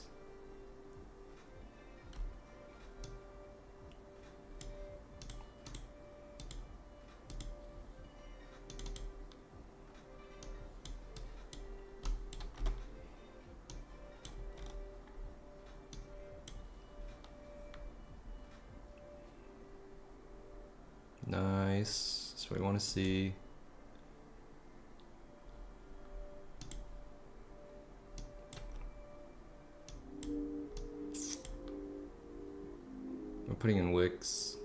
Speaker 2: Nice. That's what I want to see. I'm putting in wicks.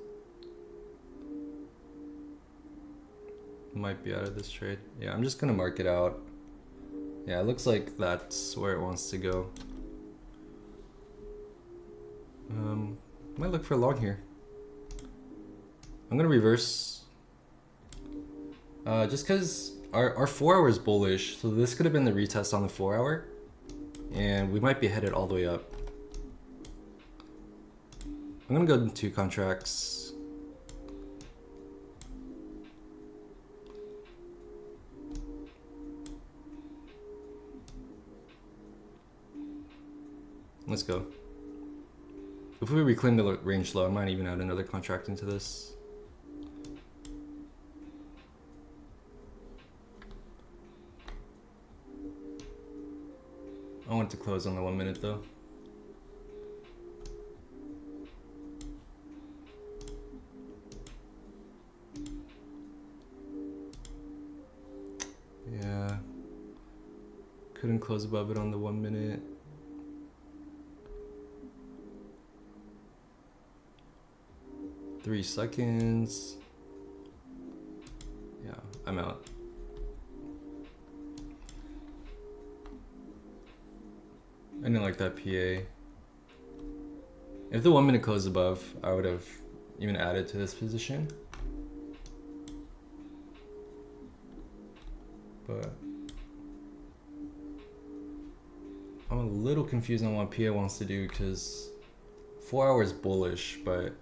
Speaker 2: Might be out of this trade. Yeah, I'm just gonna mark it out. Yeah, it looks like that's where it wants to go. Might look for a long here. I'm gonna reverse. Just because our 4 hour is bullish, so this could have been the retest on the 4 hour, and we might be headed all the way up. I'm gonna go in 2 contracts. Let's go. If we reclaim the range low, I might even add another contract into this. I want it to close on the 1 minute though. Yeah. Couldn't close above it on the 1 minute. Three seconds. I'm out. I didn't like that PA. If the 1 minute closed above, I would have even added to this position. But I'm a little confused on what PA wants to do because 4 hours bullish, but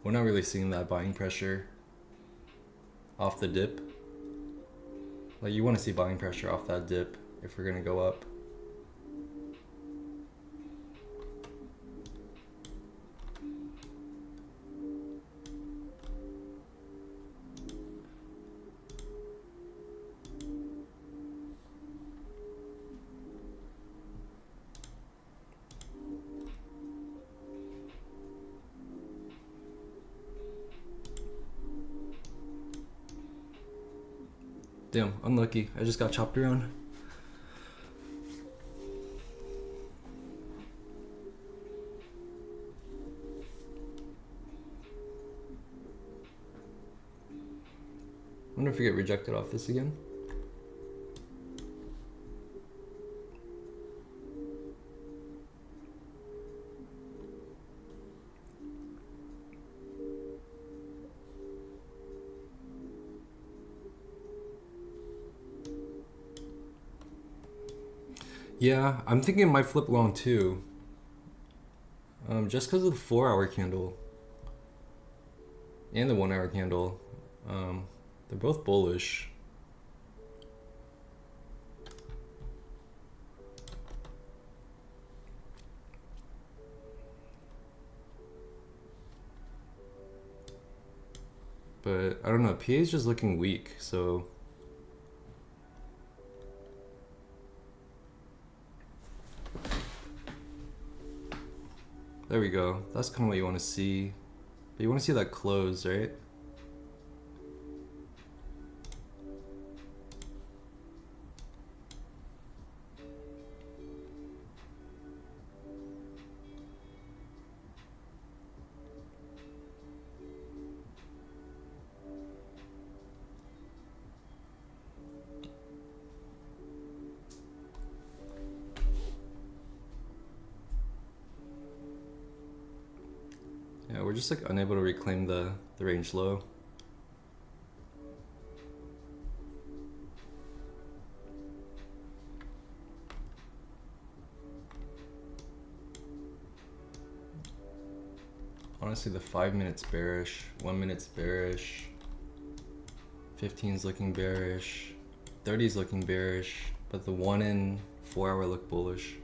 Speaker 2: we're not really seeing that buying pressure off the dip. Like, you want to see buying pressure off that dip if we're gonna go up. Damn, unlucky. I just got chopped around. I wonder if we get rejected off this again. Yeah, I'm thinking it might flip long too. Just because of the 4 hour candle and the 1 hour candle. They're both bullish. But I don't know, PA is just looking weak, so there we go. That's kind of what you want to see. But you want to see that close, right? Yeah, we're just like unable to reclaim the range low. Honestly, the 5 minutes bearish, 1 minute's bearish, 15's looking bearish, 30's looking bearish, but the 1 and 4 hour look bullish.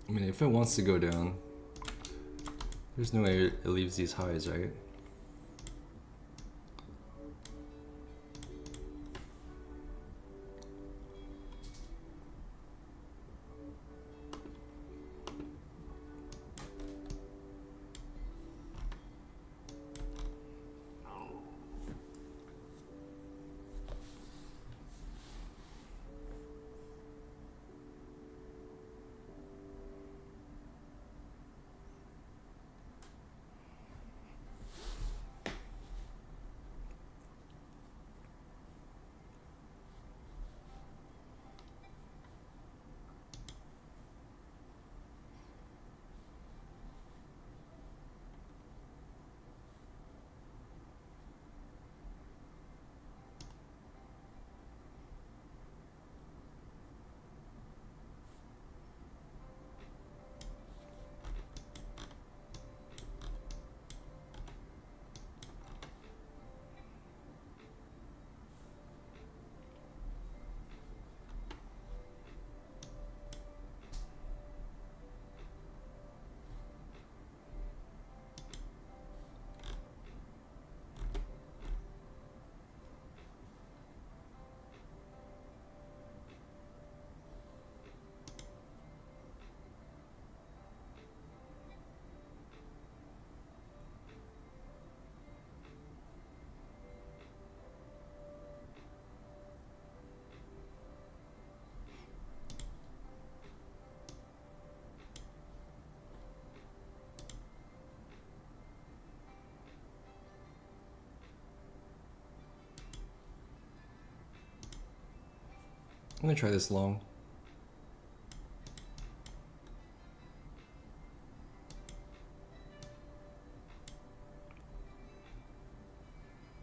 Speaker 2: I mean, if it wants to go down, there's no way it leaves these highs, right? I'm gonna try this long.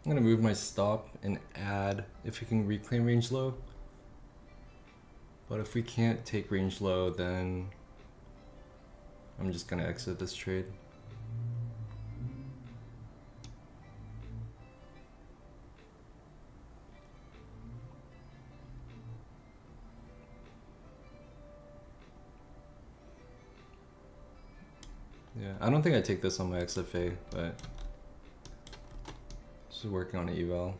Speaker 2: I'm gonna move my stop and add if we can reclaim range low. But if we can't take range low, then I'm just gonna exit this trade. Yeah, I don't think I take this on my XFA, but just working on an eval.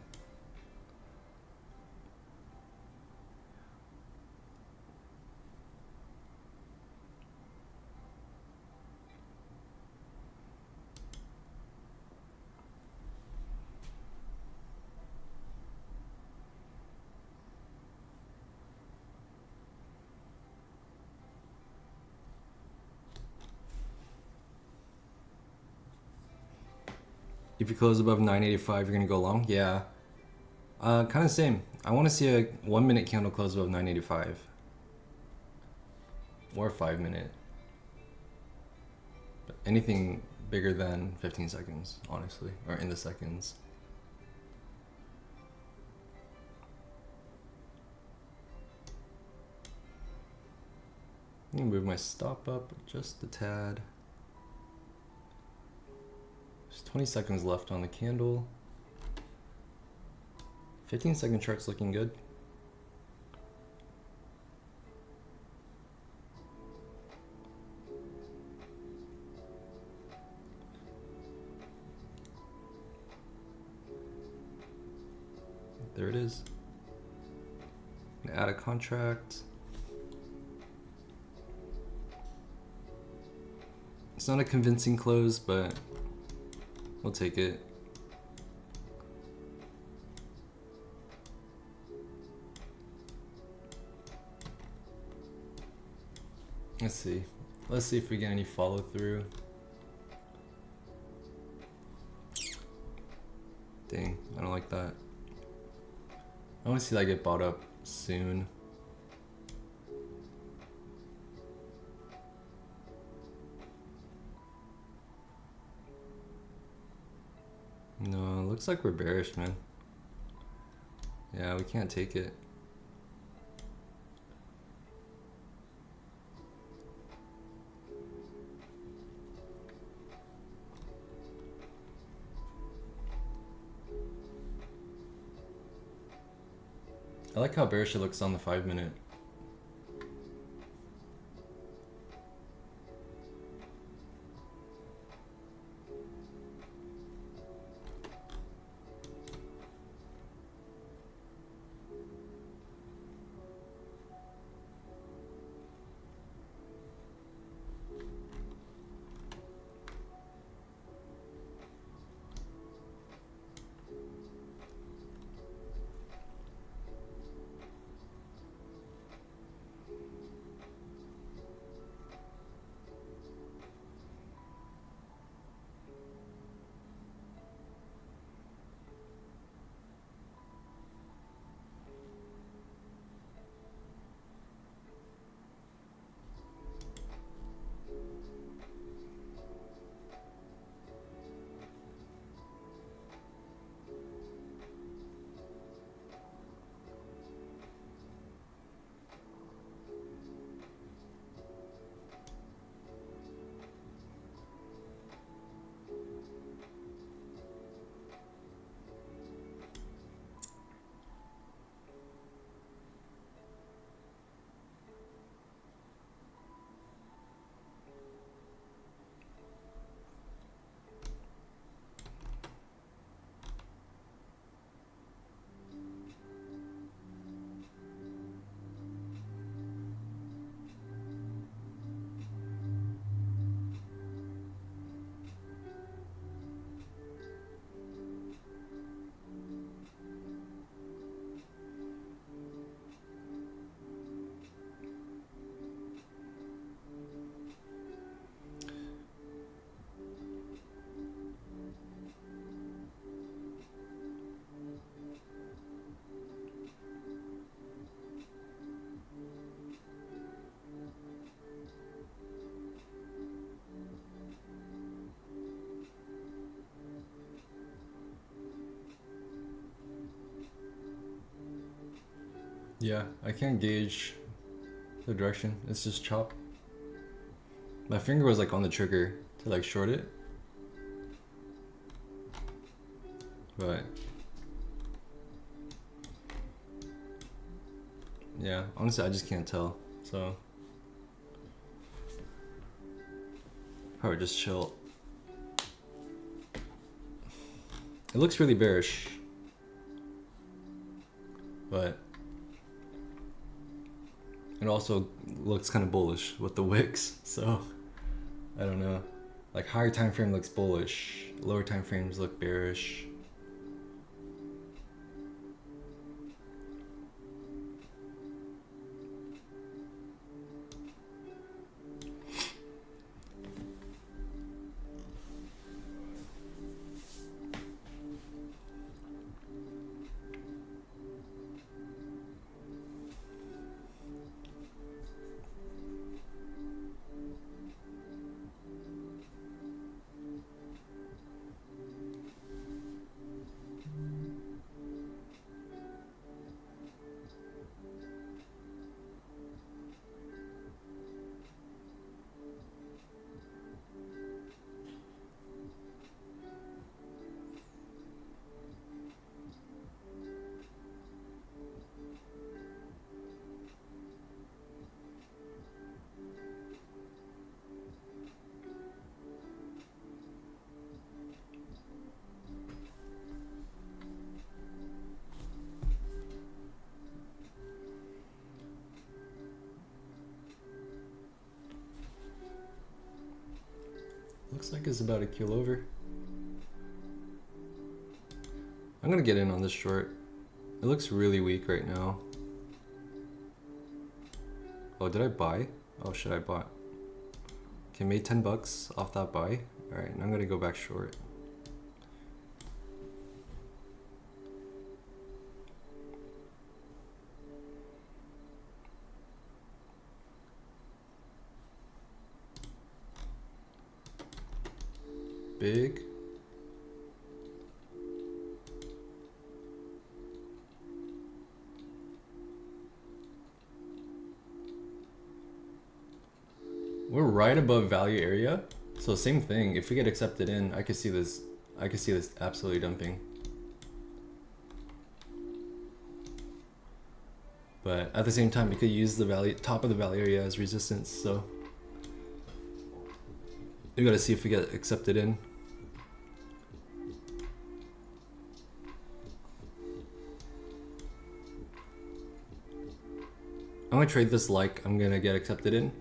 Speaker 2: If you close above 985, you're gonna go long? Yeah. Kind of same. I want to see a 1 minute candle close above 985. Or a 5 minute. But anything bigger than 15 seconds, honestly. Or in the seconds. I'm gonna move my stop up just a tad. There's 20 seconds left on the candle. 15-second chart's looking good. There it is. I'm gonna add a contract. It's not a convincing close, but we'll take it. Let's see. Let's see if we get any follow through. Dang, I don't like that. I want to see that get bought up soon. No, it looks like we're bearish, man. Yeah, we can't take it. I like how bearish it looks on the 5 minute.
Speaker 1: Yeah, I can't gauge the direction. It's just chop. My finger was like on the trigger to like short it. But yeah, honestly I just can't tell. So probably just chill. It looks really bearish, but it also looks kind of bullish with the wicks. So I don't know. Like higher time frame looks bullish, lower time frames look bearish. Looks like it's about a kill over. I'm gonna get in on this short. It looks really weak right now. Oh, did I buy? Oh shit, I bought. Okay, made 10 bucks off that buy. Alright, now I'm gonna go back short. Big. We're right above value area. So same thing. If we get accepted in, I could see this absolutely dumping. But at the same time, we could use the top of the value area as resistance, so we gotta see if we get accepted in. I'm gonna trade this like I'm gonna get accepted in.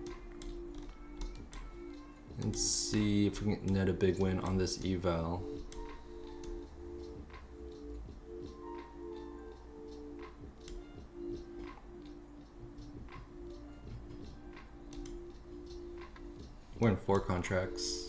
Speaker 1: And see if we can net a big win on this eval. We're in 4 contracts.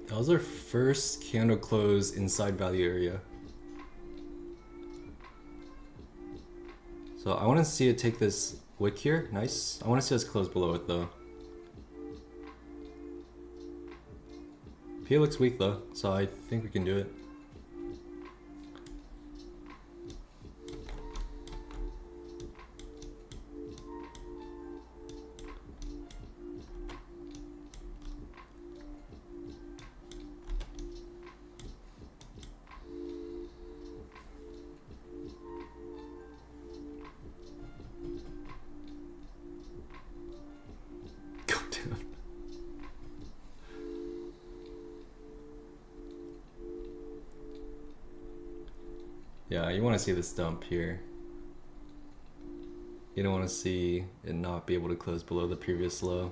Speaker 1: That was our first candle close inside value area. So I want to see it take this wick here. Nice. I want to see us close below it though. P looks weak though, so I think we can do it. Yeah, you want to see this dump here. You don't want to see it not be able to close below the previous low.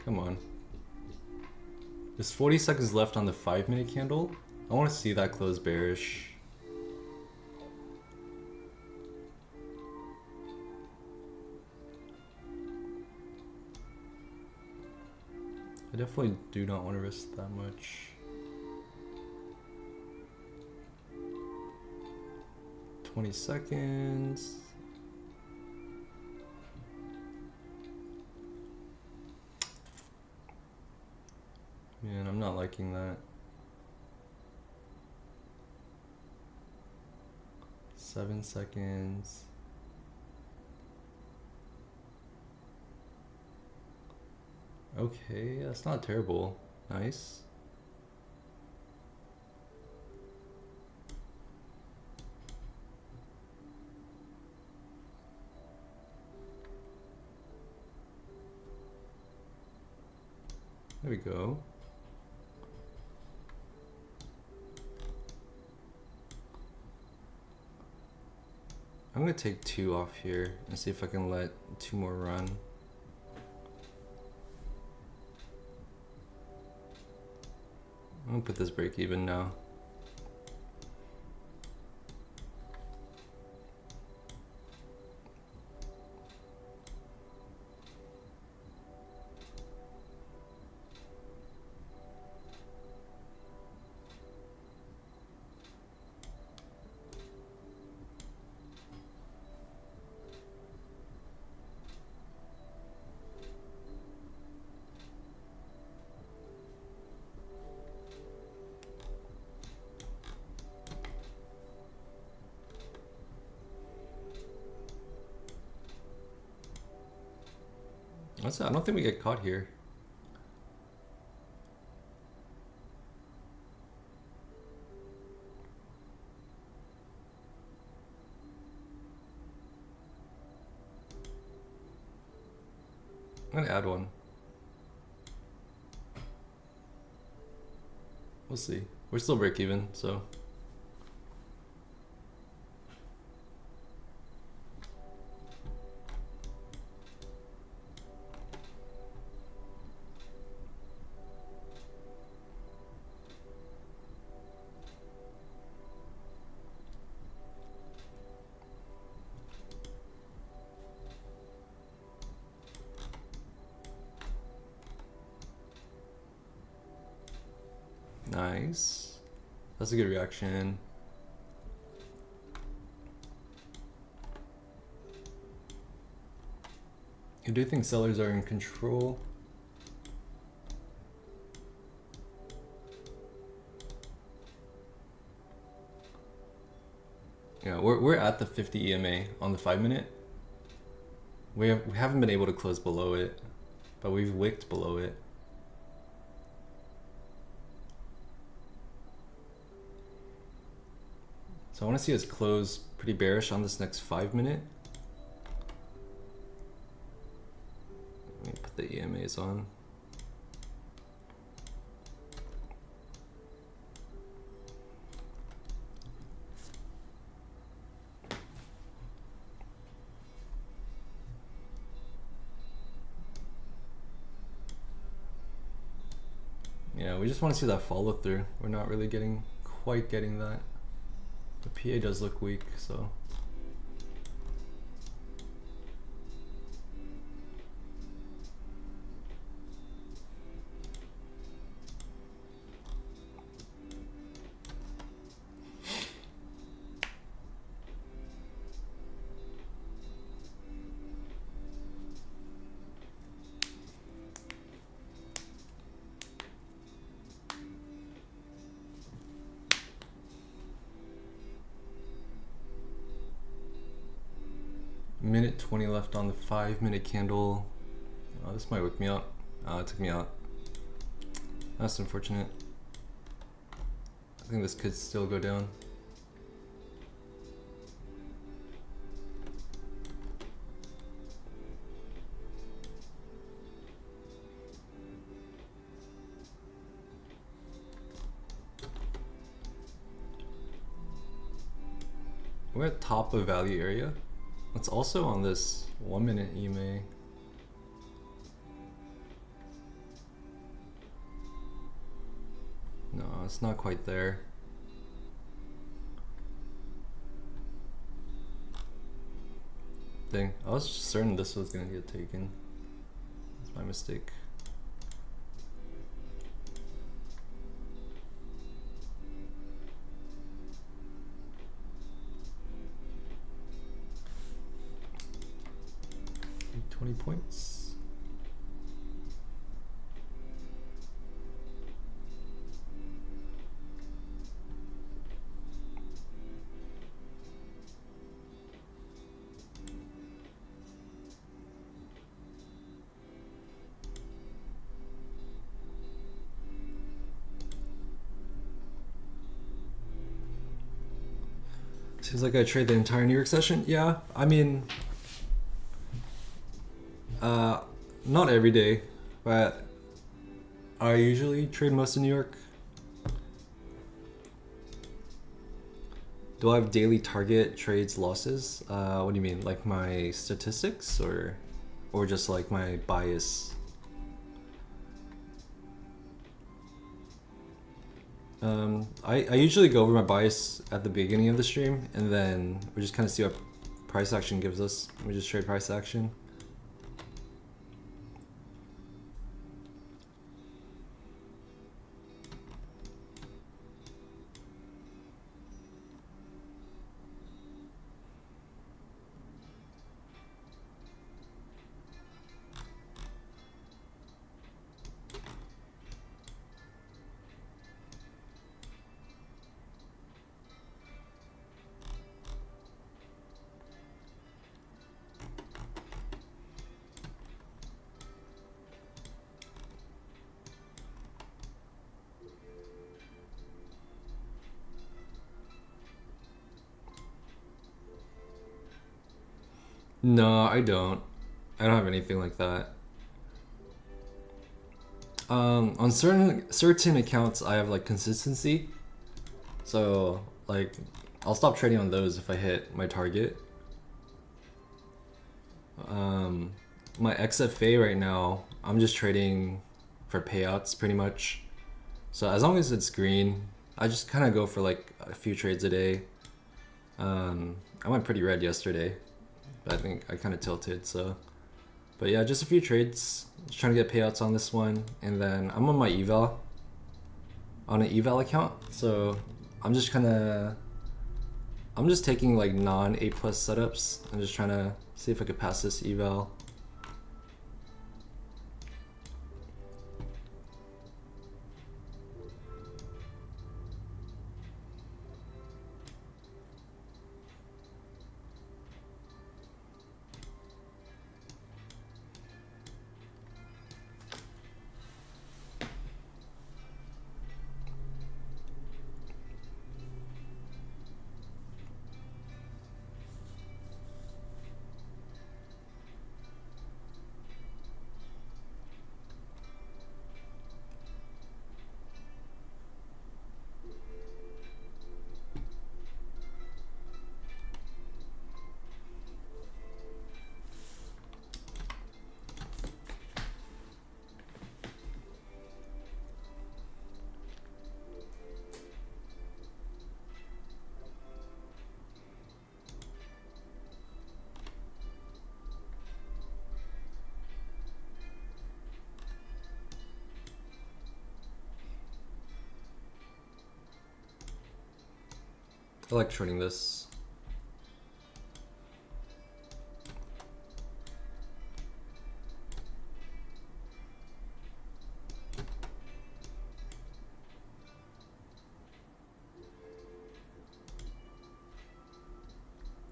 Speaker 1: Come on.
Speaker 2: There's 40 seconds left on the 5-minute candle. I want to see that close bearish. I definitely do not want to risk that much. $20 seconds. Man, I'm not liking that. 7 seconds. Okay, that's not terrible. Nice. There we go. I'm gonna take 2 off here and see if I can let 2 more run. I'm gonna put this break even now. I don't think we get caught here. I'm gonna add one. We'll see. We're still break even, so. Nice. That's a good reaction. I do think sellers are in control. Yeah, we're at the 50 EMA on the 5-minute. We haven't been able to close below it, but we've wicked below it. So I want to see us close pretty bearish on this next 5-minute. Let me put the EMAs on. Yeah, we just want to see that follow through. We're not really quite getting that. The PA does look weak, so. Minute 20 left on the 5-minute candle. Oh, this might wake me up. Oh, it took me out. That's unfortunate. I think this could still go down. We're at top of value area. It's also on this 1-minute EMA.
Speaker 1: it's not quite there. Dang, I was certain this was gonna get taken. That's my mistake. Like 20 points. Seems like I trade the entire New York session. Yeah, I mean, not every day, but I usually trade most of New York. Do I have daily target trades losses? What do you mean? Like my statistics or just like my bias? I usually go over my bias at the beginning of the stream, and then we just kind of see what price action gives us. We just trade price action. No, I don't. I don't have anything like that. On certain accounts, I have like consistency. So like, I'll stop trading on those if I hit my target. My XFA right now, I'm just trading for payouts pretty much. So as long as it's green, I just kind of go for like a few trades a day. I went pretty red yesterday, but I think I kind of tilted, so. But yeah, just a few trades. Just trying to get payouts on this one, and then I'm on my eval, on an eval account. So I'm just taking like non A+ setups. I'm just trying to see if I could pass this eval. I like trading this.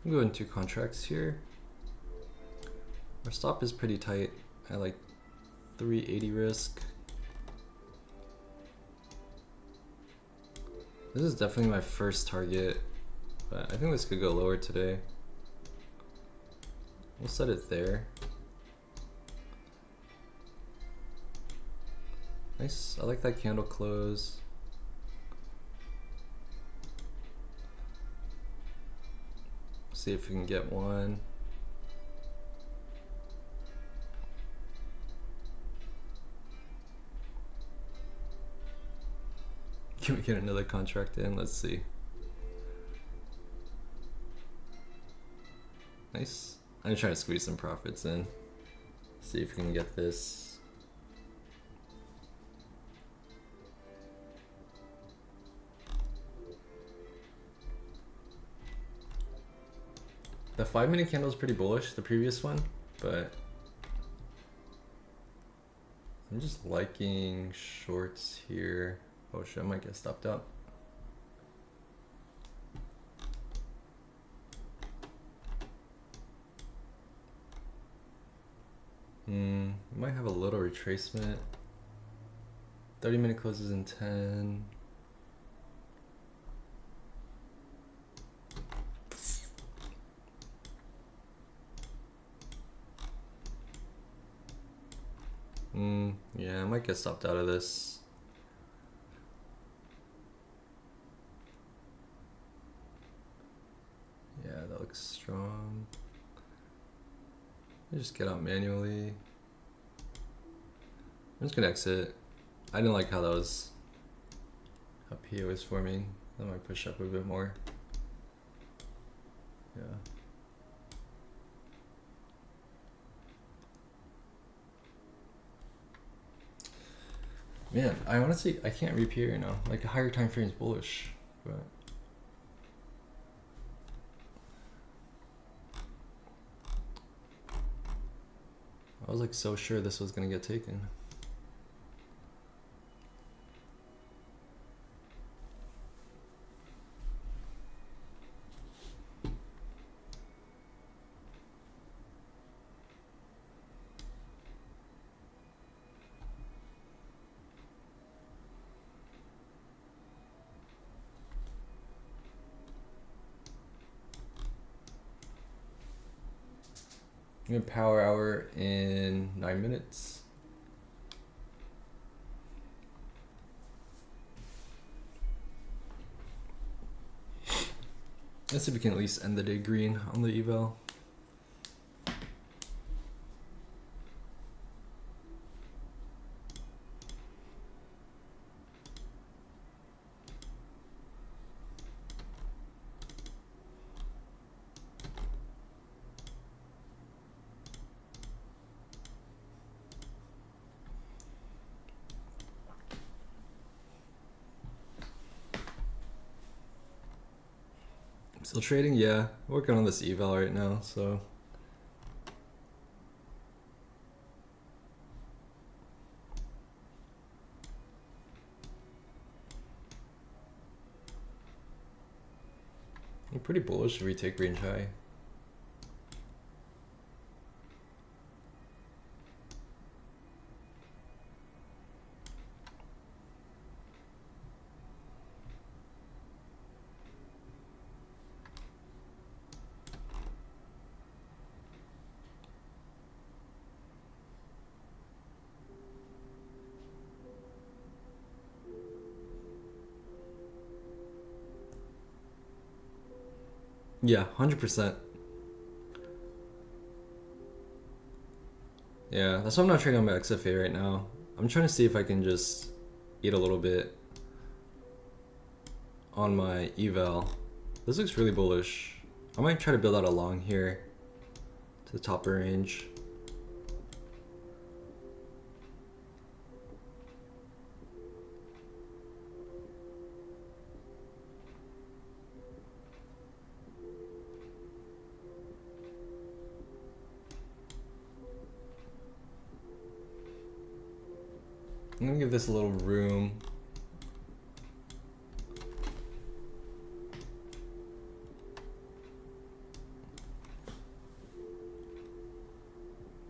Speaker 1: I'm going 2 contracts here. Our stop is pretty tight at like 380 risk. This is definitely my first target, but I think this could go lower today. We'll set it there. Nice, I like that candle close. See if we can get one.
Speaker 2: Can we get another contract in? Let's see. Nice. I'm trying to squeeze some profits in. See if we can get this. The 5-minute candle is pretty bullish, the previous one, but I'm just liking shorts here. Oh shit, I might get stopped out. Might have a little retracement. 30-minute closes in 10. Yeah, I might get stopped out of this. Yeah, that looks strong. I just get out manually. I'm just gonna exit. I didn't like how that was up here was forming. That might push up a bit more. Yeah. Man, I honestly I can't reap here now. Like a higher time frame is bullish, but I was like so sure this was gonna get taken. I'm gonna power hour in 9 minutes. Let's see if we can at least end the day green on the eval. Still trading? Yeah. Working on this eval right now, so. I'm pretty bullish if we take range high. Yeah, 100%. Yeah, that's why I'm not trading on my XFA right now. I'm trying to see if I can just eat a little bit on my eval. This looks really bullish. I might try to build out a long here to the top of range. I'm gonna give this a little room.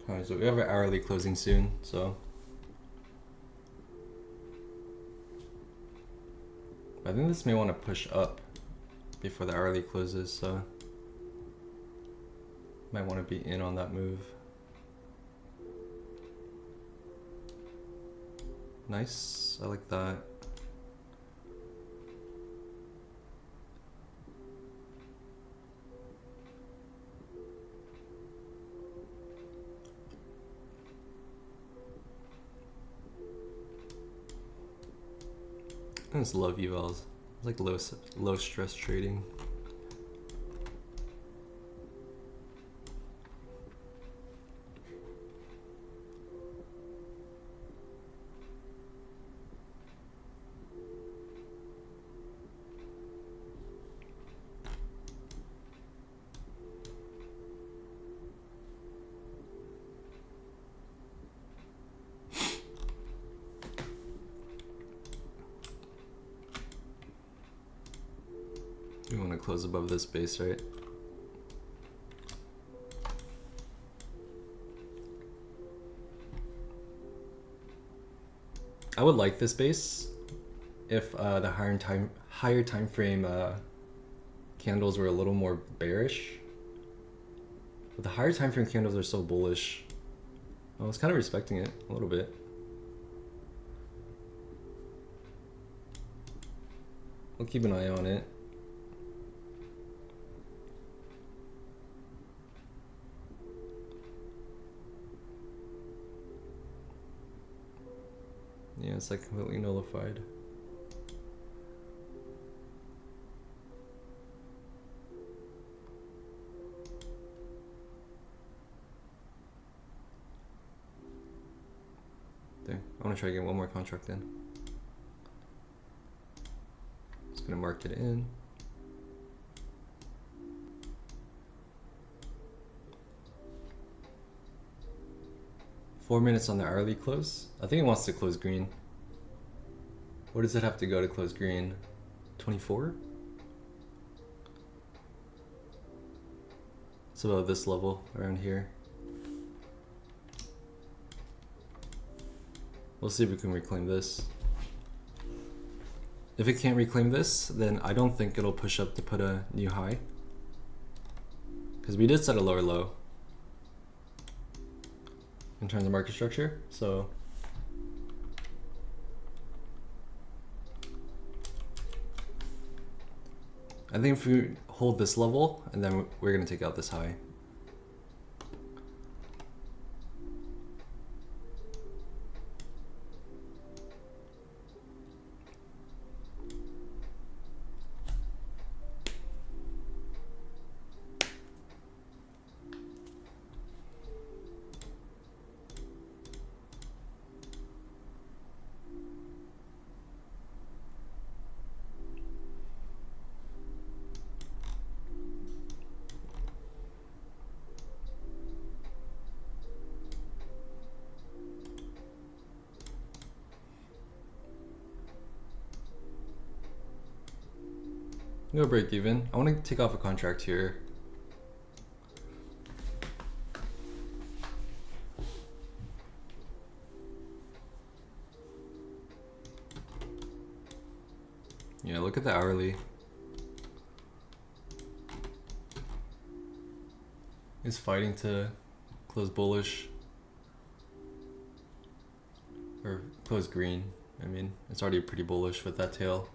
Speaker 2: Alright, so we have an hourly closing soon, so. I think this may want to push up before the hourly closes, so. Might want to be in on that move. Nice, I like that. I just love evals. It's like low stress trading. We want to close above this base, right? I would like this base if the higher time frame candles were a little more bearish. But the higher time frame candles are so bullish. I was kind of respecting it a little bit. We'll keep an eye on it. Yeah, it's like completely nullified. There, I want to try to get one more contract in. Just gonna mark it in. Four minutes on the hourly close. I think it wants to close green. What does it have to go to close green? 24? It's about this level around here. We'll see if we can reclaim this. If it can't reclaim this, then I don't think it'll push up to put a new high. Because we did set a lower low in terms of market structure, so I think if we hold this level and then we're gonna take out this high. No break even. I want to take off a contract here. Yeah, look at the hourly. It's fighting to close bullish or close green. I mean, it's already pretty bullish with that tail.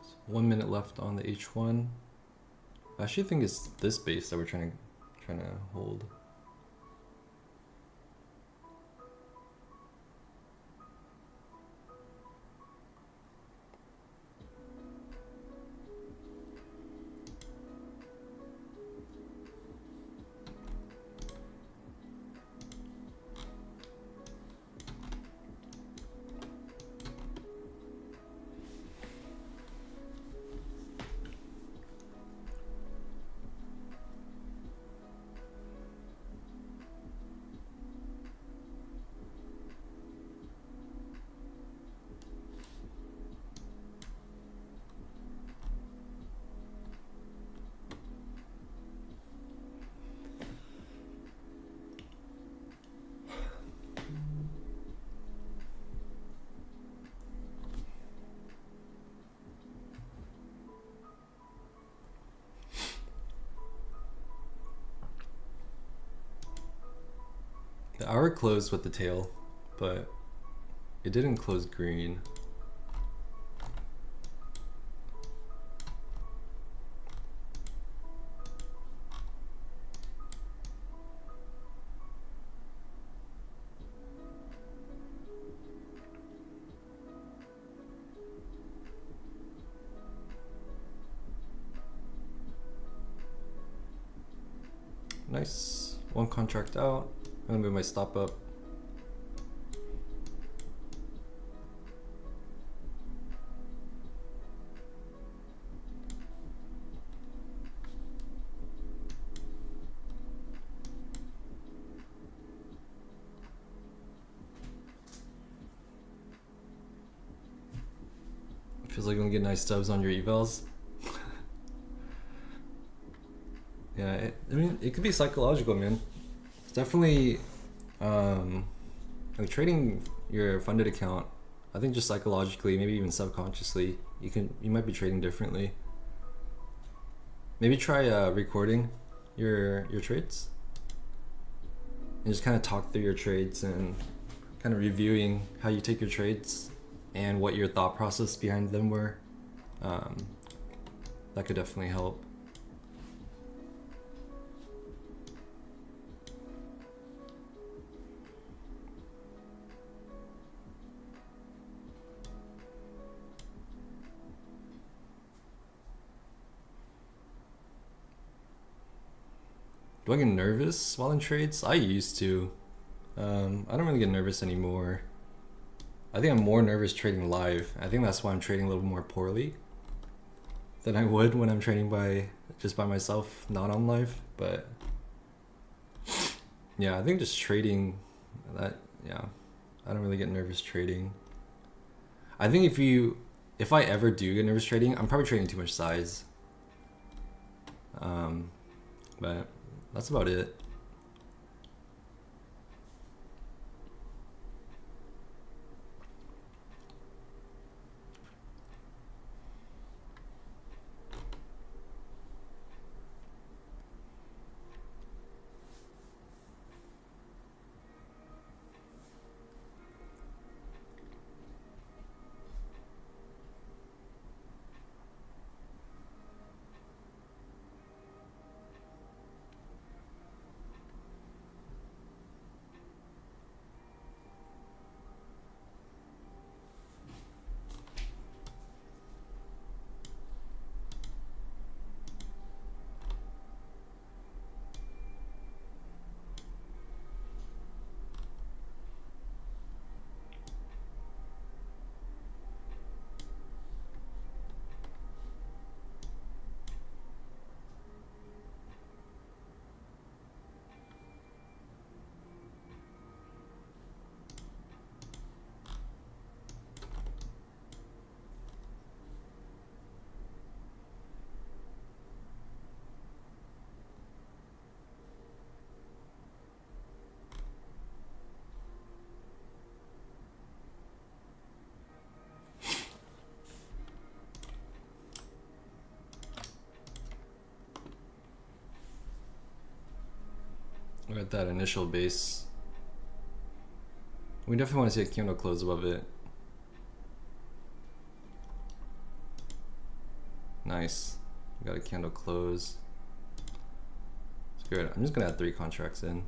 Speaker 2: So 1 minute left on the H1. I actually think it's this base that we're trying to hold. The hour closed with the tail, but it didn't close green. Nice. One contract out. I'm gonna move my stop up. Feels like I'm gonna get nice stubs on your evals. Yeah, I mean, it could be psychological, man. It's definitely, like trading your funded account. I think just psychologically, maybe even subconsciously, you might be trading differently. Maybe try recording your trades and just kind of talk through your trades and kind of reviewing how you take your trades and what your thought process behind them were. That could definitely help. Do I get nervous while in trades? I used to. I don't really get nervous anymore. I think I'm more nervous trading live. I think that's why I'm trading a little more poorly than I would when I'm trading just by myself, not on live. But yeah, I think just trading that, yeah, I don't really get nervous trading. I think if I ever do get nervous trading, I'm probably trading too much size. But that's about it. We're at that initial base. We definitely want to see a candle close above it. Nice. We got a candle close. It's good. I'm just gonna add 3 contracts in.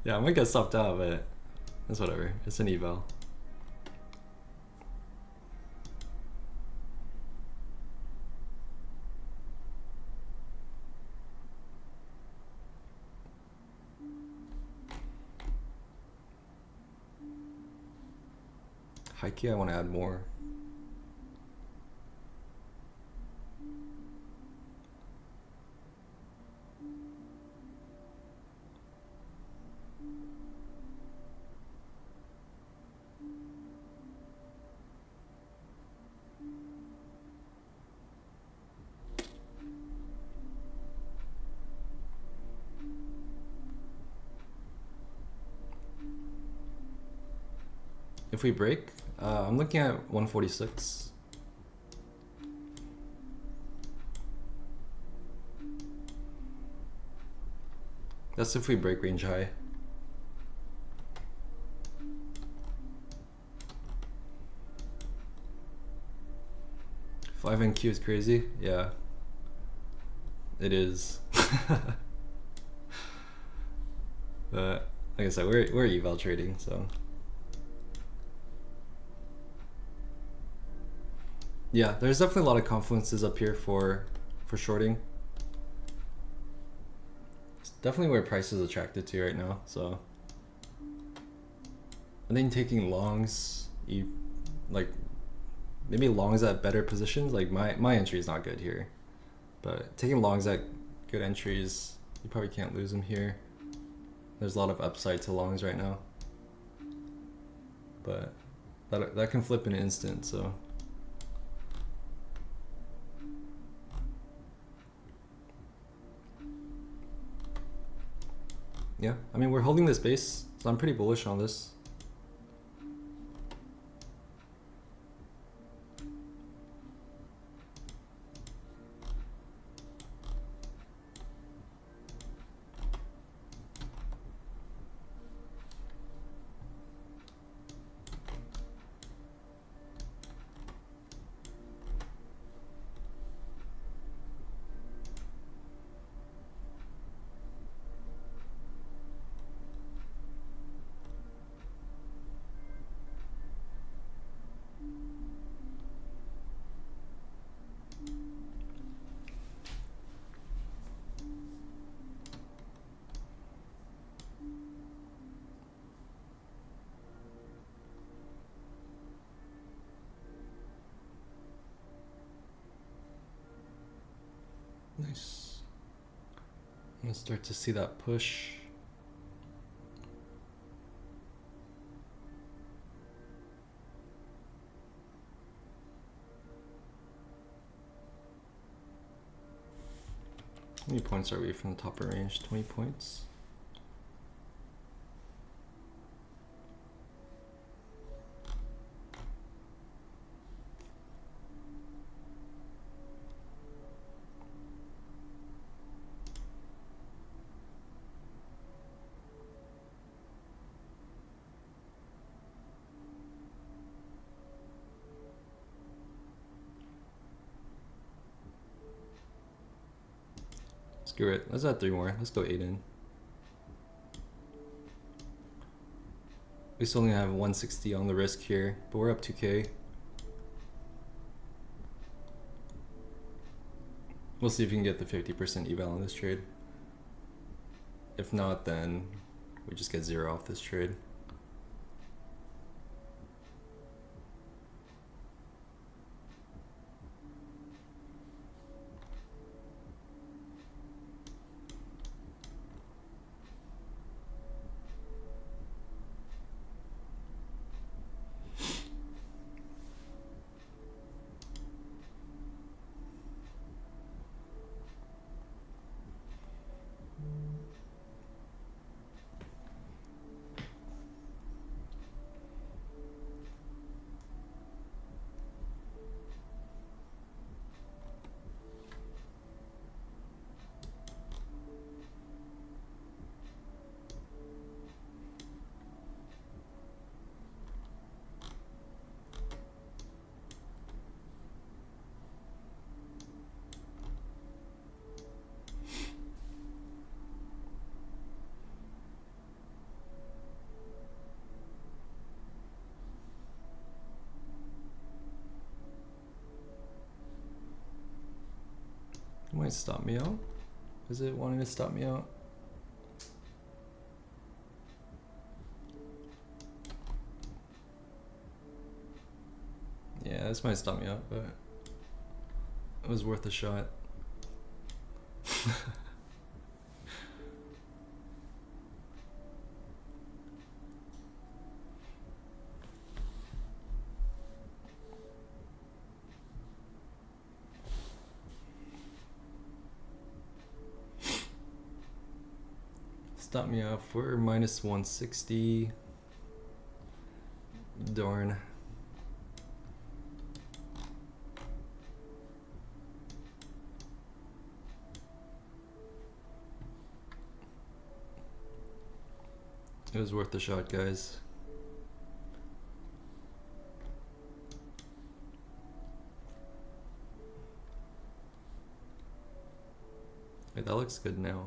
Speaker 2: Yeah, I might get stopped out, but that's whatever. It's an eval. High key, I want to add more. If we break, I'm looking at 146. That's if we break range high. 5 NQ is crazy. Yeah, it is. But like I said, we're eval trading, so yeah, there's definitely a lot of confluences up here for shorting. It's definitely where price is attracted to right now. So I think taking longs, like maybe longs at better positions. Like my entry is not good here, but taking longs at good entries, you probably can't lose them here. There's a lot of upside to longs right now, but that can flip in an instant. So yeah, I mean, we're holding this base, so I'm pretty bullish on this. Nice. I'm gonna start to see that push. How many points are we from the top of range? 20 points. Screw it. Let's add 3 more. Let's go 8 in. We still only have 160 on the risk here, but we're up 2K. We'll see if we can get the 50% eval on this trade. If not, then we just get 0 off this trade. It might stop me out. Is it wanting to stop me out? Yeah, this might stop me out, but it was worth a shot. Stop me out for minus 160.
Speaker 1: Darn. It was worth the shot, guys. Hey, that looks good now.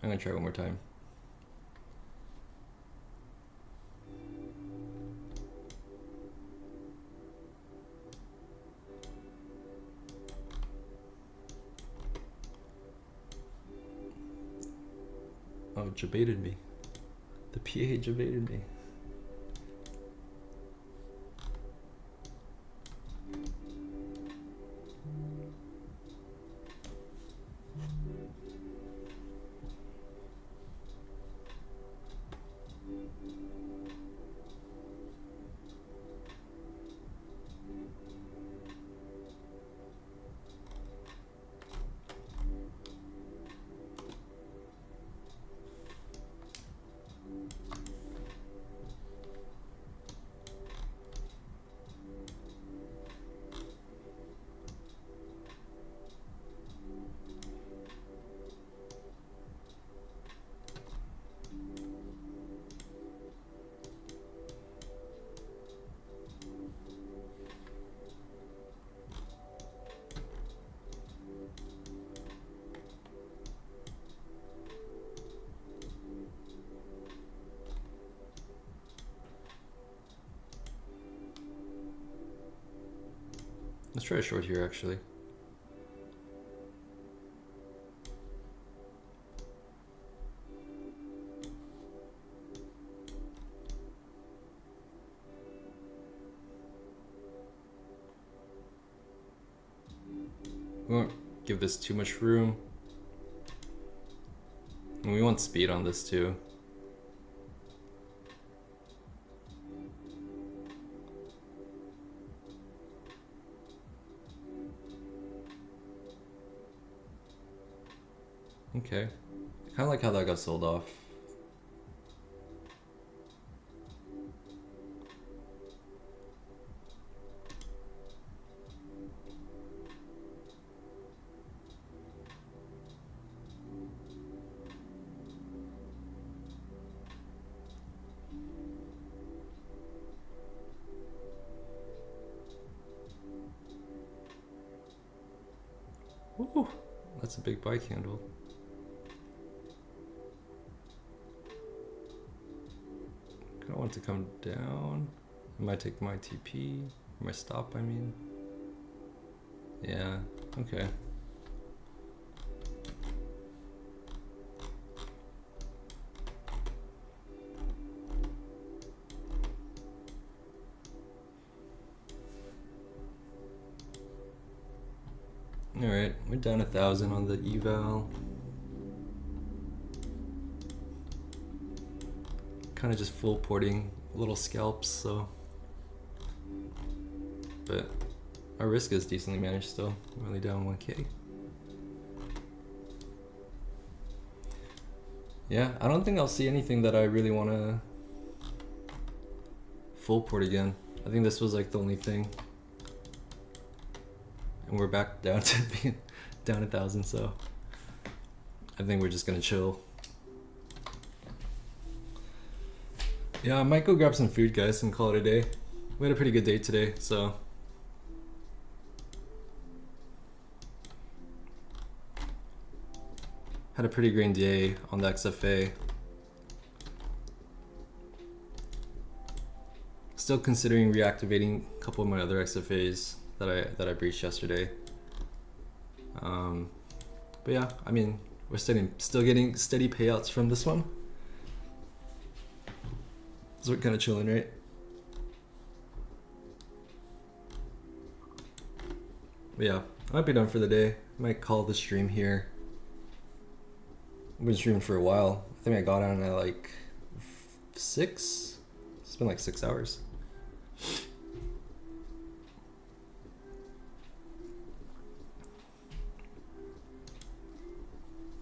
Speaker 1: I'm gonna try one more time. Oh, it jebaited me. The PA jebaited me. Let's try a short here, actually. We won't give this too much room. And we want speed on this too. Okay. Kind of like how that got sold off. Ooh, that's a big buy candle. I want it to come down. I might take my TP, my stop, I mean. Yeah, okay. All right, we're down 1,000 on the eval. Kind of just full porting little scalps, so. But our risk is decently managed still. I'm only down 1K. Yeah, I don't think I'll see anything that I really want to full port again. I think this was like the only thing. And we're back down to being down 1,000, so I think we're just gonna chill. Yeah, I might go grab some food, guys, and call it a day. We had a pretty good day today, so. Had a pretty green day on the XFA. Still considering reactivating a couple of my other XFAs that I breached yesterday. But yeah, I mean, we're still getting steady payouts from this one. So we're kind of chilling, right? But yeah, I might be done for the day. Might call the stream here. I've been streaming for a while. I think I got on at like 6. It's been like 6 hours.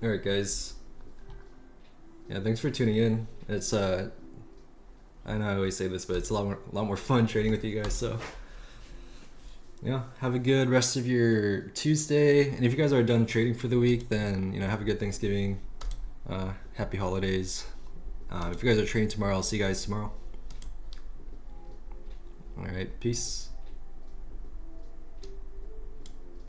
Speaker 2: All right, guys. Yeah, thanks for tuning in. It's I know I always say this, but it's a lot more fun trading with you guys. So yeah, have a good rest of your Tuesday. And if you guys are done trading for the week, then have a good Thanksgiving. Happy holidays. If you guys are trading tomorrow, I'll see you guys tomorrow. All right, peace.